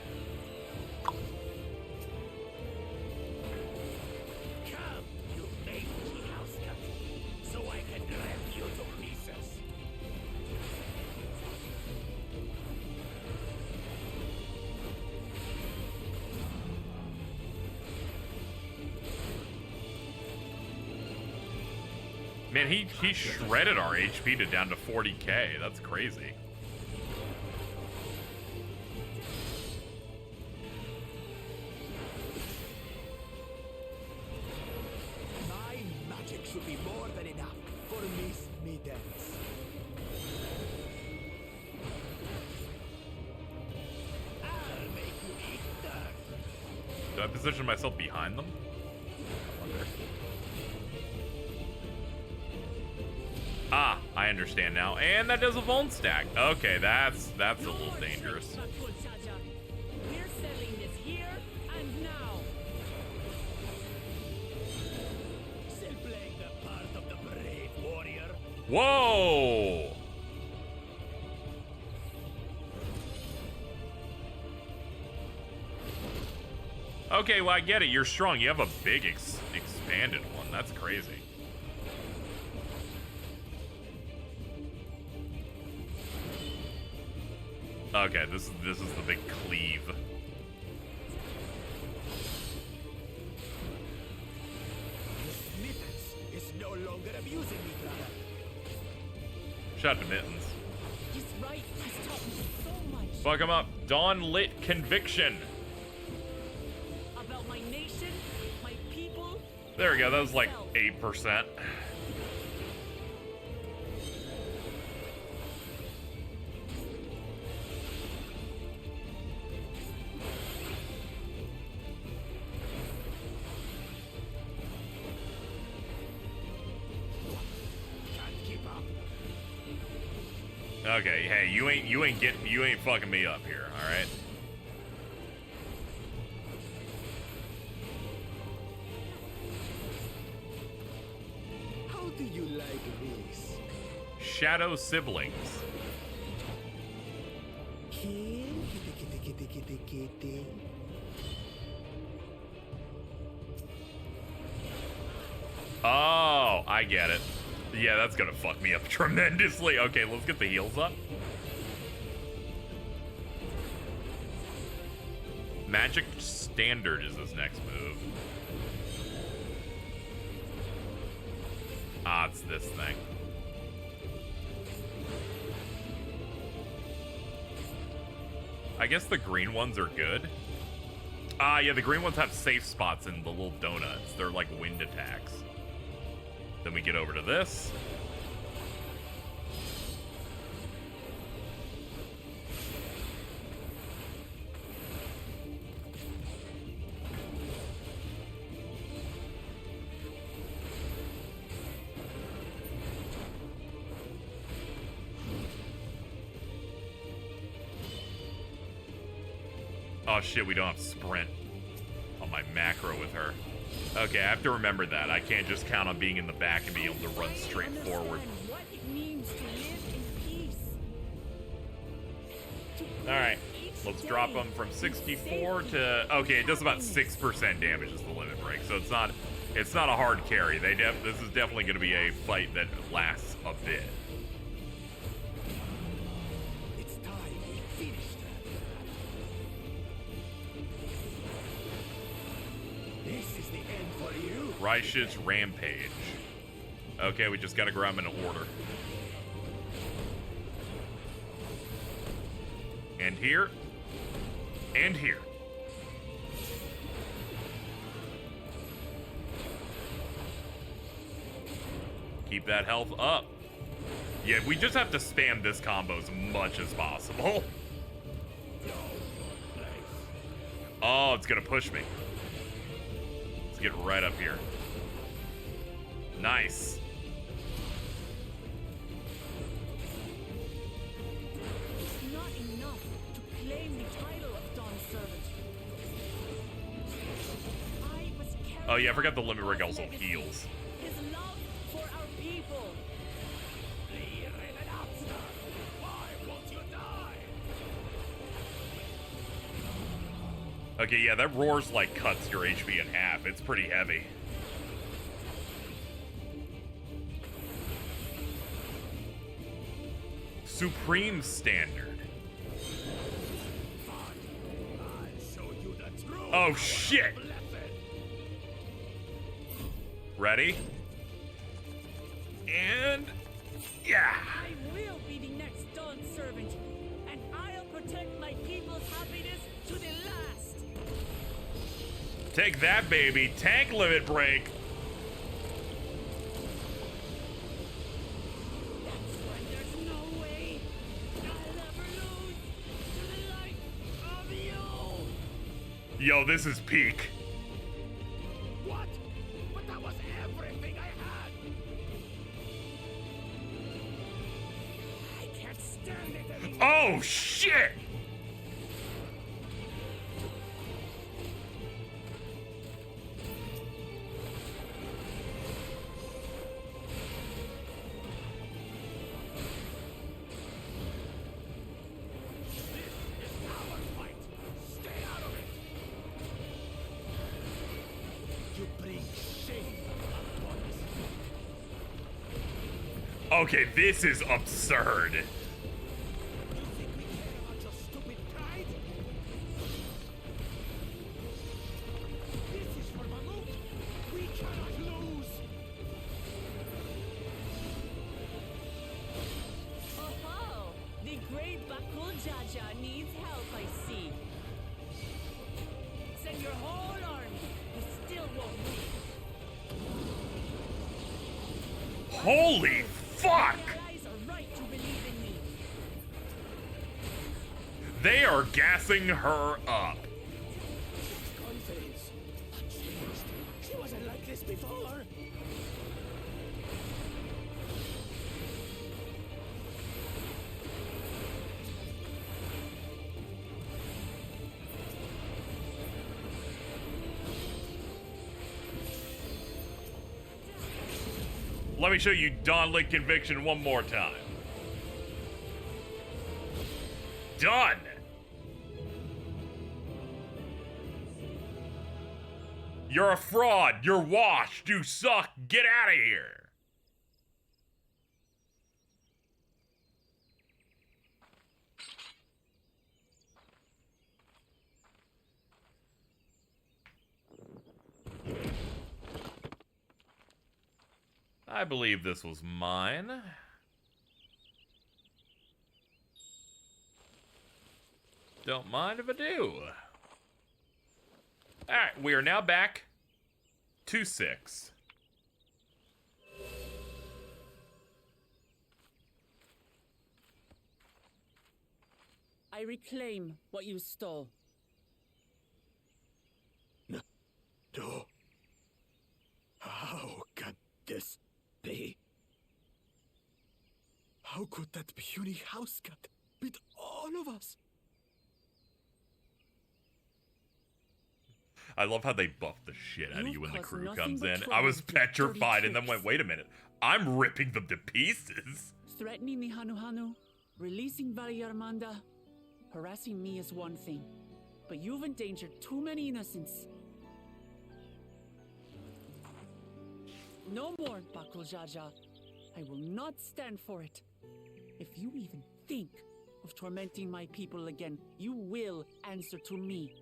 Come, you mangy house cat. Man, he shredded our HP to down to 40k. That's crazy. My magic should be more than enough for Miss Middens. I'll make you eat dirt. Do I position myself behind them? I wonder. Ah, I understand now. And that does a Vuln stack. Okay, that's a little dangerous. We're settling this here and now. Still playing the part of the brave warrior. Whoa! Okay, well, I get it. You're strong. You have a big expanded one. That's crazy. Okay, this is the big cleave. Mittens is no longer abusing me, brother. Shout out to Mittens. His right has taught me so much Fuck him up. Dawn lit conviction. about my nation, my people. There we go. That was like 8%. Okay, hey, you ain't fucking me up here, all right? How do you like this? Shadow siblings. Kitty, kitty, kitty, kitty, kitty. Oh, I get it. Yeah, that's gonna fuck me up tremendously. Okay, let's get the heals up. Magic Standard is his next move. Ah, it's this thing. I guess the green ones are good. Ah, yeah, the green ones have safe spots in the little donuts. They're like wind attacks. Then we get over to this. Oh shit, we don't have sprint on my macro with her. Okay, I have to remember that. I can't just count on being in the back and being able to run straight forward. What it means to live in peace. Alright, let's drop them from 64 to... Okay, it does about 6% damage is the limit break, so it's not a hard carry. This is definitely going to be a fight that lasts a bit. It's time we finished that. This is the end for you. Reich's Rampage. Okay, we just gotta grab them in order. And here. And here. Keep that health up. Yeah, we just have to spam this combo as much as possible. Oh, it's gonna push me. Let's get right up here. Nice. It's not enough to claim the title of Dawn's servant. I was carried Oh yeah, I forgot the limit break also heals. his love for our people. Okay, yeah, that roars like cuts your HP in half. It's pretty heavy. Supreme Standard. Oh shit! And yeah. I will be the next Dawn servant, and I'll protect my people's happiness to the last. Take that, baby. Tank limit break. That's when there's no way I'll ever lose to the like of you. Yo, this is peak. What? But that was everything I had! I can't stand it anymore! Oh, shit! Okay, this is absurd. Oh, the great Bakul Jaja needs help, I see. Send your whole army. You still won't win. Holy fuck! They are gassing her up. Confidence. She wasn't like this before. Let me show you Dawnlit Conviction one more time. Done! You're a fraud. You're washed. You suck. Get out of here. I believe this was mine. Don't mind if I do. Alright, we are now back to 6. I reclaim what you stole. No. How can this be? How could that puny house cat beat all of us? I love how they buffed the shit out of you when the caused crew nothing comes but in. trouble I was with your petrified dirty and then went, tricks. wait a minute. I'm ripping them to pieces. Threatening the Hanu, releasing Valley Armanda, harassing me is one thing, but you've endangered too many innocents. No more, Bakul Jaja. I will not stand for it. If you even think of tormenting my people again, you will answer to me.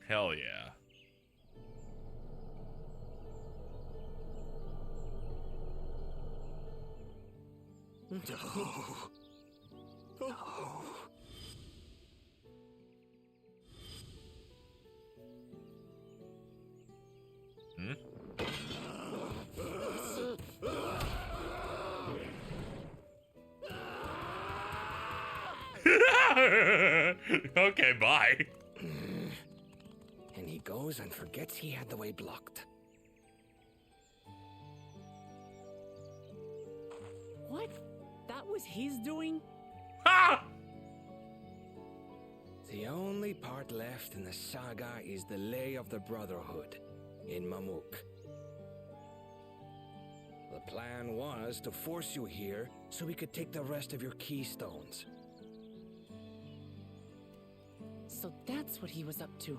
Hell yeah. No. No. Hmm? Okay, bye. And he goes and forgets he had the way blocked. What? That was his doing? Ha! The only part left in the saga is the Lay of the Brotherhood in Mamuk. The plan was to force you here so we could take the rest of your keystones. So that's what he was up to.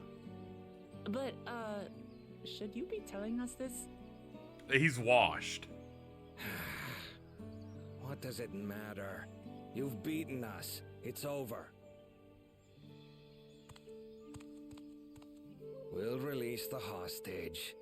But, should you be telling us this? He's washed. What does it matter? You've beaten us. It's over. We'll release the hostage.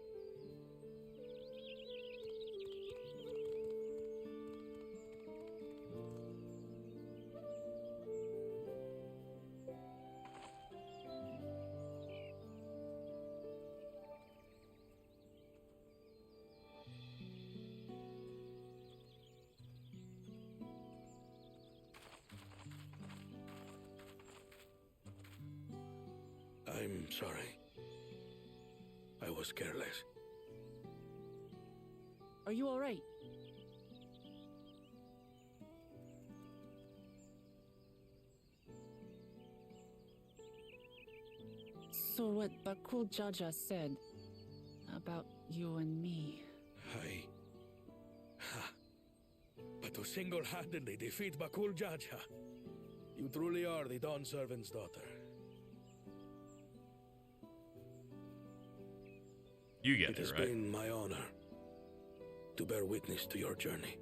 I'm sorry. I was careless. Are you alright? So what Bakul Jaja said about you and me... But to single-handedly defeat Bakul Jaja, you truly are the Dawn Servant's daughter. You get it, has right? been my honor to bear witness to your journey.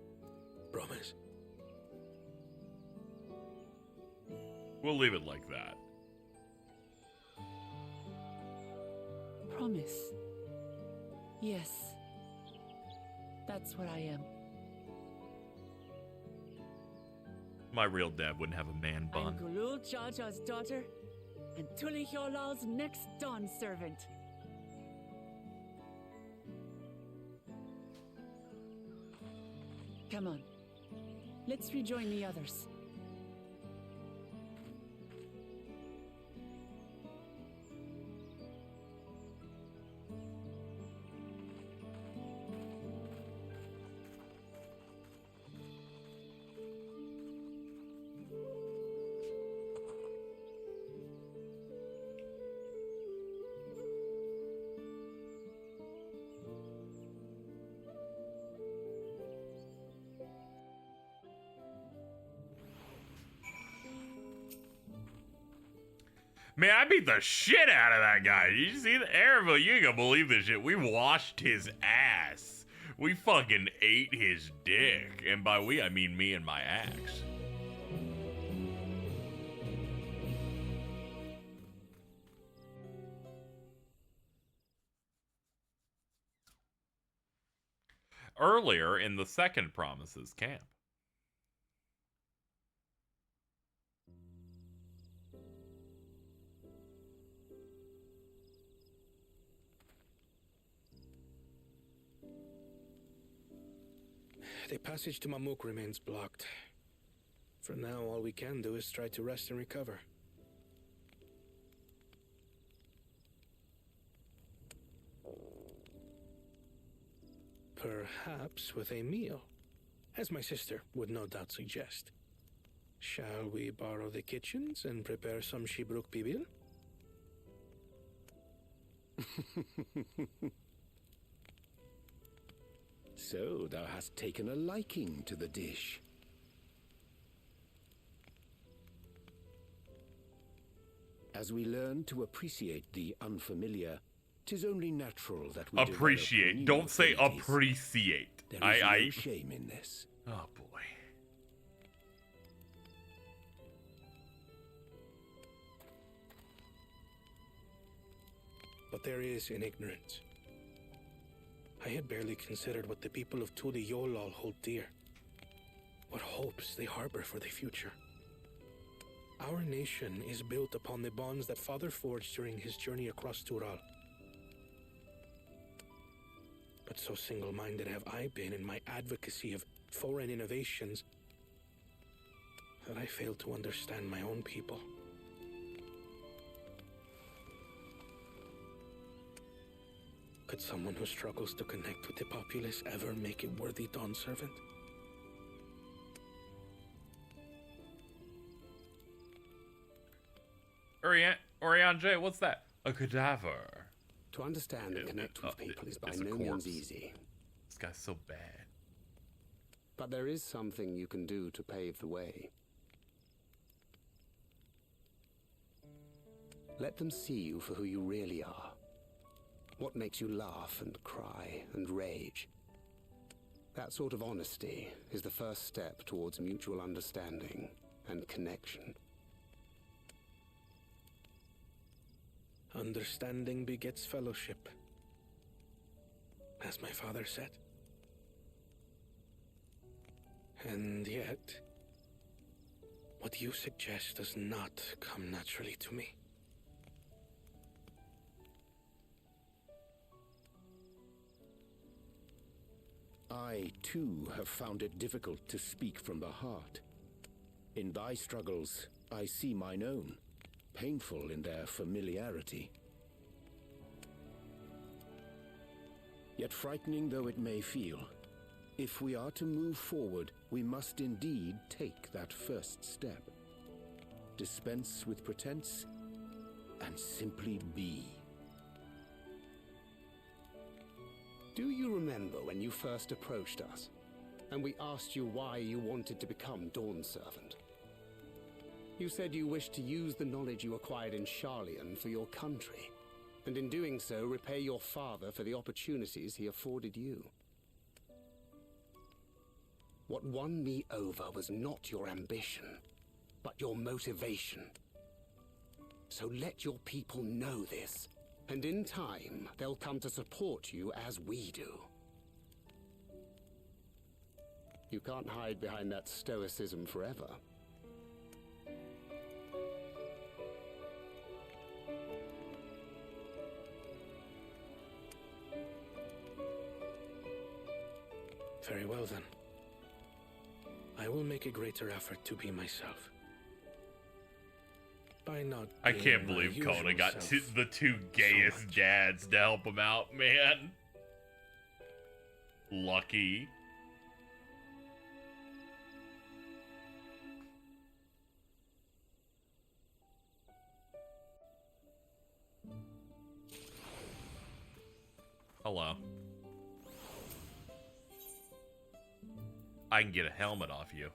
Promise. We'll leave it like that. Promise. Yes. That's what I am. My real dad wouldn't have a man I'm bun. Gulul Jaja's daughter, and Tuli Hyolal's next Dawn servant. Come on. Let's rejoin the others. Man, I beat the shit out of that guy. Did you see the Airville? You ain't gonna believe this shit. We washed his ass. We fucking ate his dick. And by we, I mean me and my axe. Earlier in the second Promises camp. The passage to Mamuk remains blocked. For now, all we can do is try to rest and recover. Perhaps with a meal, as my sister would no doubt suggest. Shall we borrow the kitchens and prepare some Shibruk Pibil? So thou hast taken a liking to the dish. As we learn to appreciate the unfamiliar, 'tis only natural that we appreciate. Don't say appreciate. There is no shame in this. Oh boy. But there is in ignorance. I had barely considered what the people of Tuli Yolal hold dear. What hopes they harbor for the future. Our nation is built upon the bonds that Father forged during his journey across Tural. But so single-minded have I been in my advocacy of foreign innovations that I failed to understand my own people. Could someone who struggles to connect with the populace ever make a worthy Dawn servant? Orion J, what's that? A cadaver. To understand and connect with people is by no means easy. This guy's so bad. But there is something you can do to pave the way. Let them see you for who you really are. What makes you laugh and cry and rage? That sort of honesty is the first step towards mutual understanding and connection. Understanding begets fellowship, as my father said. And yet, what you suggest does not come naturally to me. I, too, have found it difficult to speak from the heart. In thy struggles, I see mine own. painful in their familiarity. Yet frightening though it may feel, if we are to move forward, we must indeed take that first step. Dispense with pretense, and simply be. Do you remember when you first approached us, and we asked you why you wanted to become Dawn Servant? You said you wished to use the knowledge you acquired in Sharlayan for your country, and in doing so repay your father for the opportunities he afforded you. What won me over was not your ambition, but your motivation. So let your people know this, and in time, they'll come to support you as we do. You can't hide behind that stoicism forever. Very well then. I will make a greater effort to be myself. By not I being can't my believe usual Kona got self the two gayest dads to help him out, man. Lucky. Hello. I can get a helmet off you.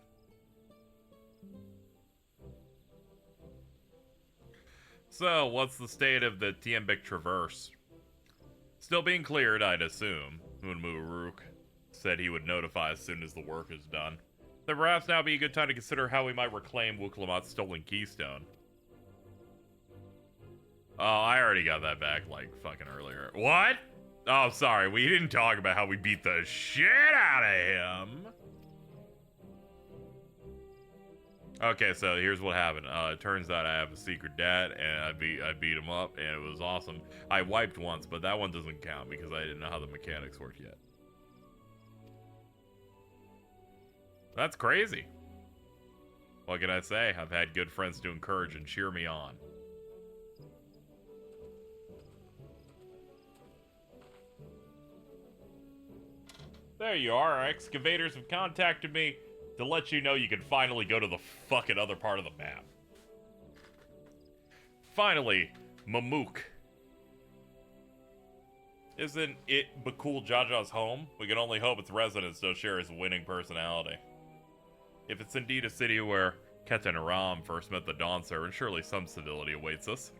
So, what's the state of the Tiembik Traverse? Still being cleared, I'd assume. Munmuruk said he would notify as soon as the work is done. Then perhaps now be a good time to consider how we might reclaim Wuklamat's stolen keystone. Oh, I already got that back, like, fucking earlier. What? Oh, sorry, we didn't talk about how we beat the shit out of him. Okay, so here's what happened. It turns out I have a secret dad, and I beat him up, and it was awesome. I wiped once, but that one doesn't count because I didn't know how the mechanics worked yet. That's crazy. What can I say? I've had good friends to encourage and cheer me on. There you are. Our excavators have contacted me to let you know you can finally go to the fucking other part of the map. Finally, Mamook. Isn't it Bakul Jaja's home? We can only hope its residents don't share his winning personality. If it's indeed a city where Ketan Aram first met the Dawn Servant, surely some civility awaits us.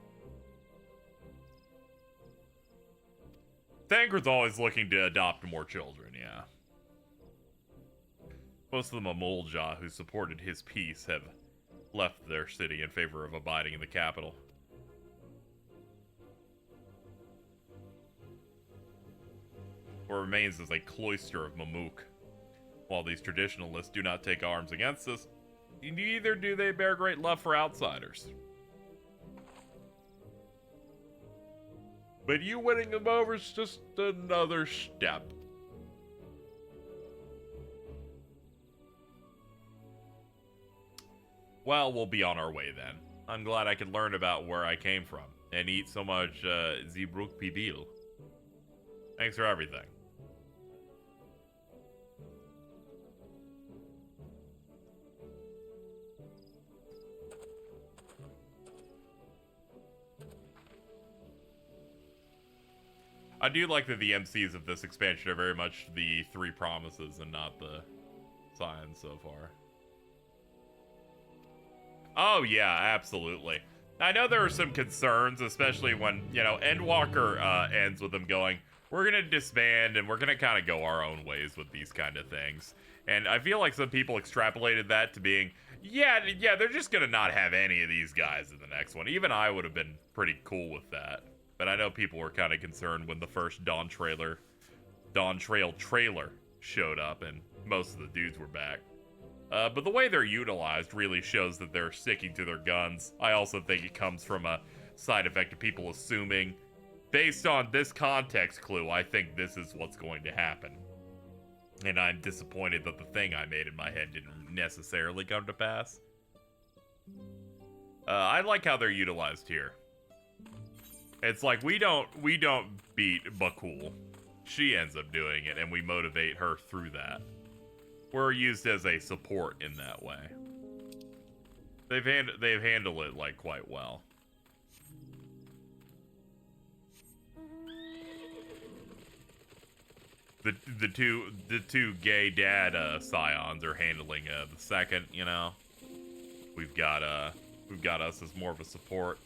Thancred's always looking to adopt more children, yeah. Most of the Mamulja who supported his peace have left their city in favor of abiding in the capital. What remains is a cloister of Mamook. While these traditionalists do not take arms against us, neither do they bear great love for outsiders. But you winning them over is just another step. Well, we'll be on our way then. I'm glad I could learn about where I came from and eat so much Zeebrugge Pibil. Thanks for everything. I do like that the MCs of this expansion are very much the three promises and not the signs so far. Oh yeah, absolutely. I know there are some concerns, especially when, you know, Endwalker ends with them going, we're gonna disband and we're gonna kind of go our own ways with these kind of things. And I feel like some people extrapolated that to being, yeah, they're just gonna not have any of these guys in the next one. Even I would have been pretty cool with that. But I know people were kind of concerned when the first Dawntrail trailer showed up and most of the dudes were back. But the way they're utilized really shows that they're sticking to their guns. I also think it comes from a side effect of people assuming, based on this context clue, I think this is what's going to happen. And I'm disappointed that the thing I made in my head didn't necessarily come to pass. I like how they're utilized here. It's like we don't beat Bakul. She ends up doing it, and we motivate her through that. We're used as a support in that way. They've handled it like quite well. The two gay dad scions are handling the second. You know, we've got us as more of a support.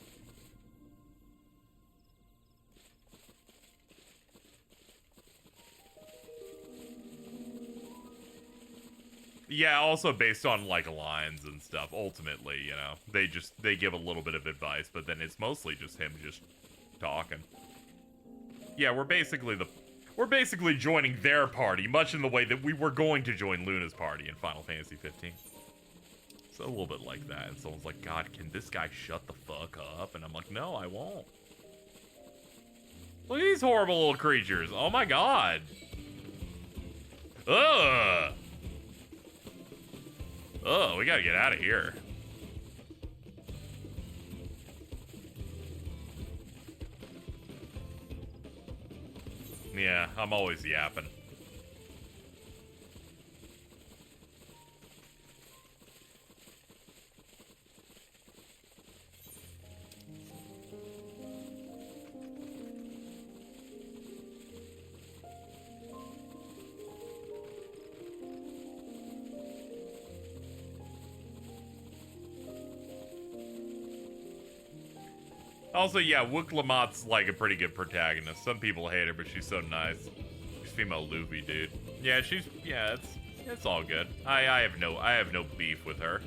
Yeah, also based on like lines and stuff. Ultimately, you know, they give a little bit of advice, but then it's mostly just him just talking. Yeah, we're basically joining their party, much in the way that we were going to join Luna's party in Final Fantasy 15. So a little bit like that. And someone's like, God, can this guy shut the fuck up? And I'm like, no, I won't. Look at these horrible little creatures. Oh my God. Ugh. Oh, we gotta get out of here. Yeah, I'm always yapping. Also, yeah, Wooklamot's like a pretty good protagonist. Some people hate her, but she's so nice. She's female Luffy, dude. Yeah, it's all good. I have no beef with her.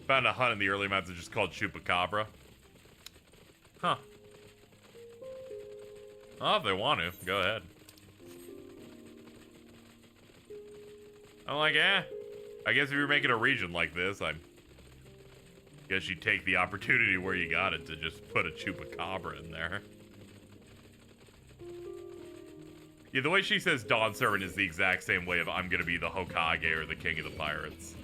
Found a hunt in the early maps that's just called Chupacabra. Huh. Oh, if they want to, go ahead. I'm like, I guess if you're making a region like this, I guess you take the opportunity where you got it to just put a Chupacabra in there. Yeah, the way she says Dawn Servant is the exact same way of I'm gonna be the Hokage or the King of the Pirates.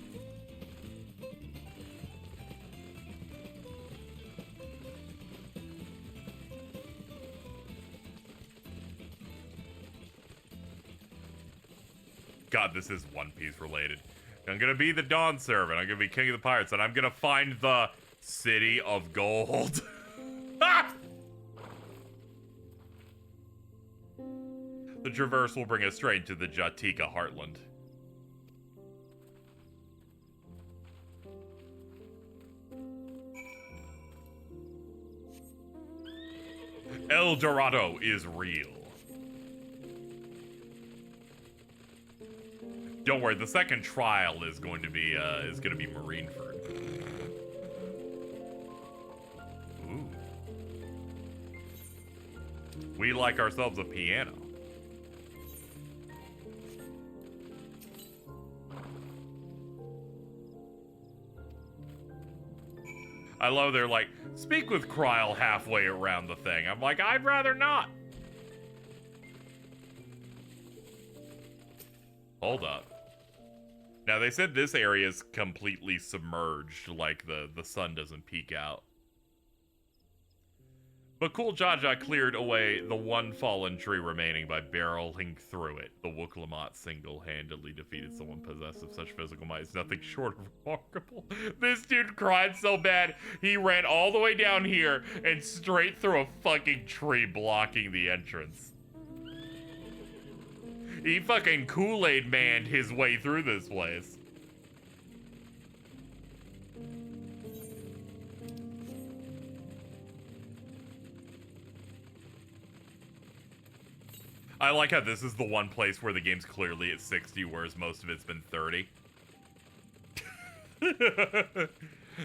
God, this is One Piece related. I'm gonna be the Dawn Servant. I'm gonna be King of the Pirates, and I'm gonna find the City of Gold. Ah! The traverse will bring us straight into the Jatika heartland. El Dorado is real. Don't worry, the second trial is going to be Marineford. Ooh. We like ourselves a piano. I love they're like, speak with Kryl halfway around the thing. I'm like, I'd rather not. Hold up. Now, they said this area is completely submerged, like the sun doesn't peek out. But Cool Jaja cleared away the one fallen tree remaining by barreling through it. The Wooklamot single-handedly defeated someone possessed of such physical might. It's nothing short of remarkable. This dude cried so bad, he ran all the way down here and straight through a fucking tree blocking the entrance. He fucking Kool-Aid manned his way through this place. I like how this is the one place where the game's clearly at 60, whereas most of it's been 30.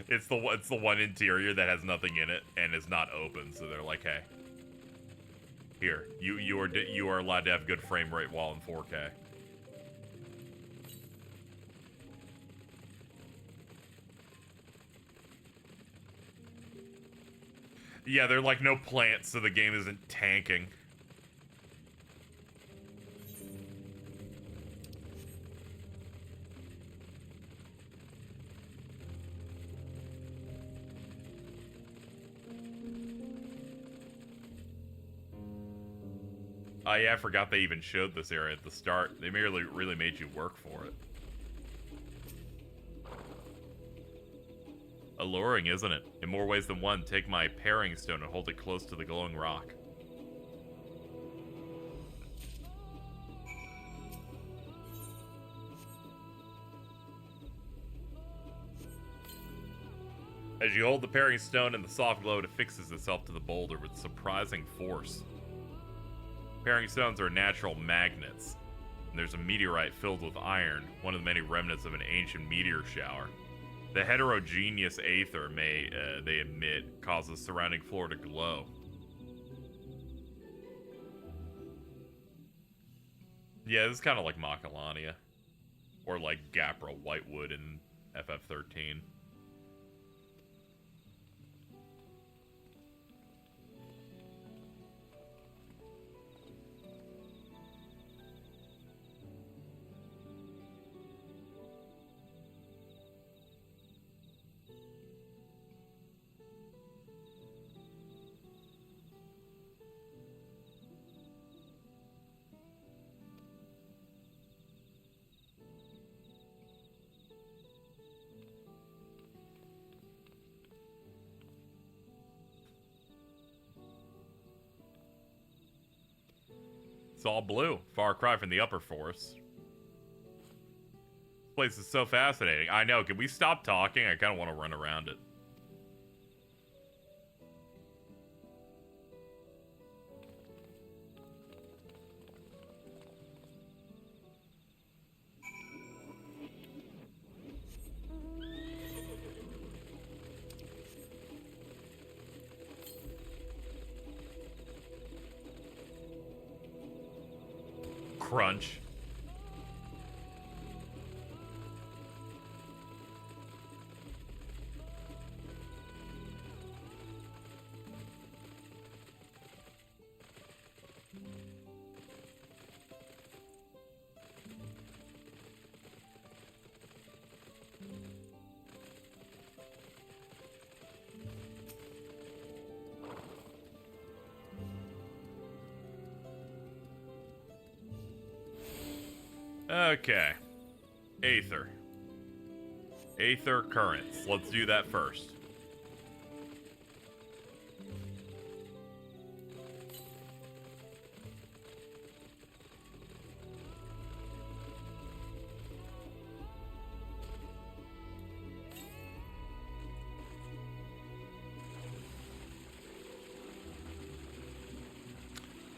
It's the one interior that has nothing in it and is not open, so they're like, hey. Here, you are allowed to have good frame rate while in 4K. Yeah, they're like no plants, so the game isn't tanking. Oh yeah, I forgot they even showed this area at the start. They merely really made you work for it. Alluring, isn't it? In more ways than one, take my paring stone and hold it close to the glowing rock. As you hold the paring stone in the soft glow, it affixes itself to the boulder with surprising force. Paring stones are natural magnets, and there's a meteorite filled with iron, one of the many remnants of an ancient meteor shower. The heterogeneous aether they emit causes the surrounding floor to glow. Yeah, this is kind of like Macalania, or like Gapra Whitewood in FF13. It's all blue. Far cry from the upper forest. This place is so fascinating. I know. Can we stop talking? I kind of want to run around it. Crunch. Okay. Aether. Aether currents. Let's do that first.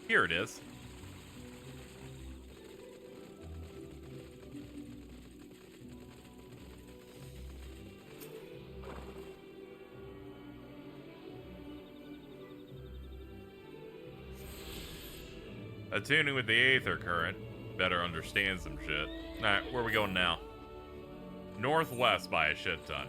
Here it is. Attuning with the Aether current. Better understand some shit. Alright, where are we going now? Northwest by a shit ton.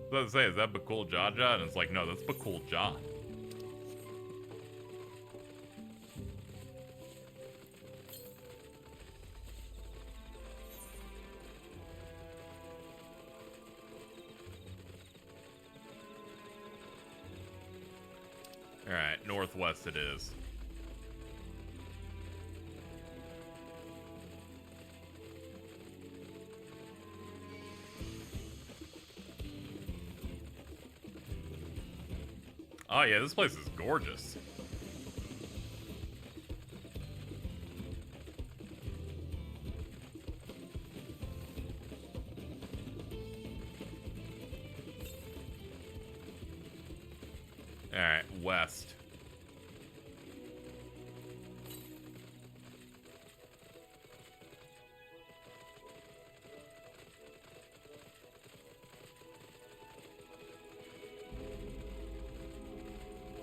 I was about to say, is that Bakul Jaja? And it's like, no, that's Bakul Ja. Alright, northwest it is. Oh yeah, this place is gorgeous. Alright, west.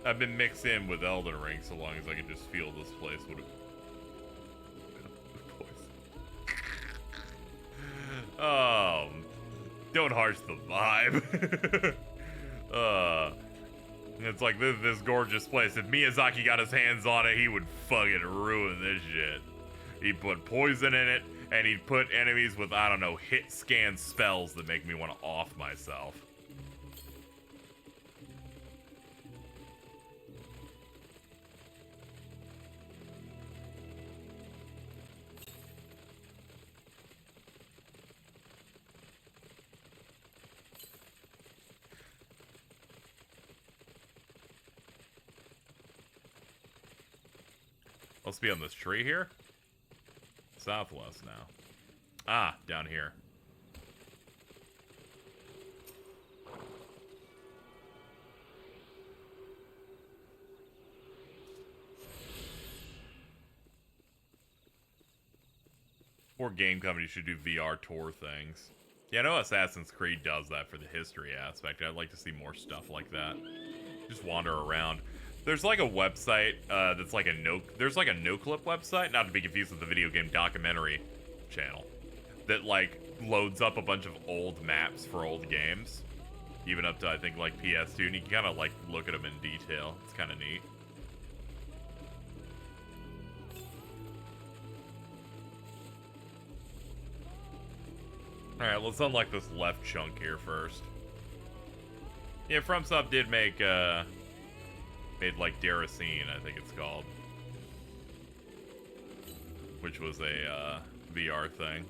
I've been mixed in with Elden Ring so long as I can just feel this place would have... Don't harsh the vibe. It's like this gorgeous place. If Miyazaki got his hands on it, he would fucking ruin this shit. He'd put poison in it, and he'd put enemies with, I don't know, hit scan spells that make me want to off myself. Let's be on this tree here. Southwest now. Ah, down here. More game companies should do VR tour things. Yeah, I know Assassin's Creed does that for the history aspect. I'd like to see more stuff like that. Just wander around. There's like a website that's like a there's like a no-clip website, not to be confused with the video game documentary channel, that like loads up a bunch of old maps for old games, even up to I think like PS2, and you can kind of like look at them in detail. It's kind of neat. Alright, let's unlock this left chunk here first. Yeah, FromSoft did make made like Deracine, I think it's called, which was a VR thing.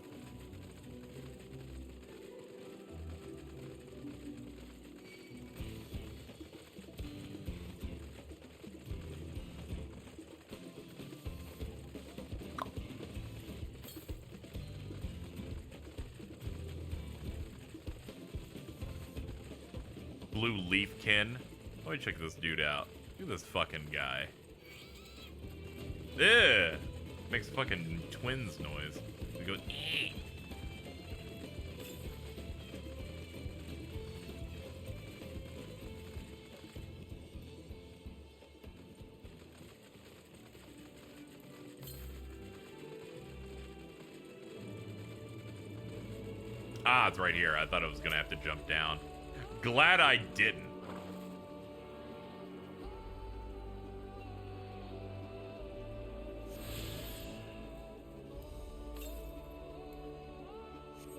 Blue Leafkin. Let me check this dude out. Look at this fucking guy. Ugh! Makes fucking twins noise. He goes, eh. Ah, it's right here. I thought I was gonna have to jump down. Glad I didn't.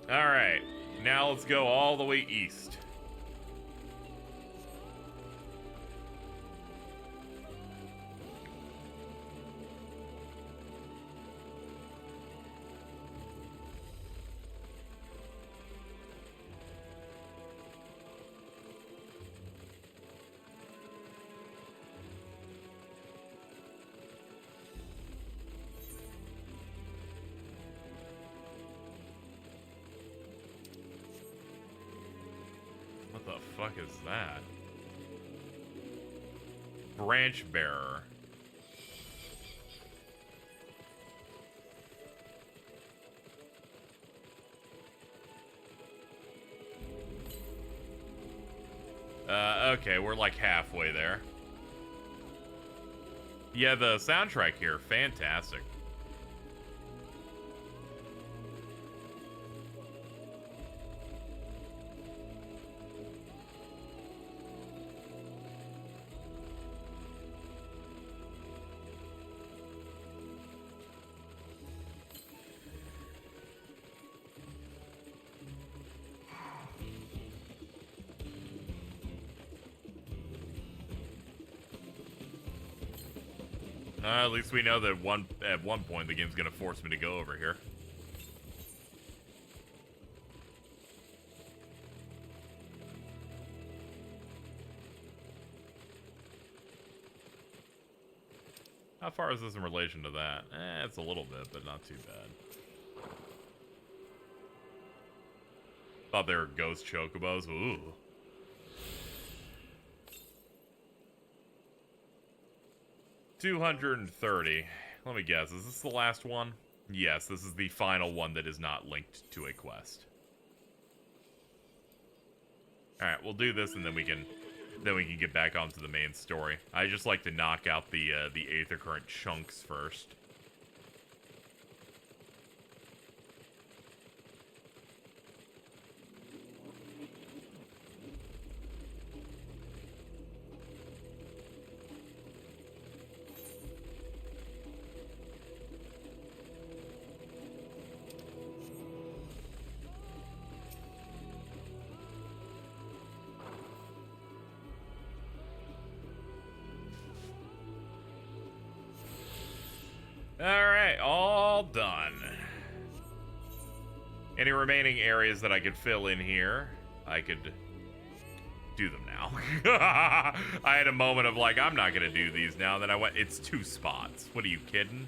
Alright, now let's go all the way east. What the fuck is that? Branch bearer. Okay, we're like halfway there. Yeah, the soundtrack here, fantastic. At least we know that at one point the game's gonna force me to go over here. How far is this in relation to that? It's a little bit, but not too bad. Thought they were ghost chocobos. Ooh. $230. Let me guess. Is this the last one? Yes, this is the final one that is not linked to a quest. All right, we'll do this, and then we can get back onto the main story. I just like to knock out the Aether Current chunks first. Okay, all done. Any remaining areas that I could fill in here, I could do them now. I had a moment of like, I'm not gonna do these now. Then I went, it's 2 spots. What are you kidding?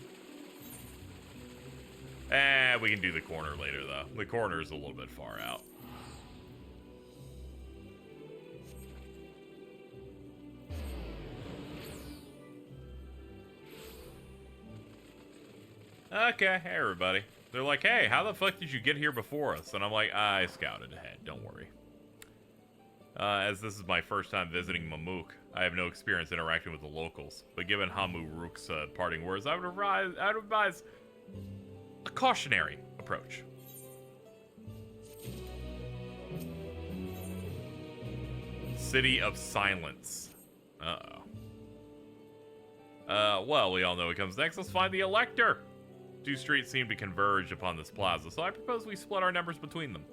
We can do the corner later though. The corner is a little bit far out. Okay, hey everybody. They're like, hey, how the fuck did you get here before us? And I'm like, I scouted ahead, don't worry. As this is my first time visiting Mamuk, I have no experience interacting with the locals. But given Hamu Rook's parting words, I would advise a cautionary approach. City of Silence. Uh-oh. Well, we all know what comes next. Let's find the Elector. 2 streets seem to converge upon this plaza, so I propose we split our numbers between them.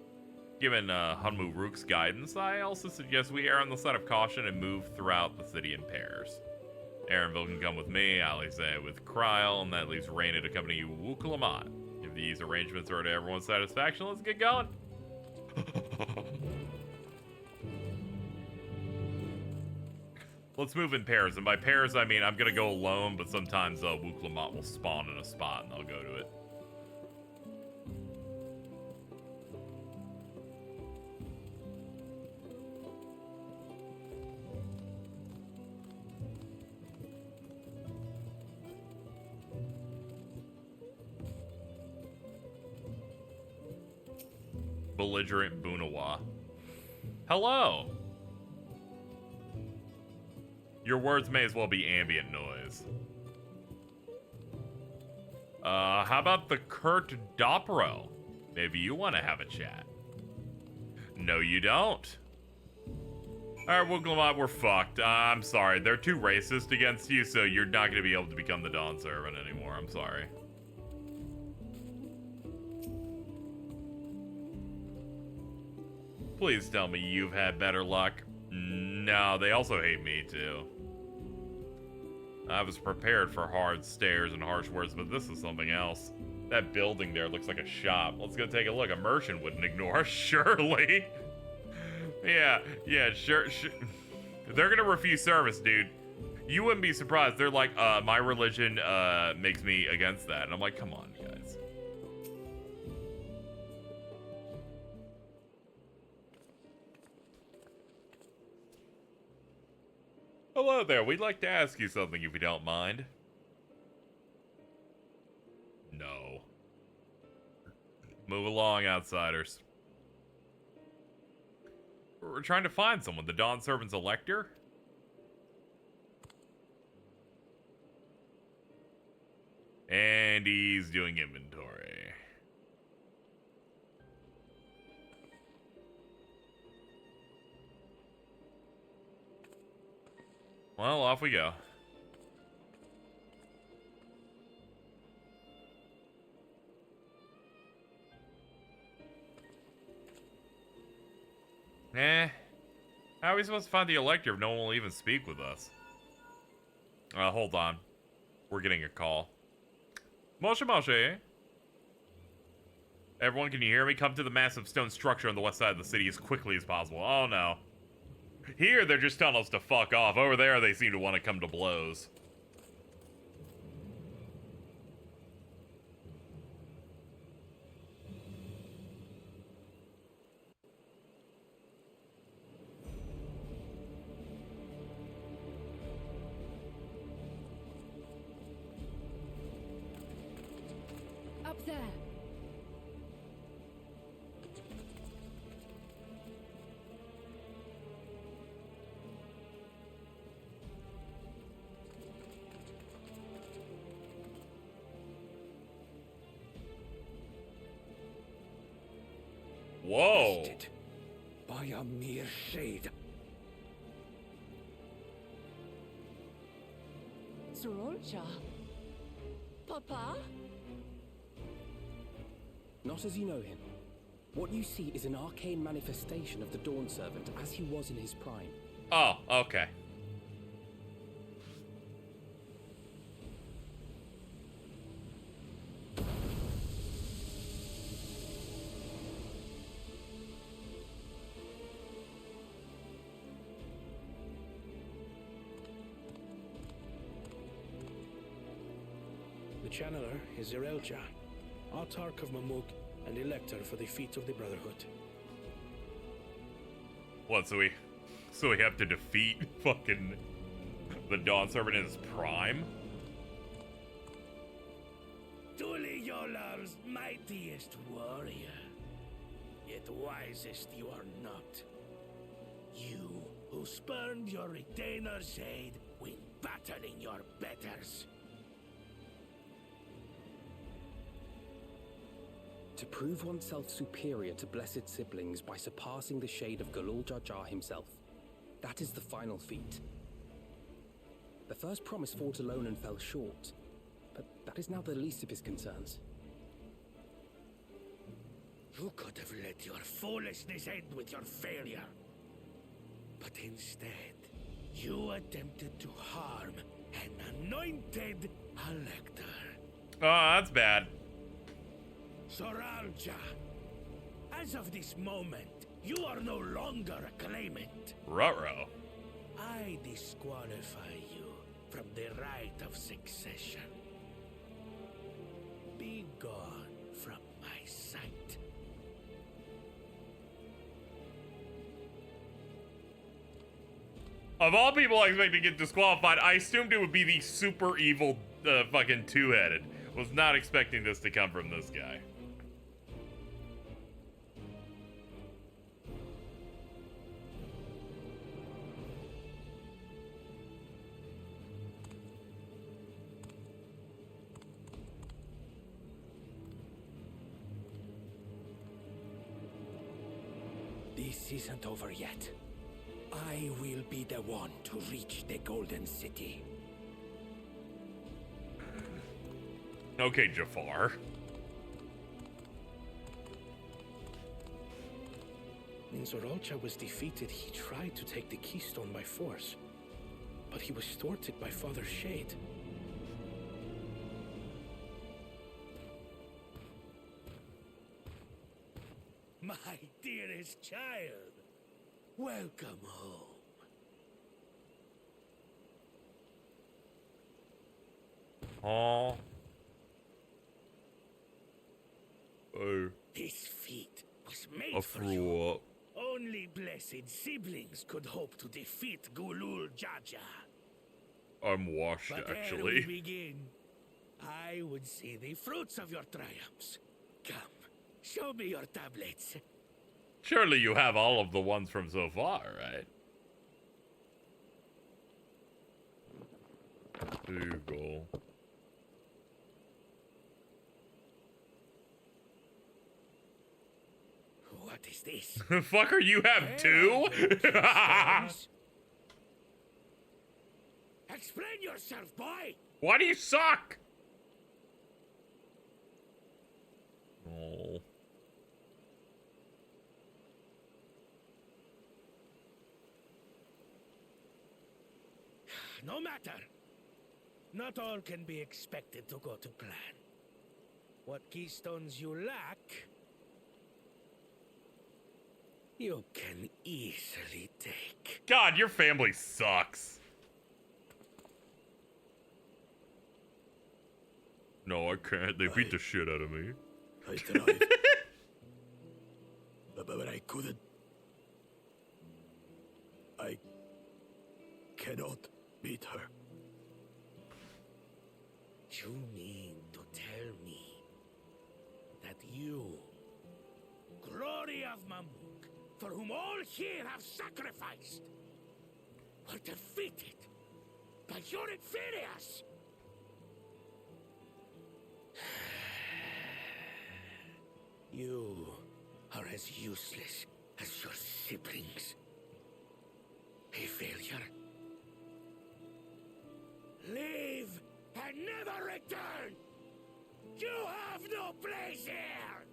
Given Hunmu Rook's guidance, I also suggest we err on the side of caution and move throughout the city in pairs. Aaronville can come with me, Alize with Kryl, and that leaves Raina to accompany you Wukalamat. If these arrangements are to everyone's satisfaction, let's get going. Let's move in pairs, and by pairs I mean I'm gonna go alone, but sometimes Wukalamat will spawn in a spot and I'll go to it. Belligerent Bunawa. Hello! Your words may as well be ambient noise. How about the Kurt Dopro? Maybe you want to have a chat. No, you don't. Alright, Wukalamat, we're fucked. I'm sorry, they're too racist against you, so you're not going to be able to become the Dawn Servant anymore. I'm sorry. Please tell me you've had better luck. No, they also hate me too. I was prepared for hard stares and harsh words, but this is something else. That building there looks like a shop. Let's go take a look. A merchant wouldn't ignore us, surely. Yeah, sure. They're gonna refuse service, dude. You wouldn't be surprised. They're like, my religion makes me against that. And I'm like, come on, guys. Hello there, we'd like to ask you something if you don't mind. No. Move along, outsiders. We're trying to find someone. The Dawn Servant's Elector? And he's doing inventory. Well, off we go. How are we supposed to find the Elector if no one will even speak with us? Hold on. We're getting a call. Moshe Moshe. Everyone, can you hear me? Come to the massive stone structure on the west side of the city as quickly as possible. Oh no. Here, they're just telling us to fuck off. Over there, they seem to want to come to blows. Up there. Whoa. By a mere shade. Sorolja? Papa? Not as you know him. What you see is an arcane manifestation of the Dawn Servant as he was in his prime. Oh, okay. channeler is Irelja, Autarch of Mamuk and Elector for the feet of the Brotherhood. What, so we have to defeat fucking the Dawn Servant in his prime? Truly Yolar's mightiest warrior, yet wisest you are not. You who spurned your retainer's aid when battling your betters. To prove oneself superior to blessed siblings by surpassing the shade of Galul Jar Jar himself. That is the final feat. The first promise fought alone and fell short, but that is now the least of his concerns. You could have let your foolishness end with your failure. But instead, you attempted to harm an anointed elector. Oh, that's bad. Soralja, as of this moment, you are no longer a claimant. Ruh-roh. I disqualify you from the right of succession. Be gone from my sight. Of all people I expect to get disqualified, I assumed it would be the super evil fucking two-headed. Was not expecting this to come from this guy. This isn't over yet. I will be the one to reach the Golden City. Okay, Jafar. When Zoralcha was defeated, he tried to take the keystone by force, but he was thwarted by Father Shade. My dearest child, welcome home. Oh. Oh. This feat was made I for you. threw up. Only blessed siblings could hope to defeat Gulul Jaja. I'm washed, But ere actually. we begin, I would see the fruits of your triumphs. Come, show me your tablets. Surely you have all of the ones from so far, right? There you go. What is this? Fucker, you have two? Explain yourself, boy! Why do you suck? Oh. No matter. Not all can be expected to go to plan. What keystones you lack, you can easily take. God, your family sucks. No, I can't. They beat the shit out of me. I tried. but I couldn't. I cannot beat her. You mean to tell me that you, glory of Mamuk, for whom all here have sacrificed, were defeated by your inferiors? You are as useless as your siblings. A failure. Leave and never return! You have no place here!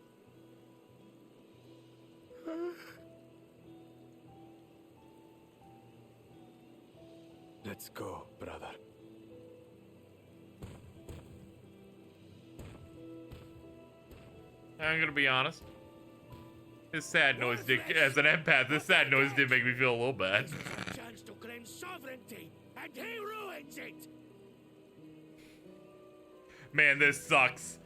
Let's go, brother. I'm gonna be honest. This sad noise did, as an empath, this sad noise did make me feel a little bad. A chance to claim sovereignty, and he ruins it! Man, this sucks.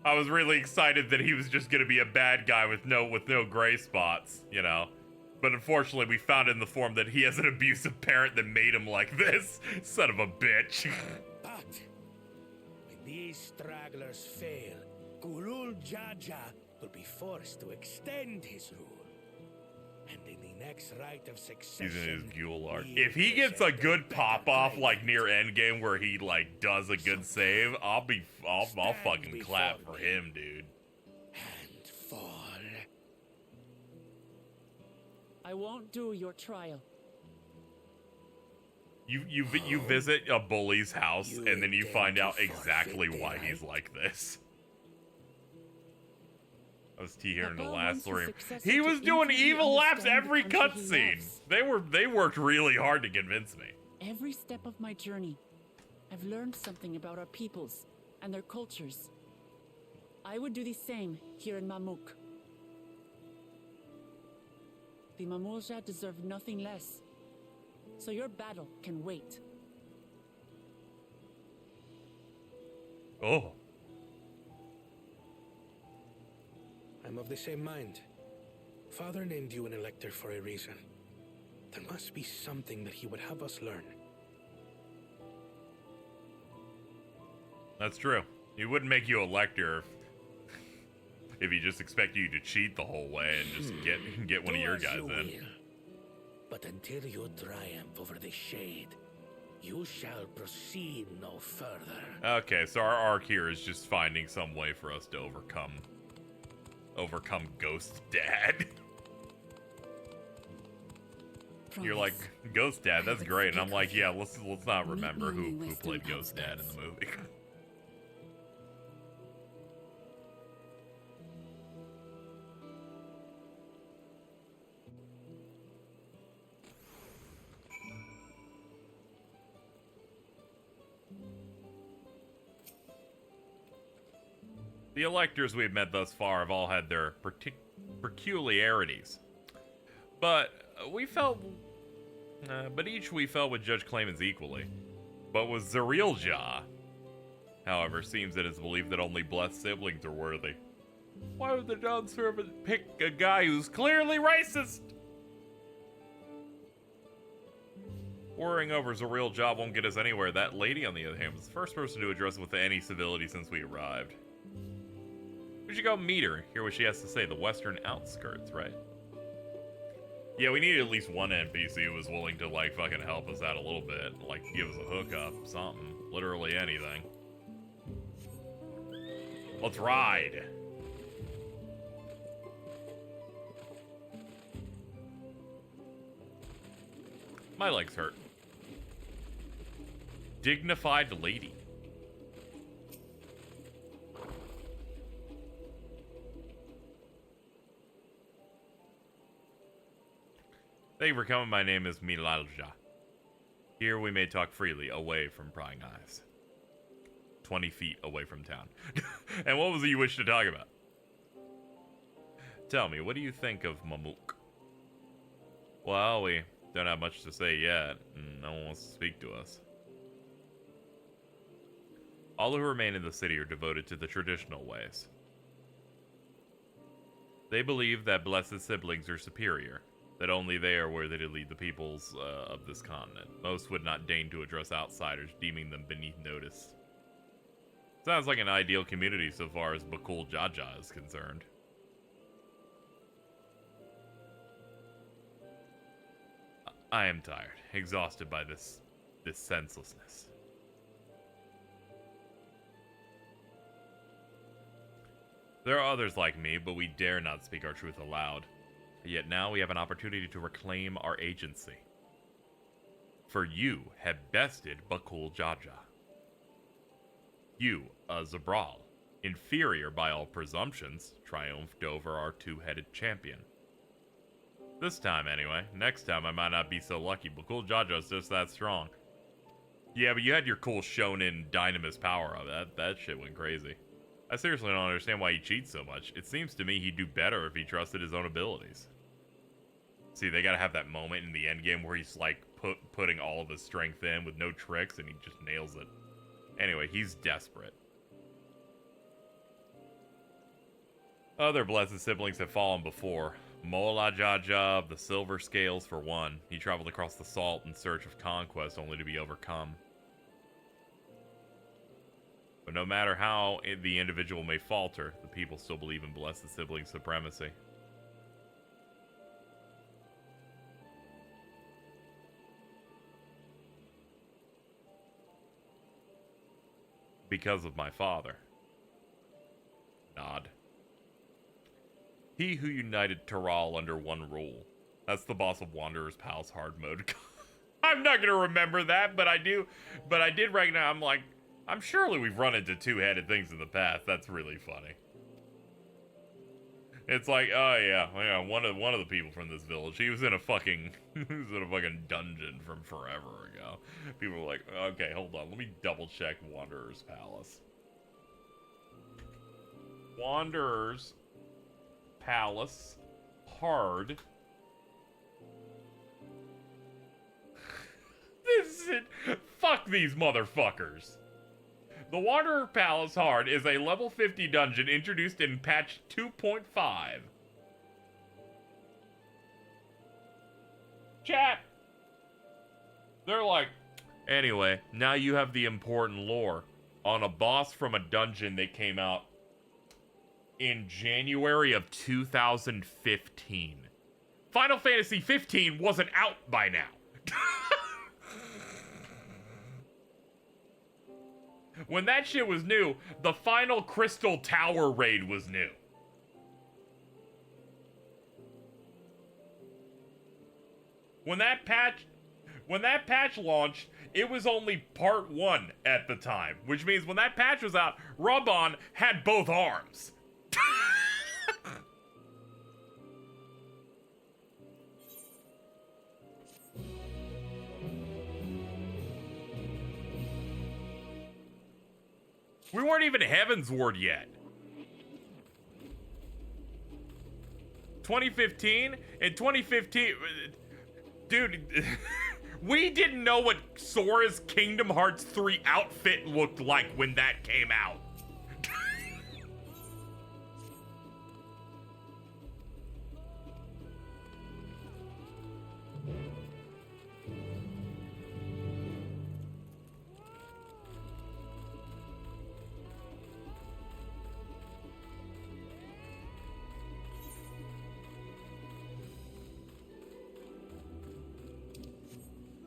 I was really excited that he was just gonna be a bad guy with no gray spots, you know. But unfortunately, we found in the form that he has an abusive parent that made him like this. Son of a bitch. But when these stragglers fail, Gulul Jaja will be forced to extend his rule. And in the next rite of succession, He's in his Ghoul arc. If he gets a good pop-off, like, near endgame where he, like, does a good save, I'll fucking clap for him, dude. And fall. I won't do your trial. You visit a bully's house, and then you find out exactly why he's like this. I was T here in the last stream. He was doing evil laps every cutscene. They worked really hard to convince me. Every step of my journey, I've learned something about our peoples and their cultures. I would do the same here in Mamuk. The Mamulja deserve nothing less, so your battle can wait. Oh. I'm of the same mind. Father named you an elector for a reason. There must be something that he would have us learn. That's true. He wouldn't make you a lector if he just expected you to cheat the whole way and just get one of your guys in. But until you triumph over the shade, you shall proceed no further. Okay, so our arc here is just finding some way for us to overcome Ghost Dad. You're like, Ghost Dad, that's great, and I'm like, yeah, let's not remember who played Ghost Dad in the movie. The electors we've met thus far have all had their peculiarities, but each we felt would judge claimants equally. But with Zarielja, however, seems it is believed that only blessed siblings are worthy. Why would the Dawn servant pick a guy who's clearly racist? Worrying over Zarielja won't get us anywhere. That lady, on the other hand, was the first person to address it with any civility since we arrived. We should go meet her, hear what she has to say. The western outskirts, right? Yeah, we needed at least one NPC who was willing to, like, fucking help us out a little bit. Like, give us a hookup, something. Literally anything. Let's ride. My legs hurt. Dignified lady. Thank you for coming. My name is Milalja. Here we may talk freely, away from prying eyes. 20 feet away from town. And what was it you wished to talk about? Tell me, what do you think of Mamuk? Well, we don't have much to say yet, and no one wants to speak to us. All who remain in the city are devoted to the traditional ways. They believe that blessed siblings are superior, that only they are worthy to lead the peoples of this continent. Most would not deign to address outsiders, deeming them beneath notice. Sounds like an ideal community so far as Bakul Jaja is concerned. I am tired, exhausted by this senselessness. There are others like me, but we dare not speak our truth aloud. Yet now we have an opportunity to reclaim our agency. For you have bested Bakul Jaja. You, a Zabral, inferior by all presumptions, triumphed over our two-headed champion. This time, anyway. Next time I might not be so lucky. Bakul Jaja's just that strong. Yeah, but you had your cool Shonen Dynamis power up. That shit went crazy. I seriously don't understand why he cheats so much. It seems to me he'd do better if he trusted his own abilities. See, they gotta have that moment in the endgame where he's like putting all of his strength in with no tricks and he just nails it. Anyway, he's desperate. Other blessed siblings have fallen before. Mola Jaja of the Silver Scales, for one. He traveled across the salt in search of conquest, only to be overcome. But no matter how the individual may falter, the people still believe in blessed sibling supremacy. Because of my father. Nod. He who united Tural under one rule. That's the boss of Wanderer's Palace hard mode. I'm not gonna remember that, but I do. But I did recognize. I'm surely we've run into two-headed things in the past. That's really funny. It's like, oh yeah, one of the people from this village. He was in a fucking dungeon from forever ago. People were like, okay, hold on, let me double check Wanderer's Palace. Wanderer's Palace hard. This is it. Fuck these motherfuckers. The Wanderer Palace Hard is a level 50 dungeon introduced in patch 2.5. Chat! They're like, anyway, now you have the important lore on a boss from a dungeon that came out in January of 2015. Final Fantasy 15 wasn't out by now. When that shit was new, the final Crystal Tower raid was new. When that patch launched, it was only part 1 at the time, which means when that patch was out, Rubon had both arms. We weren't even Heavensward yet. 2015? In 2015... Dude, we didn't know what Sora's Kingdom Hearts 3 outfit looked like when that came out.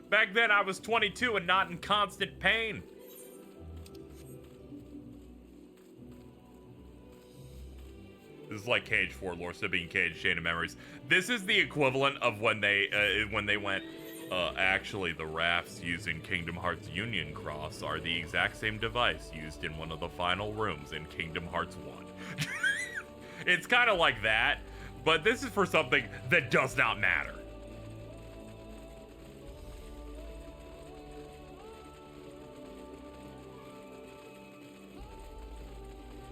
Back then, I was 22 and not in constant pain. This is like Cage 4 lore, Sipping Cage, Chain of Memories. This is the equivalent of when they went, actually the rafts using Kingdom Hearts Union Cross are the exact same device used in one of the final rooms in Kingdom Hearts 1. It's kind of like that, but this is for something that does not matter.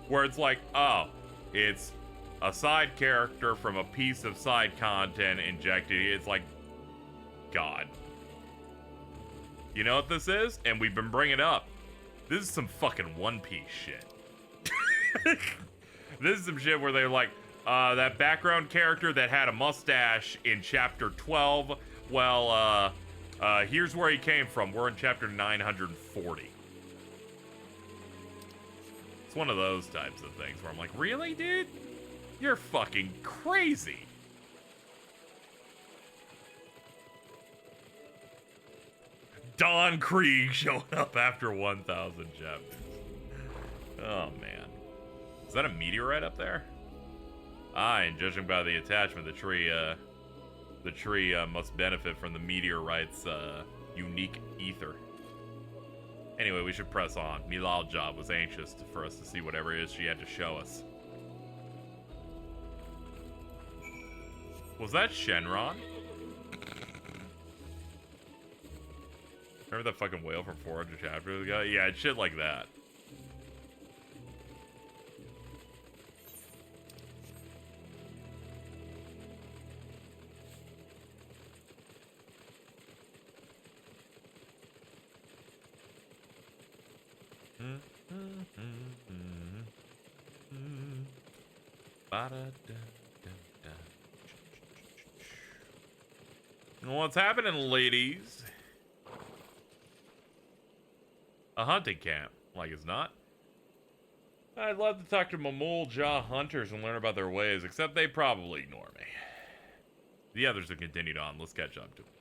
Where it's like, oh, it's a side character from a piece of side content injected. It's like, God. You know what this is? And we've been bringing it up. This is some fucking One Piece shit. This is some shit where they're like, that background character that had a mustache in chapter 12, well, here's where he came from. We're in chapter 940. It's one of those types of things where I'm like, really, dude? You're fucking crazy. Don Krieg showing up after 1,000 chapters. Oh, man. Is that a meteorite up there? Ah, and judging by the attachment, the tree must benefit from the meteorite's unique ether. Anyway, we should press on. Milal Job was anxious for us to see whatever it is she had to show us. Was that Shenron? Remember that fucking whale from 400 chapters ago? Yeah, it's shit like that. What's happening, ladies? A hunting camp, like it's not. I'd love to talk to Mamul Jaw hunters and learn about their ways, except they probably ignore me. The others have continued on. Let's catch up to them.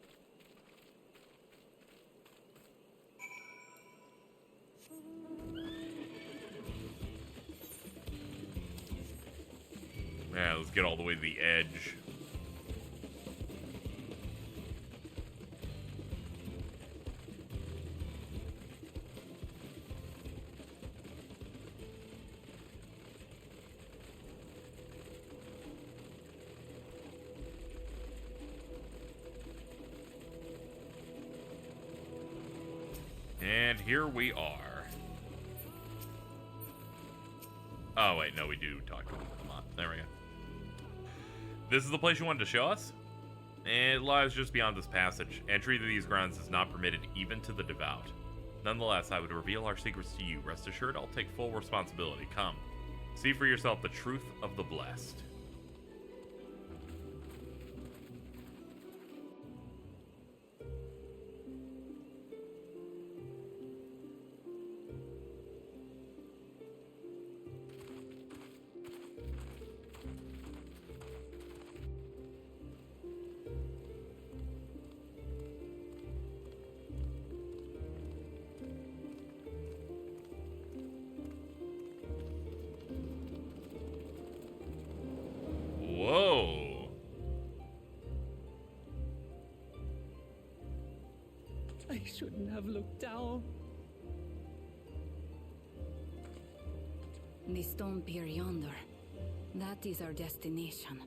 Yeah, let's get all the way to the edge. And here we are. Oh, wait, no, we do talk to them. There we go. This is the place you wanted to show us? It lies just beyond this passage. Entry to these grounds is not permitted even to the devout. Nonetheless, I would reveal our secrets to you. Rest assured, I'll take full responsibility. Come, see for yourself the truth of the blessed. Whoa. I shouldn't have looked down. The stone pier yonder. That is our destination.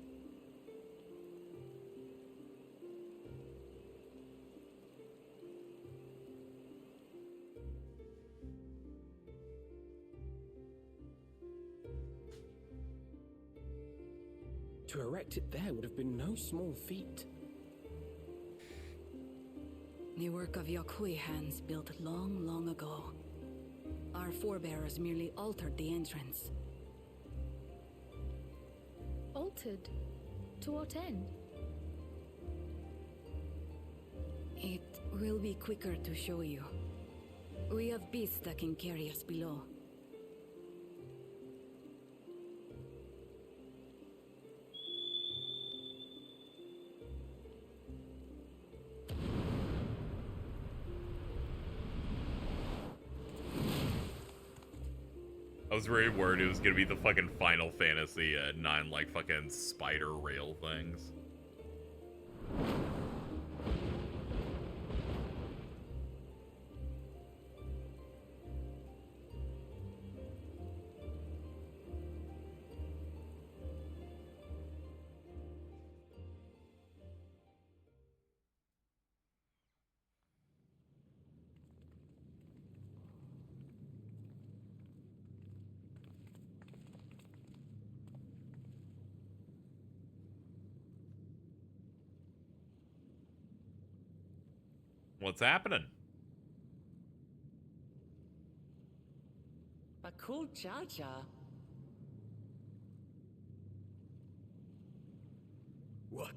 To erect it there would have been no small feat. The work of Yakui hands built long, long ago. Our forebears merely altered the entrance. Altered? To what end? It will be quicker to show you. We have beasts that can carry us below. I was very worried it was gonna be the fucking Final Fantasy 9 like fucking spider rail things. What's happening? Bakul Jaja. What?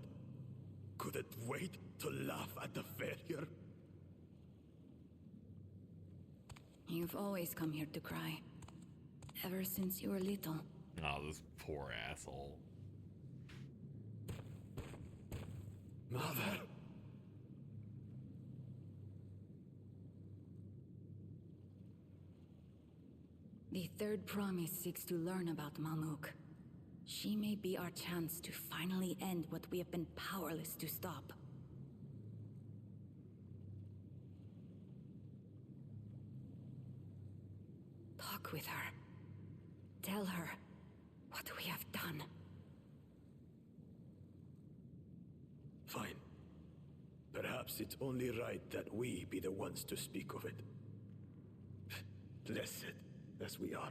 Couldn't wait to laugh at the failure? You've always come here to cry. Ever since you were little. Oh, this poor asshole. Mother! The third promise seeks to learn about Malmuk. She may be our chance to finally end what we have been powerless to stop. Talk with her. Tell her what we have done. Fine. Perhaps it's only right that we be the ones to speak of it. Blessed as we are.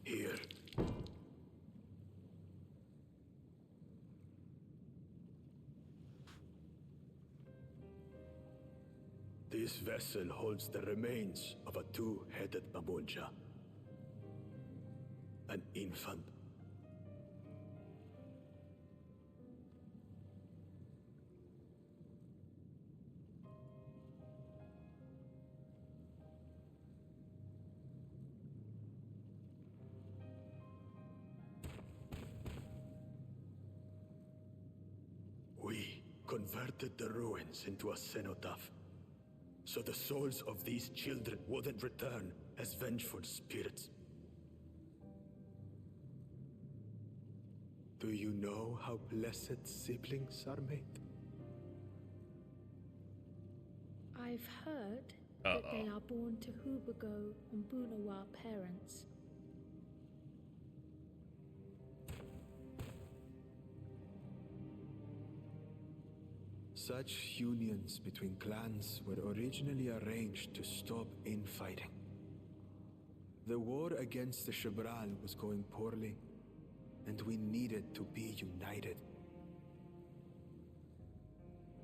Here. This vessel holds the remains of a two-headed Mamulja. An infant. We converted the ruins into a cenotaph, so the souls of these children wouldn't return as vengeful spirits. Do you know how blessed siblings are made? I've heard that they are born to Hubago and Bunawa parents. Such unions between clans were originally arranged to stop infighting. The war against the Shibral was going poorly, and we needed to be united.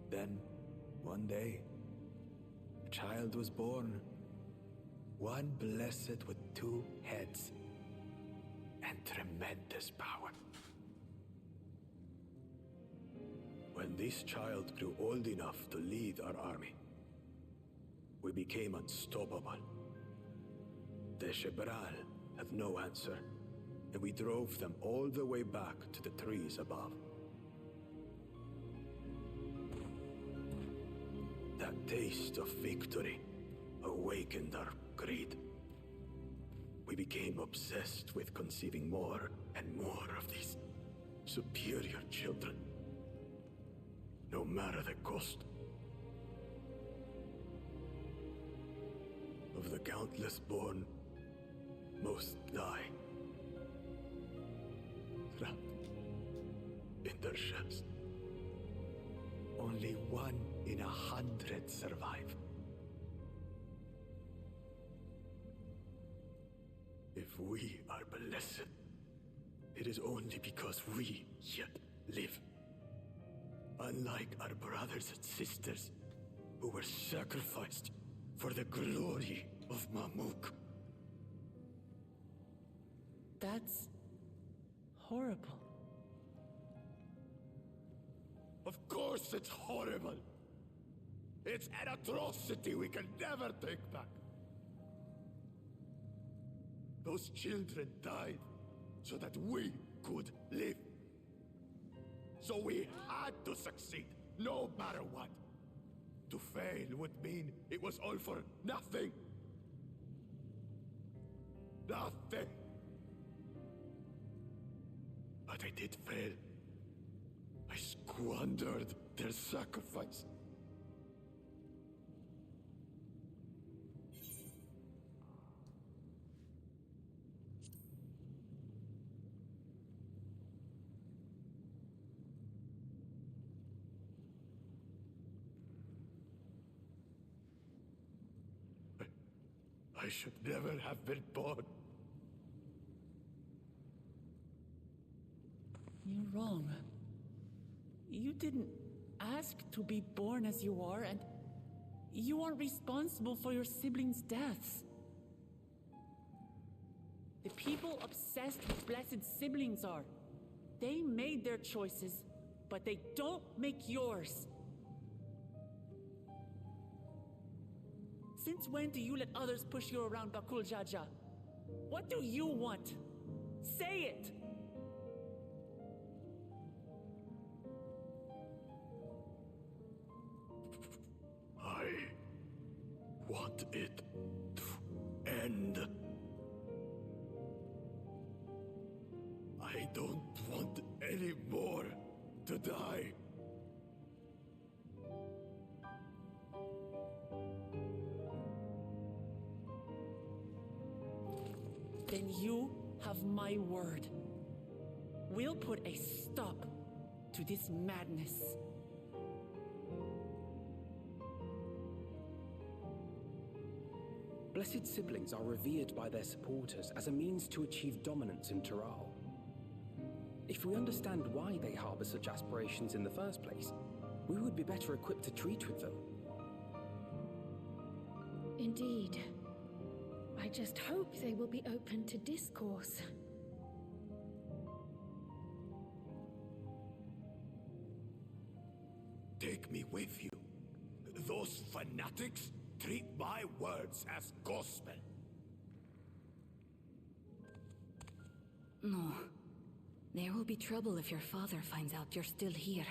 Then, one day, a child was born. One blessed with two heads and tremendous power. When this child grew old enough to lead our army, we became unstoppable. The Shibral had no answer, and we drove them all the way back to the trees above. That taste of victory awakened our greed. We became obsessed with conceiving more and more of these superior children, no matter the cost. Of the countless born, most die, trapped in their shells. Only 1 in 100 survive. If we are blessed, it is only because we yet live. Unlike our brothers and sisters, who were sacrificed for the glory of Mamuk. That's horrible. Of course it's horrible. It's an atrocity we can never take back. Those children died so that we could live. So we had to succeed, no matter what. To fail would mean it was all for nothing. Nothing. But I did fail. I squandered their sacrifice. I should never have been born. You're wrong. You didn't ask to be born as you are, and you aren't responsible for your siblings' deaths. The people obsessed with blessed siblings are. They made their choices, but they don't make yours. Since when do you let others push you around Bakul Jaja? What do you want? Say it! I want it to end. I don't want any more to die. Then you have my word. We'll put a stop to this madness. Blessed Siblings are revered by their supporters as a means to achieve dominance in Tural. If we understand why they harbor such aspirations in the first place, we would be better equipped to treat with them. Indeed. I just hope they will be open to discourse. Take me with you. Those fanatics treat my words as gospel. No. There will be trouble if your father finds out you're still here.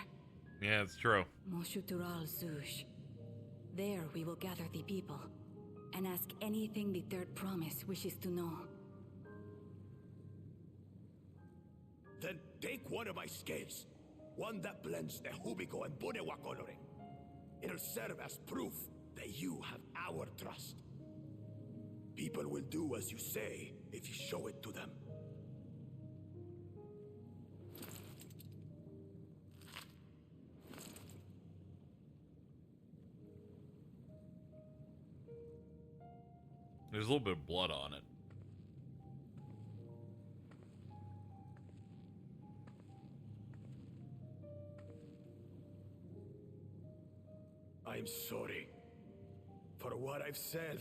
Yeah, it's true. Moshu Tural Zuj. There we will gather the people and ask anything the Third Promise wishes to know. Then take one of my scales. One that blends the Hubico and Bonewa coloring. It'll serve as proof that you have our trust. People will do as you say if you show it to them. There's a little bit of blood on it. I'm sorry for what I've said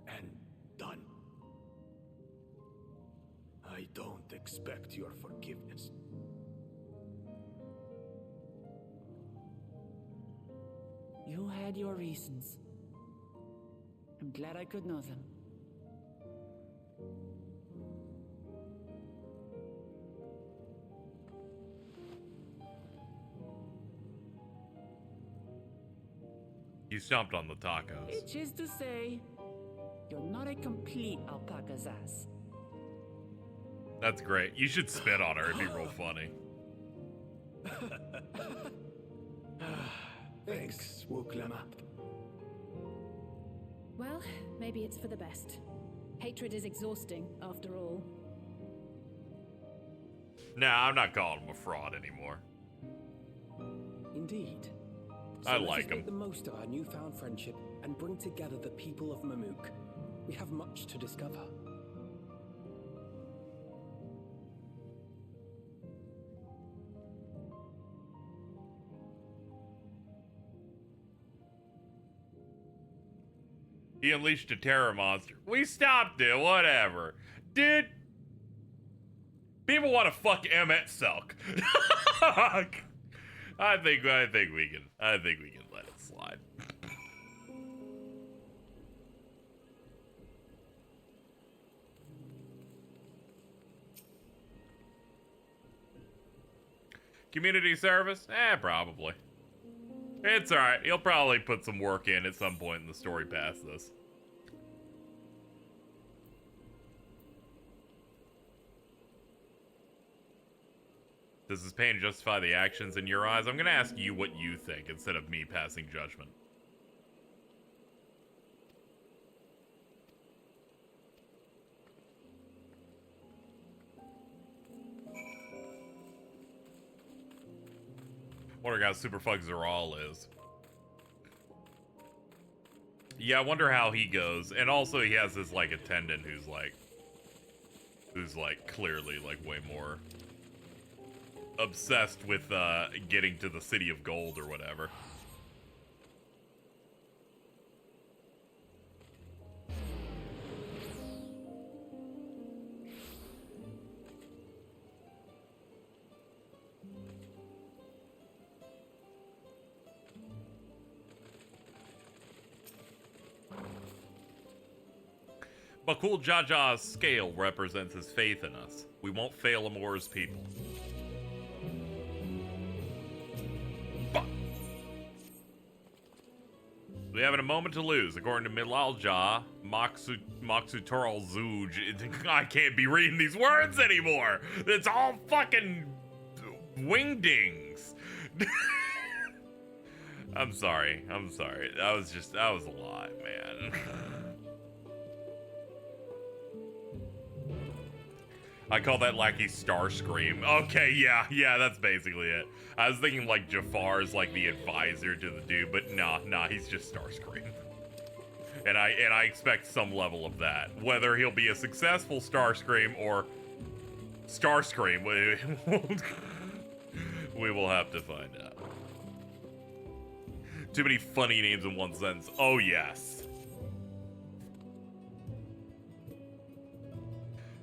and done. I don't expect your forgiveness. You had your reasons. I'm glad I could know them. You stomped on the tacos. Which is to say, you're not a complete alpaca's ass. That's great. You should spit on her. It'd be real funny. Thanks, Wuklama. Well, maybe it's for the best. Hatred is exhausting, after all. Nah, I'm not calling him a fraud anymore. Indeed. I So like let us him. make the most of our newfound friendship and bring together the people of Mamuk. We have much to discover. He unleashed a terror monster. We stopped it, whatever. Dude, people want to fuck Emmet Selk. I think we can let it slide. Community service? Probably. It's alright. He'll probably put some work in at some point in the story past this. Does this pain justify the actions in your eyes? I'm gonna ask you what you think instead of me passing judgment. Wonder how Superfuck Zeral is. Yeah, I wonder how he goes. And also he has this like attendant who's like clearly like way more obsessed with getting to the City of Gold or whatever. Bakul Jaja's scale represents his faith in us. We won't fail Amor's people. Fuck. We haven't a moment to lose. According to Milalja, Moksu Tural Zuj. I can't be reading these words anymore. It's all fucking wingdings. I'm sorry. That was a lot, man. I call that Lackey Starscream. Okay, yeah, that's basically it. I was thinking like Jafar's like the advisor to the dude, but nah, he's just Starscream. And I expect some level of that. Whether he'll be a successful Starscream or Starscream, we will have to find out. Too many funny names in one sentence. Oh, yes.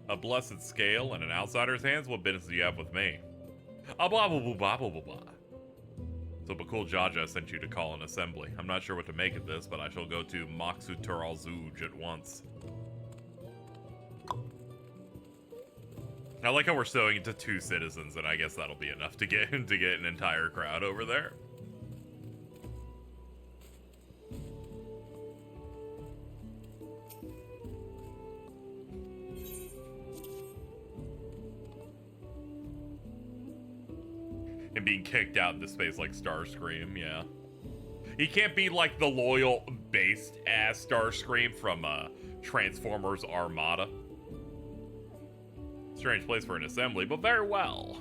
A blessed scale in an outsider's hands? What business do you have with me? Blah, blah, blah, blah, blah, blah, blah. So Bakul Jaja sent you to call an assembly. I'm not sure what to make of this, but I shall go to Xak Tural at once. I like how we're sewing it to 2 citizens, and I guess that'll be enough to get an entire crowd over there. And being kicked out into space like Starscream, yeah. He can't be like the loyal, based-ass Starscream from Transformers Armada. Strange place for an assembly, but very well.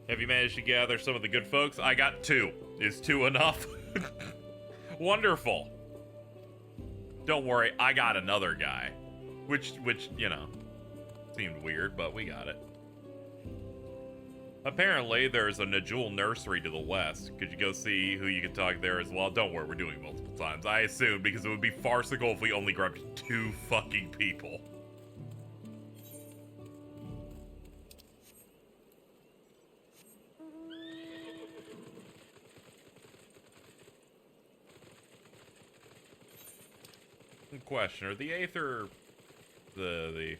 Have you managed to gather some of the good folks? I got 2. Is 2 enough? Wonderful. Don't worry, I got another guy. Which, you know, seemed weird, but we got it. Apparently, there's a Najul nursery to the west. Could you go see who you can talk there as well? Don't worry, we're doing it multiple times. I assume, because it would be farcical if we only grabbed 2 fucking people. Question, are the Aether the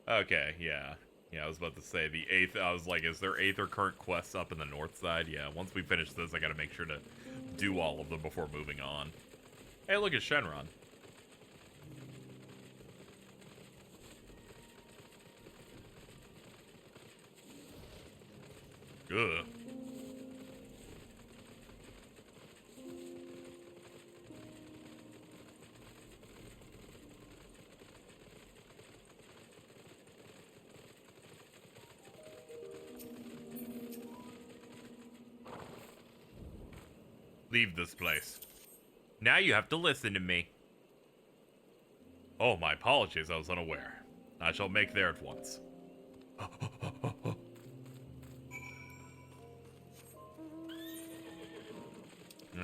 okay, yeah, I was about to say the Aether. I was like, is there Aether current quests up in the north side? Yeah, once we finish this, I gotta make sure to do all of them before moving on. Hey, look at Shenron. Ugh. Leave this place. Now you have to listen to me. Oh, my apologies, I was unaware. I shall make there at once.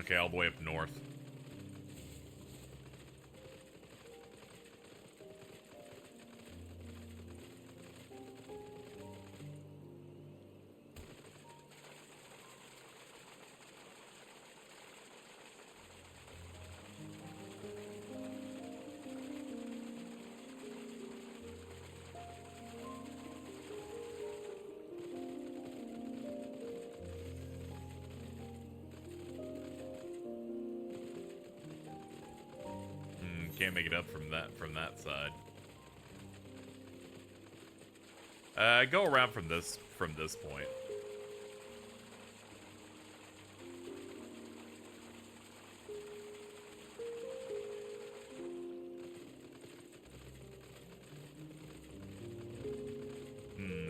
Okay, all the way up north. Can't make it up from that side. Go around from this point.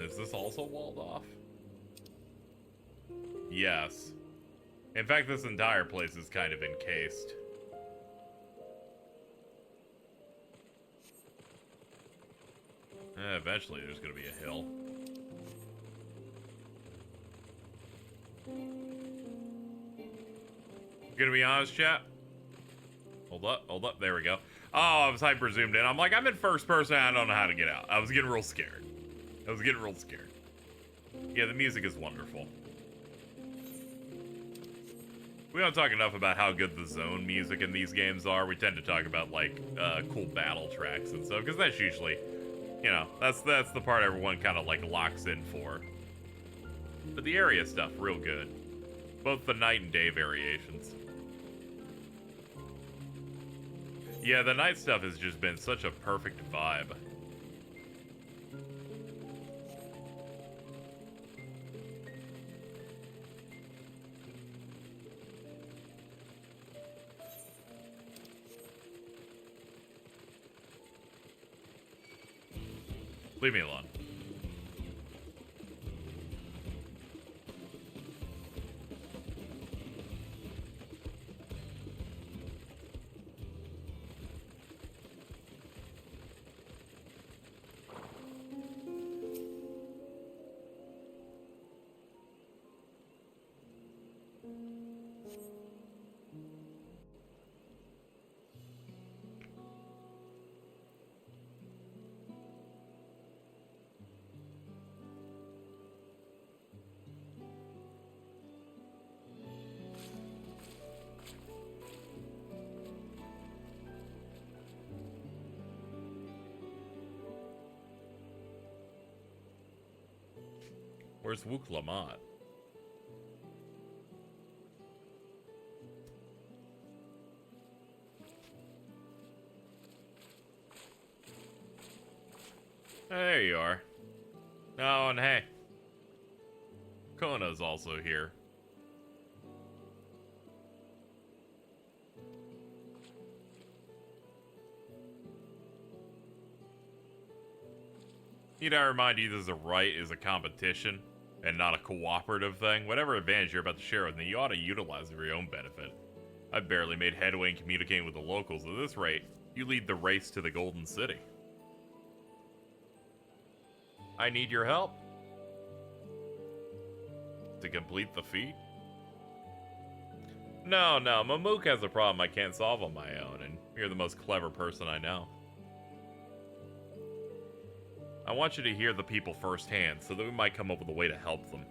Is this also walled off? Yes. In fact, this entire place is kind of encased. Eventually, there's gonna be a hill. Gonna be honest, chat? Hold up, there we go. Oh, I was hyper zoomed in. I'm like, I'm in first person, I don't know how to get out. I was getting real scared. Yeah, the music is wonderful. We don't talk enough about how good the zone music in these games are. We tend to talk about, like, cool battle tracks and stuff, because that's usually... You know, that's the part everyone kind of like locks in for. But the area stuff, real good. Both the night and day variations. Yeah, the night stuff has just been such a perfect vibe. Leave me alone. Where's Wook Lamont? There you are. Oh, and hey. Kona's also here. Need I remind you this is a right is a competition and not a cooperative thing. Whatever advantage you're about to share with me, you ought to utilize it for your own benefit. I've barely made headway in communicating with the locals. At this rate, you lead the race to the Golden City. I need your help. To complete the feat? No, Mamook has a problem I can't solve on my own, and you're the most clever person I know. I want you to hear the people firsthand, so that we might come up with a way to help them.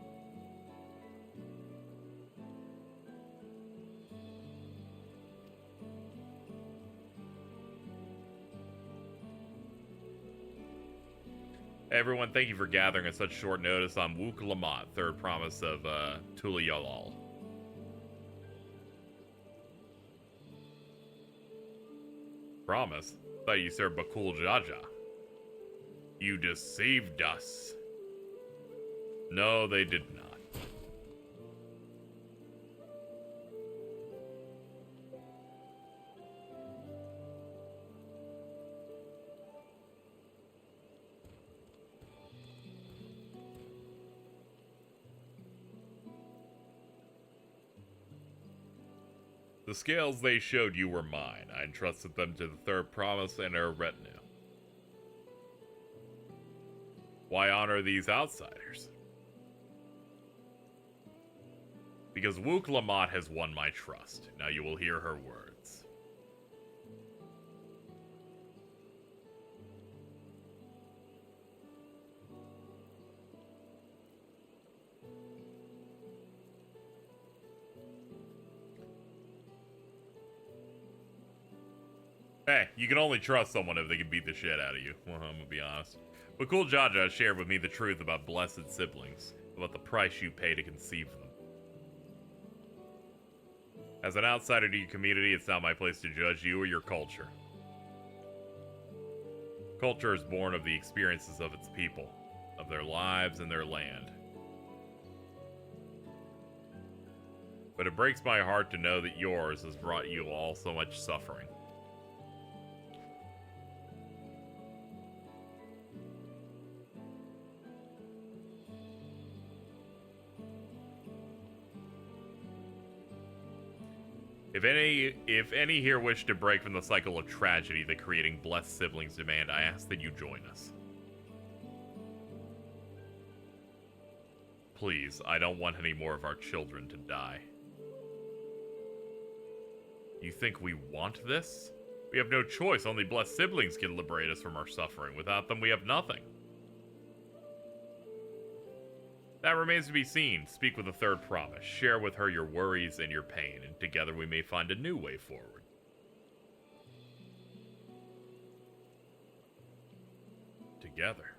Everyone, thank you for gathering at such short notice. I'm Wook Lamont, third promise of Turali. Promise? Thought you served Bakul Jaja. You deceived us. No, they did not. The scales they showed you were mine. I entrusted them to the third promise and her retinue. Why honor these outsiders? Because Wook Lamont has won my trust. Now you will hear her words. Hey, you can only trust someone if they can beat the shit out of you. Well, I'm gonna be honest. Bakul Jaja shared with me the truth about blessed siblings, about the price you pay to conceive them. As an outsider to your community, it's not my place to judge you or your culture. Culture is born of the experiences of its people, of their lives and their land. But it breaks my heart to know that yours has brought you all so much suffering. If any here wish to break from the cycle of tragedy that creating blessed siblings demand, I ask that you join us. Please, I don't want any more of our children to die. You think we want this? We have no choice. Only blessed siblings can liberate us from our suffering. Without them, we have nothing. That remains to be seen. Speak with the third promise. Share with her your worries and your pain, and together we may find a new way forward. Together.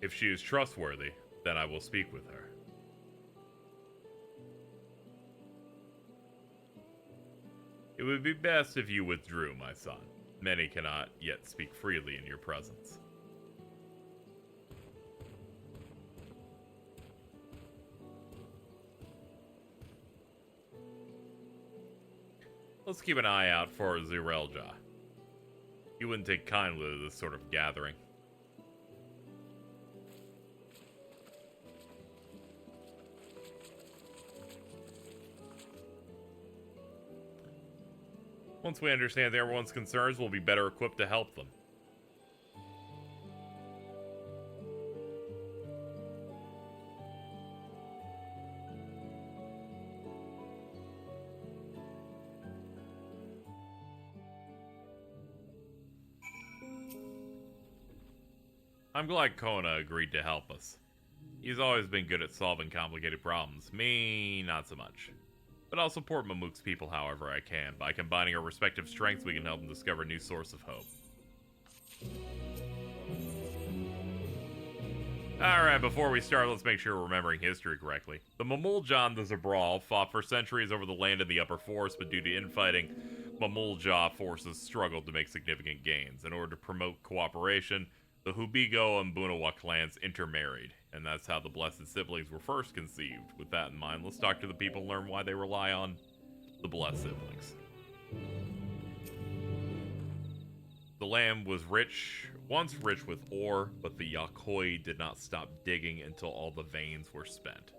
If she is trustworthy, then I will speak with her. It would be best if you withdrew, my son. Many cannot yet speak freely in your presence. Let's keep an eye out for Zurelja. He wouldn't take kindly to this sort of gathering. Once we understand everyone's concerns, we'll be better equipped to help them. I'm glad Kona agreed to help us. He's always been good at solving complicated problems. Me, not so much. But I'll support Mamook's people however I can. By combining our respective strengths, we can help them discover a new source of hope. Alright, before we start, let's make sure we're remembering history correctly. The Mamulja and the Zabral fought for centuries over the land in the upper forest, but due to infighting, Mamulja forces struggled to make significant gains. In order to promote cooperation, the Hubigo and Bunawa clans intermarried, and that's how the Blessed Siblings were first conceived. With that in mind, let's talk to the people and learn why they rely on the Blessed Siblings. The land was once rich with ore, but the Yakoi did not stop digging until all the veins were spent.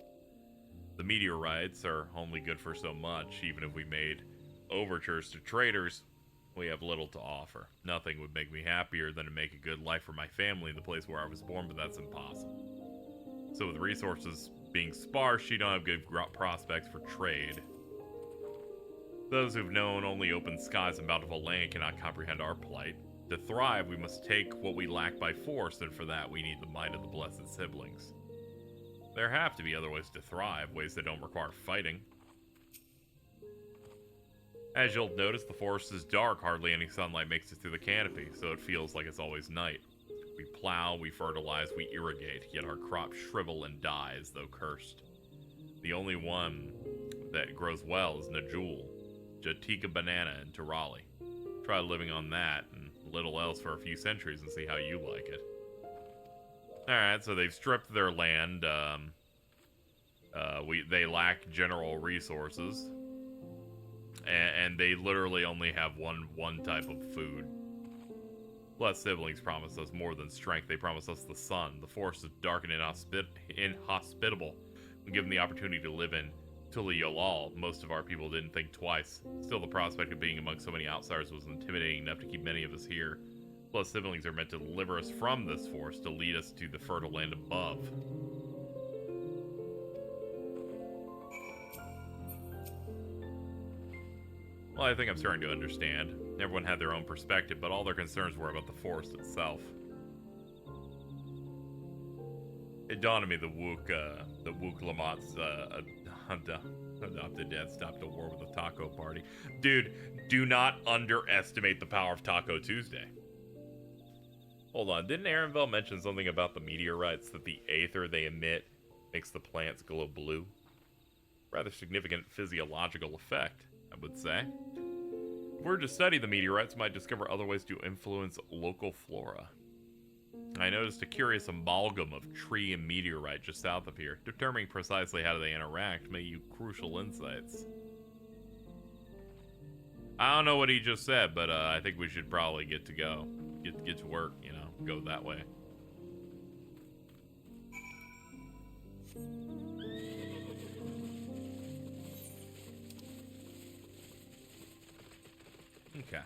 The meteorites are only good for so much. Even if we made overtures to traders, we have little to offer. Nothing would make me happier than to make a good life for my family in the place where I was born, but that's impossible. So with resources being sparse, you don't have good prospects for trade. Those who've known only open skies and bountiful land cannot comprehend our plight. To thrive, we must take what we lack by force, and for that we need the might of the Blessed Siblings. There have to be other ways to thrive, ways that don't require fighting. As you'll notice, the forest is dark, hardly any sunlight makes it through the canopy, so it feels like it's always night. We plow, we fertilize, we irrigate, yet our crops shrivel and die as though cursed. The only one that grows well is Najul, Jatika banana, and Turali. Try living on that and little else for a few centuries and see how you like it. Alright, so they've stripped their land. They lack general resources. And they literally only have one type of food. Blessed Siblings promise us more than strength. They promise us the sun. The forest is dark and inhospitable. When given the opportunity to live in Tuli-Yolal, most of our people didn't think twice. Still, the prospect of being among so many outsiders was intimidating enough to keep many of us here. Blessed Siblings are meant to deliver us from this forest, to lead us to the fertile land above. Well, I think I'm starting to understand. Everyone had their own perspective, but all their concerns were about the forest itself. It dawned on me the Wook Lamott's adopted dad stopped a war with a taco party. Dude, do not underestimate the power of Taco Tuesday. Hold on, didn't Arenville mention something about the meteorites, that the aether they emit makes the plants glow blue? Rather significant physiological effect, I would say. If we were to study the meteorites, we might discover other ways to influence local flora. I noticed a curious amalgam of tree and meteorite just south of here. Determining precisely how they interact may yield crucial insights. I don't know what he just said, but I think we should probably get to work, you know, go that way. Okay.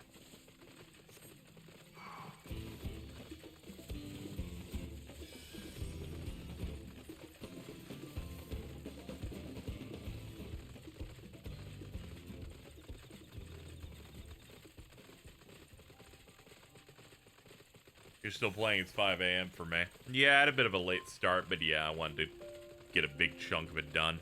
You're still playing, it's 5 a.m. for me. Yeah, I had a bit of a late start, but yeah, I wanted to get a big chunk of it done.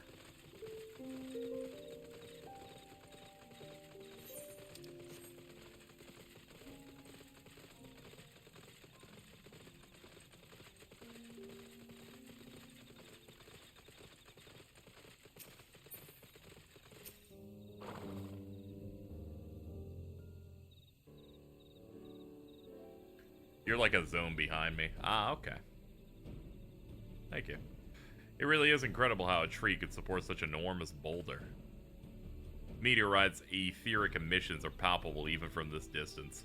You're like a zone behind me. Ah, okay. Thank you. It really is incredible how a tree could support such an enormous boulder. Meteorites' etheric emissions are palpable even from this distance.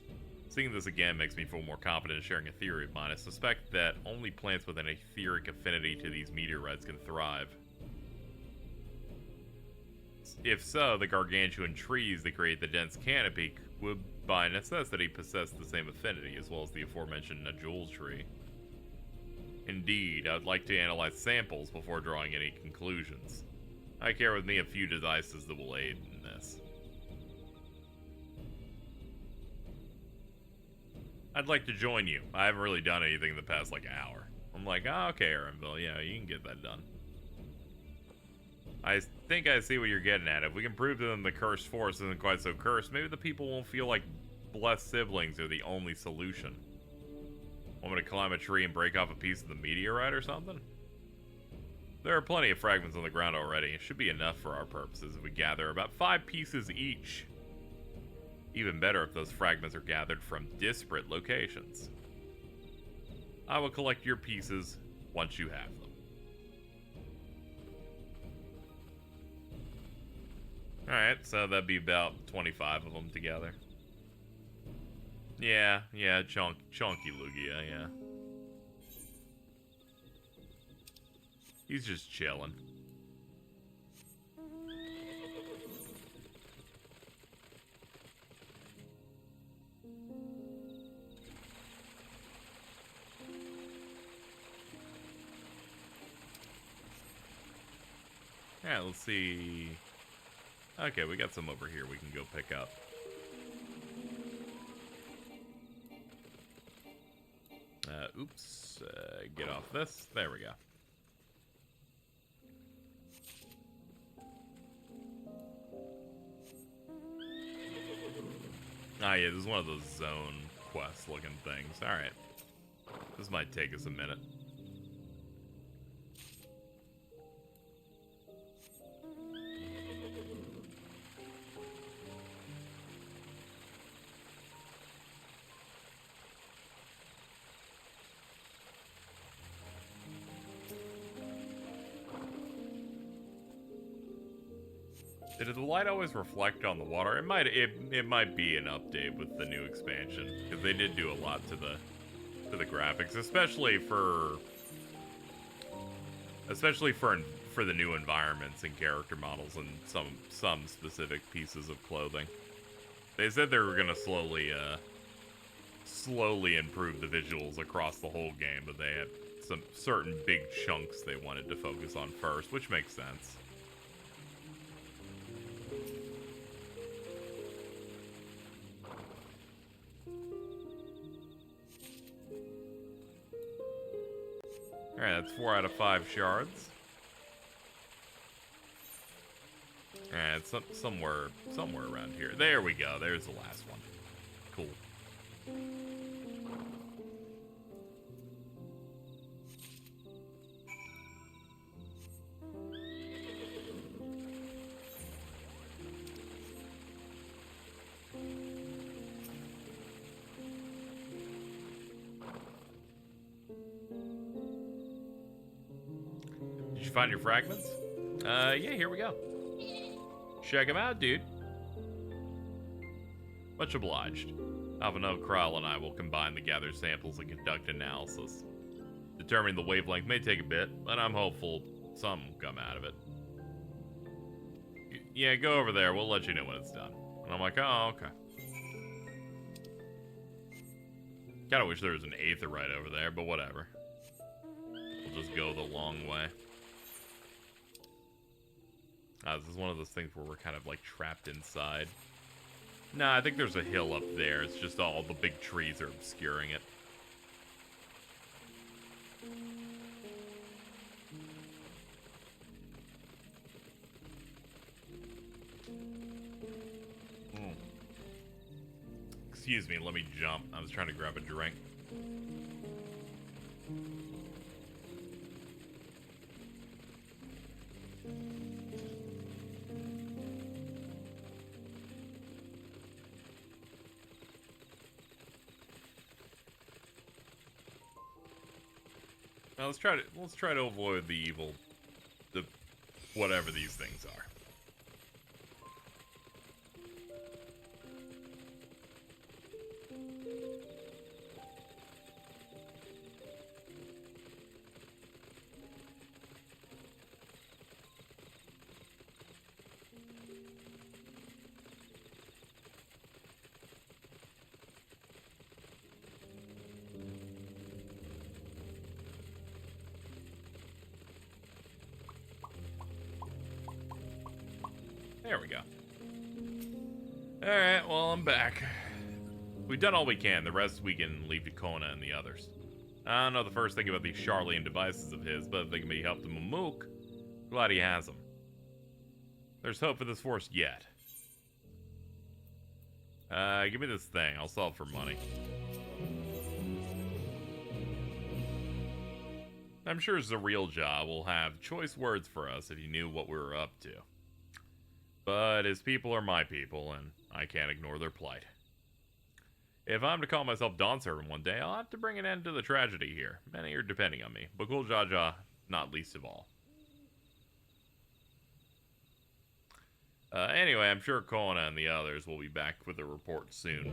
Seeing this again makes me feel more confident in sharing a theory of mine. I suspect that only plants with an etheric affinity to these meteorites can thrive. If so, the gargantuan trees that create the dense canopy would by necessity possess the same affinity, as well as the aforementioned Najul tree. Indeed, I would like to analyze samples before drawing any conclusions. I carry with me a few devices that will aid in this. I'd like to join you. I haven't really done anything in the past, like, hour. I'm like, oh, okay, Erenville, yeah, you can get that done. I think I see what you're getting at. If we can prove to them the cursed forest isn't quite so cursed, maybe the people won't feel like blessed siblings are the only solution. Want me to climb a tree and break off a piece of the meteorite or something? There are plenty of fragments on the ground already. It should be enough for our purposes if we gather about 5 pieces each. Even better if those fragments are gathered from disparate locations. I will collect your pieces once you have them. Alright, so that'd be about 25 of them together. Yeah, chunky Lugia, yeah. He's just chilling. Alright, let's see. Okay, we got some over here we can go pick up. Oops. Get off this. There we go. Ah, yeah, this is one of those zone quest looking things. Alright. This might take us a minute. Did the light always reflect on the water? It might be an update with the new expansion, because they did do a lot to the graphics, especially for the new environments and character models and some specific pieces of clothing. They said they were gonna slowly improve the visuals across the whole game, but they had some certain big chunks they wanted to focus on first, which makes sense. Alright, that's 4 out of 5 shards. Alright, somewhere around here. There we go. There's the last one. Cool. Did you find your fragments? Yeah, here we go. Check them out, dude. Much obliged. Alvino, Kral, and I will combine the gathered samples and conduct analysis. Determining the wavelength may take a bit, but I'm hopeful some will come out of it. Yeah, go over there. We'll let you know when it's done. And I'm like, oh, okay. Kinda wish there was an aetherite over there, but whatever. We'll just go the long way. This is one of those things where we're kind of like trapped inside. Nah, I think there's a hill up there. It's just all the big trees are obscuring it. Excuse me, let me jump. I was trying to grab a drink. Now let's try to avoid the whatever these things are. There we go. Alright, well, I'm back. We've done all we can. The rest we can leave to Kona and the others. I don't know the first thing about these Charlian devices of his, but if they can be helped to Mamook, glad he has them. There's hope for this force yet. Give me this thing. I'll sell it for money. I'm sure Zarilja will have choice words for us if he knew what we were up to. But his people are my people, and I can't ignore their plight. If I'm to call myself Dawn Servant one day, I'll have to bring an end to the tragedy here. Many are depending on me, but Guljaja not least of all. Anyway, I'm sure Kona and the others will be back with a report soon.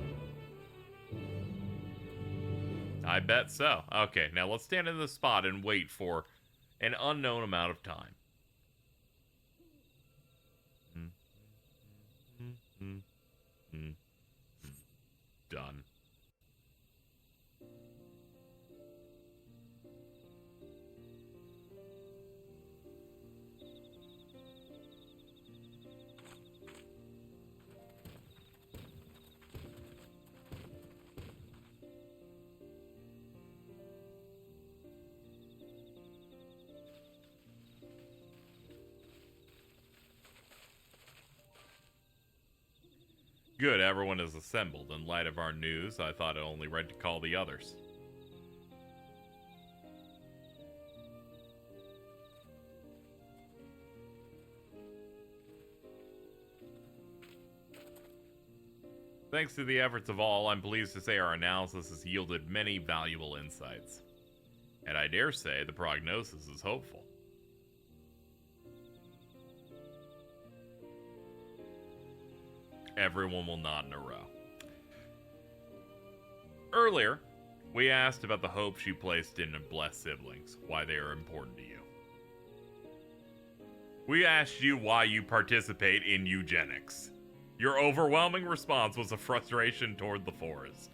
I bet so. Okay, now let's stand in the spot and wait for an unknown amount of time. Done. Good, everyone is assembled. In light of our news, I thought it only right to call the others. Thanks to the efforts of all, I'm pleased to say our analysis has yielded many valuable insights. And I dare say the prognosis is hopeful. Everyone will nod in a row. Earlier, we asked about the hopes you placed in blessed siblings, why they are important to you. We asked you why you participate in eugenics. Your overwhelming response was a frustration toward the forest.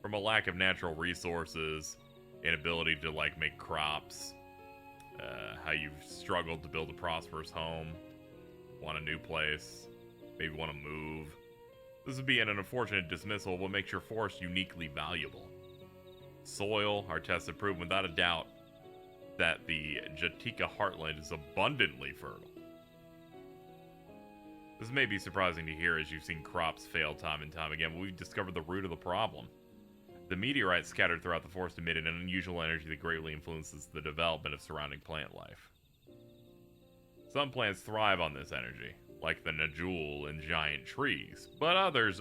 From a lack of natural resources, inability to, make crops, how you've struggled to build a prosperous home, want a new place, maybe want to move. This would be an unfortunate dismissal of what makes your forest uniquely valuable. Soil, our tests have proven without a doubt that the Jatika heartland is abundantly fertile. This may be surprising to hear as you've seen crops fail time and time again, but we've discovered the root of the problem. The meteorite scattered throughout the forest emitted an unusual energy that greatly influences the development of surrounding plant life. Some plants thrive on this energy, like the Najul and giant trees, but others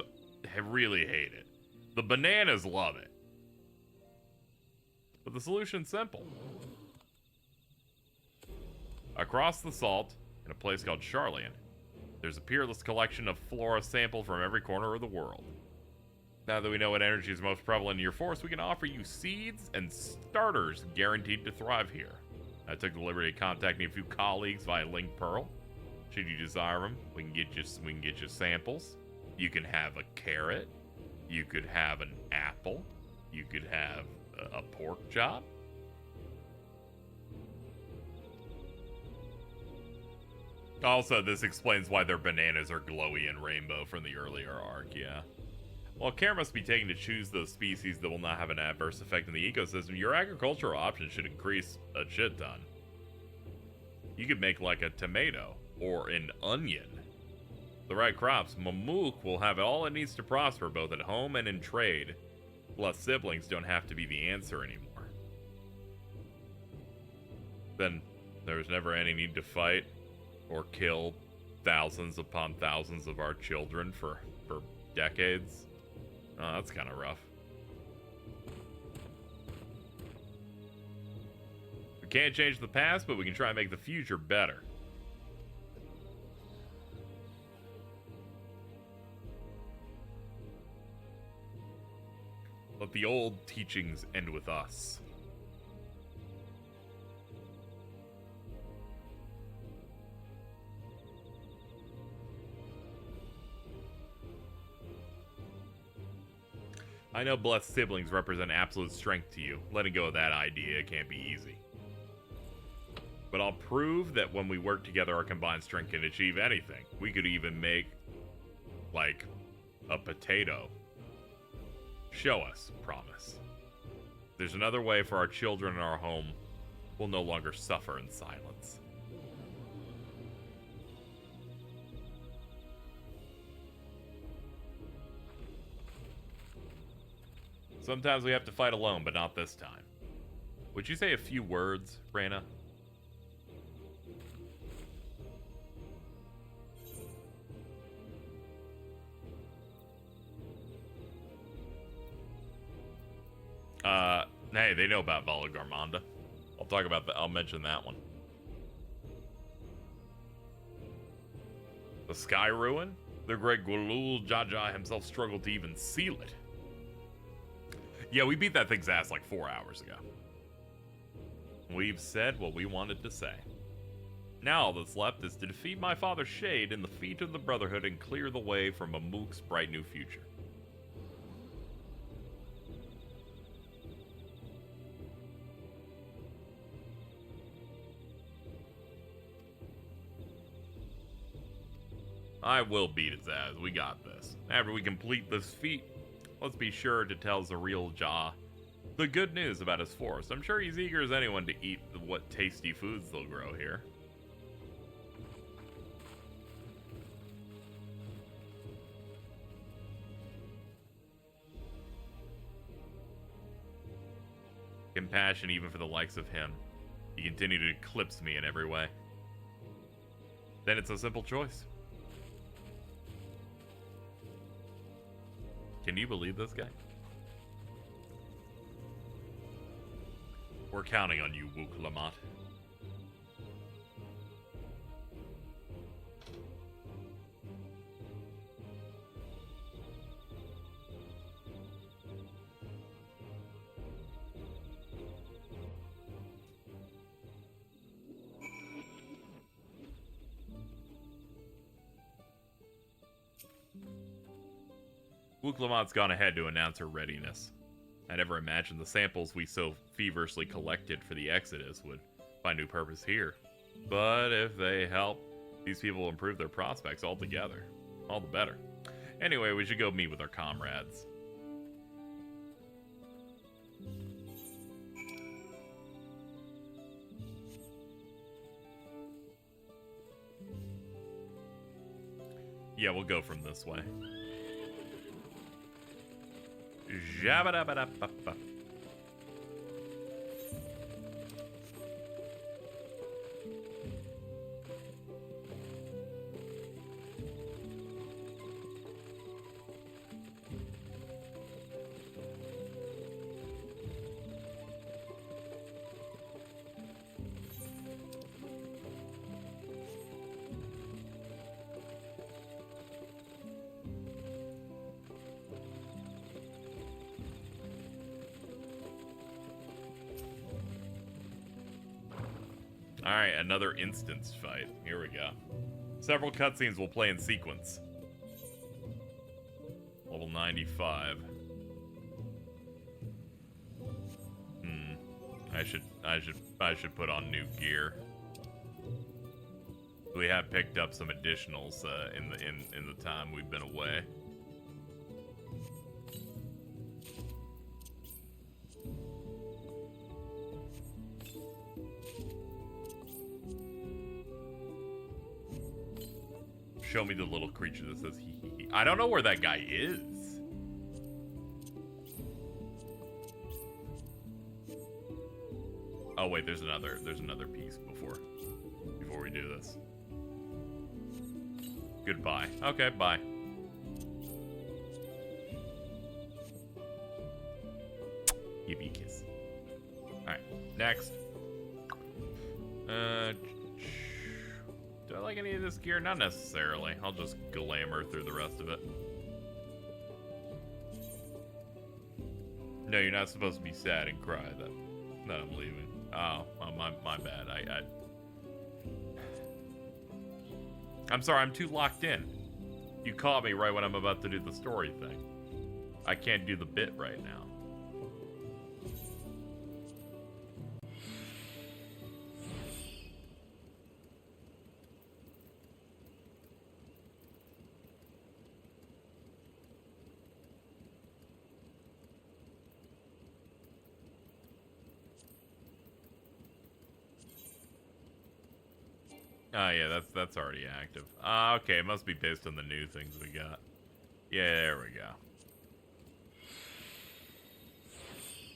really hate it. The bananas love it. But the solution's simple. Across the salt, in a place called Charlian, there's a peerless collection of flora sampled from every corner of the world. Now that we know what energy is most prevalent in your forest, we can offer you seeds and starters guaranteed to thrive here. I took the liberty of contacting a few colleagues via Link Pearl. Should you desire them, we can get you samples. You can have a carrot. You could have an apple. You could have a pork chop. Also, this explains why their bananas are glowy and rainbow from the earlier arc, yeah. While care must be taken to choose those species that will not have an adverse effect on the ecosystem, your agricultural options should increase a shit ton. You could make like a tomato or an onion. The right crops, Mamook will have all it needs to prosper both at home and in trade. Plus, siblings don't have to be the answer anymore. Then there's never any need to fight or kill thousands upon thousands of our children for decades. Oh, that's kind of rough. We can't change the past, but we can try and make the future better. Let the old teachings end with us. I know blessed siblings represent absolute strength to you. Letting go of that idea can't be easy. But I'll prove that when we work together, our combined strength can achieve anything. We could even make, like, a potato. Show us, promise. There's another way for our children in our home. We'll no longer suffer in silence. Sometimes we have to fight alone, but not this time. Would you say a few words, Reyna? Hey, they know about Vala Garmanda. I'll talk about that. I'll mention that one. The Sky Ruin? The great Gulul Jaja himself struggled to even seal it. Yeah, we beat that thing's ass like 4 hours ago. We've said what we wanted to say. Now all that's left is to defeat my father's shade in the feet of the Brotherhood and clear the way for Mamuk's bright new future. I will beat his ass. We got this. After we complete this feat, let's be sure to tell Zareel Jah the good news about his forest. I'm sure he's eager as anyone to eat what tasty foods they'll grow here. Compassion even for the likes of him. He continued to eclipse me in every way. Then it's a simple choice. Can you believe this guy? We're counting on you, Wook Lamont. Wook Lamont's gone ahead to announce her readiness. I never imagined the samples we so feverishly collected for the Exodus would find new purpose here. But if they help, these people will improve their prospects altogether. All the better. Anyway, we should go meet with our comrades. Yeah, we'll go from this way. Jabba-dabba-dabba-ba. Alright, another instance fight. Here we go. Several cutscenes will play in sequence. Level 95. I should put on new gear. We have picked up some additionals in the time we've been away. Show me the little creature that says hee hee hee. I don't know where that guy is. Oh wait, there's another piece before we do this. Goodbye. Okay, bye. Give you a kiss. Alright, next. Do I like any of this gear? Not necessarily. I'll just glamour through the rest of it. No, you're not supposed to be sad and cry that I'm leaving. Oh, my bad. I'm sorry, I'm too locked in. You caught me right when I'm about to do the story thing. I can't do the bit right now. Oh yeah, that's already active. Okay, it must be based on the new things we got. Yeah, there we go.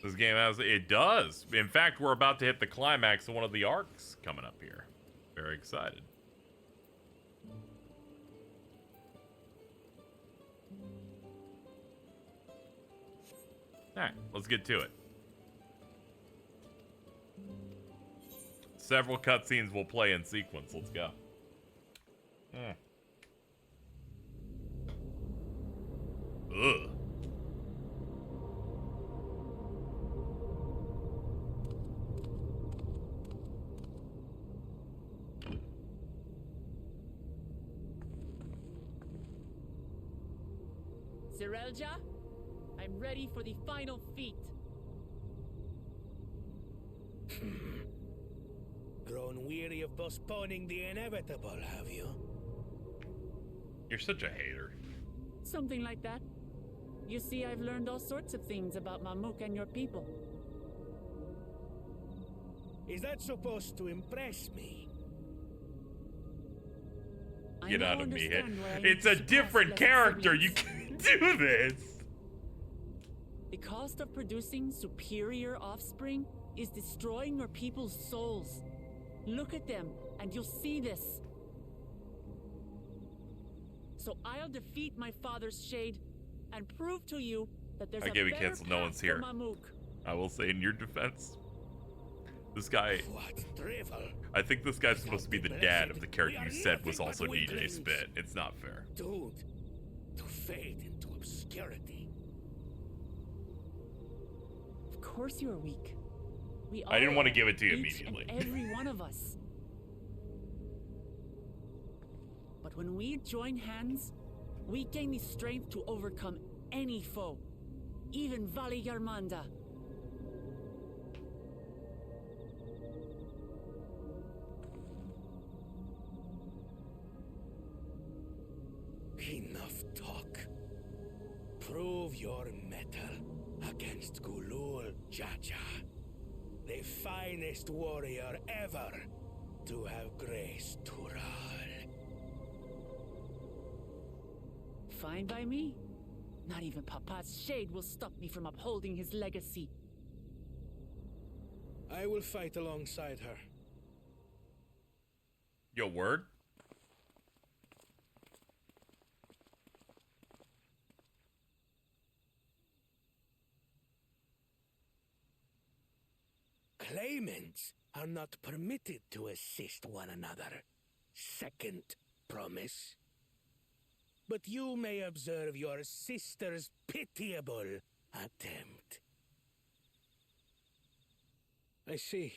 This game has, it does. In fact, we're about to hit the climax of one of the arcs coming up here. Very excited. Alright, let's get to it. Several cutscenes will play in sequence. Let's go. Ugh. Zerelja, I'm ready for the final feat. Grown weary of postponing the inevitable, have you? You're such a hater. Something like that. You see, I've learned all sorts of things about Mamuk and your people. Is that supposed to impress me? Get out of me. It's a different character. You can't do this. The cost of producing superior offspring is destroying your people's souls. Look at them, and you'll see this. So I'll defeat my father's shade and prove to you that there's I a gave it better canceled. No path one's for here. Mamuk. I will say in your defense, this guy. What drivel? I think this guy's supposed to be the dad of the character you said was also DJ Spit. It's not fair. Doomed to fade into obscurity. Of course you are weak. We I didn't all want to are, give it to you each immediately. and every one of us. But when we join hands, we gain the strength to overcome any foe, even Vali Garmanda. Enough talk. Prove your mettle against Gulul Jaja, the finest warrior ever to have graced Tural. Fine by me. Not even Papa's shade will stop me from upholding his legacy. I will fight alongside her. Yo, word? Claimants are not permitted to assist one another. Second promise. But you may observe your sister's pitiable attempt. I see.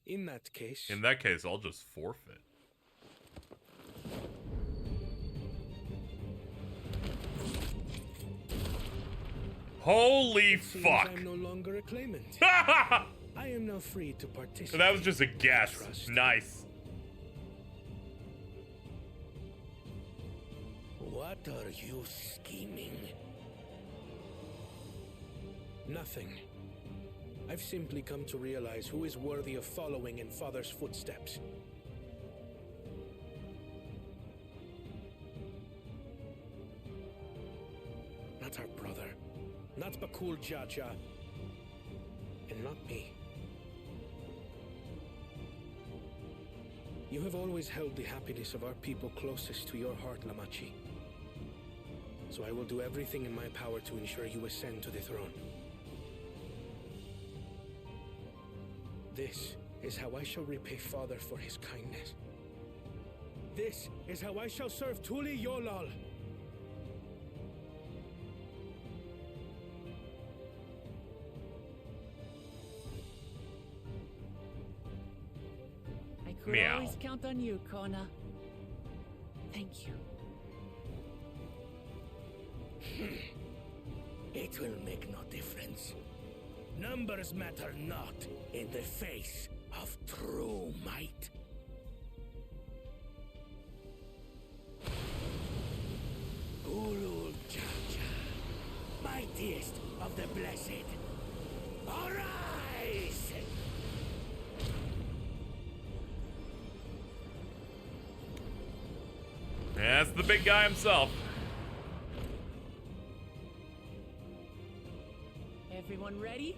In that case, I'll just forfeit. Holy fuck! I'm no longer a claimant. I am now free to participate. So that was just a guess. Nice. What are you scheming? Nothing. I've simply come to realize who is worthy of following in Father's footsteps. Not our brother. Not Bakul Jaja. And not me. You have always held the happiness of our people closest to your heart, Lamachi. So I will do everything in my power to ensure you ascend to the throne. This is how I shall repay Father for his kindness. This is how I shall serve Tuli Yolal. I could always count on you, Kona. Thank you. It will make no difference. Numbers matter not in the face of true might. Ulul Jaja, mightiest of the blessed, arise! Yeah, that's the big guy himself. Everyone ready?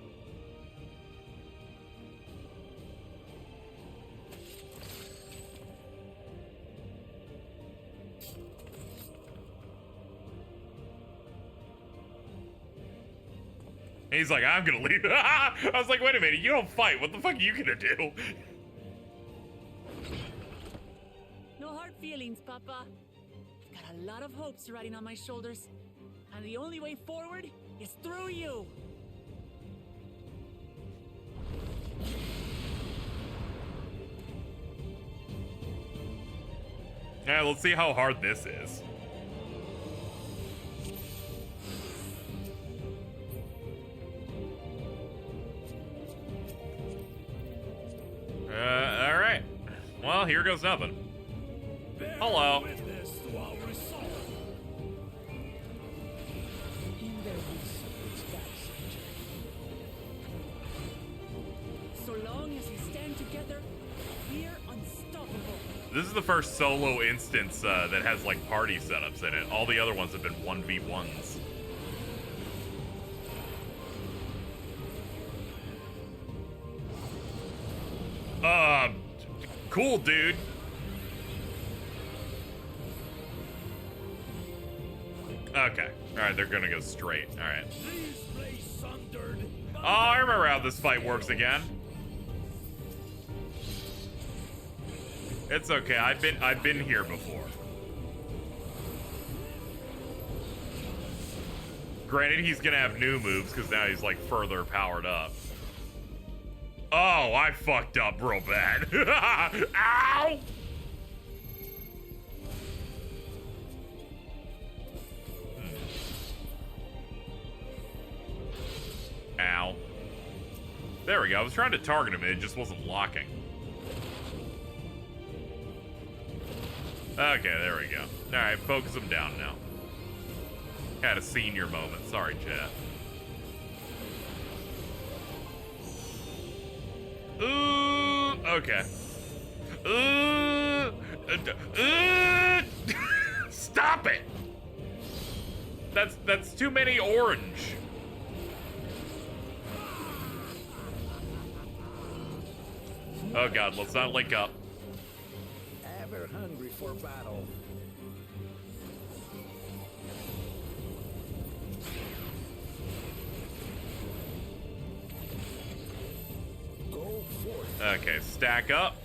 He's like, I'm gonna leave. I was like, wait a minute, you don't fight. What the fuck are you gonna do? No hard feelings, Papa. I've got a lot of hopes riding on my shoulders, and the only way forward is through you. Yeah, let's see how hard this is. Alright. Well, here goes nothing. Hello. So long as we stand together, we're unstoppable. This is the first solo instance that has, like, party setups in it. All the other ones have been 1v1s. Cool, dude. Okay. Alright, they're gonna go straight. Alright. Oh, I remember how this fight works again. It's okay. I've been here before. Granted, he's gonna have new moves because now he's like further powered up. Oh, I fucked up real bad. Ow! Ow. There we go. I was trying to target him and it just wasn't locking. Okay, there we go. Alright, focus him down now. Had a senior moment. Sorry, chat. Ooh, okay. Stop it! That's too many orange. Oh god, let's not link up. Ever hungry for battle. Go forth. Okay, stack up.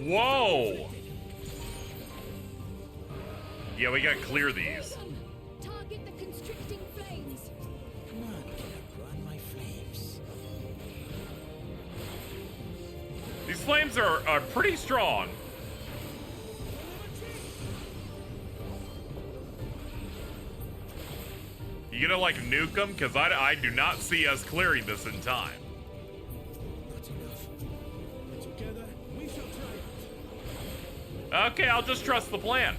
Whoa! Yeah, we gotta clear these. Target the constricting flames. None can outrun my flames. These flames are pretty strong. You gonna like nuke them? Because I do not see us clearing this in time. Okay, I'll just trust the plan.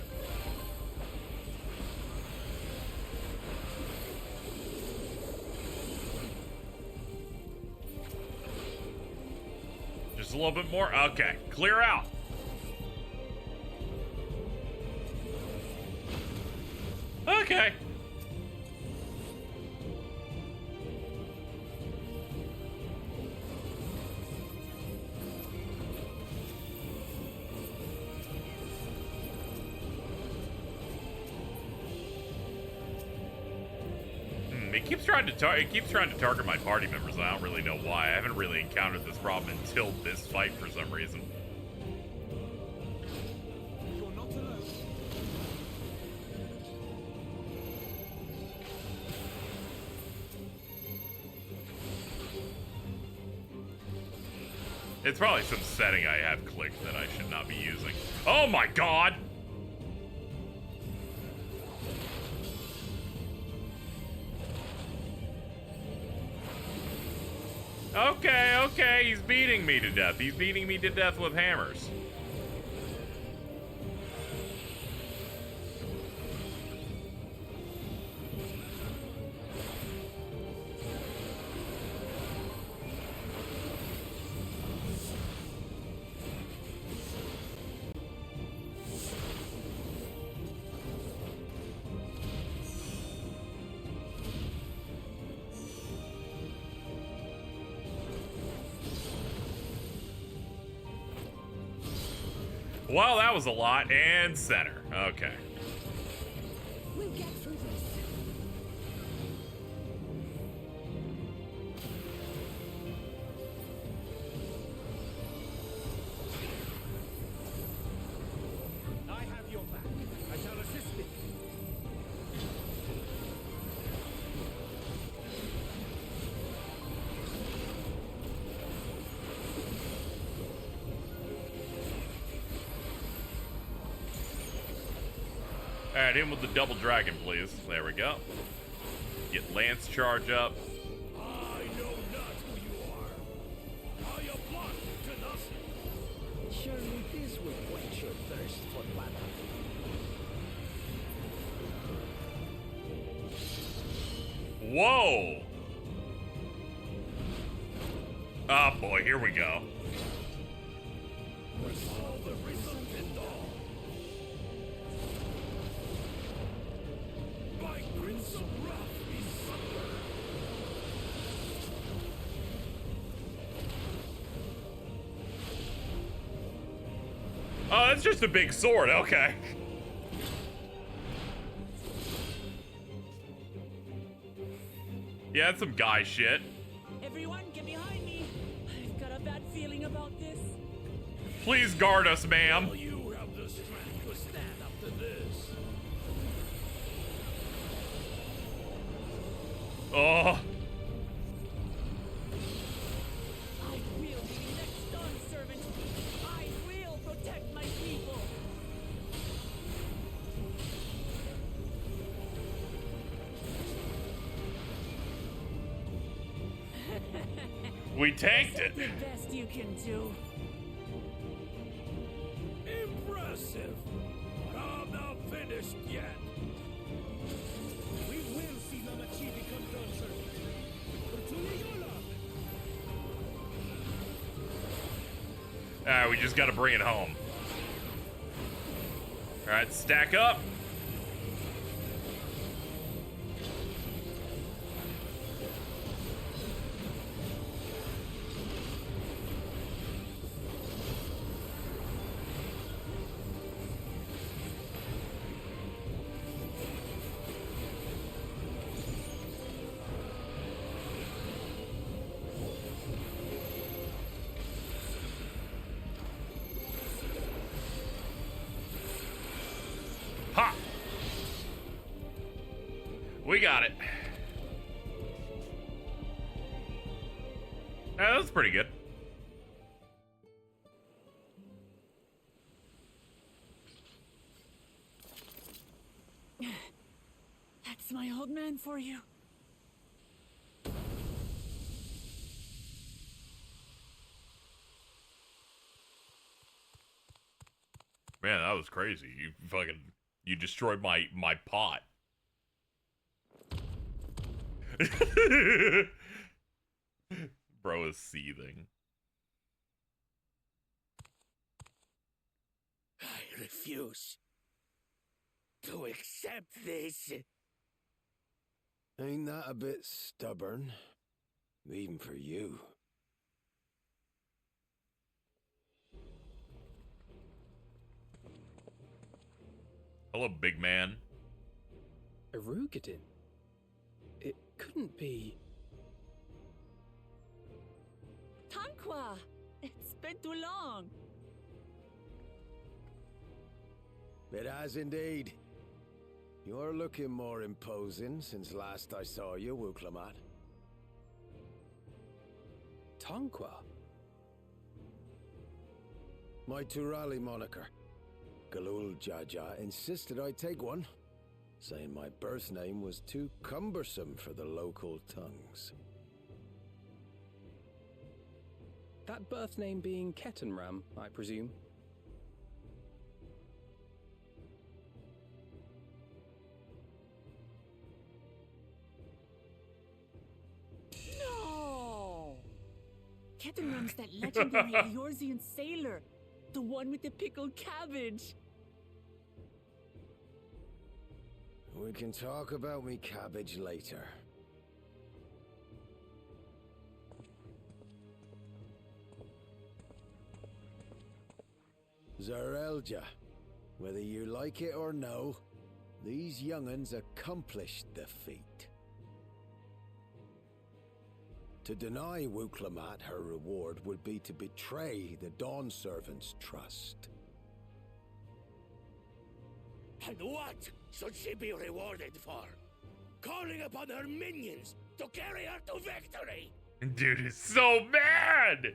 Just a little bit more. Okay, clear out. Okay. It keeps trying to target my party members, and I don't really know why. I haven't really encountered this problem until this fight for some reason. It's probably some setting I have clicked that I should not be using. Oh my god! Okay, okay, he's beating me to death. He's beating me to death with hammers. Well, that was a lot. And center. Okay. We'll get through this. I have your back. I shall assist thee. Alright, in with the double dragon, please. There we go. Get Lance charge up. I know not who you are. How you plot to nothing. Surely this will quench your thirst for battle. Whoa! Oh boy, here we go. All the reason and all. My prince of wrath is sunder. Oh, that's just a big sword. Okay. Yeah, that's some guy shit. Everyone, get behind me. I've got a bad feeling about this. Please guard us, ma'am. Well, you have the strength to stand up to this. Oh. I will be next dawn servant. I will protect my people. We tanked it. The best you can do. Impressive. But I'm not finished yet. We will see Namachi become dawn servant. Alright, we just gotta bring it home. Alright, stack up. Ha! We got it. That was pretty good. That's my old man for you. Man, that was crazy. You destroyed my pot. Bro is seething. I refuse to accept this. Ain't that a bit stubborn? Even for you. Hello, big man. Arugadin? It couldn't be... Tanqua! It's been too long. It has indeed. You're looking more imposing since last I saw you, Wuklamat. Tanqua? My Turali moniker. Galul Jaja insisted I take one, saying my birth name was too cumbersome for the local tongues. That birth name being Kettenram, I presume? No! Kettenram's that legendary Eorzean sailor. The one with the pickled cabbage. We can talk about me cabbage later. Zarelja, whether you like it or no, these young'uns accomplished the feat. To deny Wuklamat her reward would be to betray the Dawn Servant's trust. And what should she be rewarded for? Calling upon her minions to carry her to victory! Dude is so mad!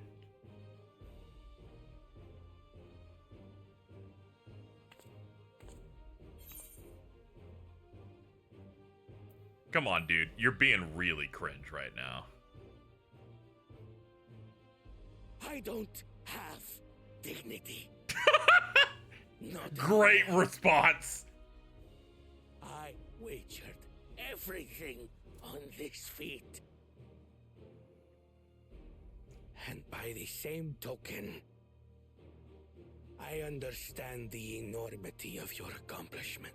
Come on, dude. You're being really cringe right now. I don't have dignity. Not Great response. I wagered everything on this feat. And by the same token, I understand the enormity of your accomplishment.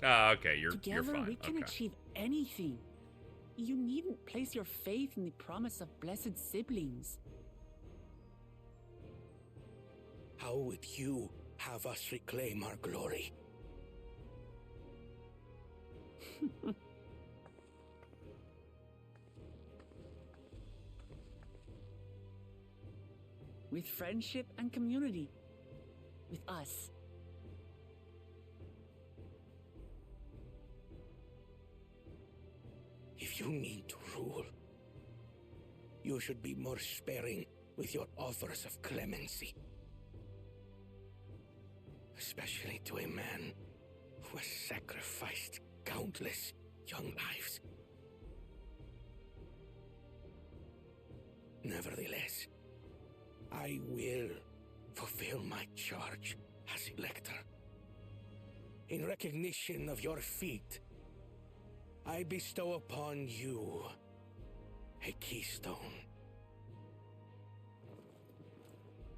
Ah, okay, you're Together fine. we can Okay. achieve anything. You needn't place your faith in the promise of blessed siblings. How would you have us reclaim our glory? With friendship and community. With us. If you need to rule, you should be more sparing with your offers of clemency. Especially to a man who has sacrificed countless young lives. Nevertheless, I will fulfill my charge as Elector. In recognition of your feat, I bestow upon you a keystone.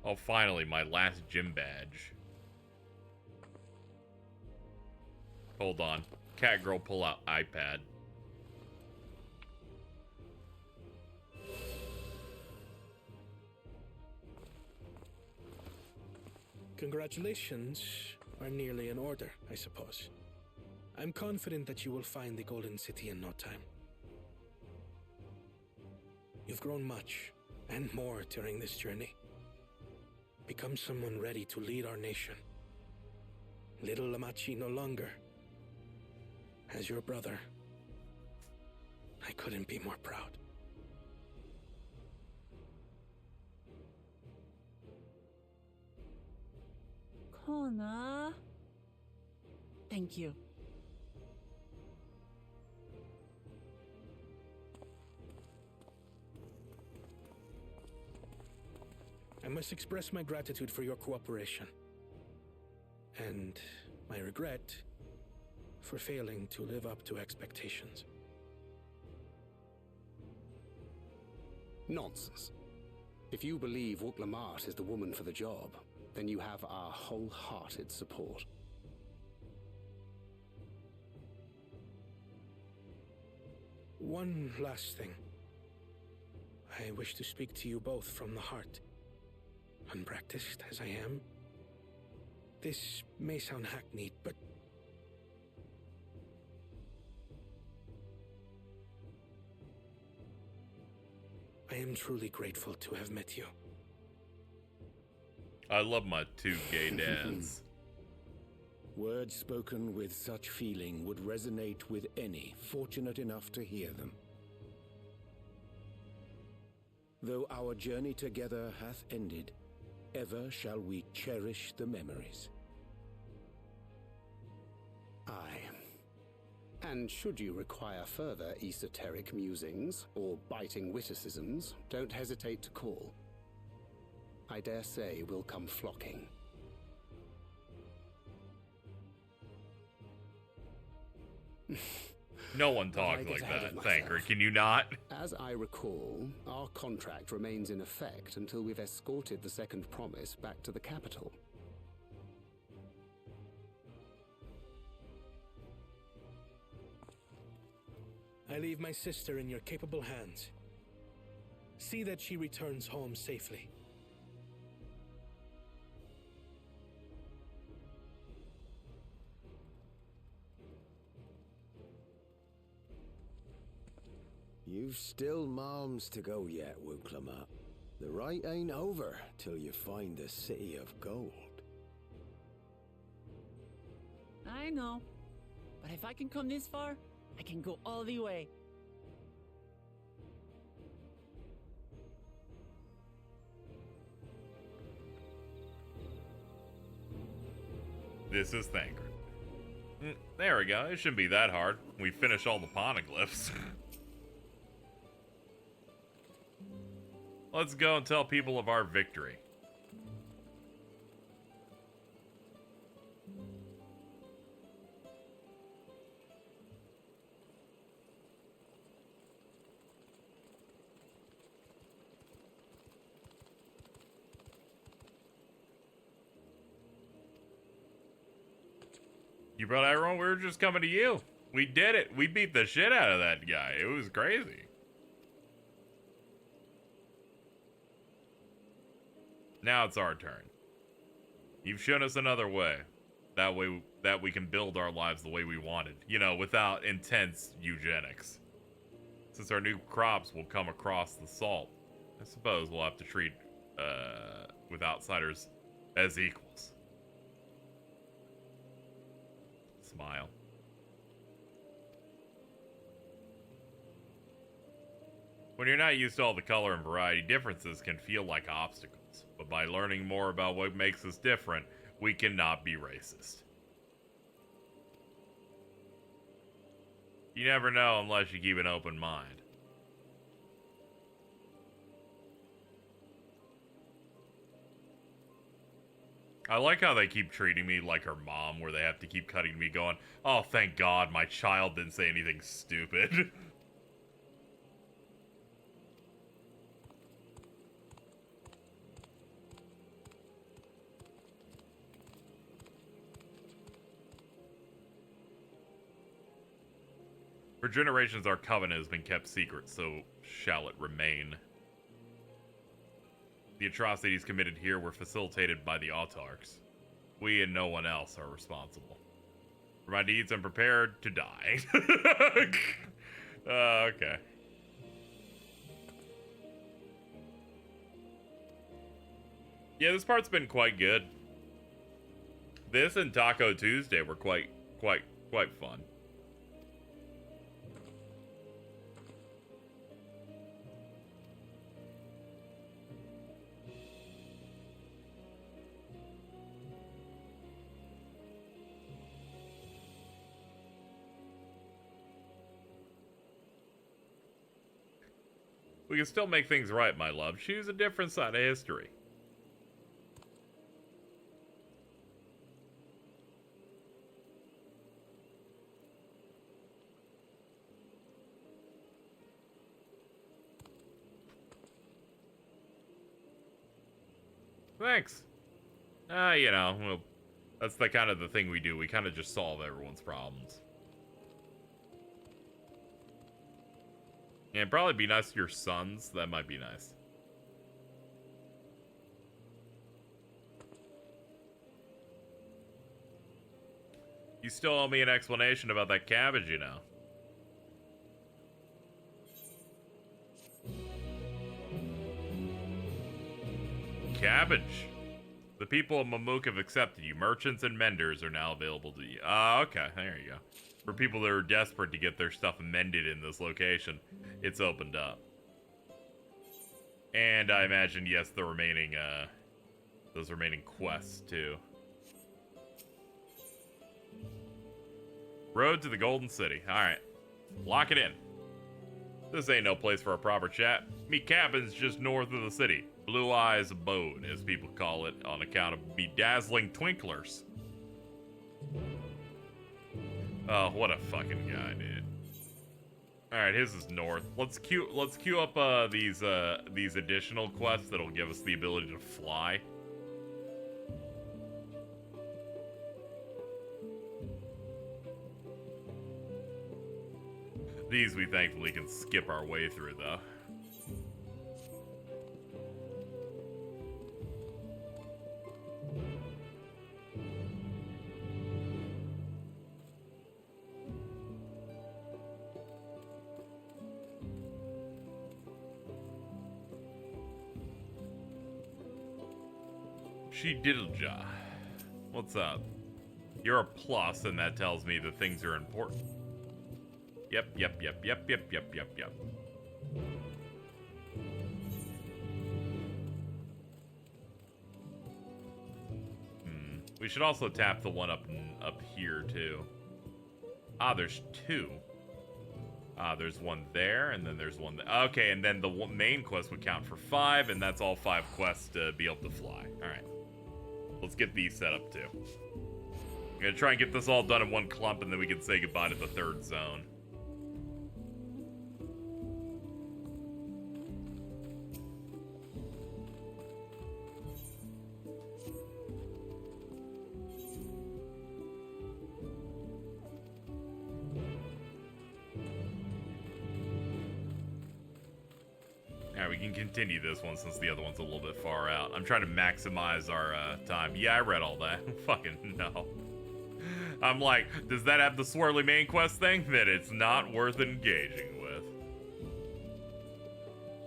Oh, finally, my last gym badge. Hold on. Cat girl, pull out iPad. Congratulations are nearly in order, I suppose. I'm confident that you will find the Golden City in no time. You've grown much, and more during this journey. Become someone ready to lead our nation. Little Lamachi no longer. As your brother, I couldn't be more proud. Kona. Thank you. I must express my gratitude for your cooperation. And my regret for failing to live up to expectations. Nonsense. If you believe Wuklamat is the woman for the job, then you have our wholehearted support. One last thing. I wish to speak to you both from the heart. Unpracticed as I am, this may sound hackneyed, but I am truly grateful to have met you. I love my two gay dads. Words spoken with such feeling would resonate with any fortunate enough to hear them. Though our journey together hath ended, ever shall we cherish the memories. Aye. And should you require further esoteric musings or biting witticisms, don't hesitate to call. I dare say we'll come flocking. No one talks like that, Thancred. Can you not? As I recall, our contract remains in effect until we've escorted the second promise back to the capital. I leave my sister in your capable hands. See that she returns home safely. You've still malms to go yet, Wuklamat. The rite ain't over till you find the city of gold. I know. But if I can come this far, I can go all the way. This is Thancred. There we go. It shouldn't be that hard. We finished all the poneglyphs. Let's go and tell people of our victory. You brought everyone? We were just coming to you. We did it. We beat the shit out of that guy. It was crazy. Now it's our turn. You've shown us another way. That way that we can build our lives the way we wanted. You know, without intense eugenics. Since our new crops will come across the salt, I suppose we'll have to treat with outsiders as equals. Smile. When you're not used to all the color and variety, differences can feel like obstacles. But by learning more about what makes us different, we cannot be racist. You never know unless you keep an open mind. I like how they keep treating me like her mom, where they have to keep cutting me going, oh, thank God my child didn't say anything stupid. For generations, our covenant has been kept secret, so shall it remain. The atrocities committed here were facilitated by the autarchs. We and no one else are responsible. For my deeds, I'm prepared to die. Okay. Yeah, this part's been quite good. This and Taco Tuesday were quite fun. We can still make things right, my love. Choose a different side of history. Thanks. You know, well, that's the kind of the thing we do. We kind of just solve everyone's problems. Yeah, probably be nice to your sons. That might be nice. You still owe me an explanation about that cabbage, you know. Cabbage. The people of Mamuk have accepted you. Merchants and menders are now available to you. Okay. There you go. For people that are desperate to get their stuff mended in this location, it's opened up. And I imagine, yes, the remaining, those remaining quests, too. Road to the Golden City. Alright. Lock it in. This ain't no place for a proper chat. Me cabin's just north of the city. Blue Eyes Abode, as people call it, on account of bedazzling twinklers. Oh, what a fucking guy, dude. Alright, his is north. Let's queue up these additional quests that'll give us the ability to fly. These we thankfully can skip our way through, though. She Diddlejaw. What's up? You're a plus, and that tells me that things are important. Yep. We should also tap the one up here, too. Ah, there's two. There's one there, and then there's one there. Okay, and then the main quest would count for 5, and that's all 5 quests to be able to fly. Alright. Let's get these set up, too. I'm gonna try and get this all done in one clump, and then we can say goodbye to the 3rd zone. We can continue this one since the other one's a little bit far out. I'm trying to maximize our time. Yeah, I read all that. Fucking no. I'm like, does that have the swirly main quest thing? Then it's not worth engaging with.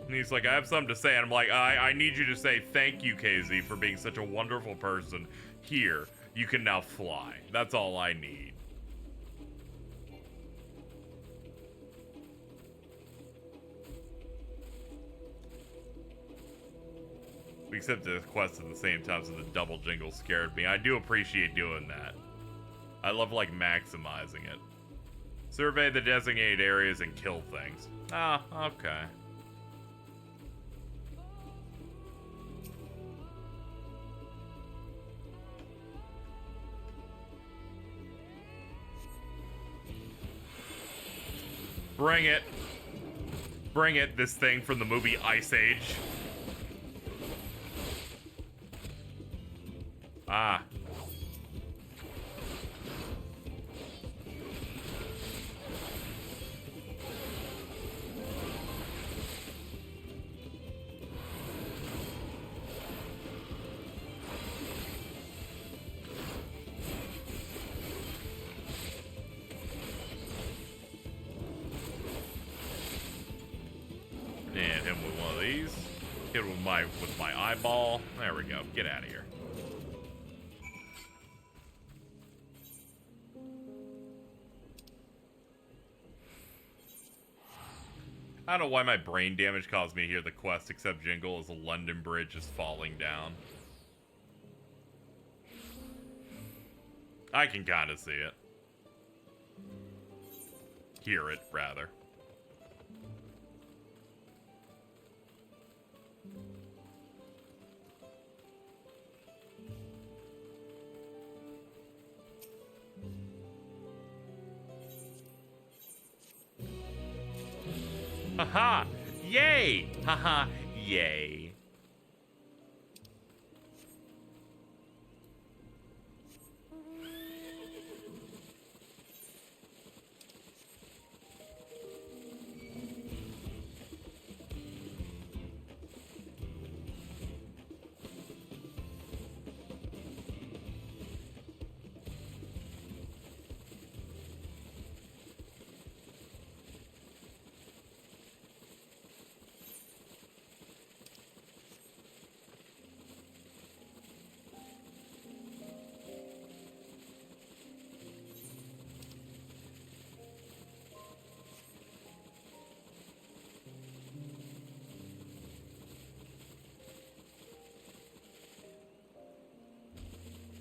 And he's like, I have something to say. And I'm like, I need you to say thank you, KZ, for being such a wonderful person. Here, you can now fly. That's all I need. Except the quest at the same time, so the double jingle scared me. I do appreciate doing that. I love, like, maximizing it. Survey the designated areas and kill things. Ah, okay. Bring it. Bring it, this thing from the movie Ice Age. Ah. And him with one of these. Hit with my eyeball. There we go. Get out of here. I don't know why my brain damage caused me to hear the quest except jingle as the London Bridge is falling down. I can kind of see it. Hear it, rather. Haha! Yay! Haha! Yay!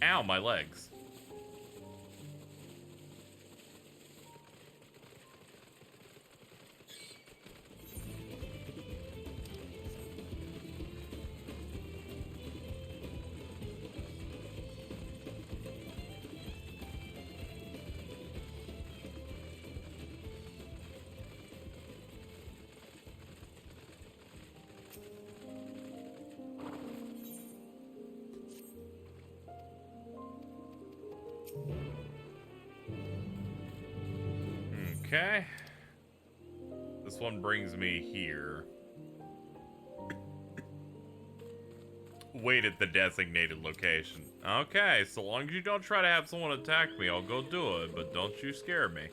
Ow, my legs. Okay. This one brings me here. Wait at the designated location. Okay, so long as you don't try to have someone attack me, I'll go do it, but don't you scare me.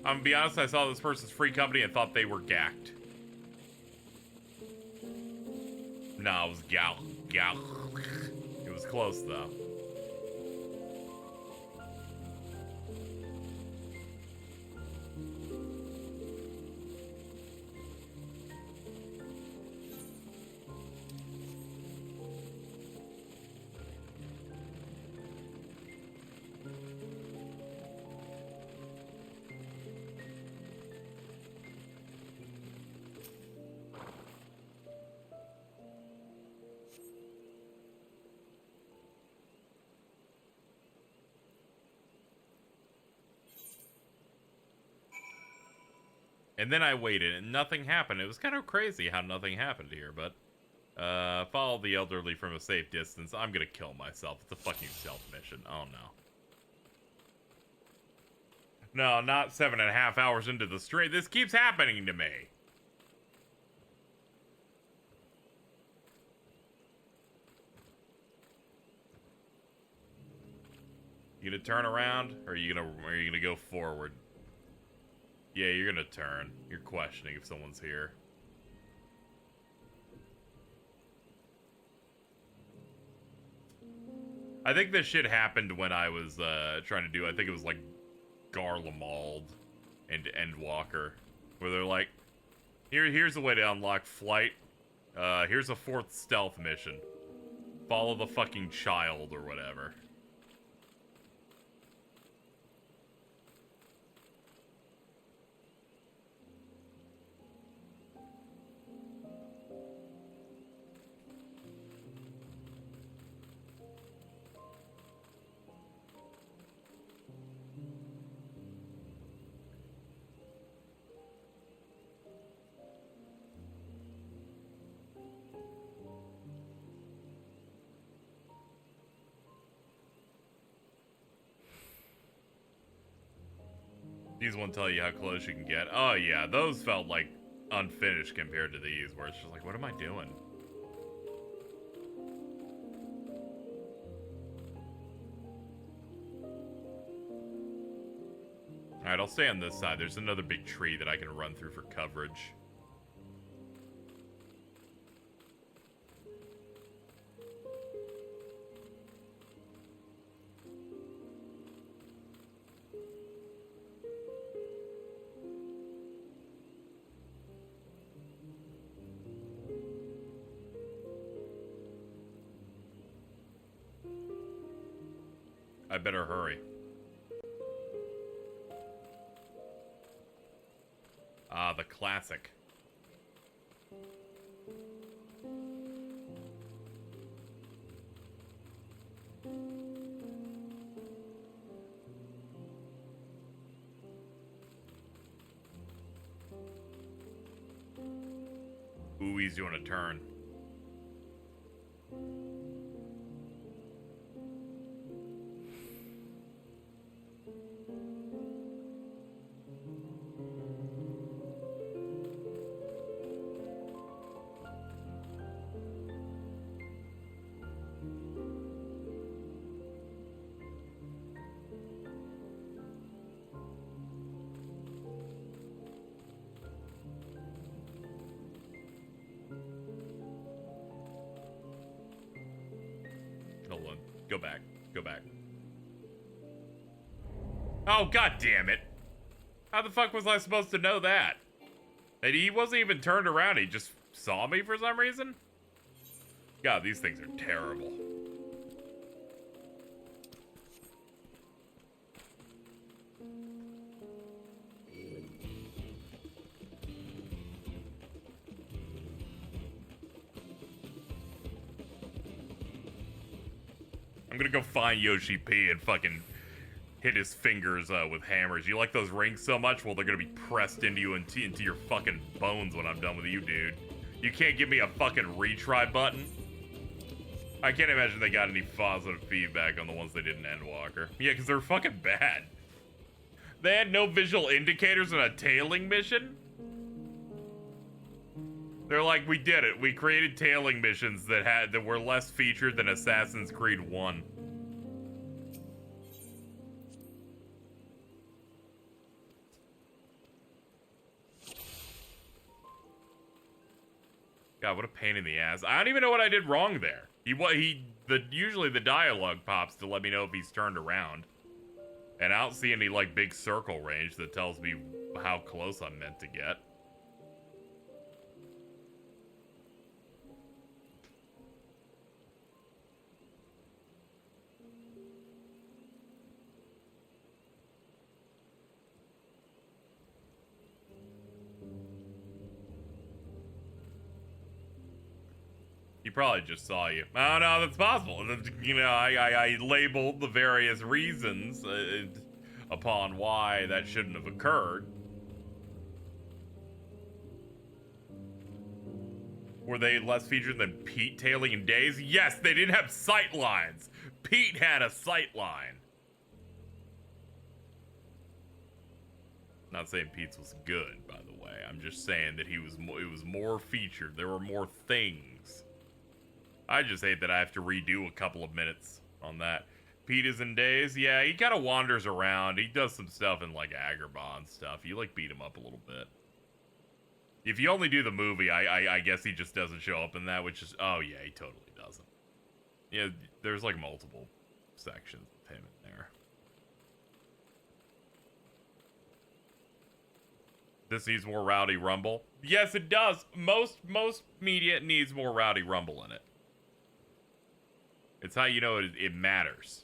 I'm gonna be honest, I saw this person's free company and thought they were gacked. No, it was gal. It was close, though. And then I waited, and nothing happened. It was kind of crazy how nothing happened here, but... follow the elderly from a safe distance. I'm gonna kill myself. It's a fucking stealth mission. Oh, no. No, not 7.5 hours into the stream. This keeps happening to me. You gonna turn around, or are you gonna go forward? Yeah, you're gonna turn. You're questioning if someone's here. I think this shit happened when I was trying to do, I think it was like Garlemald and Endwalker, where they're like, here's a way to unlock flight. Here's a 4th stealth mission. Follow the fucking child or whatever. These won't tell you how close you can get. Oh yeah, those felt like unfinished compared to these, where it's just like, what am I doing? Alright, I'll stay on this side. There's another big tree that I can run through for coverage. I better hurry. Ah, the classic. Ooh, he's doing a turn. Go back. Go back. Oh, god damn it. How the fuck was I supposed to know that? And he wasn't even turned around. He just saw me for some reason? God, these things are terrible. I'm gonna go find Yoshi P and fucking hit his fingers with hammers. You like those rings so much? Well, they're gonna be pressed into you into your fucking bones when I'm done with you, dude. You can't give me a fucking retry button? I can't imagine they got any positive feedback on the ones they did in Endwalker. Yeah, because they're fucking bad. They had no visual indicators in a tailing mission? They're like, we did it. We created tailing missions that were less featured than Assassin's Creed 1. God, what a pain in the ass. I don't even know what I did wrong there. Usually the dialogue pops to let me know if he's turned around. And I don't see any, like, big circle range that tells me how close I'm meant to get. He probably just saw you. Oh, no, that's possible. You know, I labeled the various reasons upon why that shouldn't have occurred. Were they less featured than Pete tailing in days? Yes, they didn't have sight lines. Pete had a sight line. Not saying Pete's was good, by the way. I'm just saying that it was more featured. There were more things. I just hate that I have to redo a couple of minutes on that. Pete is in days. Yeah, he kind of wanders around. He does some stuff in, like, Agrabah and stuff. You, like, beat him up a little bit. If you only do the movie, I guess he just doesn't show up in that, which is... Oh, yeah, he totally doesn't. Yeah, there's, like, multiple sections of him in there. This needs more Rowdy Rumble. Yes, it does. Most media needs more Rowdy Rumble in it. It's how you know it matters.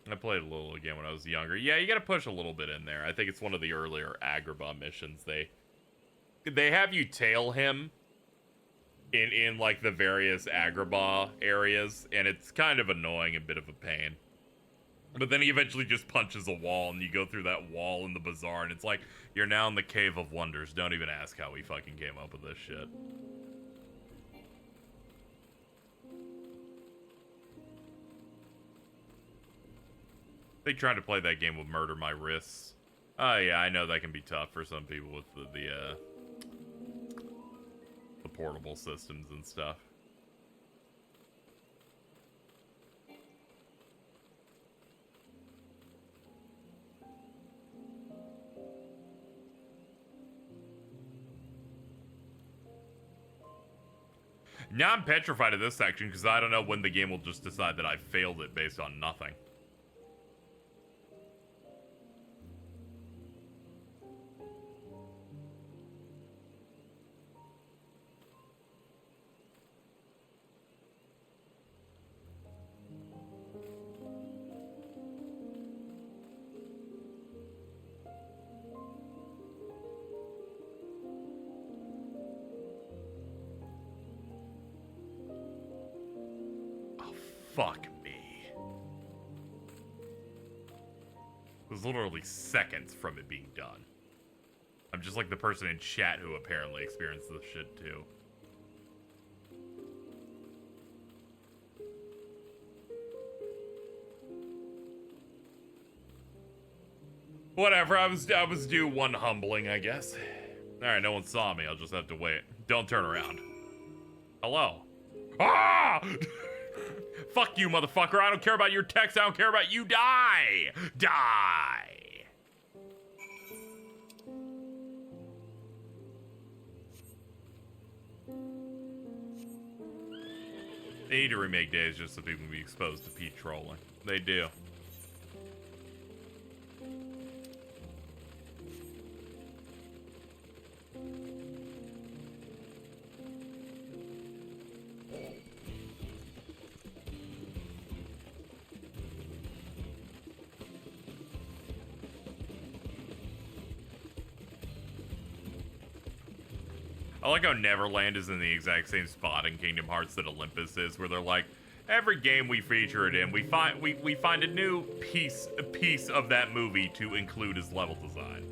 I played a little again when I was younger. Yeah, you gotta push a little bit in there. I think it's one of the earlier Agrabah missions. They have you tail him in like the various Agrabah areas, and it's kind of annoying, a bit of a pain. But then he eventually just punches a wall, and you go through that wall in the bazaar, and it's like, you're now in the Cave of Wonders. Don't even ask how we fucking came up with this shit. They tried to play that game with Murder My Wrists. Oh yeah, I know that can be tough for some people with the portable systems and stuff. Now I'm petrified of this section because I don't know when the game will just decide that I failed it based on nothing. Fuck me. It was literally seconds from it being done. I'm just like the person in chat who apparently experienced this shit too. Whatever, I was due one humbling, I guess. Alright, no one saw me, I'll just have to wait. Don't turn around. Hello? Ah! Fuck you, motherfucker. I don't care about your text. I don't care about you. Die! Die! They need to remake Days just so people can be exposed to Pete trolling. They do. I like how Neverland is in the exact same spot in Kingdom Hearts that Olympus is, where they're like, every game we feature it in, we find a new piece of that movie to include as level design.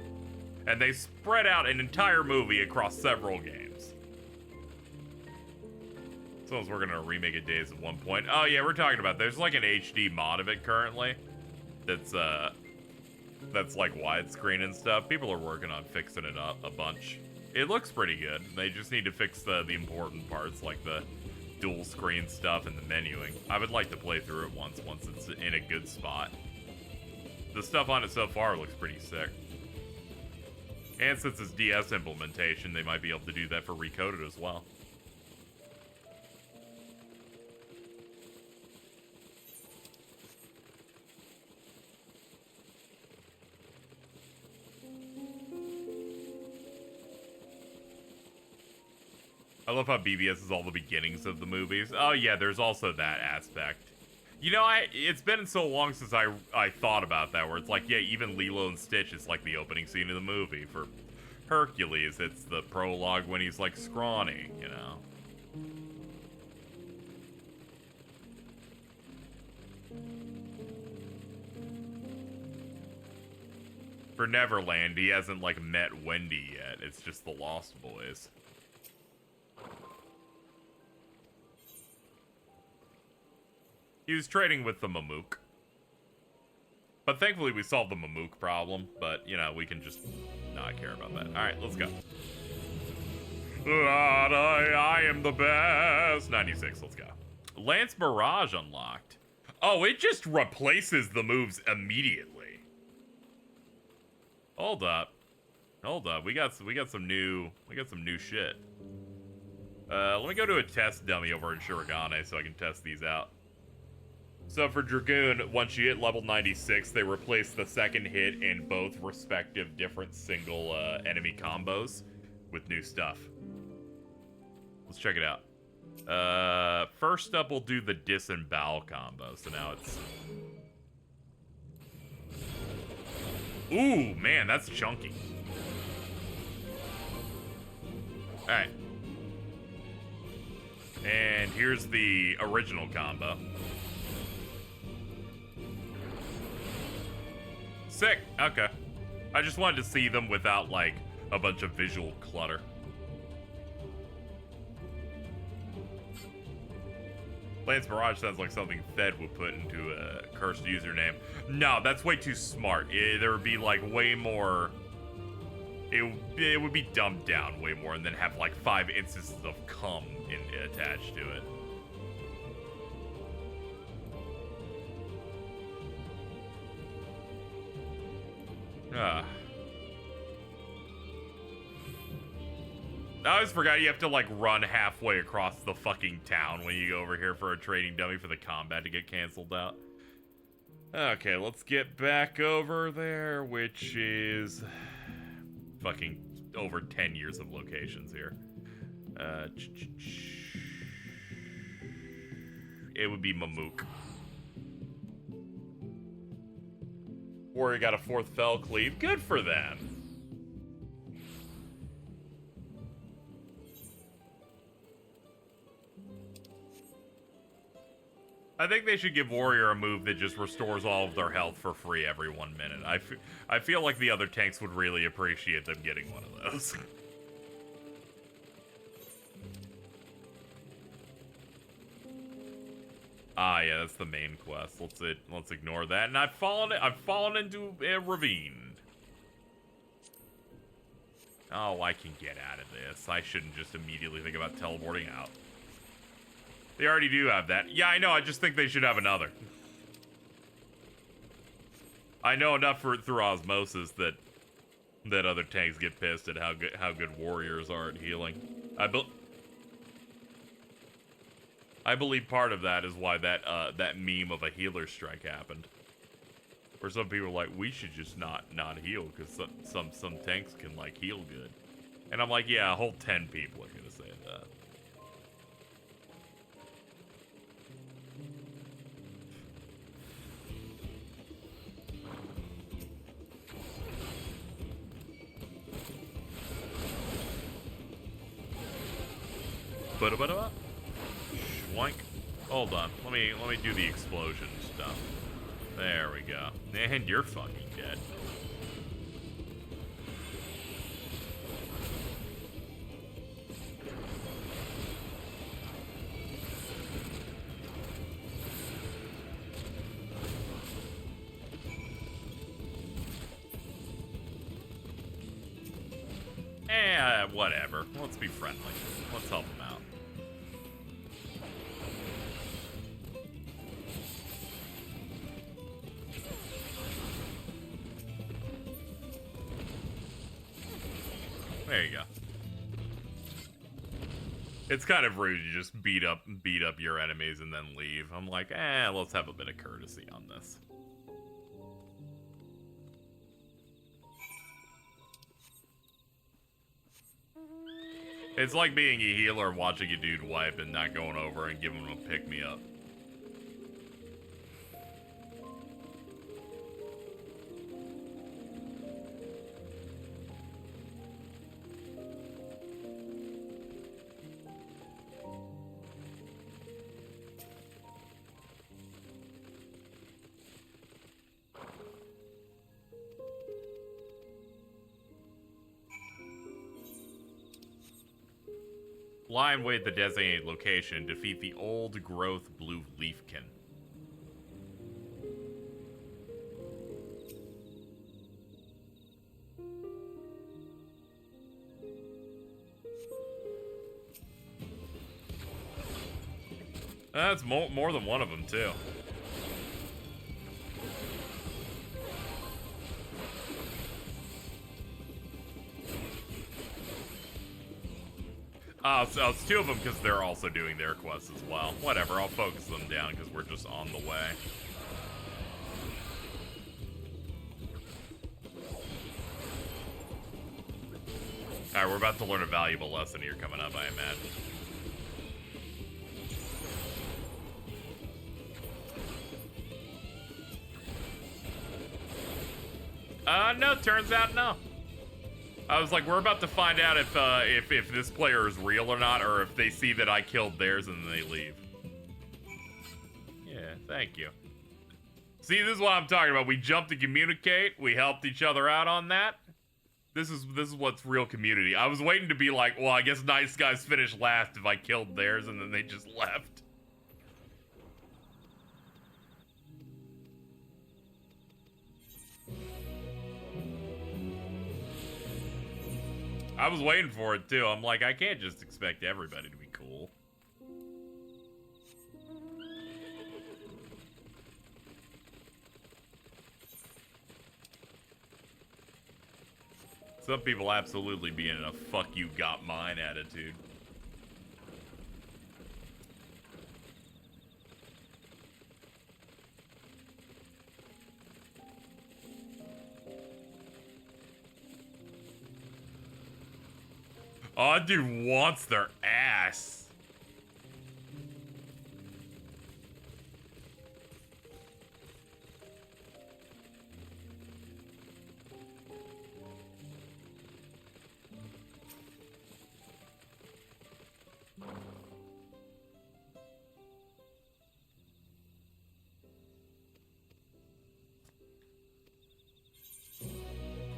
And they spread out an entire movie across several games. Someone's working on a remake of Days at one point. Oh yeah, we're talking about, there's like an HD mod of it currently. That's like widescreen and stuff. People are working on fixing it up a bunch. It looks pretty good. They just need to fix the important parts, like the dual screen stuff and the menuing. I would like to play through it once it's in a good spot. The stuff on it so far looks pretty sick. And since it's DS implementation, they might be able to do that for Recoded as well. I love how BBS is all the beginnings of the movies. Oh yeah, there's also that aspect. You know, it's been so long since I thought about that, where it's like, yeah, even Lilo and Stitch is like the opening scene of the movie. For Hercules, it's the prologue when he's like scrawny, you know. For Neverland, he hasn't like met Wendy yet. It's just the Lost Boys. He was trading with the Mamook. But thankfully we solved the Mamook problem. But, you know, we can just not care about that. Alright, let's go. I am the best. 96, let's go. Lance Barrage unlocked. Oh, it just replaces the moves immediately. Hold up. Hold up. We got some new shit. Let me go to a test dummy over in Shirogane so I can test these out. So for Dragoon, once you hit level 96, they replace the second hit in both respective different single enemy combos with new stuff. Let's check it out. First up, we'll do the disembowel combo. So now it's... Ooh, man, that's chunky. Alright. And here's the original combo. Sick. Okay. I just wanted to see them without, like, a bunch of visual clutter. Lance Barrage sounds like something Fed would put into a cursed username. No, that's way too smart. There would be, like, way more... It would be dumbed down way more and then have, like, 5 instances of cum attached to it. I always forgot you have to, like, run halfway across the fucking town when you go over here for a trading dummy for the combat to get canceled out. Okay, let's get back over there, which is fucking over 10 years of locations here. It would be Mamook. Warrior got a 4th Fell Cleave. Good for them. I think they should give Warrior a move that just restores all of their health for free every 1 minute. I feel like the other tanks would really appreciate them getting one of those. Ah, yeah, that's the main quest. Let's ignore that. And I've fallen into a ravine. Oh, I can get out of this. I shouldn't just immediately think about teleporting out. They already do have that. Yeah, I know. I just think they should have another. I know enough through osmosis that other tanks get pissed at how good warriors are at healing. I believe part of that is why that that meme of a healer strike happened. Where some people are like, we should just not heal because some tanks can like heal good. And I'm like, yeah, a whole 10 people are gonna say that. Ba-da-ba-da-ba. Schwank. Hold on. Let me do the explosion stuff. There we go. And you're fucking dead. Whatever. Let's be friendly. Let's help him out. There you go. It's kind of rude to just beat up your enemies and then leave. I'm like, let's have a bit of courtesy on this. It's like being a healer and watching a dude wipe and not going over and giving him a pick-me-up. Lie in wait at the designated location. Defeat the old growth blue leafkin. That's more than one of them, too. So it's two of them because they're also doing their quests as well. Whatever, I'll focus them down because we're just on the way. Alright, we're about to learn a valuable lesson here coming up, I imagine. No, turns out no. I was like, we're about to find out if this player is real or not, or if they see that I killed theirs and then they leave. Yeah, thank you. See, this is what I'm talking about. We jumped to communicate. We helped each other out on that. This is what's real community. I was waiting to be like, well, I guess nice guys finish last if I killed theirs, and then they just left. I was waiting for it, too. I'm like, I can't just expect everybody to be cool. Some people absolutely be in a fuck you got mine attitude. Oh, dude wants their ass.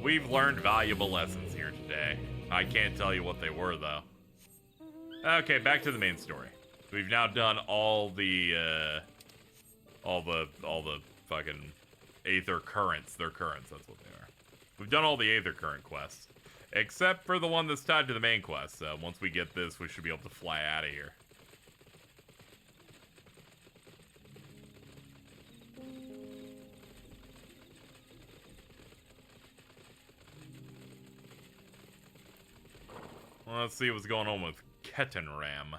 We've learned valuable lessons here today. I can't tell you what they were, though. Okay, back to the main story. We've now done all the fucking Aether Currents. They're currents, that's what they are. We've done all the Aether Current quests. Except for the one that's tied to the main quest. So once we get this, we should be able to fly out of here. Well, let's see what's going on with Kettenram.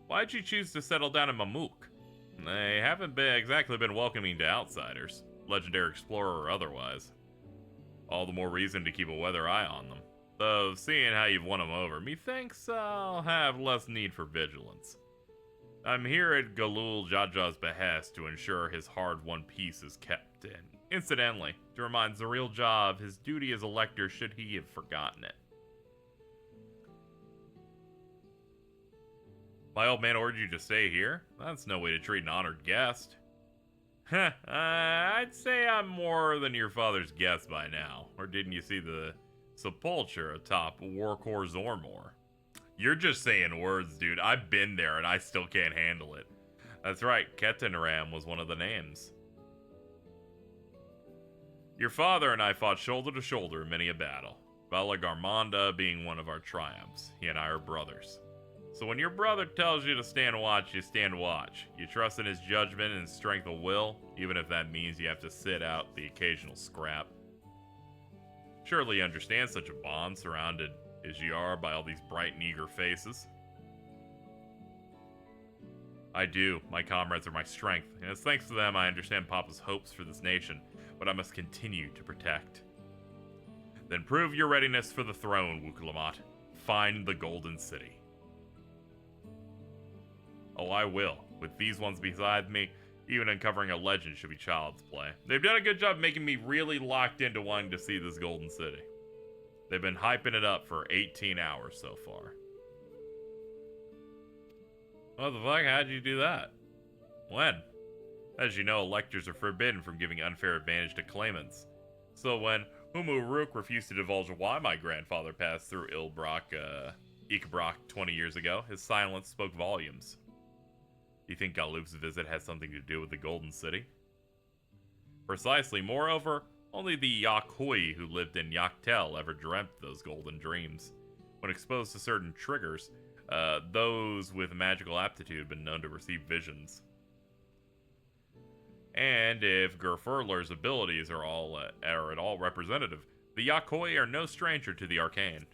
Why'd you choose to settle down in Mamuk? They haven't exactly been welcoming to outsiders, legendary explorer or otherwise. All the more reason to keep a weather eye on them. Though, seeing how you've won them over, methinks I'll have less need for vigilance. I'm here at Galul Jaja's behest to ensure his hard-won peace is kept in. Incidentally, to remind Zareel Jah of his duty as elector should he have forgotten it. My old man ordered you to stay here? That's no way to treat an honored guest. Heh, I'd say I'm more than your father's guest by now. Or didn't you see the sepulture atop Warkor Zormor? You're just saying words, dude. I've been there and I still can't handle it. That's right, Ketenram was one of the names. Your father and I fought shoulder to shoulder in many a battle. Bala Garmanda being one of our triumphs. He and I are brothers. So when your brother tells you to stand watch, you stand watch. You trust in his judgment and strength of will, even if that means you have to sit out the occasional scrap. Surely you understand such a bond, surrounded as you are by all these bright and eager faces. I do. My comrades are my strength, and it's thanks to them I understand Papa's hopes for this nation, but I must continue to protect. Then prove your readiness for the throne, Wuklamat. Find the Golden City. Oh, I will. With these ones beside me, even uncovering a legend should be child's play. They've done a good job making me really locked into wanting to see this Golden City. They've been hyping it up for 18 hours so far. What the fuck? How'd you do that? When? As you know, electors are forbidden from giving unfair advantage to claimants. So when Umuruk refused to divulge why my grandfather passed through Ikbrak 20 years ago, his silence spoke volumes. Do you think Galup's visit has something to do with the Golden City? Precisely. Moreover, only the Yakhui who lived in Yaktel ever dreamt those golden dreams. When exposed to certain triggers, those with magical aptitude have been known to receive visions. And if Gerfurler's abilities are at all representative, the Yakhui are no stranger to the arcane.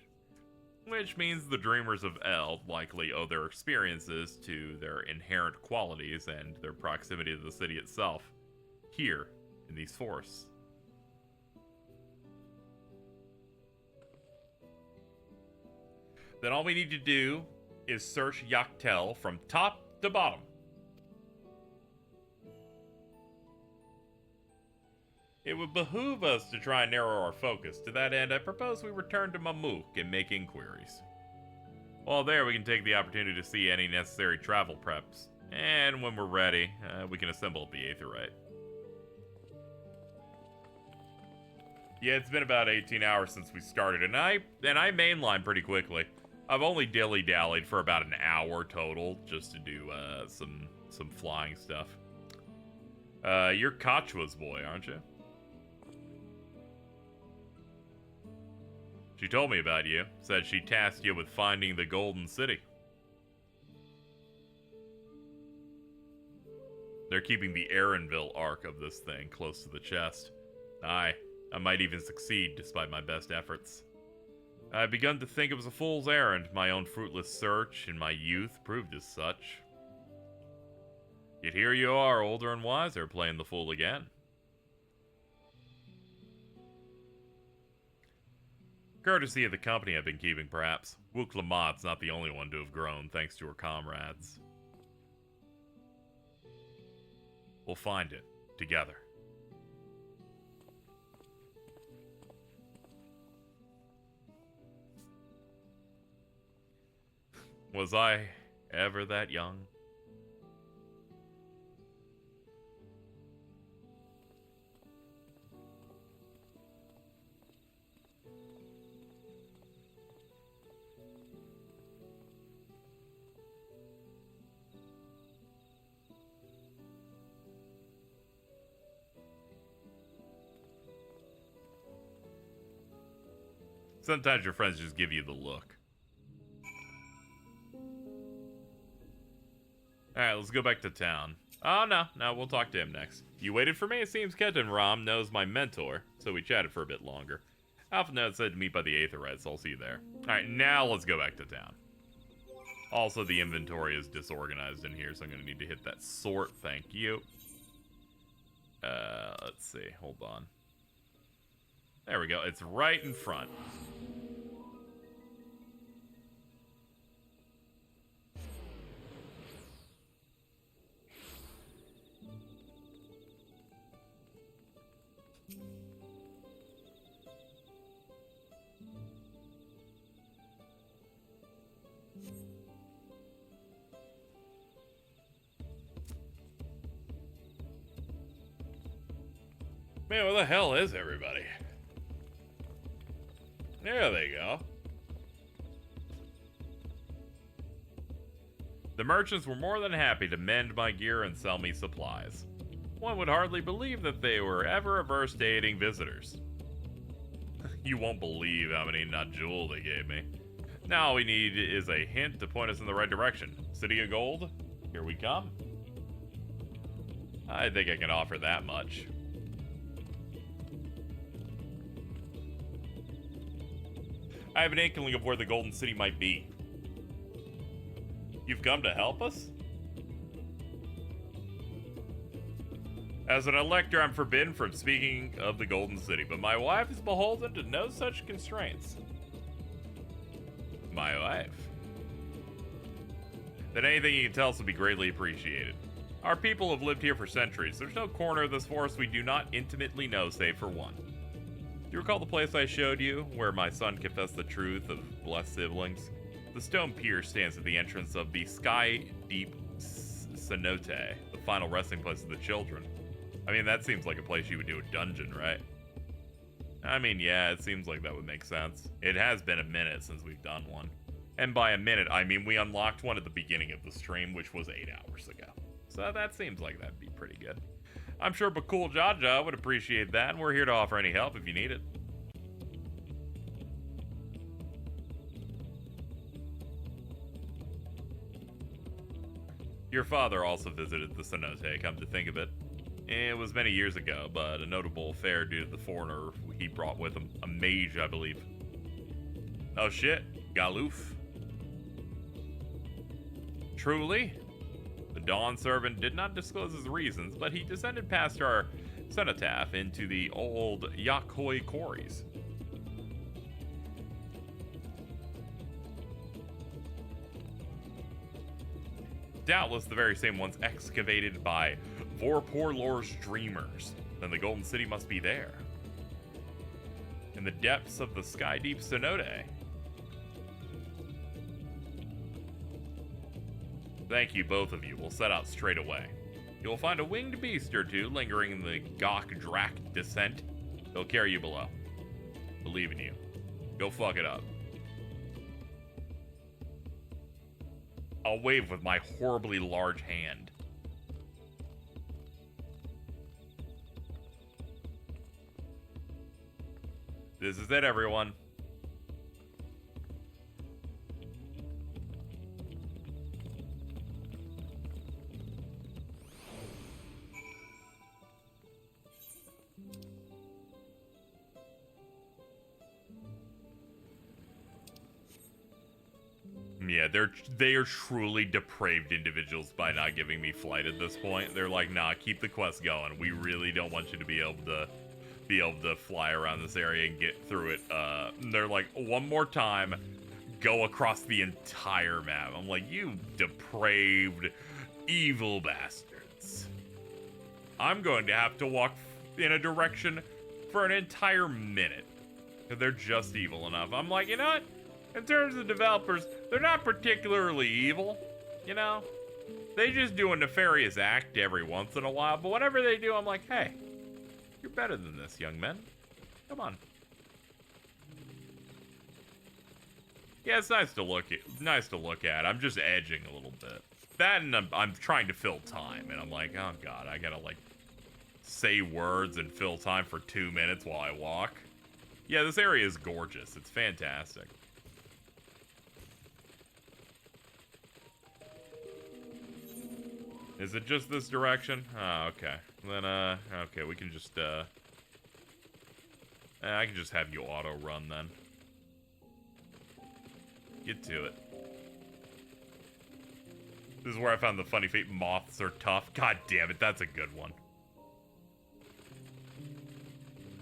Which means the Dreamers of Eld likely owe their experiences to their inherent qualities and their proximity to the city itself, here in these forests. Then all we need to do is search Yaktel from top to bottom. It would behoove us to try and narrow our focus. To that end, I propose we return to Mamuk and make inquiries. While there, we can take the opportunity to see any necessary travel preps. And when we're ready, we can assemble the Aetherite. Yeah, it's been about 18 hours since we started, and I mainlined pretty quickly. I've only dilly-dallied for about an hour total, just to do some flying stuff. You're Kachwa's boy, aren't you? She told me about you. Said she tasked you with finding the Golden City. They're keeping the Aaronville arc of this thing close to the chest. Aye, I might even succeed despite my best efforts. I've begun to think it was a fool's errand. My own fruitless search in my youth proved as such. Yet here you are, older and wiser, playing the fool again. Courtesy of the company I've been keeping, perhaps. Wuklamat's not the only one to have grown, thanks to her comrades. We'll find it, together. Was I ever that young? Sometimes your friends just give you the look. Alright, let's go back to town. Oh, no, we'll talk to him next. You waited for me? It seems Ketenram knows my mentor, so we chatted for a bit longer. Alpha Note said to meet by the Aetherite, so I'll see you there. Alright, now let's go back to town. Also, the inventory is disorganized in here, so I'm going to need to hit that sort. Thank you. Let's see. Hold on. There we go. It's right in front. Man, where the hell is everybody? There they go. The merchants were more than happy to mend my gear and sell me supplies. One would hardly believe that they were ever averse to aiding visitors. You won't believe how many nut jewel they gave me. Now all we need is a hint to point us in the right direction. City of Gold? Here we come. I think I can offer that much. I have an inkling of where the Golden City might be. You've come to help us? As an elector, I'm forbidden from speaking of the Golden City, but my wife is beholden to no such constraints. My wife? Then anything you can tell us would be greatly appreciated. Our people have lived here for centuries. There's no corner of this forest we do not intimately know, save for one. Do you recall the place I showed you, where my son confessed the truth of blessed siblings? The stone pier stands at the entrance of the Sky Deep Cenote, the final resting place of the children. I mean, that seems like a place you would do a dungeon, right? I mean, yeah, it seems like that would make sense. It has been a minute since we've done one. And by a minute, I mean we unlocked one at the beginning of the stream, which was 8 hours ago. So that seems like that'd be pretty good. I'm sure Bakul Jaja would appreciate that, and we're here to offer any help if you need it. Your father also visited the cenote, come to think of it. It was many years ago, but a notable affair due to the foreigner he brought with him. A mage, I believe. Oh shit, Galoof. Truly? The Dawn servant did not disclose his reasons, but he descended past our cenotaph into the old Yakoi quarries. Doubtless the very same ones excavated by Vorporlor's dreamers. Then the Golden City must be there. In the depths of the Sky Deep Cenote. Thank you, both of you. We'll set out straight away. You'll find a winged beast or two lingering in the Gok Drak descent. They'll carry you below. Believe in you. Go fuck it up. I'll wave with my horribly large hand. This is it, everyone. Yeah, they are truly depraved individuals by not giving me flight at this point. They're like, nah, keep the quest going. We really don't want you to be able to fly around this area and get through it. They're like, one more time, go across the entire map. I'm like, you depraved, evil bastards. I'm going to have to walk in a direction for an entire minute. They're just evil enough. I'm like, you know what? In terms of developers, they're not particularly evil, you know? They just do a nefarious act every once in a while, but whenever they do, I'm like, hey, you're better than this, young men. Come on. Yeah, it's nice to look at. I'm just edging a little bit. That and I'm trying to fill time, and I'm like, oh god, I gotta like say words and fill time for 2 minutes while I walk. Yeah, this area is gorgeous. It's fantastic. Is it just this direction? Oh, okay. Then, okay, we can just, I can just have you auto-run, then. Get to it. This is where I found the funny fate. Moths are tough. God damn it, that's a good one.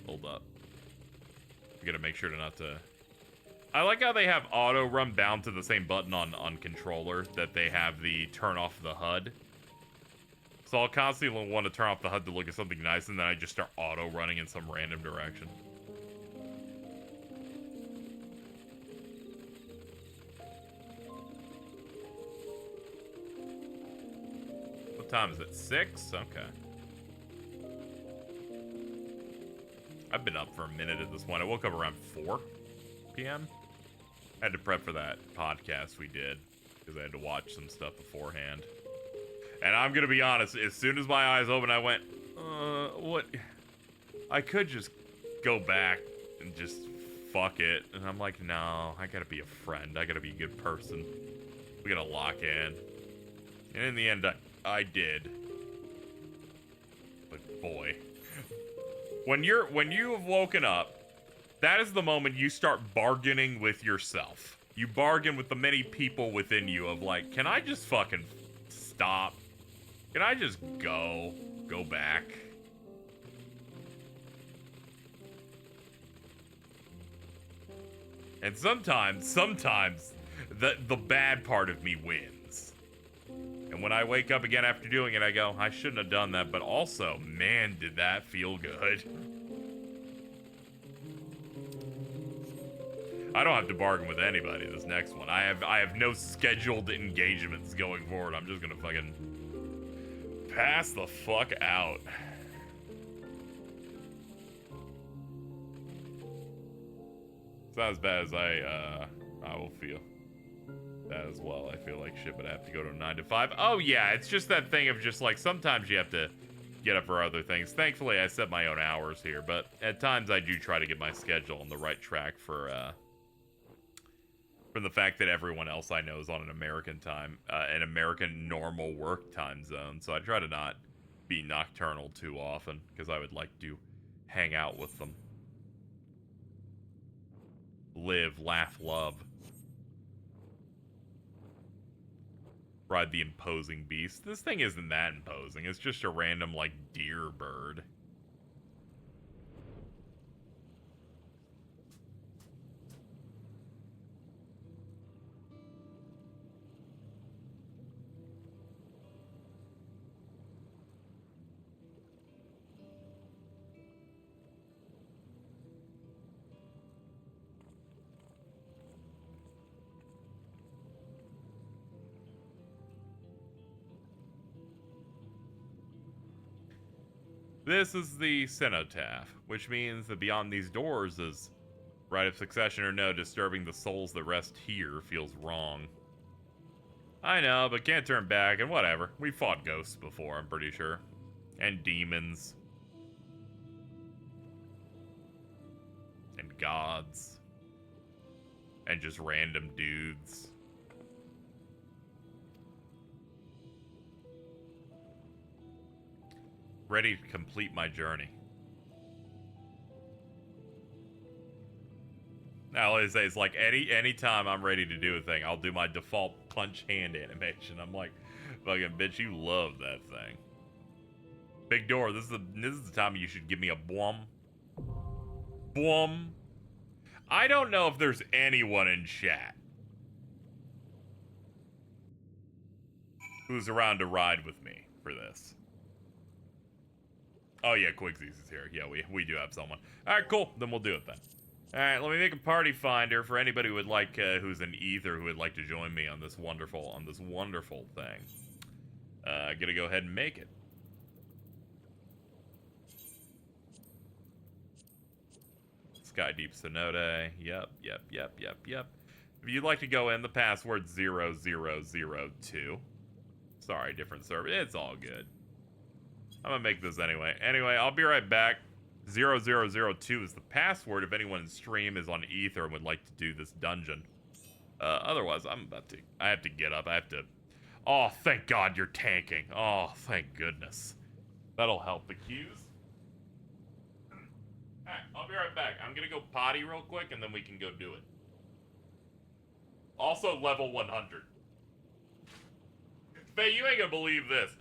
Hold up. I gotta make sure to not to... I like how they have auto run bound to the same button on controller that they have the turn off the HUD. So I'll constantly want to turn off the HUD to look at something nice, and then I just start auto running in some random direction. What time is it? 6? Okay. I've been up for a minute at this point. I woke up around 4 p.m. I had to prep for that podcast we did because I had to watch some stuff beforehand. And I'm gonna be honest, as soon as my eyes opened, I went, what? I could just go back and just fuck it. And I'm like, no, I gotta be a friend. I gotta be a good person. We gotta lock in. And in the end, I did. But boy, when you have woken up, that is the moment you start bargaining with yourself. You bargain with the many people within you of like, can I just fucking stop? Can I just go back? And sometimes the bad part of me wins. And when I wake up again after doing it, I go, I shouldn't have done that, but also, man, did that feel good. I don't have to bargain with anybody this next one. I have no scheduled engagements going forward. I'm just gonna fucking pass the fuck out. It's not as bad as I will feel. That as well. I feel like shit, but I have to go to a 9 to 5. Oh yeah, it's just that thing of just like sometimes you have to get up for other things. Thankfully, I set my own hours here, but at times I do try to get my schedule on the right track for from the fact that everyone else I know is on an American time, an American normal work time zone. So I try to not be nocturnal too often because I would like to hang out with them. Live, laugh, love. Ride the imposing beast. This thing isn't that imposing. It's just a random, like, deer bird. This is the cenotaph, which means that beyond these doors is right of succession or no, disturbing the souls that rest here feels wrong. I know, but can't turn back, and whatever. We fought ghosts before, I'm pretty sure. And demons. And gods. And just random dudes. Ready to complete my journey. Now, all I say is like anytime I'm ready to do a thing, I'll do my default punch hand animation. I'm like, fucking bitch, you love that thing. Big door, this is the time you should give me a boom. Boom. I don't know if there's anyone in chat who's around to ride with me for this. Oh yeah, Quigsies is here. Yeah, we do have someone. Alright, cool. Then we'll do it then. Alright, let me make a party finder for anybody who would like, who's an ether who would like to join me on this wonderful thing. Gonna go ahead and make it. Sky Deep Synode. Yep. If you'd like to go in, the password 0002. Sorry, different server. It's all good. I'm gonna make this anyway. Anyway, I'll be right back. 0002 is the password if anyone in stream is on Ether and would like to do this dungeon. Otherwise, I have to get up. Oh, thank God you're tanking. Oh, thank goodness. That'll help the queues. Alright, I'll be right back. I'm gonna go potty real quick and then we can go do it. Also, level 100. Faye, you ain't gonna believe this.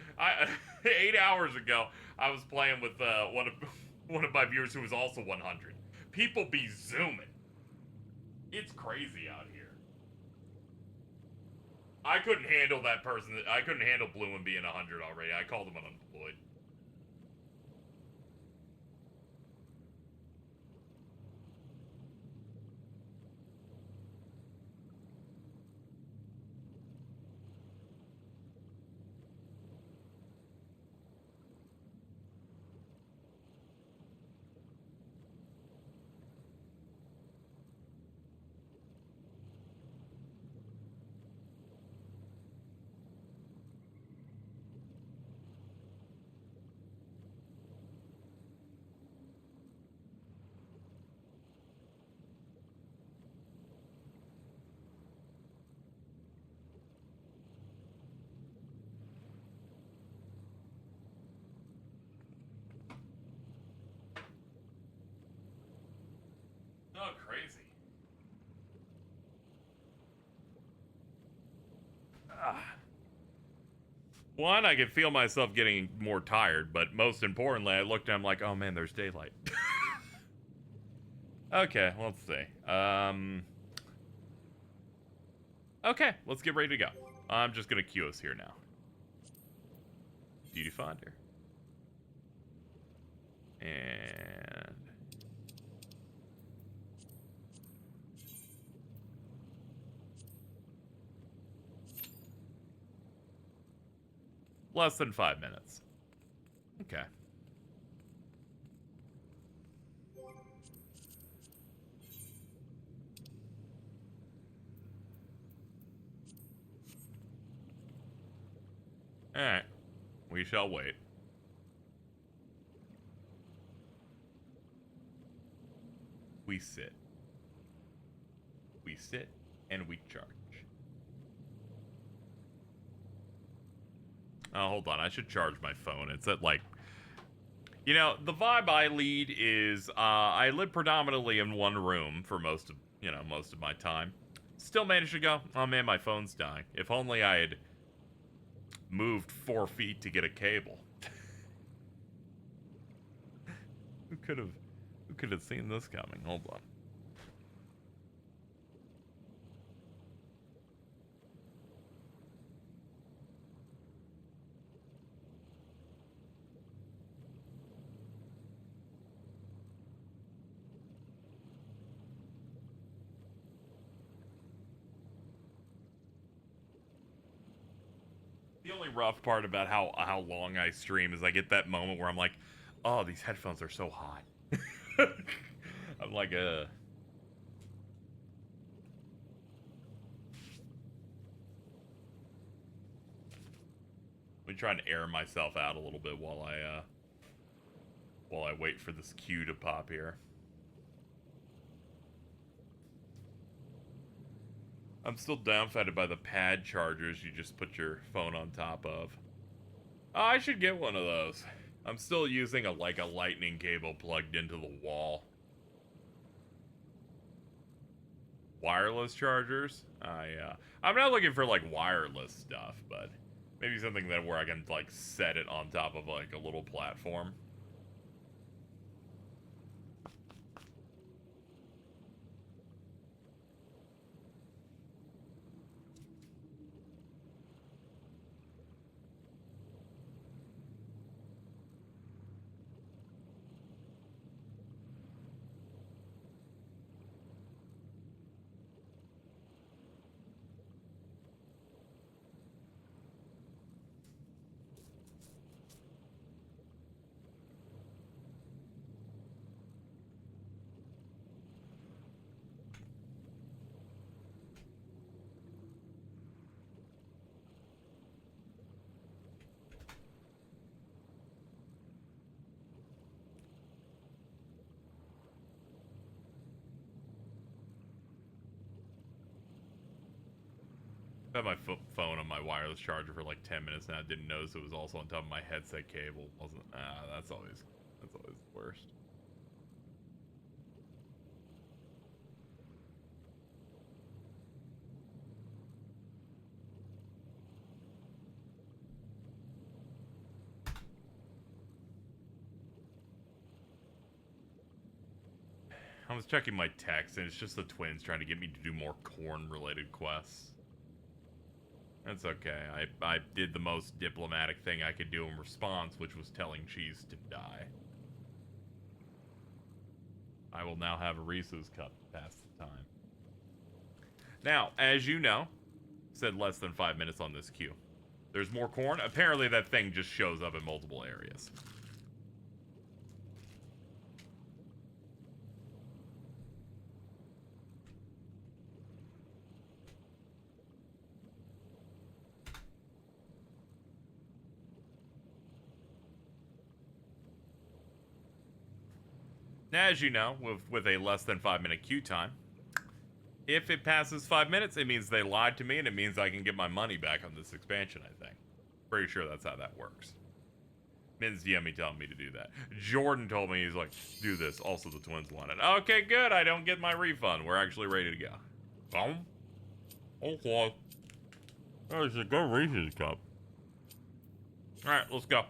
8 hours ago, I was playing with one of my viewers who was also 100. People be zooming. It's crazy out here. I couldn't handle that person. I couldn't handle Blue being 100 already. I called him unemployed. Oh, crazy. One, I could feel myself getting more tired, but most importantly, I looked and I'm like, oh man, there's daylight. Okay, let's see. Okay, let's get ready to go. I'm just gonna queue us here now. Beauty Finder. And... less than 5 minutes. Okay. Alright. We shall wait. We sit. We sit and we charge. Oh, hold on. I should charge my phone. It's at like... You know, the vibe I lead is I live predominantly in one room for most of my time. Still managed to go, oh man, my phone's dying. If only I had moved 4 feet to get a cable. Who could have seen this coming? Hold on. The only rough part about how long I stream is I get that moment where I'm like, oh, these headphones are so hot. I'm like, Let me try and air myself out a little bit while I wait for this queue to pop here. I'm still dumbfounded by the pad chargers you just put your phone on top of. Oh, I should get one of those. I'm still using a lightning cable plugged into the wall. Wireless chargers? I'm not looking for like wireless stuff, but maybe something where I can like set it on top of like a little platform. I've had my phone on my wireless charger for like 10 minutes now. I didn't notice it was also on top of my headset cable. That's always the worst. I was checking my text, and it's just the twins trying to get me to do more corn-related quests. That's okay. I did the most diplomatic thing I could do in response, which was telling Cheese to die. I will now have a Reese's Cup to pass the time. Now, as you know, said less than 5 minutes on this queue. There's more corn. Apparently that thing just shows up in multiple areas. Now, as you know, with a less than 5 minute queue time, if it passes 5 minutes, it means they lied to me, and it means I can get my money back on this expansion, I think. Pretty sure that's how that works. Min's DM'd telling me to do that. Jordan told me, he's like, do this. Also, the twins wanted. Okay, good. I don't get my refund. We're actually ready to go. Okay. Oh, it's a good Reese's Cup. Alright, let's go.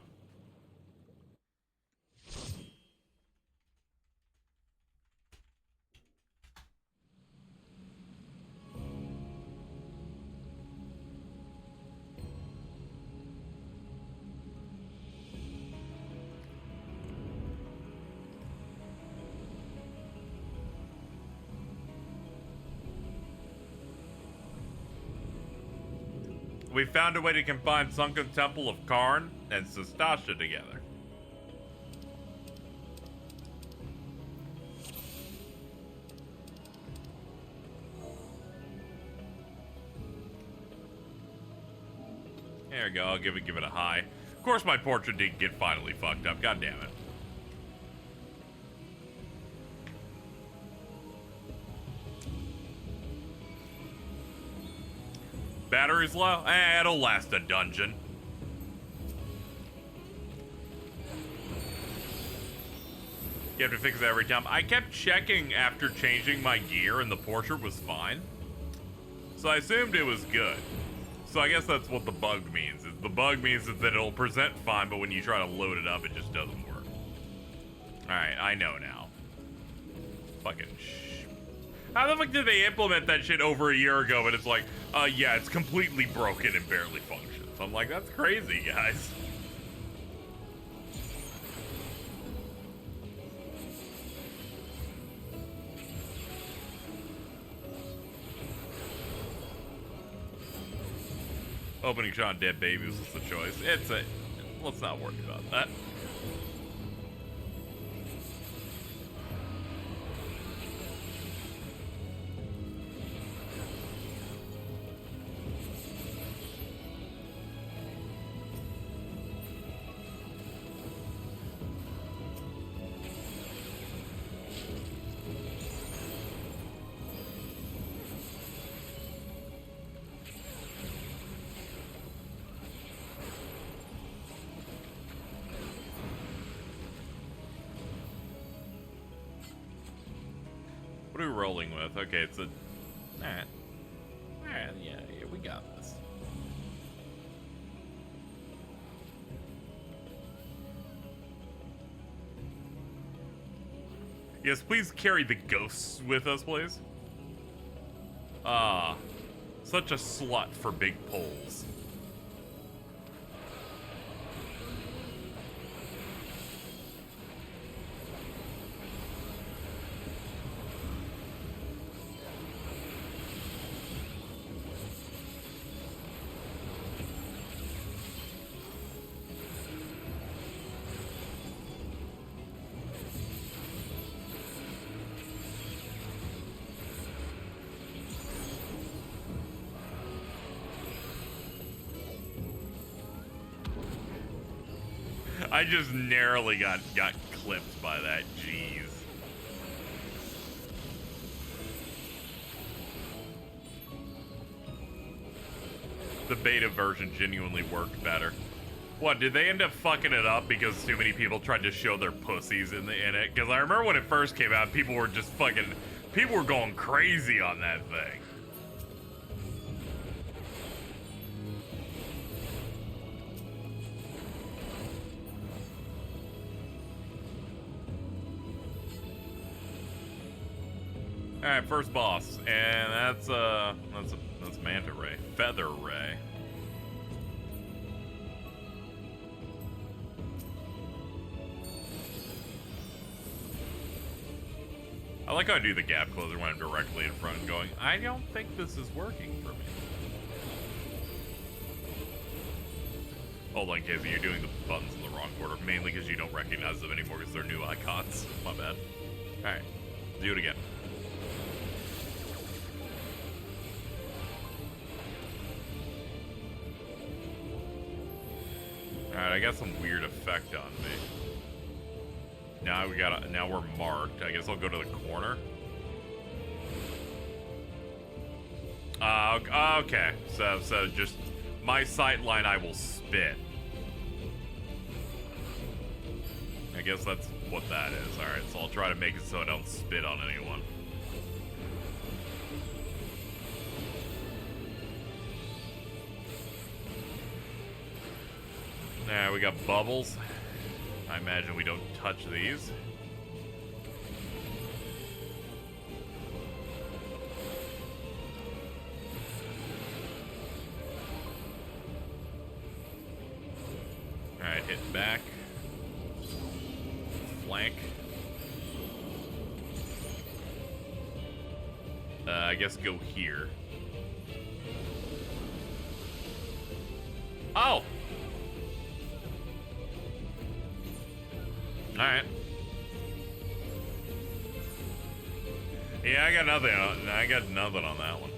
We found a way to combine Sunken Temple of Karn and Sestasha together. There we go, I'll give it a high. Of course my portrait did get finally fucked up, god damn it. Battery's low? It'll last a dungeon. You have to fix it every time. I kept checking after changing my gear and the portrait was fine. So I assumed it was good. So I guess that's what the bug means. The bug means that it'll present fine, but when you try to load it up, it just doesn't work. Alright, I know now. Fucking How the fuck did they implement that shit over a year ago, but it's like, yeah, it's completely broken and barely functions. I'm like, that's crazy, guys. Opening shot on dead babies was the choice. Let's not worry about that. What are we rolling with? Okay, it's a... Alright. Alright, yeah, we got this. Yes, please carry the ghosts with us, please. Such a slut for big pulls. I just narrowly got clipped by that. Jeez. The beta version genuinely worked better. What, did they end up fucking it up because too many people tried to show their pussies in it? Because I remember when it first came out, people were just people were going crazy on that thing. Alright, first boss. And that's Manta Ray. Feather Ray. I like how I do the gap closer when I'm directly in front and going, I don't think this is working for me. Hold on, KZ, you're doing the buttons in the wrong order. Mainly because you don't recognize them anymore because they're new icons. My bad. Alright, do it again. Alright, I got some weird effect on me. Now now we're marked. I guess I'll go to the corner. Okay. So just my sight line I will spit. I guess that's what that is. Alright, so I'll try to make it so I don't spit on anyone. Now we got bubbles. I imagine we don't touch these. Alright, hit back. Flank. I guess go here. Oh! Alright. Yeah, I got nothing on that one.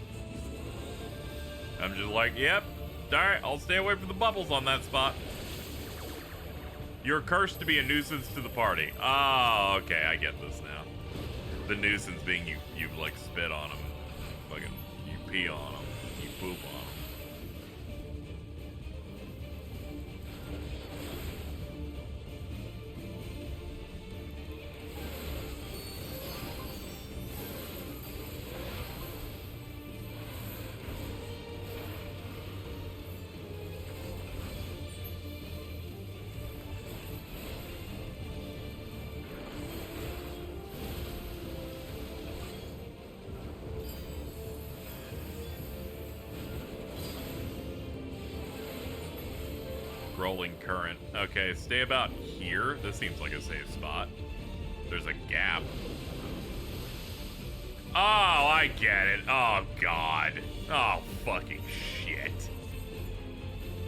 I'm just like, yep. Alright, I'll stay away from the bubbles on that spot. You're cursed to be a nuisance to the party. Oh, okay, I get this now. The nuisance being you like spit on them. Fucking, you pee on them. You poop on them. Rolling current. Okay, stay about here. This seems like a safe spot. There's a gap. Oh, I get it. Oh, God. Oh, fucking shit.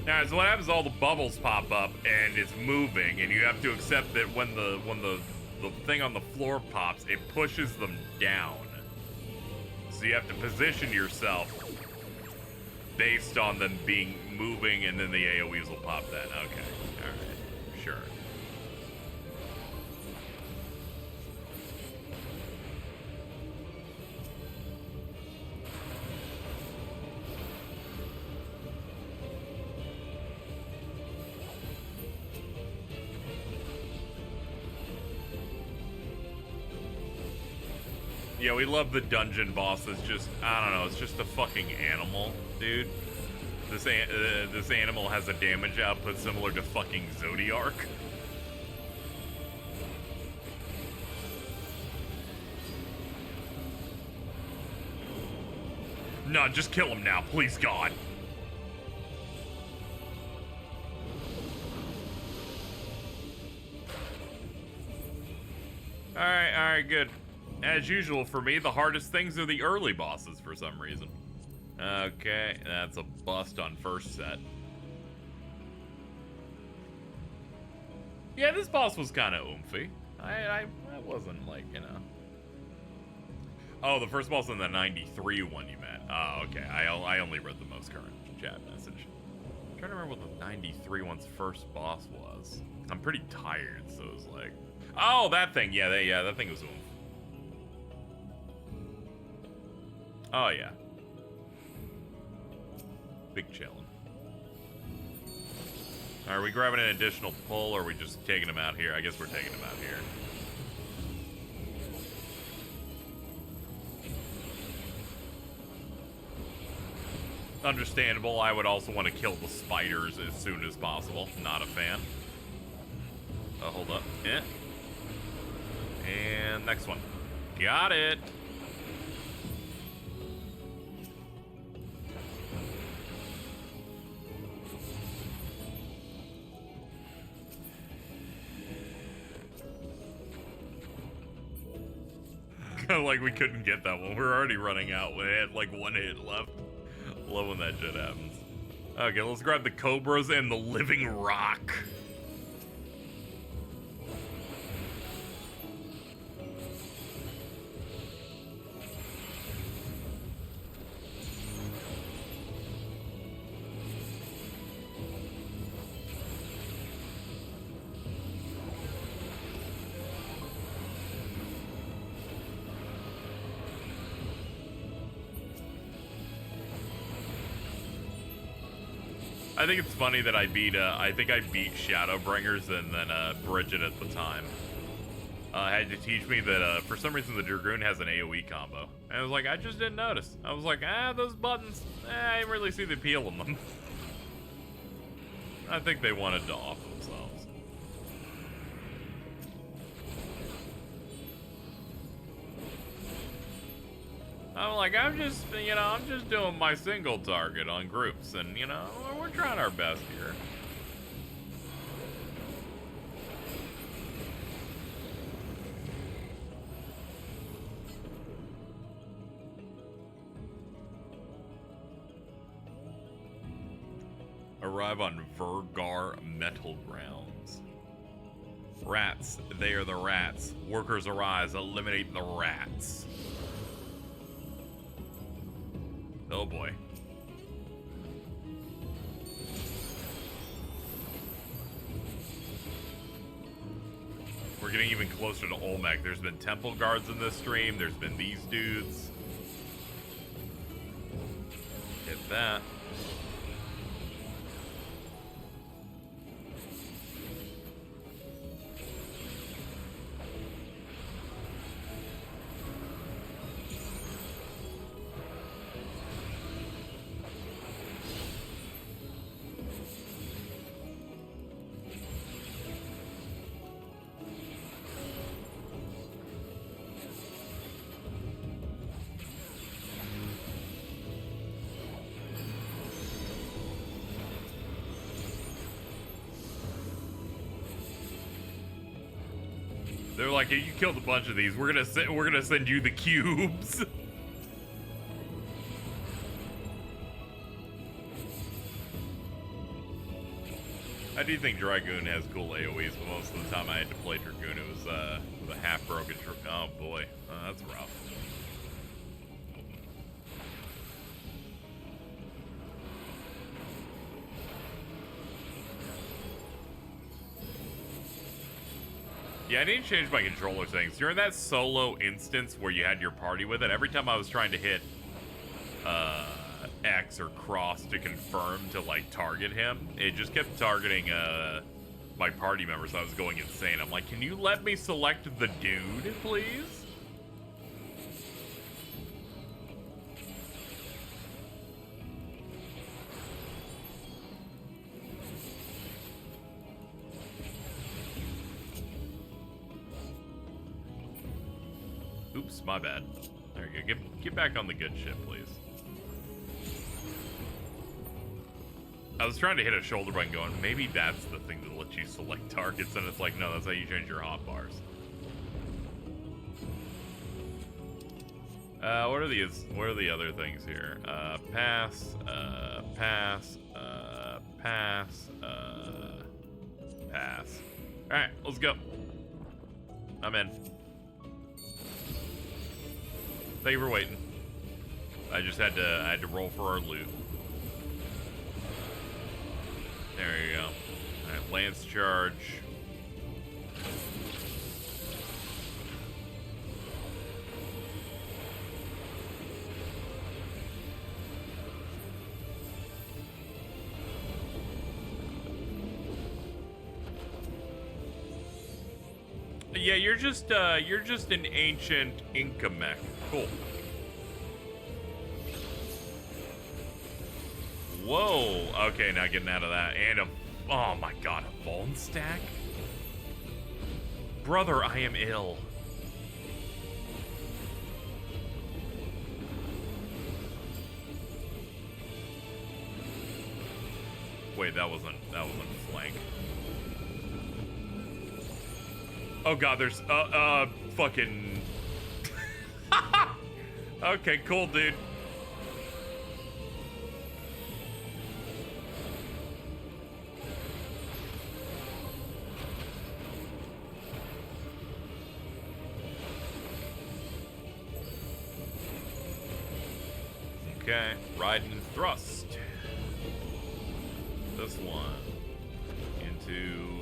Now, so what happens is all the bubbles pop up, and it's moving, and you have to accept that when the thing on the floor pops, it pushes them down. So you have to position yourself based on them being moving, and then the AoEs will pop then. Okay. Alright. Sure. Yeah, we love the dungeon boss that's just, I don't know, it's just a fucking animal, dude. This animal has a damage output similar to fucking Zodiark. No, just kill him now, please God. Alright, good. As usual for me, the hardest things are the early bosses for some reason. Okay, that's a bust on first set. Yeah, this boss was kind of oomphy. I wasn't like, you know. Oh, the first boss in the 93 one you meant. Oh, okay. I only read the most current chat message. I'm trying to remember what the 93 one's first boss was. I'm pretty tired, so it was like... Oh, that thing. Yeah, that thing was oomph. Oh, yeah. Big chillin'. Are we grabbing an additional pull, or are we just taking him out here? I guess we're taking him out here. Understandable. I would also want to kill the spiders as soon as possible. Not a fan. Oh, hold up. Yeah. And next one. Got it. Kind of like we couldn't get that one. We're already running out. We had like 1 hit left. Love when that shit happens. Okay, let's grab the cobras and the living rock. I think it's funny that I beat, I think I beat Shadowbringers and then, Bridget at the time. Had to teach me that, for some reason the Dragoon has an AoE combo. And I was like, I just didn't notice. I was like, those buttons, I didn't really see the appeal in them. I think they wanted to off themselves. I'm like, I'm just doing my single target on groups, and, you know, we're trying our best here. Arrive on Vergar Metal Grounds. Rats, they are the rats. Workers arise, eliminate the rats. Oh boy. We're getting even closer to Olmec. There's been temple guards in this stream. There's been these dudes. Hit that. They're like, hey, you killed a bunch of these. We're gonna send you the cubes. I do think Dragoon has cool AoEs, but most of the time I had to play Dragoon, it was with a half-broken. Oh boy, that's rough. Yeah, I need to change my controller settings. During that solo instance where you had your party with it, every time I was trying to hit X or cross to confirm to, like, target him, it just kept targeting my party members. I was going insane. I'm like, can you let me select the dude, please? Oops, my bad. There you go. Get back on the good ship, please. I was trying to hit a shoulder button going, maybe that's the thing that lets you select targets, and it's like, no, that's how you change your hotbars. What are the other things here? Pass, pass, pass, pass. Alright, let's go. I'm in. Thank you for waiting. I just had to roll for our loot. There you go. Alright, lance charge. Yeah, you're just an ancient Inca mech. Cool. Whoa. Okay, now getting out of that. And oh my god, a bone stack? Brother, I am ill. Wait, that wasn't flank. Oh god, there's fucking Okay, cool, dude. Okay, riding and thrust. This one into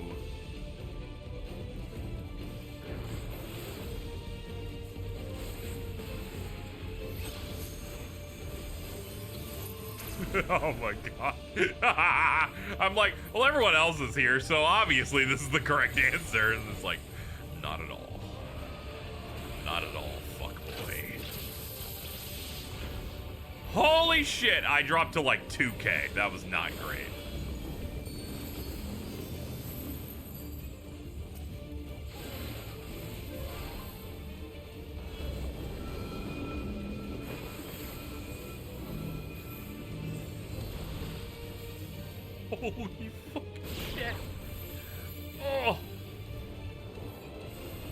oh my god. I'm like, well, everyone else is here, so obviously this is the correct answer. And it's like, not at all. Not at all, fuck boy. Holy shit, I dropped to like 2K. That was not great. Holy fucking shit. Oh.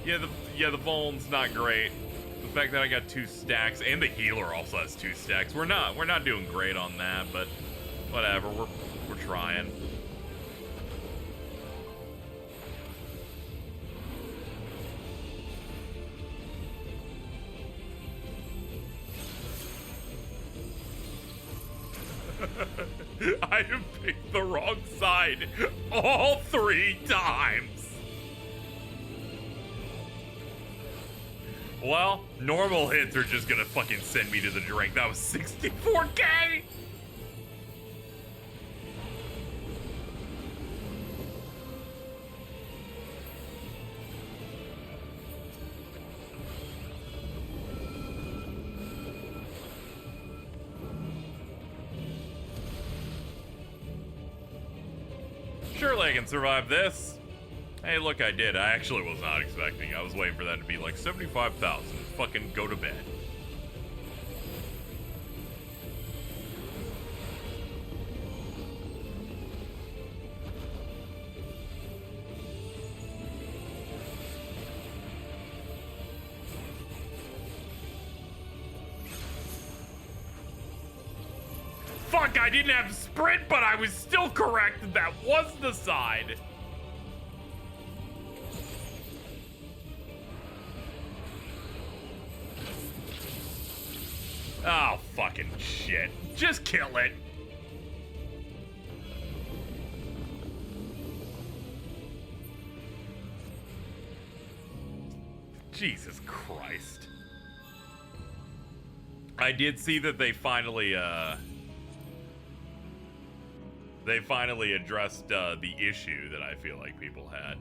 Yeah, the Voln's not great. The fact that I got 2 stacks and the healer also has 2 stacks. We're not doing great on that, but whatever. We're trying. I have picked the wrong side all 3 times. Well, normal hits are just gonna fucking send me to the drink. That was 64K? Surely I can survive this. Hey, look, I did. I actually was not expecting. I was waiting for that to be like 75,000. Fucking go to bed. Fuck, I didn't have sprint, but I was still correct. That was the side. Oh, fucking shit. Just kill it. Jesus Christ. I did see that they finally addressed the issue that I feel like people had.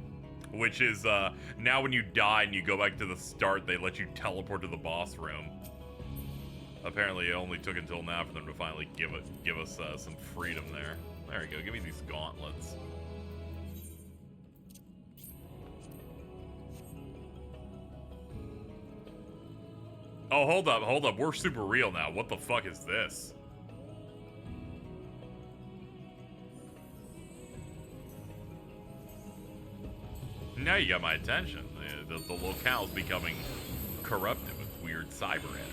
Which is, now when you die and you go back to the start, they let you teleport to the boss room. Apparently it only took until now for them to finally give us some freedom there. There we go, give me these gauntlets. Oh, hold up, we're super real now. What the fuck is this? Now you got my attention. The locale's becoming corrupted with weird cyber energy.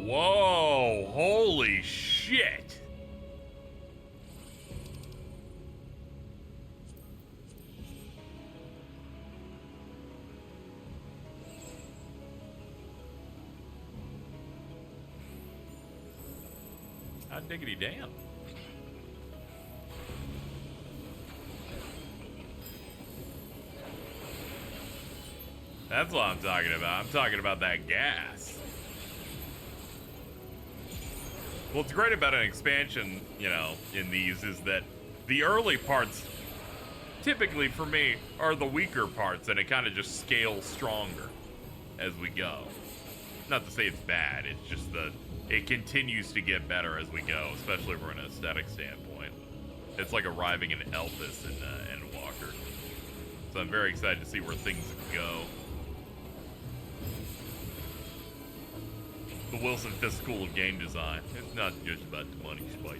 Whoa, holy shit. Hot diggity damn. That's what I'm talking about. I'm talking about that gas. What's great about an expansion, you know, in these is that the early parts, typically for me, are the weaker parts, and it kind of just scales stronger as we go. Not to say it's bad, it's just that it continues to get better as we go, especially from an aesthetic standpoint. It's like arriving in Elpis and Walker. So I'm very excited to see where things go. The Wilson Fisk School of Game Design. It's not just about the money, Spider-Man.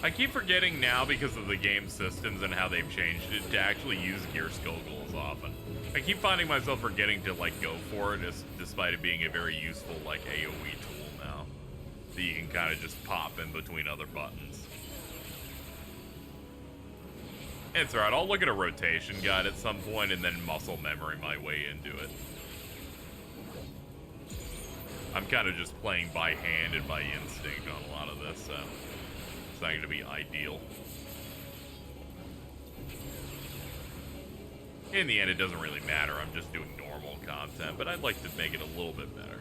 I keep forgetting now because of the game systems and how they've changed it to actually use Gear Skogul as often. I keep finding myself forgetting to like go for it despite it being a very useful like AoE tool now. So you can kind of just pop in between other buttons. It's alright, I'll look at a rotation guide at some point and then muscle memory my way into it. I'm kind of just playing by hand and by instinct on a lot of this, so it's not going to be ideal. In the end, it doesn't really matter. I'm just doing normal content, but I'd like to make it a little bit better.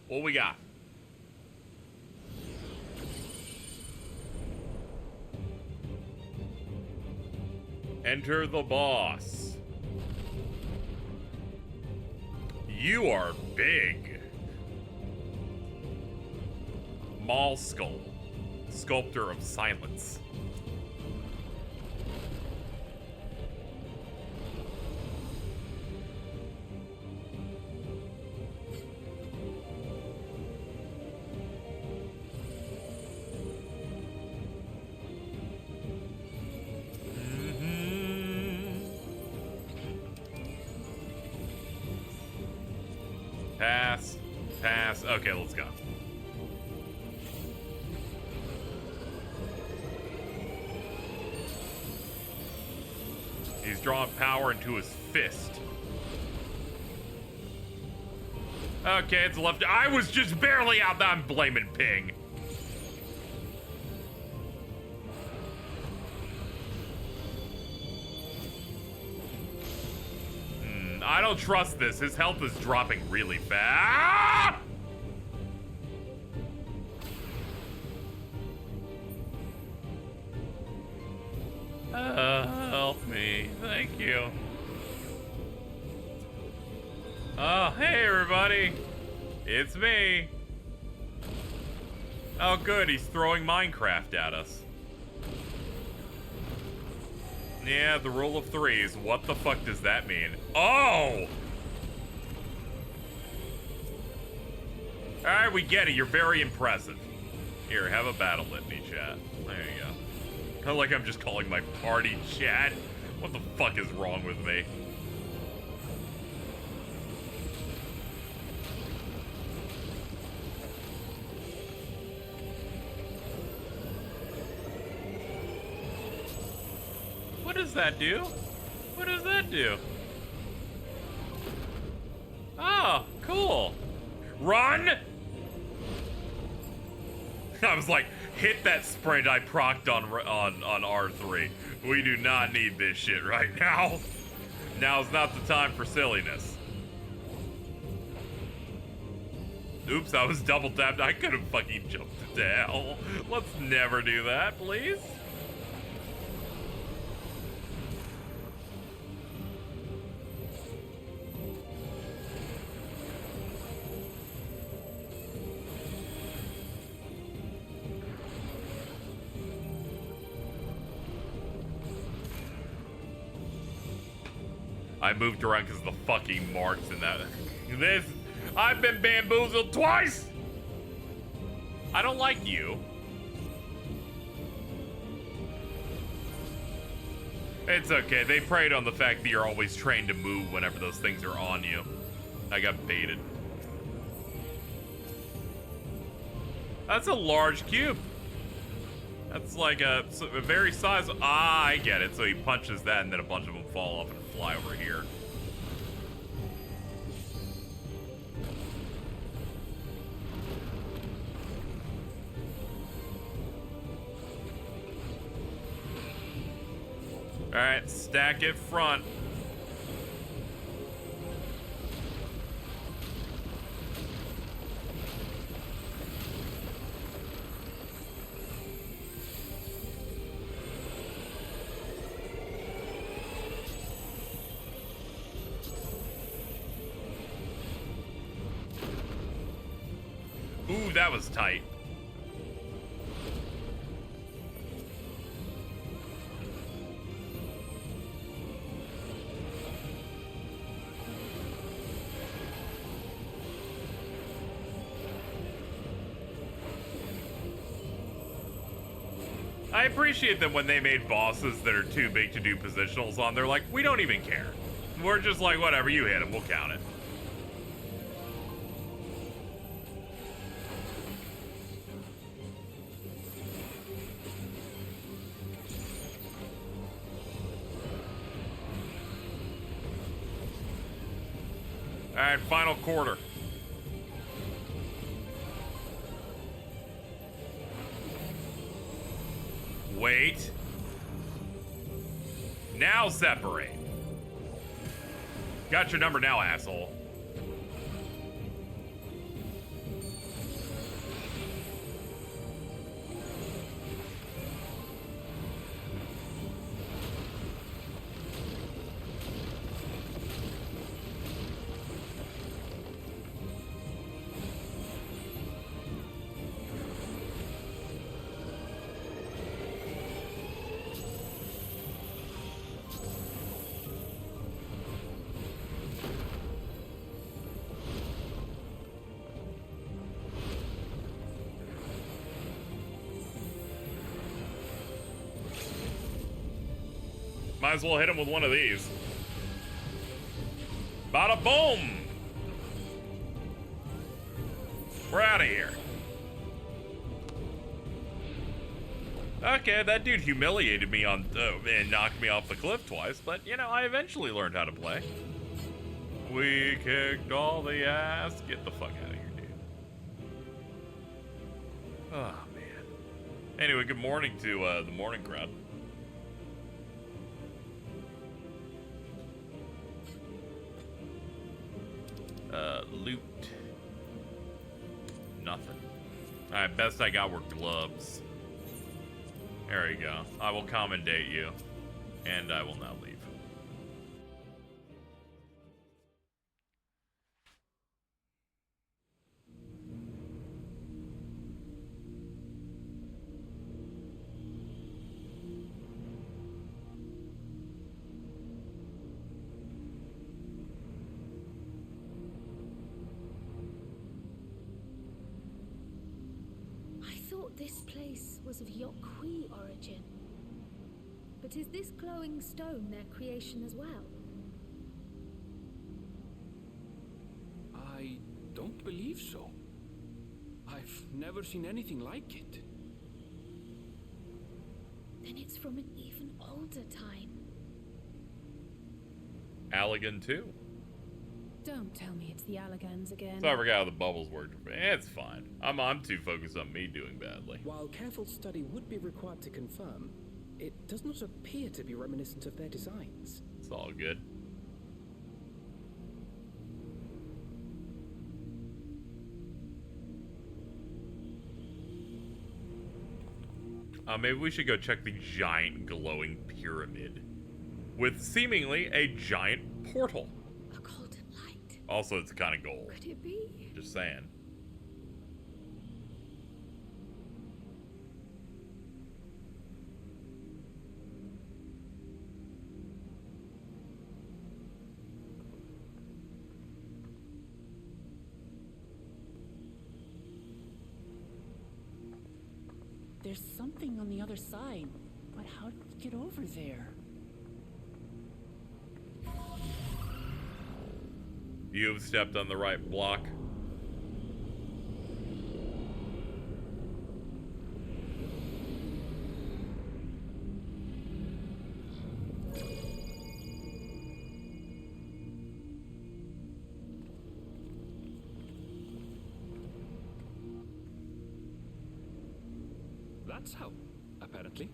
What we got? Enter the boss. You are big. Maul Skull, Sculptor of Silence. Pass. Pass. Okay, let's go. He's drawn power into his fist. Okay, it's left. I was just barely out. I'm blaming Ping. I don't trust this. His health is dropping really fast. Help me. Thank you. Oh, hey, everybody. It's me. Oh, good. He's throwing Minecraft at us. Yeah, the rule of threes. What the fuck does that mean? Oh! Alright, we get it. You're very impressive. Here, have a battle litany, chat. There you go. Kind of like I'm just calling my party chat. What the fuck is wrong with me? What does that do? What does that do? Oh, cool. Run! I was like, hit that sprint I procced on R3. We do not need this shit right now. Now's not the time for silliness. Oops, I was double tapped. I could have fucking jumped to hell. Let's never do that, please. I moved around because of the fucking marks in that. I've been bamboozled twice! I don't like you. It's okay. They preyed on the fact that you're always trained to move whenever those things are on you. I got baited. That's a large cube. That's like a very size. Ah, I get it. So he punches that and then a bunch of them fall off and fly over here. Alright, stack it front. Ooh, that was tight. I appreciate that when they made bosses that are too big to do positionals on, they're like, we don't even care. We're just like, whatever, you hit him, we'll count it. Alright, final quarter. Wait. Now separate. Got your number now, asshole. Might as well hit him with one of these. Bada boom! We're out of here. Okay, that dude humiliated me on and knocked me off the cliff twice, but you know, I eventually learned how to play. We kicked all the ass. Get the fuck out of here, dude. Oh, man. Anyway, good morning to the morning crowd. Loot. Nothing. Alright, best I got were gloves. There you go. I will commendate you. And I will now leave. This place was of Yokwi origin. But is this glowing stone their creation as well? I don't believe so. I've never seen anything like it. Then it's from an even older time. Allegan too. Don't tell me it's the Allegans again. So I forgot how the bubbles worked. It's fine. I'm too focused on me doing badly. While careful study would be required to confirm, it does not appear to be reminiscent of their designs. It's all good. Maybe we should go check the giant glowing pyramid with seemingly a giant portal. A golden light. Also, it's kind of gold. Could it be? Just saying. There's something on the other side, but how do we get over there? You have stepped on the right block. That's how, apparently.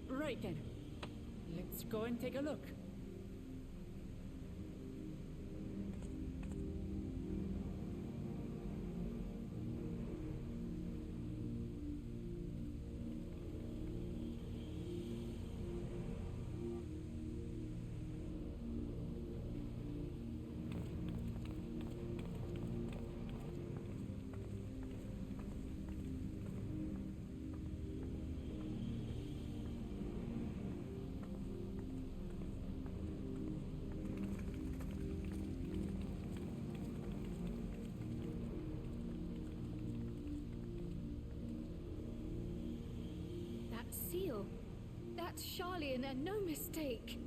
Right then. Let's go and take a look. Seal. That's Charlian and no mistake.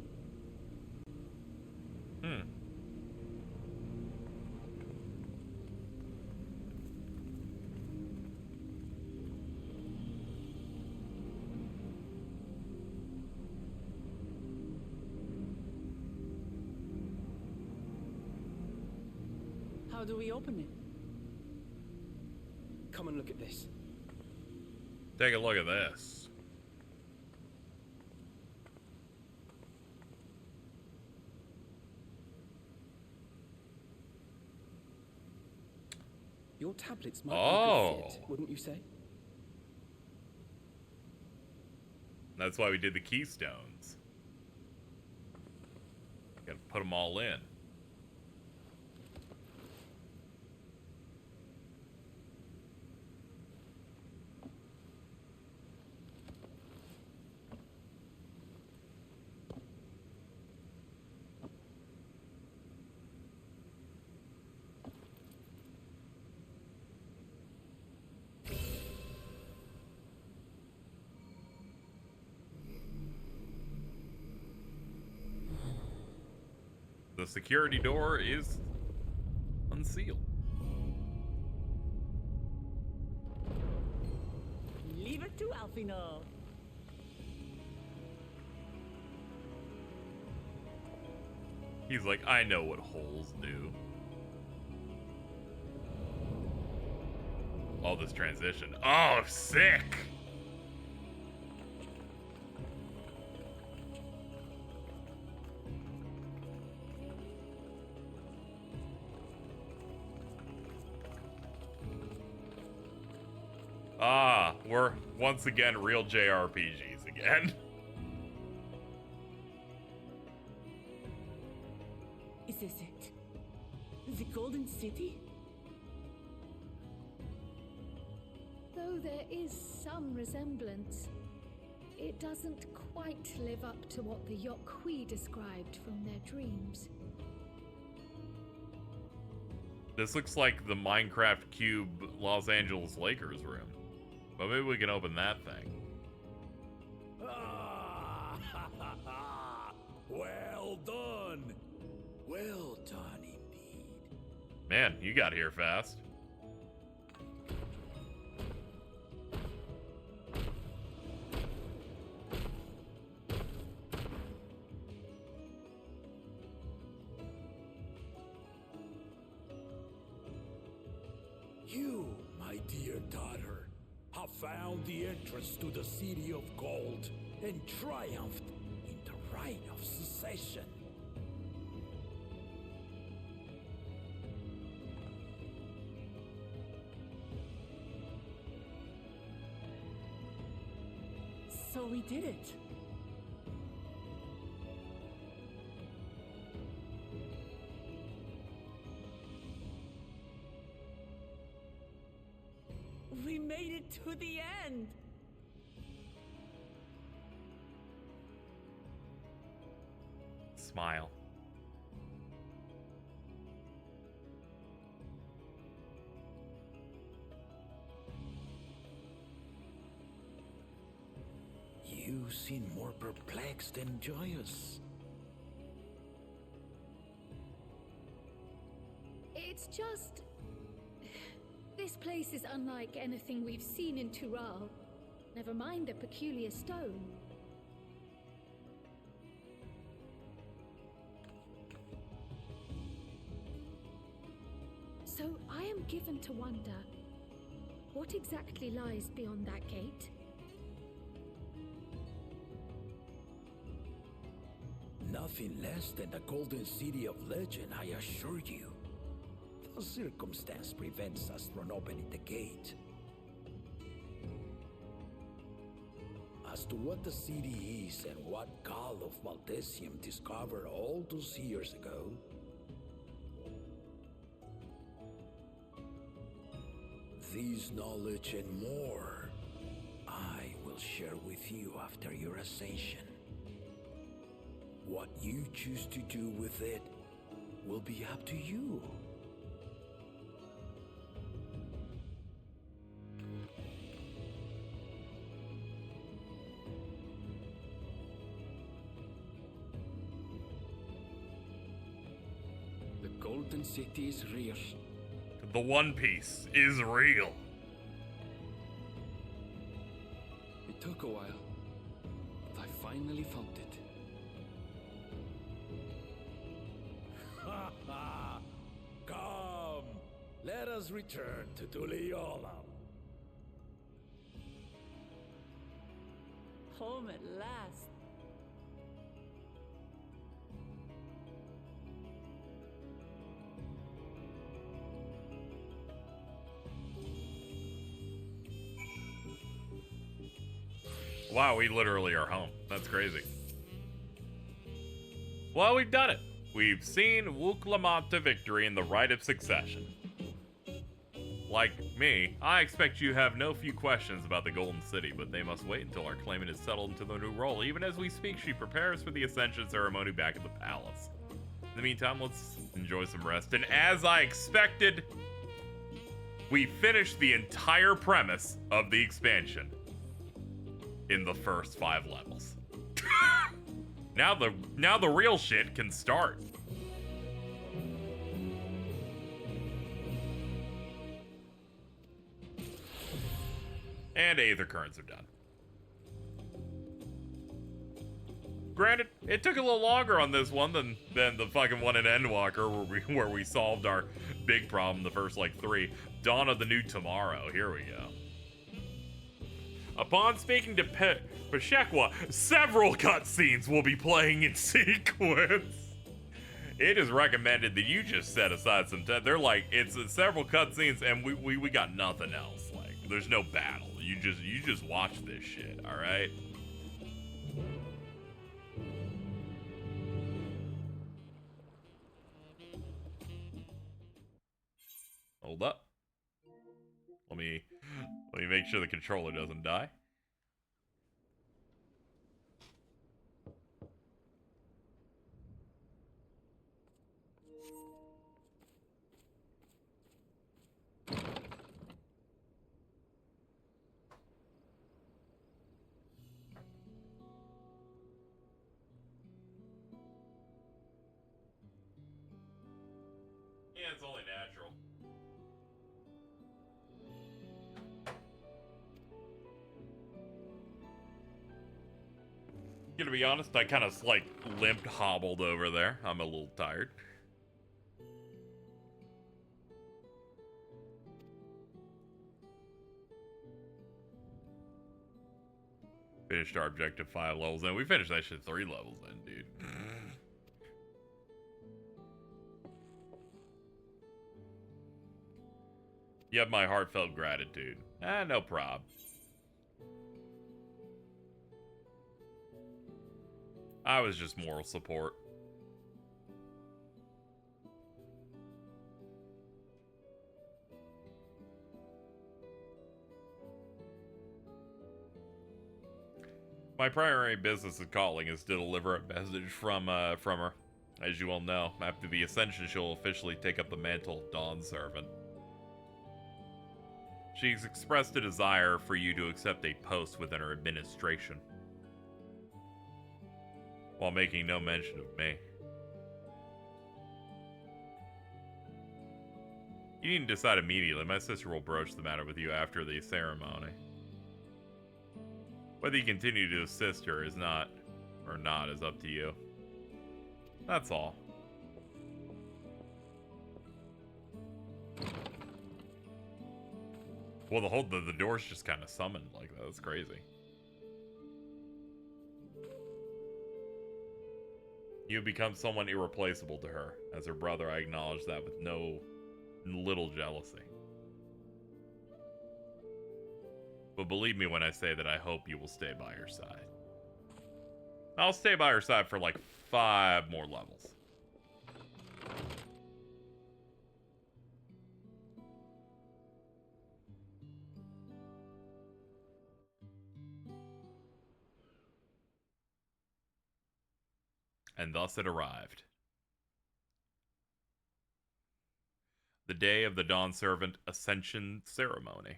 How do we open it? Come and look at this. Take a look at this. Your tablets might be a good fit, wouldn't you say? That's why we did the keystones. Gotta put them all in. The security door is unsealed. Leave it to Alfino. He's like, I know what holes do. All this transition. Oh, sick! Ah, we're once again real JRPGs again. Is this it? The Golden City? Though there is some resemblance, it doesn't quite live up to what the Yokwi described from their dreams. This looks like the Minecraft Cube Los Angeles Lakers room. But maybe we can open that thing. Well done. Well done indeed. Man, you got here fast. dear daughter, have found the entrance to the City of Gold and triumphed in the right of secession. So we did it. We made it to the end. Smile. You seem more perplexed than joyous. It's just... This place is unlike anything we've seen in Tural. Never mind the peculiar stone. So I am given to wonder, what exactly lies beyond that gate? Nothing less than the Golden City of Legend, I assure you. The circumstance prevents us from opening the gate. As to what the city is and what Gall of Valdesium discovered all those years ago, this knowledge and more, I will share with you after your ascension. What you choose to do with it will be up to you. The Golden City is real. The One Piece is real. It took a while, but I finally found it. Come, let us return to Tuliola. Home at last. Wow, we literally are home. That's crazy. Well, we've done it. We've seen Wuklamant to victory in the right of succession. Like me, I expect you have no few questions about the Golden City, but they must wait until our claimant is settled into the new role. Even as we speak, she prepares for the Ascension ceremony back at the palace. In the meantime, let's enjoy some rest. And as I expected, we finished the entire premise of the expansion in the first 5 levels. Now the real shit can start. And Aether Currents are done. Granted, it took a little longer on this one than the fucking one in Endwalker where we solved our big problem the first like 3. Dawn of the New Tomorrow. Here we go. Upon speaking to Peshekwa, several cutscenes will be playing in sequence. It is recommended that you just set aside some time. They're like, it's several cutscenes and we got nothing else. Like, there's no battle. You just watch this shit, all right? Hold up. Let me make sure the controller doesn't die. Yeah, it's only natural. Gonna be honest, I kind of like limped, hobbled over there. I'm a little tired. Finished our objective 5 levels in. We finished that shit 3 levels in, dude. You have my heartfelt gratitude. No prob. I was just moral support. My primary business and calling is to deliver a message from her. As you all know, after the Ascension, she'll officially take up the mantle of Dawn Servant. She's expressed a desire for you to accept a post within her administration, while making no mention of me. You need to decide immediately. My sister will broach the matter with you after the ceremony. Whether you continue to assist her is not up to you. That's all. Well, the door's just kind of summoned like that. That's crazy. You have become someone irreplaceable to her. As her brother, I acknowledge that with little jealousy. But believe me when I say that I hope you will stay by her side. I'll stay by her side for like 5 more levels. And thus it arrived. The day of the Dawn Servant Ascension Ceremony.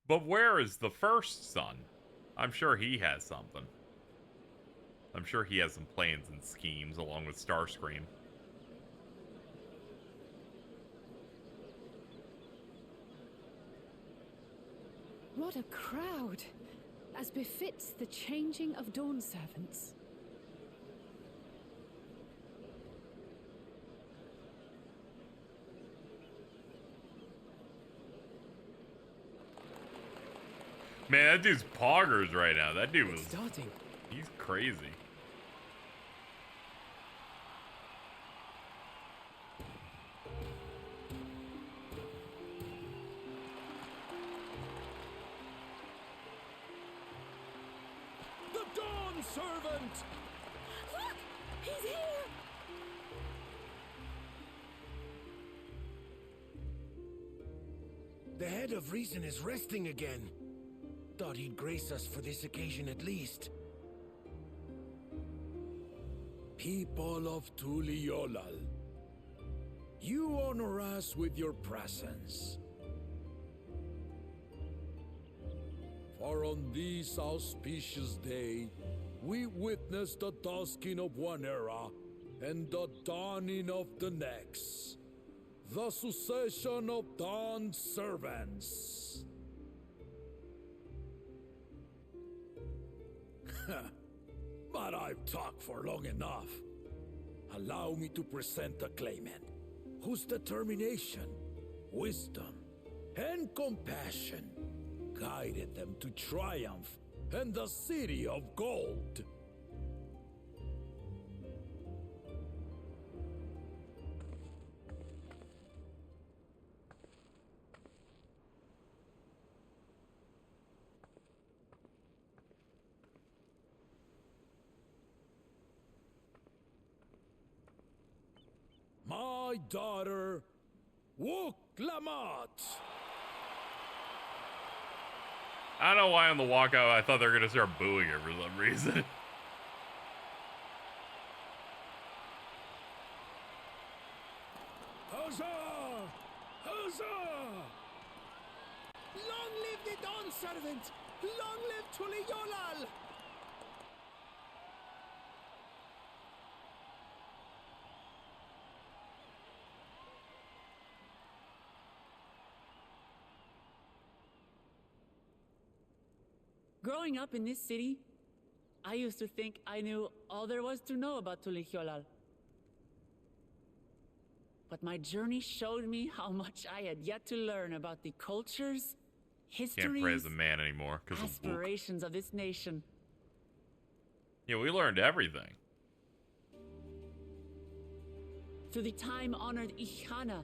But where is the first son? I'm sure he has something. I'm sure he has some plans and schemes along with Starscream. What a crowd! As befits the changing of Dawn Servants. Man, that dude's poggers right now. That dude was... Starting. He's crazy. The Dawn Servant! Look! He's here! The head of reason is resting again. Thought he'd grace us for this occasion at least. People of Tuliolal, you honor us with your presence. For on this auspicious day, we witness the dusking of one era and the dawning of the next. The succession of Dawn Servants. But I've talked for long enough. Allow me to present the claimant, whose determination, wisdom, and compassion guided them to triumph and the City of Gold. My daughter, Wook Lamont. I don't know why on the walkout I thought they were going to start booing her for some reason. Huzzah! Huzzah! Long live the Dawn Servant! Long live Tuliolal! Growing up in this city, I used to think I knew all there was to know about Tuliolal. But my journey showed me how much I had yet to learn about the cultures Can't pray as histories, a man anymore because of Wook. aspirations of this nation. Yeah, we learned everything. Through the time-honored Ihana,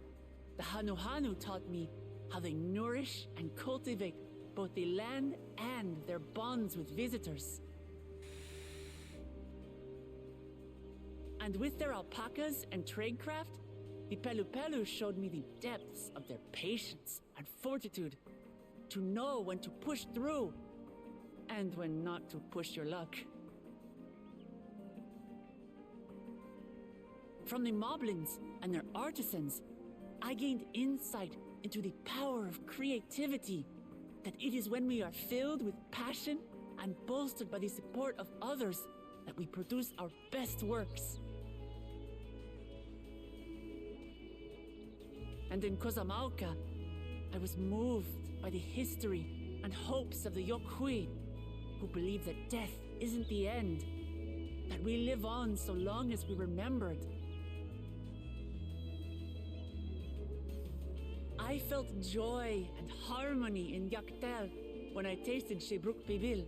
the Hanuhanu taught me how they nourish and cultivate both the land and their bonds with visitors. And with their alpacas and tradecraft, the Pelupelu showed me the depths of their patience and fortitude, to know when to push through and when not to push your luck. From the moblins and their artisans, I gained insight into the power of creativity, that it is when we are filled with passion and bolstered by the support of others that we produce our best works. And in Kozamauka, I was moved by the history and hopes of the Yokhui, who believe that death isn't the end, that we live on so long as we're remembered. I felt joy and harmony in Yaktel when I tasted Shebruk Pibil,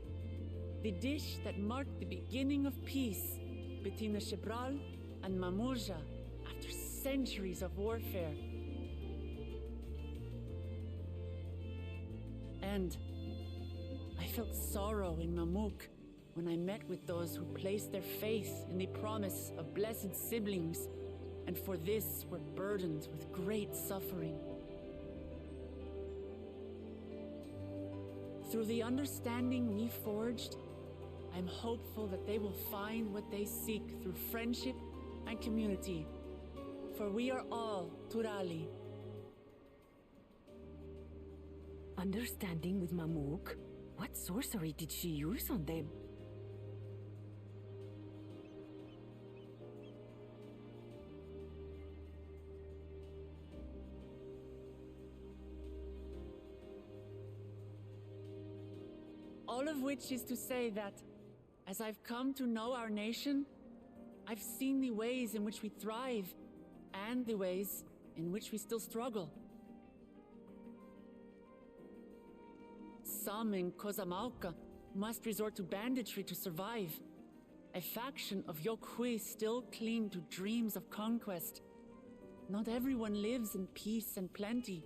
the dish that marked the beginning of peace between the Shebral and Mamulja after centuries of warfare. And I felt sorrow in Mamuk when I met with those who placed their faith in the promise of blessed siblings, and for this were burdened with great suffering. Through the understanding we forged, I'm hopeful that they will find what they seek through friendship and community, for we are all Turali. Understanding with Mamuk? What sorcery did she use on them? All of which is to say that, as I've come to know our nation, I've seen the ways in which we thrive, and the ways in which we still struggle. Some in Kozamauka must resort to banditry to survive. A faction of Yokhui still cling to dreams of conquest. Not everyone lives in peace and plenty.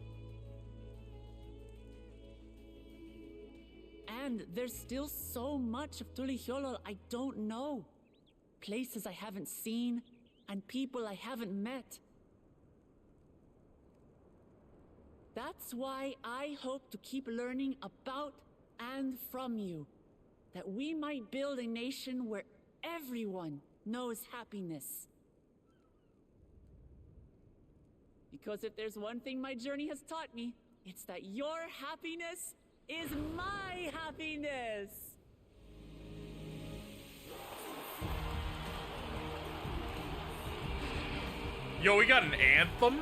And there's still so much of Tulihyolol I don't know. Places I haven't seen, and people I haven't met. That's why I hope to keep learning about and from you, that we might build a nation where everyone knows happiness. Because if there's one thing my journey has taught me, it's that your happiness is my happiness! Yo, we got an anthem?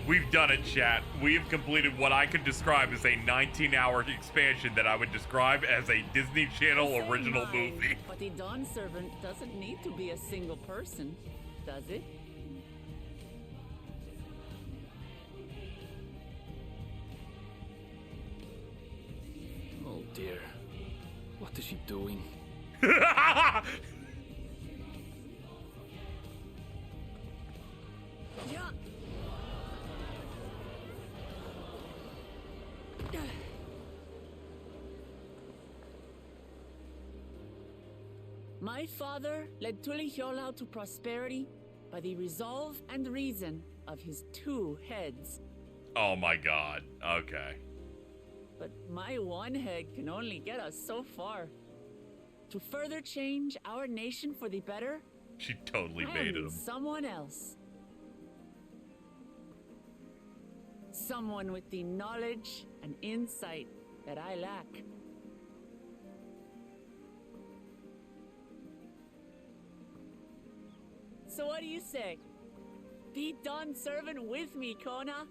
We've done it, chat. We have completed what I could describe as a 19-hour expansion that I would describe as a Disney Channel original movie. But the Dawn Servant doesn't need to be a single person, does it? Oh dear. What is she doing? Yeah. My father led Tulihyolol to prosperity by the resolve and reason of his 2 heads. Oh my god. Okay. But my one head can only get us so far. To further change our nation for the better, She totally I made need him. someone else. Someone with the knowledge and insight that I lack. So what do you say? Be Dawn Servant with me, Kona?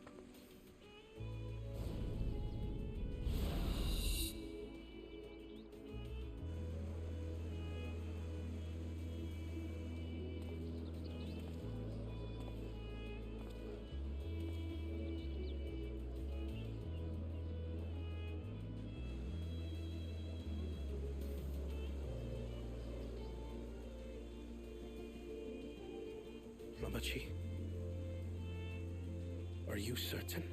technology. Are you certain?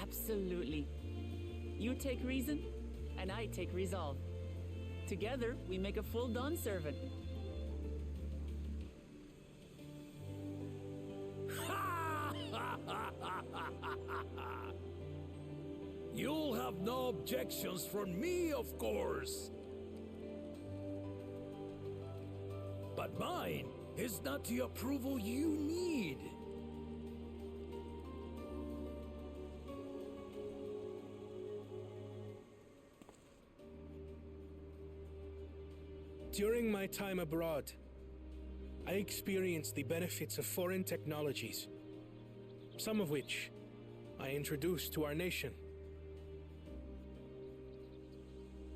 Absolutely. You take reason, and I take resolve. Together, we make a full Dawn servant. You'll have no objections from me, of course. But mine is not the approval you need. During my time abroad, I experienced the benefits of foreign technologies, some of which I introduced to our nation.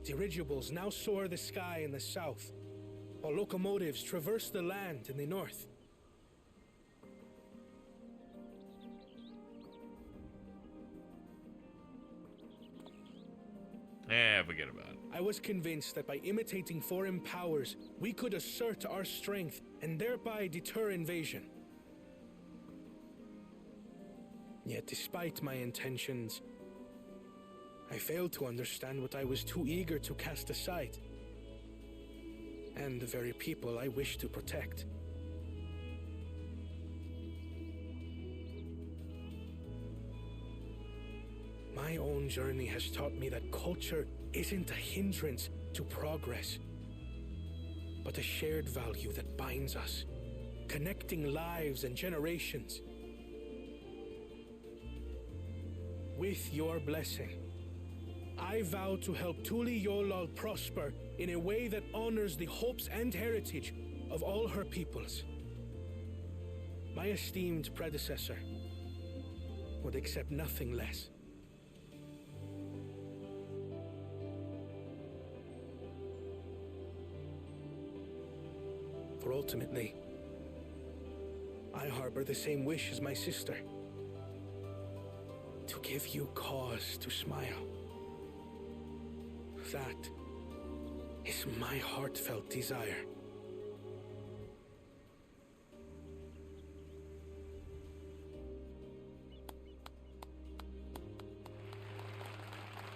Dirigibles now soar the sky in the south, while locomotives traverse the land in the north. Forget about it. I was convinced that by imitating foreign powers, we could assert our strength and thereby deter invasion. Yet despite my intentions, I failed to understand what I was too eager to cast aside, and the very people I wish to protect. My own journey has taught me that culture isn't a hindrance to progress, but a shared value that binds us, connecting lives and generations. With your blessing, I vow to help Tuli Yolal prosper in a way that honors the hopes and heritage of all her peoples. My esteemed predecessor would accept nothing less. For ultimately, I harbor the same wish as my sister. To give you cause to smile. That is my heartfelt desire.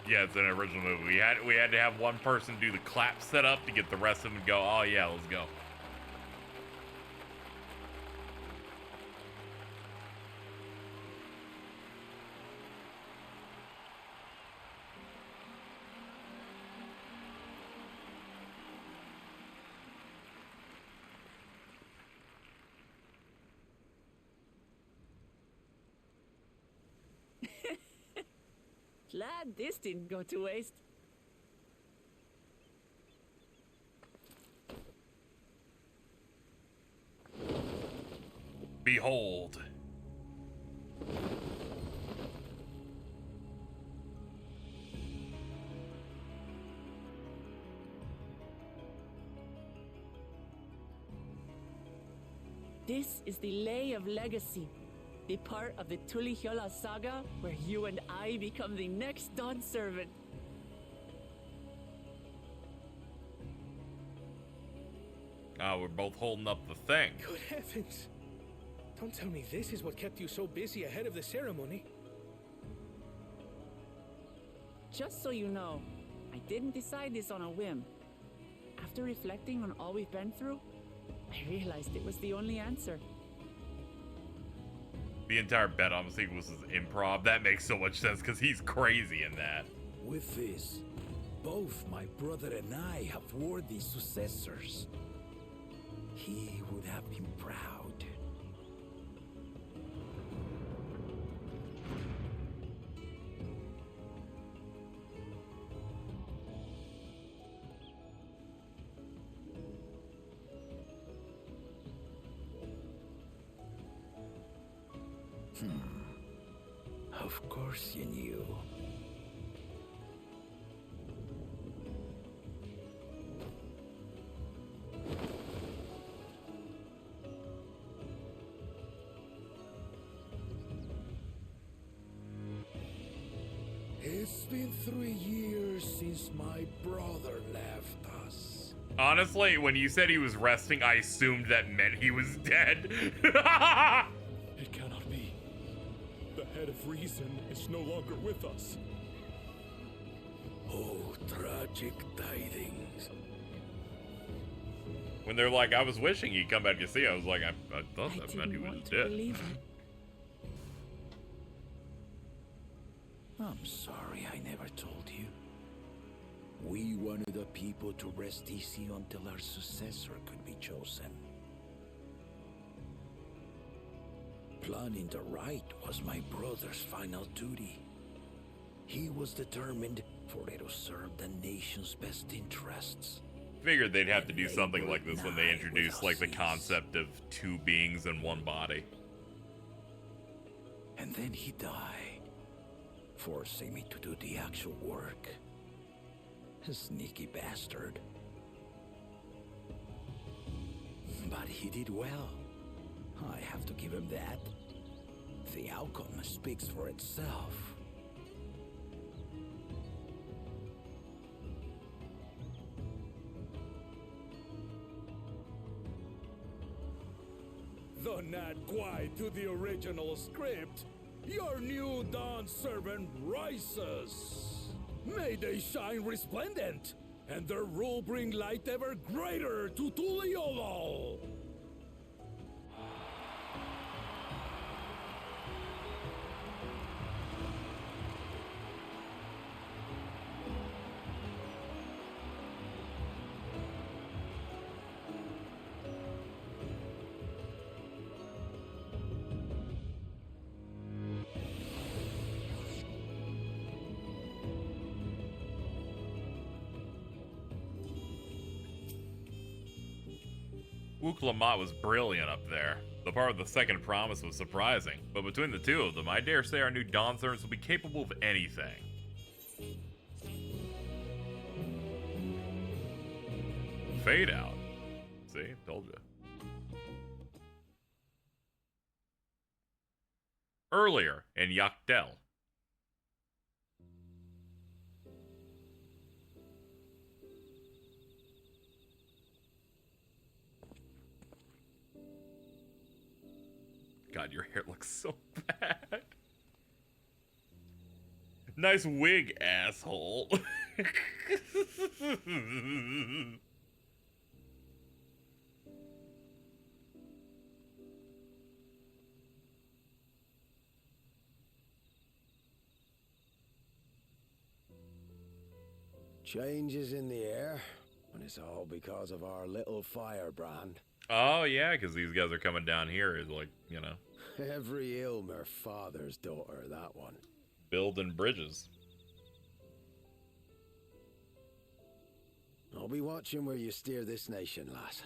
Yeah, it's an original movie. We had to have one person do the clap setup to get the rest of them to go, oh yeah, let's go. Glad this didn't go to waste. Behold. This is the Lay of Legacy, the part of the Tuli Hyola saga where you and I become the next Dawn servant. Oh, we're both holding up the thing. Good heavens! Don't tell me this is what kept you so busy ahead of the ceremony. Just so you know, I didn't decide this on a whim. After reflecting on all we've been through, I realized it was the only answer. The entire Bedom sequence is improv. That makes so much sense because he's crazy in that. With this, both my brother and I have worthy successors. He would have been proud. Of course you knew. It's been 3 years since my brother left us. Honestly, when you said he was resting, I assumed that meant he was dead. It cannot be. The head of reason is no longer with us. Oh, tragic tidings. When they're like, I was wishing he'd come back to see, I was like, I thought that meant he was dead. I'm sorry I never told you. We wanted the people to rest easy until our successor could be chosen. Planning the right was my brother's final duty. He was determined for it to serve the nation's best interests. Figured they'd have to do something like this when they introduced like the concept of two beings in one body. And then he died, forcing me to do the actual work. A sneaky bastard. But he did well. I have to give him that. The outcome speaks for itself. Though not quite to the original script, your new Dawn servant rises. May they shine resplendent, and their rule bring light ever greater to Tuliolol. Wook Lamont was brilliant up there. The part of the second promise was surprising, but between the two of them, I dare say our new Dawn servants will be capable of anything. Fade out. See? Told you. Earlier in Xak Tural. God, your hair looks so bad. Nice wig, asshole. Changes in the air, and it's all because of our little firebrand. Oh, yeah, because these guys are coming down here is like, you know. Every Ilmer father's daughter, that one. Building bridges. I'll be watching where you steer this nation, lass.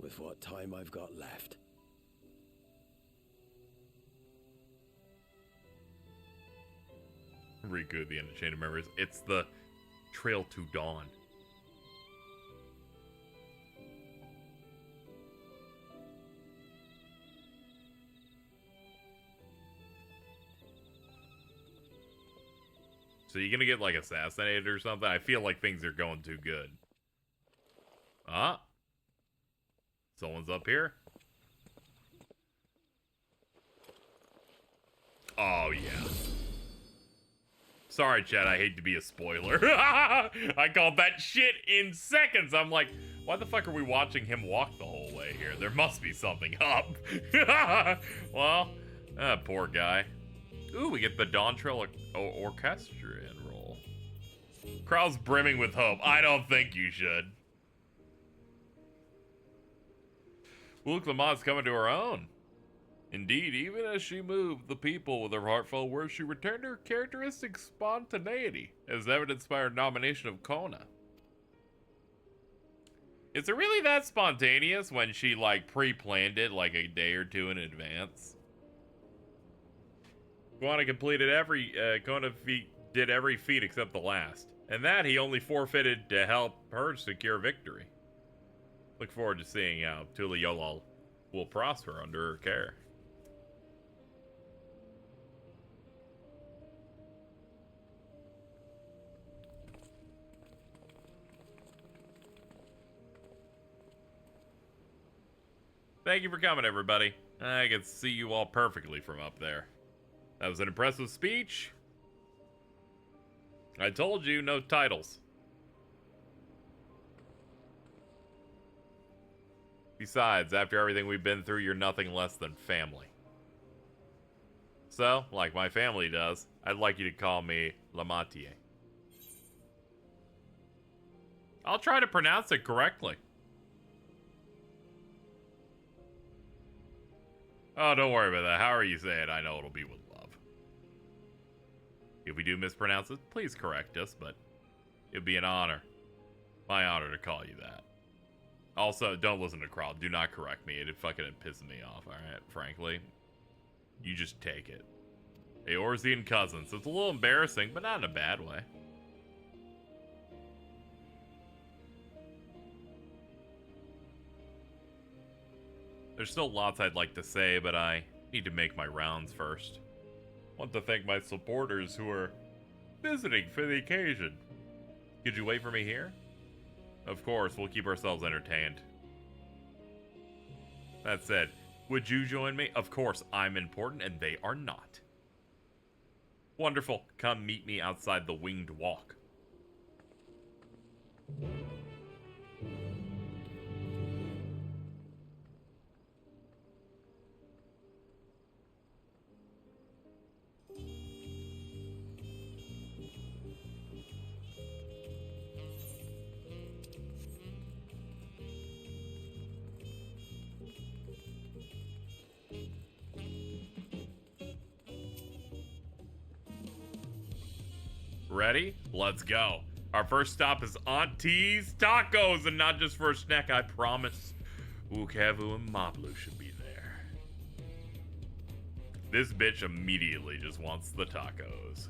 With what time I've got left. Riku, the Unchained Memories. It's the Trail to Dawn. So you gonna get like assassinated or something? I feel like things are going too good. Ah. Someone's up here. Oh, yeah. Sorry, Chad, I hate to be a spoiler. I called that shit in seconds. I'm like, why the fuck are we watching him walk the whole way here? There must be something up. Well, poor guy. Ooh, we get the Dawntrail orchestra roll. Crowd's brimming with hope. I don't think you should. Look, Lamont's coming to her own. Indeed, even as she moved the people with her heartfelt words, she returned her characteristic spontaneity, as evidenced by her nomination of Kona. Is it really that spontaneous when she, like, pre-planned it, like, a day or two in advance? Kona completed Kona did every feat except the last. And that he only forfeited to help her secure victory. Look forward to seeing how Tuliolol will prosper under her care. Thank you for coming, everybody. I can see you all perfectly from up there. That was an impressive speech. I told you, no titles. Besides, after everything we've been through, you're nothing less than family. So, like my family does, I'd like you to call me Lamatier. I'll try to pronounce it correctly. Oh, don't worry about that. However you say it, I know it'll be with love. If we do mispronounce it, please correct us, but it'd be an honor. My honor to call you that. Also, don't listen to Crawl. Do not correct me. It fucking pisses me off, alright? Frankly. You just take it. Eorzean and cousins. It's a little embarrassing, but not in a bad way. There's still lots I'd like to say, but I need to make my rounds first. Want to thank my supporters who are visiting for the occasion. Could you wait for me here? Of course, we'll keep ourselves entertained. That said, would you join me? Of course, I'm important and they are not. Wonderful. Come meet me outside the Winged Walk. Ready? Let's go. Our first stop is Auntie's Tacos, and not just for a snack, I promise. Ukevu and Mablu should be there. This bitch immediately just wants the tacos.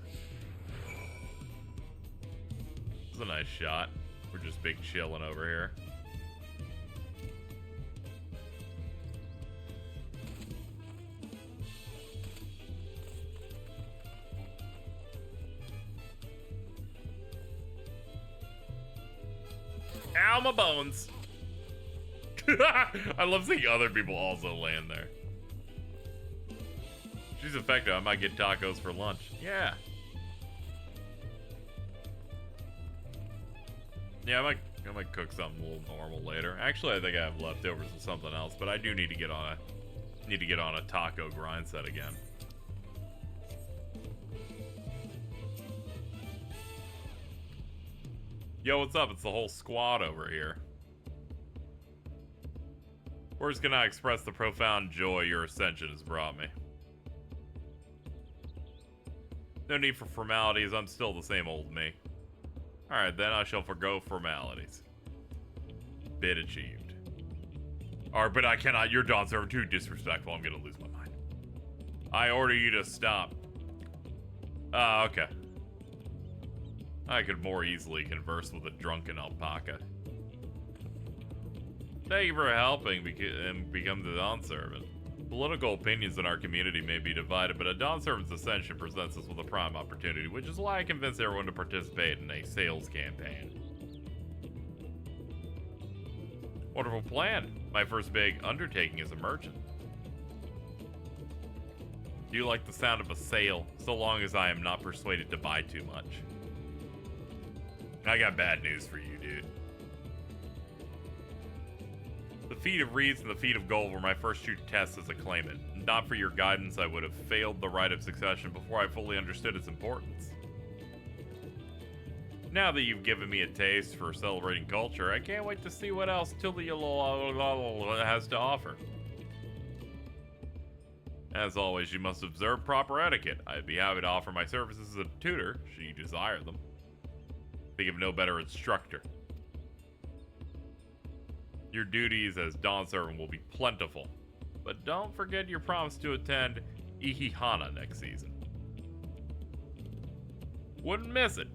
This is a nice shot. We're just big chilling over here. Ow, my bones. I love seeing other people also land there. She's effective. I might get tacos for lunch. Yeah. Yeah, I might cook something a little normal later. Actually, I think I have leftovers of something else, but I do need to get on a taco grind set again. Yo, what's up? It's the whole squad over here. Words cannot express the profound joy your ascension has brought me. No need for formalities, I'm still the same old me. Alright, then I shall forgo formalities. Bid achieved. Alright, but I cannot. You're Dawn Server too disrespectful. I'm gonna lose my mind. I order you to stop. Ah, okay. I could more easily converse with a drunken alpaca. Thank you for helping become the Dawn Servant. Political opinions in our community may be divided, but a Dawn Servant's ascension presents us with a prime opportunity, which is why I convinced everyone to participate in a sales campaign. Wonderful plan. My first big undertaking as a merchant. Do you like the sound of a sale, so long as I am not persuaded to buy too much? I got bad news for you, dude. The feat of reeds and the feat of gold were my first two tests as a claimant. Not for your guidance, I would have failed the rite of succession before I fully understood its importance. Now that you've given me a taste for celebrating culture, I can't wait to see what else Tilly has to offer. As always, you must observe proper etiquette. I'd be happy to offer my services as a tutor, should you desire them. Think of no better instructor. Your duties as Dawn Servant will be plentiful, but don't forget your promise to attend Ihihana next season. Wouldn't miss it.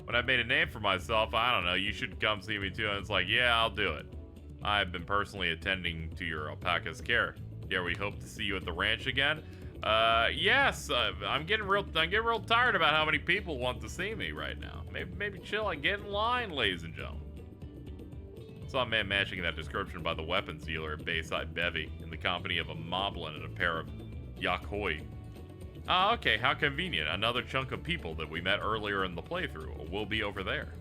When I made a name for myself, I don't know, you should come see me too. And it's like, yeah, I'll do it. I've been personally attending to your alpaca's care. Dare we hope to see you at the ranch again? Yes. I'm getting real tired about how many people want to see me right now. Maybe chill and get in line, ladies and gentlemen. Saw a man matching that description by the weapons dealer at Bayside Bevy in the company of a moblin and a pair of Yakoi. Ah, okay, how convenient. Another chunk of people that we met earlier in the playthrough will be over there.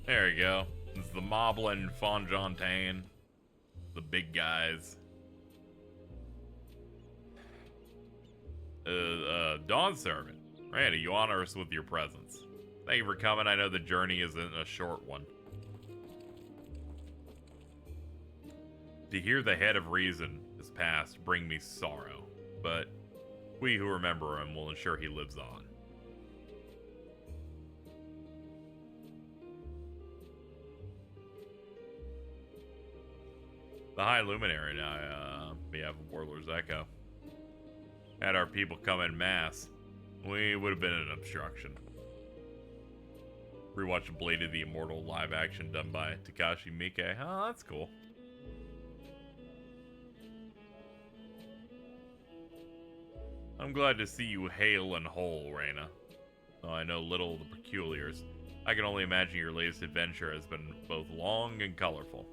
There you go. This is the Moblin Fonjontaine. The big guys. Dawn Servant. Randy, you honor us with your presence. Thank you for coming. I know the journey isn't a short one. To hear the head of reason is past bring me sorrow, but we who remember him will ensure he lives on. The High Luminary now, we have Warlord's Echo. Had our people come en masse, we would have been an obstruction. Rewatched Blade of the Immortal live action done by Takashi Miike. Oh, that's cool. I'm glad to see you hale and whole, Reyna. Though I know little of the peculiars, I can only imagine your latest adventure has been both long and colorful.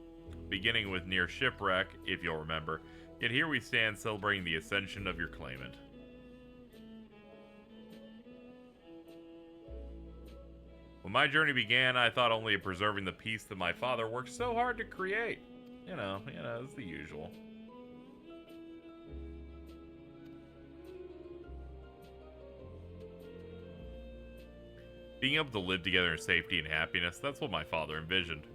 Beginning with near shipwreck, if you'll remember, yet here we stand celebrating the ascension of your claimant. When my journey began, I thought only of preserving the peace that my father worked so hard to create. You know, it's the usual. Being able to live together in safety and happiness, that's what my father envisioned.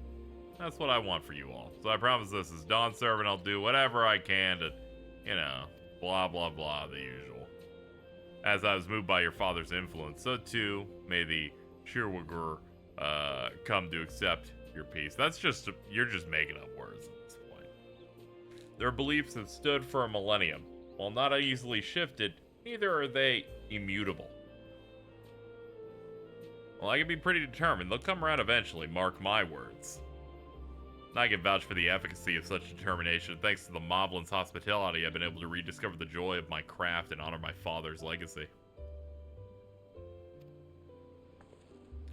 That's what I want for you all. So I promise this is Dawn Servant. I'll do whatever I can to, blah, blah, blah, the usual. As I was moved by your father's influence, so too may the Shirwagur come to accept your peace. You're just making up words at this point. Their beliefs have stood for a millennium. While not easily shifted, neither are they immutable. Well, I can be pretty determined. They'll come around eventually, mark my words. I can vouch for the efficacy of such determination. Thanks to the Moblin's hospitality, I've been able to rediscover the joy of my craft and honor my father's legacy.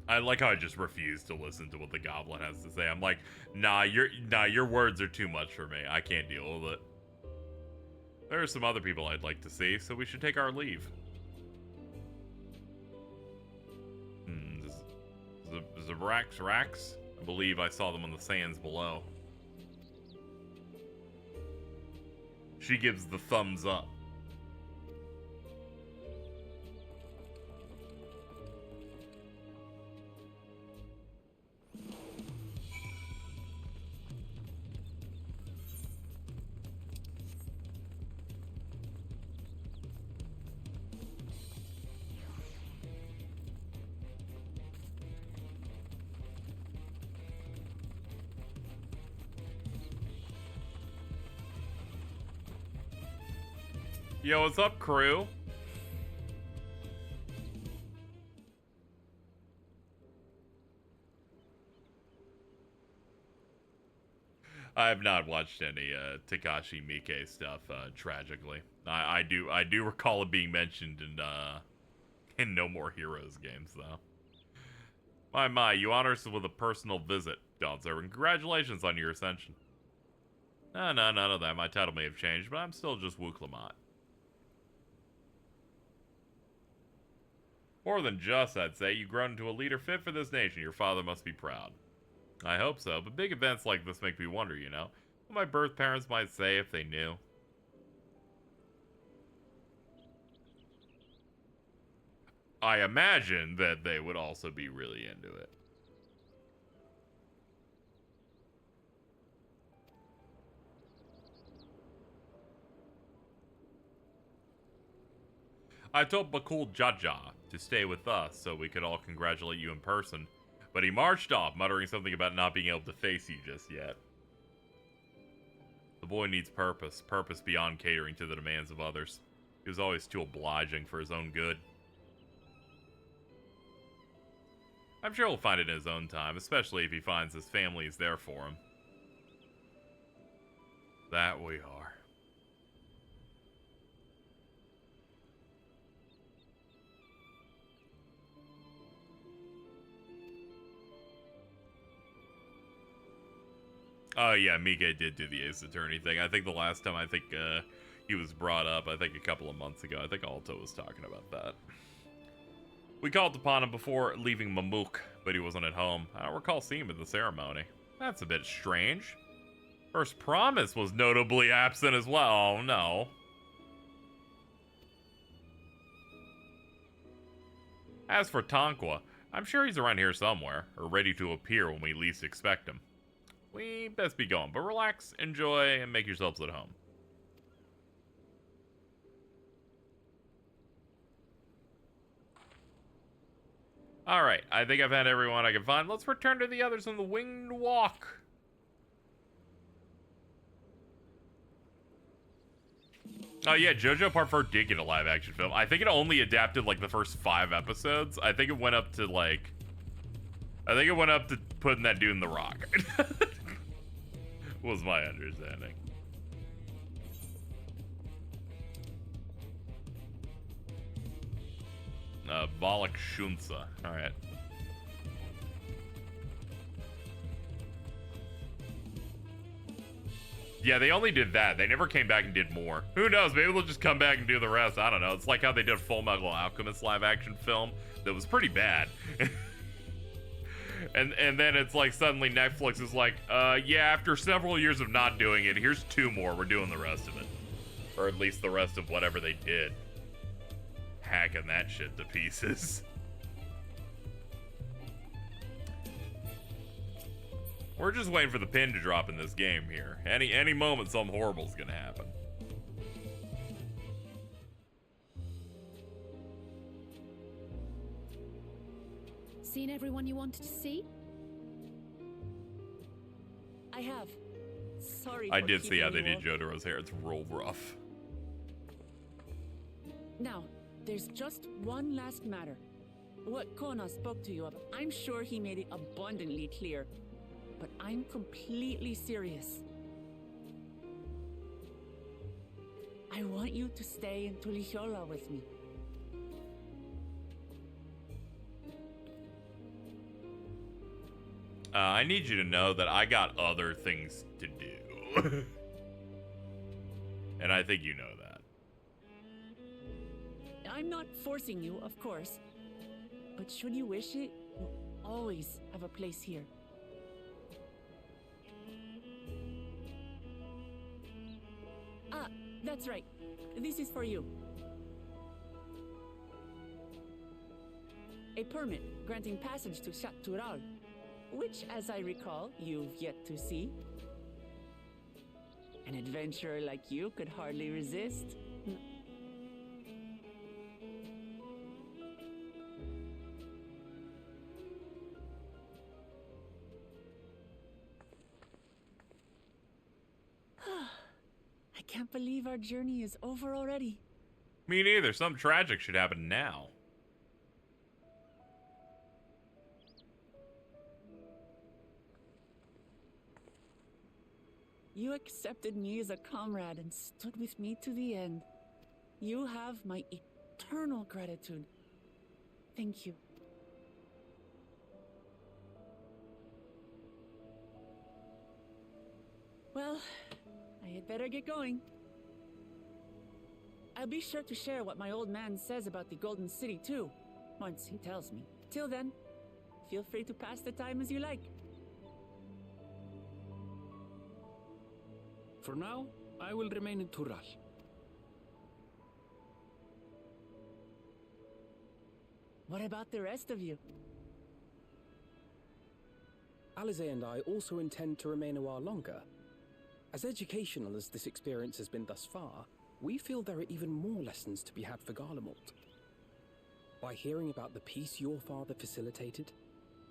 I like how I just refuse to listen to what the goblin has to say. I'm like, nah, your words are too much for me. I can't deal with it. There are some other people I'd like to see, so we should take our leave. Rax? I believe I saw them on the sands below. She gives the thumbs up. Yo, what's up, crew? I have not watched any Takashi Miike stuff, tragically. I do recall it being mentioned in No More Heroes games, though. My, you honor us with a personal visit, Dawn Servant. Congratulations on your ascension. No, none of that. My title may have changed, but I'm still just Wuklamot. More than just, I'd say. You've grown into a leader fit for this nation. Your father must be proud. I hope so, but big events like this make me wonder, what my birth parents might say if they knew. I imagine that they would also be really into it. I told Bakul Jaja to stay with us so we could all congratulate you in person, but he marched off, muttering something about not being able to face you just yet. The boy needs purpose, purpose beyond catering to the demands of others. He was always too obliging for his own good. I'm sure he'll find it in his own time, especially if he finds his family is there for him. That we are. Oh yeah, Mike did do the Ace Attorney thing. I think the last time he was brought up, I think a couple of months ago, I think Alto was talking about that. We called upon him before leaving Mamuk, but he wasn't at home. I don't recall seeing him at the ceremony. That's a bit strange. First Promise was notably absent as well. Oh no. As for Tonqua, I'm sure he's around here somewhere, or ready to appear when we least expect him. We best be going, but relax, enjoy, and make yourselves at home. Alright, I think I've had everyone I can find. Let's return to the others on the Winged Walk. Oh yeah, JoJo Part 4 did get a live action film. I think it only adapted like the first 5 episodes. I think it went up to like... putting that dude in the rock. Was my understanding. Valak Shunsa. Alright. Yeah, they only did that. They never came back and did more. Who knows? Maybe they'll just come back and do the rest. I don't know. It's like how they did Full Metal Alchemist live action film that was pretty bad. And then it's like suddenly Netflix is like, yeah, after several years of not doing it, here's 2 more. We're doing the rest of it. Or at least the rest of whatever they did. Hacking that shit to pieces. We're just waiting for the pin to drop in this game here. Any moment something horrible's gonna happen. Seen everyone you wanted to see? I have. Sorry. I did see how they did Jotaro's hair. It's real rough. Now, there's just one last matter. What Kona spoke to you about, I'm sure he made it abundantly clear. But I'm completely serious. I want you to stay in Tulihiola with me. I need you to know that I got other things to do. And I think you know that. I'm not forcing you, of course. But should you wish it, you'll always have a place here. Ah, that's right. This is for you. A permit granting passage to Xak Tural, which, as I recall, you've yet to see. An adventurer like you could hardly resist. I can't believe our journey is over already. Me neither. Something tragic should happen now. You accepted me as a comrade and stood with me to the end. You have my eternal gratitude. Thank you. Well, I had better get going. I'll be sure to share what my old man says about the Golden City too, once he tells me. Till then, feel free to pass the time as you like. For now, I will remain in Tural. What about the rest of you? Alize and I also intend to remain a while longer. As educational as this experience has been thus far, we feel there are even more lessons to be had for Garlemald. By hearing about the peace your father facilitated,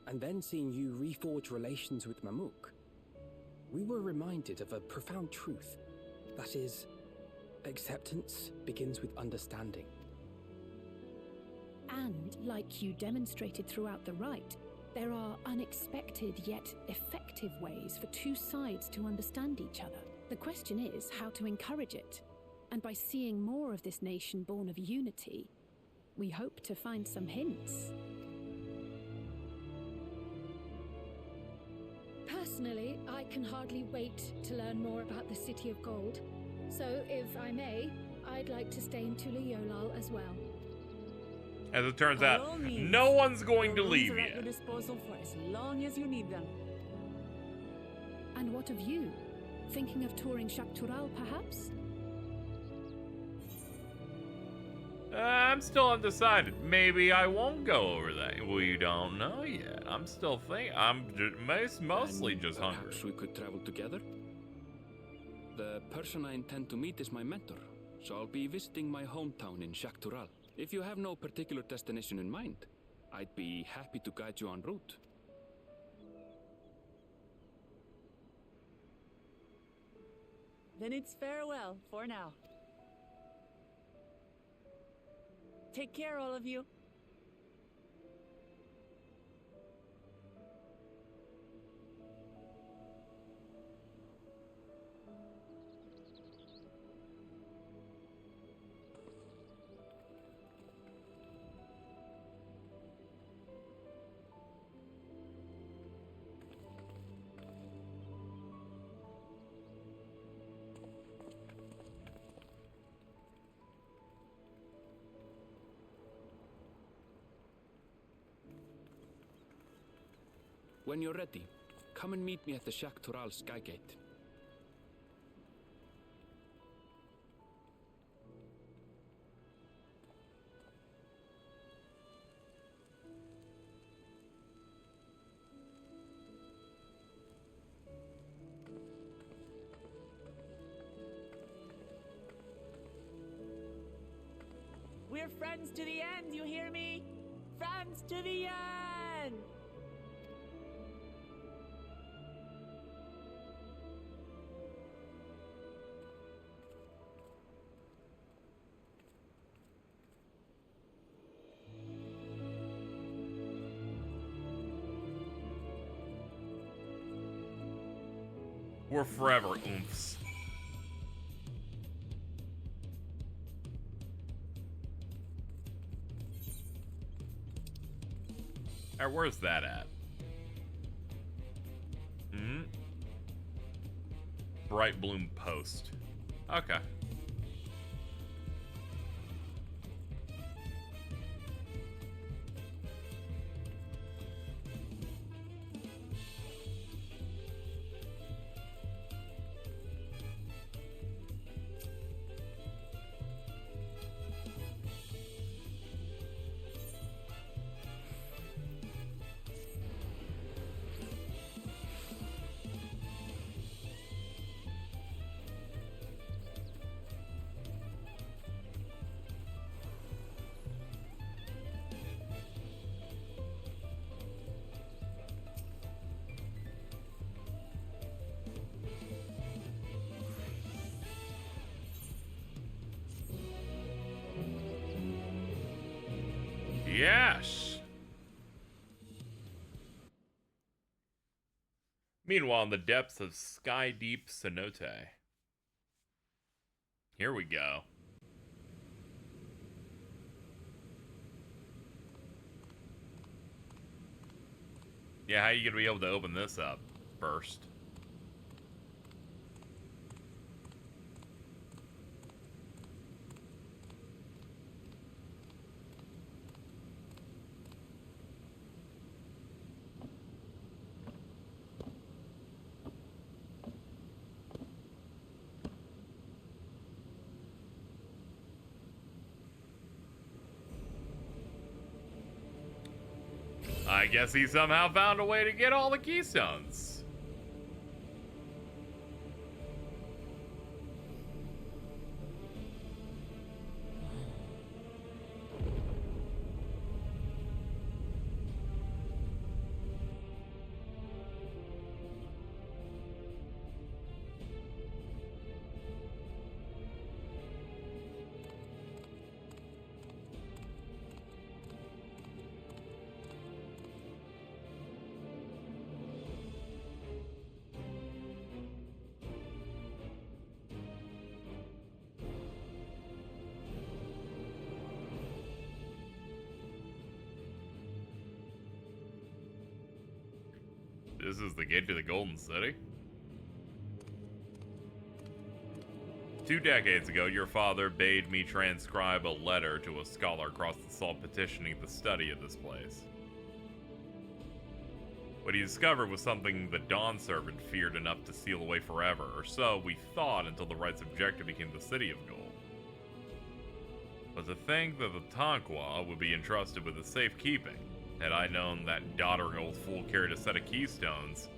and then seeing you reforge relations with Mamuk, we were reminded of a profound truth. That is, acceptance begins with understanding. And, like you demonstrated throughout the rite, there are unexpected yet effective ways for two sides to understand each other. The question is how to encourage it. And by seeing more of this nation born of unity, we hope to find some hints. Personally, I can hardly wait to learn more about the City of Gold. So, if I may, I'd like to stay in Tula Yolal as well. As it turns By out, all means, no one's going to the leave rooms are at your you. disposal for as long as you need them. And what of you? Thinking of touring Xak Tural, perhaps? I'm still undecided. Maybe I won't go over there. We don't know yet. I'm still thinking. I'm mostly just hungry. Perhaps we could travel together? The person I intend to meet is my mentor, so I'll be visiting my hometown in Xak Tural. If you have no particular destination in mind, I'd be happy to guide you en route. Then it's farewell for now. Take care, all of you. When you're ready, come and meet me at the Xak Tural Skygate. We're friends to the end, you hear me? Friends to the end! We're forever oomphs. Alright, where's that at? Bright Bloom Post. Okay. Yes. Meanwhile, in the depths of Sky Deep Cenote. Here we go. Yeah, how are you gonna be able to open this up first? I guess he somehow found a way to get all the keystones. This is the gate to the Golden City? 2 decades ago, your father bade me transcribe a letter to a scholar across the salt petitioning the study of this place. What he discovered was something the Dawn Servant feared enough to seal away forever, or so we thought until the right's objective became the City of Gold. But to think that the Tonqua would be entrusted with its safekeeping, had I known that doddering old fool carried a set of keystones,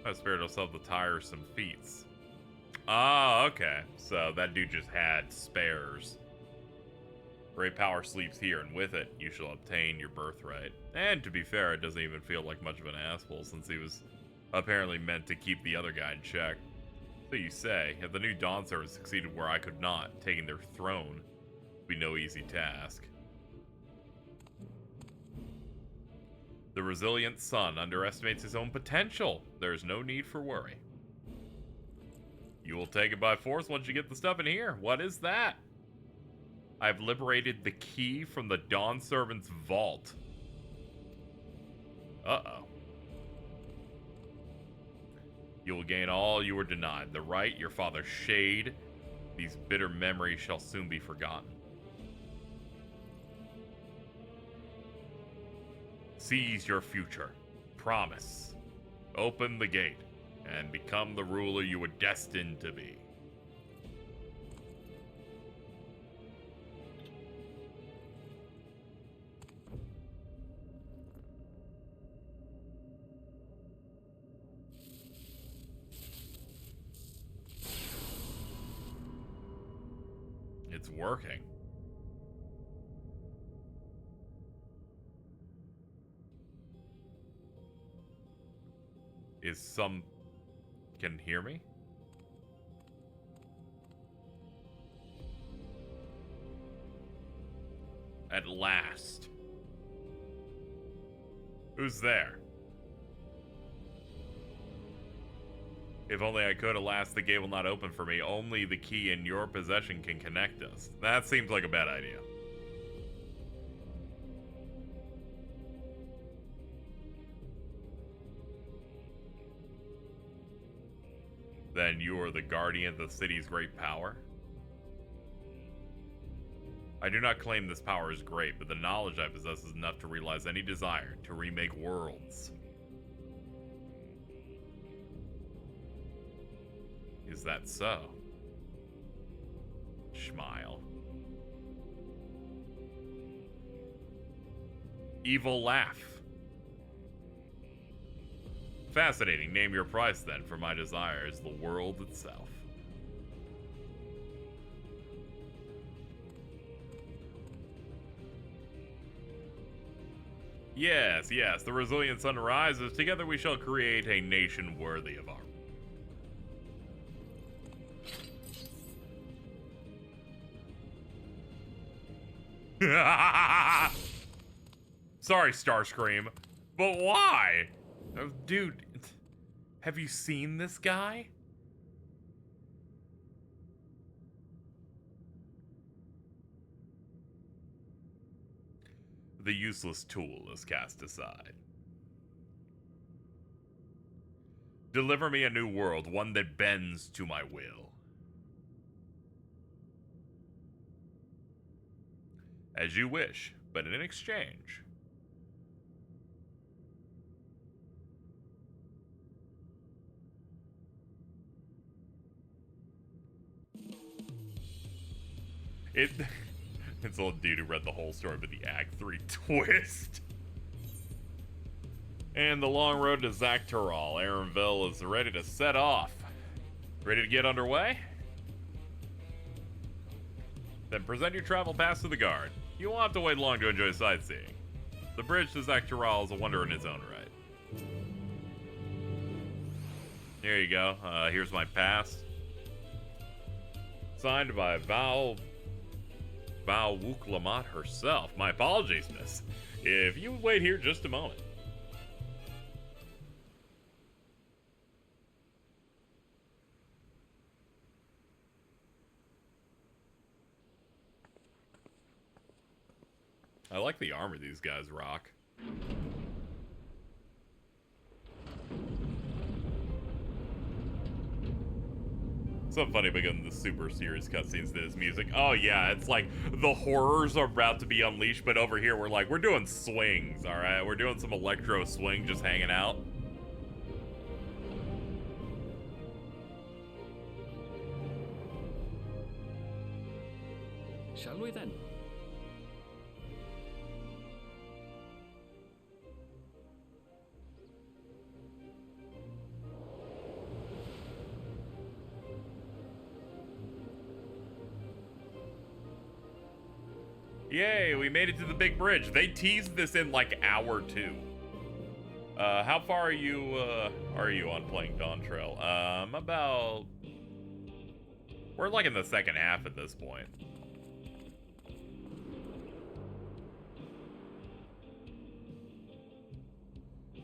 I spared ourselves the tiresome feats. Ah, okay. So that dude just had spares. Great power sleeps here, and with it, you shall obtain your birthright. And to be fair, it doesn't even feel like much of an asshole, since he was apparently meant to keep the other guy in check. So you say, if the new Dawn Servant succeeded where I could not, taking their throne would be no easy task. The resilient son underestimates his own potential. There is no need for worry. You will take it by force once you get the stuff in here. What is that? I've liberated the key from the Dawn Servant's vault. Uh-oh. You will gain all you were denied. The right, your father's shade. These bitter memories shall soon be forgotten. Seize your future. Promise. Open the gate and become the ruler you were destined to be. It's working. Is some... can hear me? At last. Who's there? If only I could, alas, the gate will not open for me. Only the key in your possession can connect us. That seems like a bad idea. Then you are the guardian of the city's great power? I do not claim this power is great, but the knowledge I possess is enough to realize any desire to remake worlds. Is that so? Smile. Evil laugh. Fascinating. Name your price, then, for my desire is the world itself. Yes, yes, the resilient sun rises. Together we shall create a nation worthy of our... Sorry, Starscream, but why? Oh, dude, have you seen this guy? The useless tool is cast aside. Deliver me a new world, one that bends to my will. As you wish, but in exchange. It's a dude who read the whole story, but the Act 3 twist. And the long road to Xak Tural. Aaronville is ready to set off. Ready to get underway? Then present your travel pass to the guard. You won't have to wait long to enjoy sightseeing. The bridge to Xak Tural is a wonder in its own right. Here you go. Here's my pass. Signed by Val Wuklamat herself. My apologies, miss. If you would wait here just a moment. I like the armor these guys rock. Something funny about getting the super serious cutscenes to this music. Oh yeah, it's like the horrors are about to be unleashed, but over here we're doing swings, alright? We're doing some electro swing, just hanging out. Shall we then? Yay, we made it to the big bridge. They teased this in like hour 2. How far are you on playing Dawntrail? We're like in the second half at this point.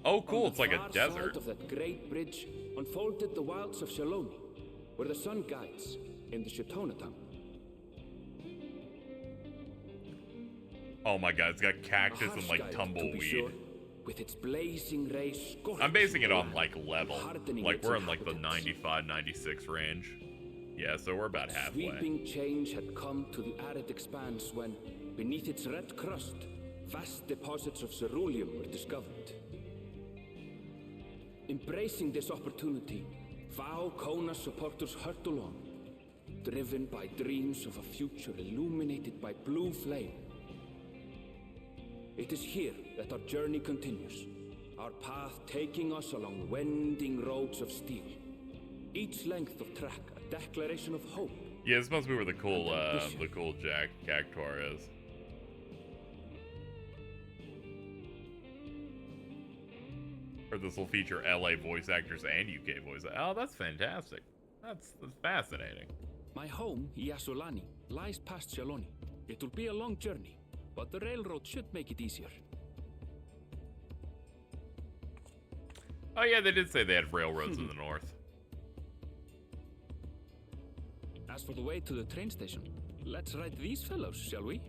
Oh cool, it's like a desert. On the far side of that great bridge unfolded the wilds of Shaloni, where the sun guides in the Shatona town. Oh my god, it's got cactus and like tumbleweed. Sure, with its blazing rays. I'm basing it on like level. Like we're in like the 95, 96 range. Yeah, so we're about halfway. Sweeping change had come to the arid expanse when, beneath its red crust, vast deposits of ceruleum were discovered. Embracing this opportunity, Vau Kona supporters hurtle on, driven by dreams of a future illuminated by blue flame. It is here that our journey continues, our path taking us along winding roads of steel. Each length of track a declaration of hope. Yeah, this must be where the cool Xak Tural is. Or this will feature LA voice actors and UK voice. Oh, that's fantastic. That's fascinating. My home, Yasulani, lies past Shaloni. It will be a long journey, but the railroad should make it easier. Oh yeah, they did say they had railroads in the north. As for the way to the train station, let's ride these fellows, shall we?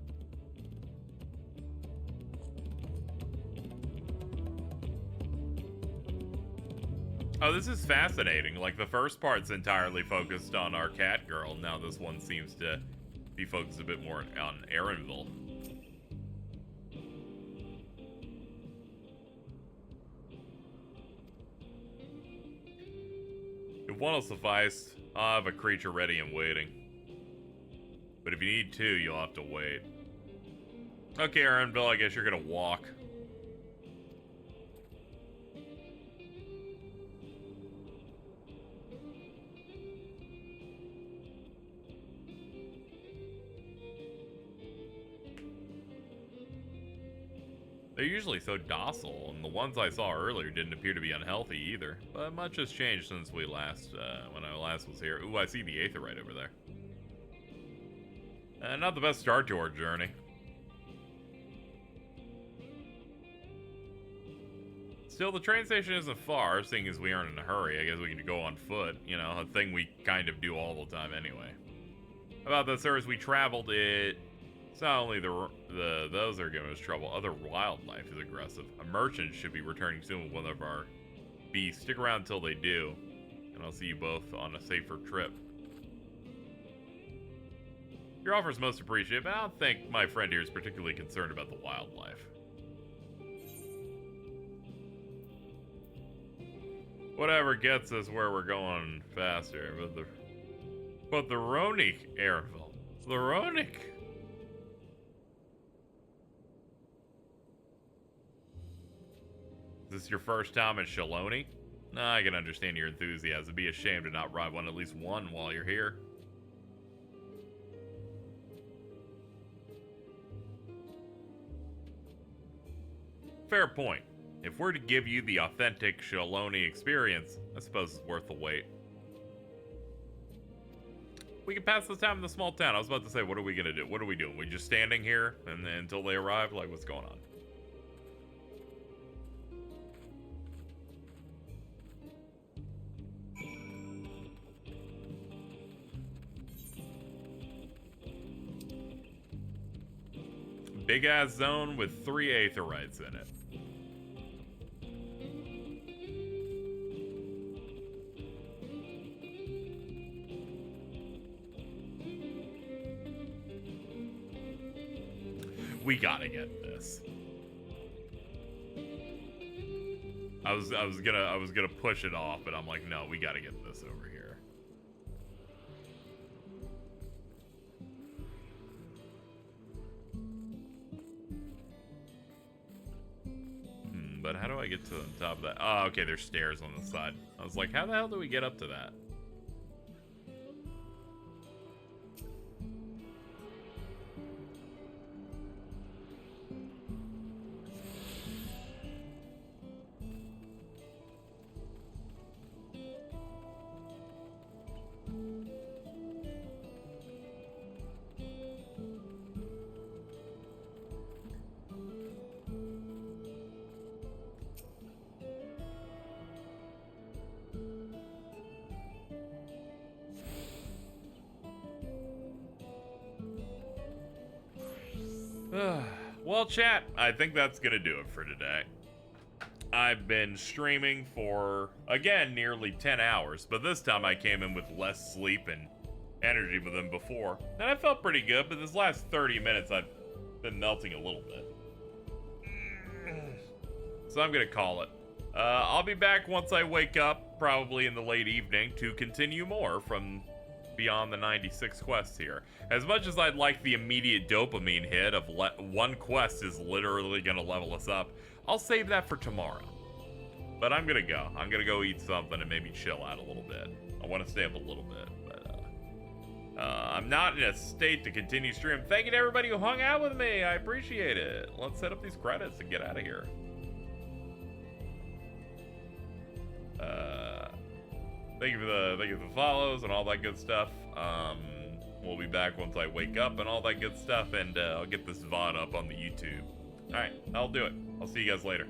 Oh, this is fascinating. Like, the first part's entirely focused on our cat girl. Now this one seems to be focused a bit more on Erenville. If one will suffice, I'll have a creature ready and waiting. But if you need two, you'll have to wait. Okay, Erenville, I guess you're gonna walk. They're usually so docile, and the ones I saw earlier didn't appear to be unhealthy either. But much has changed since we last, when I last was here. Ooh, I see the Aetherite over there. Not the best start to our journey. Still, the train station isn't far, seeing as we aren't in a hurry. I guess we can go on foot, you know, a thing we kind of do all the time anyway. About that, sir, as we traveled, it's not only those that are giving us trouble, other wildlife is aggressive. A merchant should be returning soon with one of our beasts. Stick around until they do, and I'll see you both on a safer trip. Your offer is most appreciated, but I don't think my friend here is particularly concerned about the wildlife. Whatever gets us where we're going faster, but the Ronik, Erenville. The Ronik. Is this your first time at Shaloni? Nah, I can understand your enthusiasm. Be ashamed to not ride at least one while you're here. Fair point. If we're to give you the authentic Shaloni experience, I suppose it's worth the wait. We can pass the time in the small town. I was about to say, what are we gonna do? What are we doing? We just standing here and then until they arrive? Like, what's going on? Big ass zone with 3 Aetherites in it. we gotta get this. I was gonna push it off, but I'm like, no, we gotta get this over here. But how do I get to the top of that? Oh, okay, there's stairs on the side. I was like, how the hell do we get up to that? Well, chat, I think that's gonna do it for today. I've been streaming for, again, nearly 10 hours, but this time I came in with less sleep and energy than before. And I felt pretty good, but this last 30 minutes I've been melting a little bit. So I'm gonna call it. I'll be back once I wake up, probably in the late evening, to continue more from beyond the 96 quests here. As much as I'd like the immediate dopamine hit of one quest is literally gonna level us up, I'll save that for tomorrow. But I'm gonna go. I'm gonna go eat something and maybe chill out a little bit. I want to stay up a little bit, but I'm not in a state to continue stream. Thank you to everybody who hung out with me. I appreciate it. Let's set up these credits and get out of here. Thank you for the follows and all that good stuff. We'll be back once I wake up and all that good stuff, and I'll get this VOD up on the YouTube. All right, I'll do it. I'll see you guys later.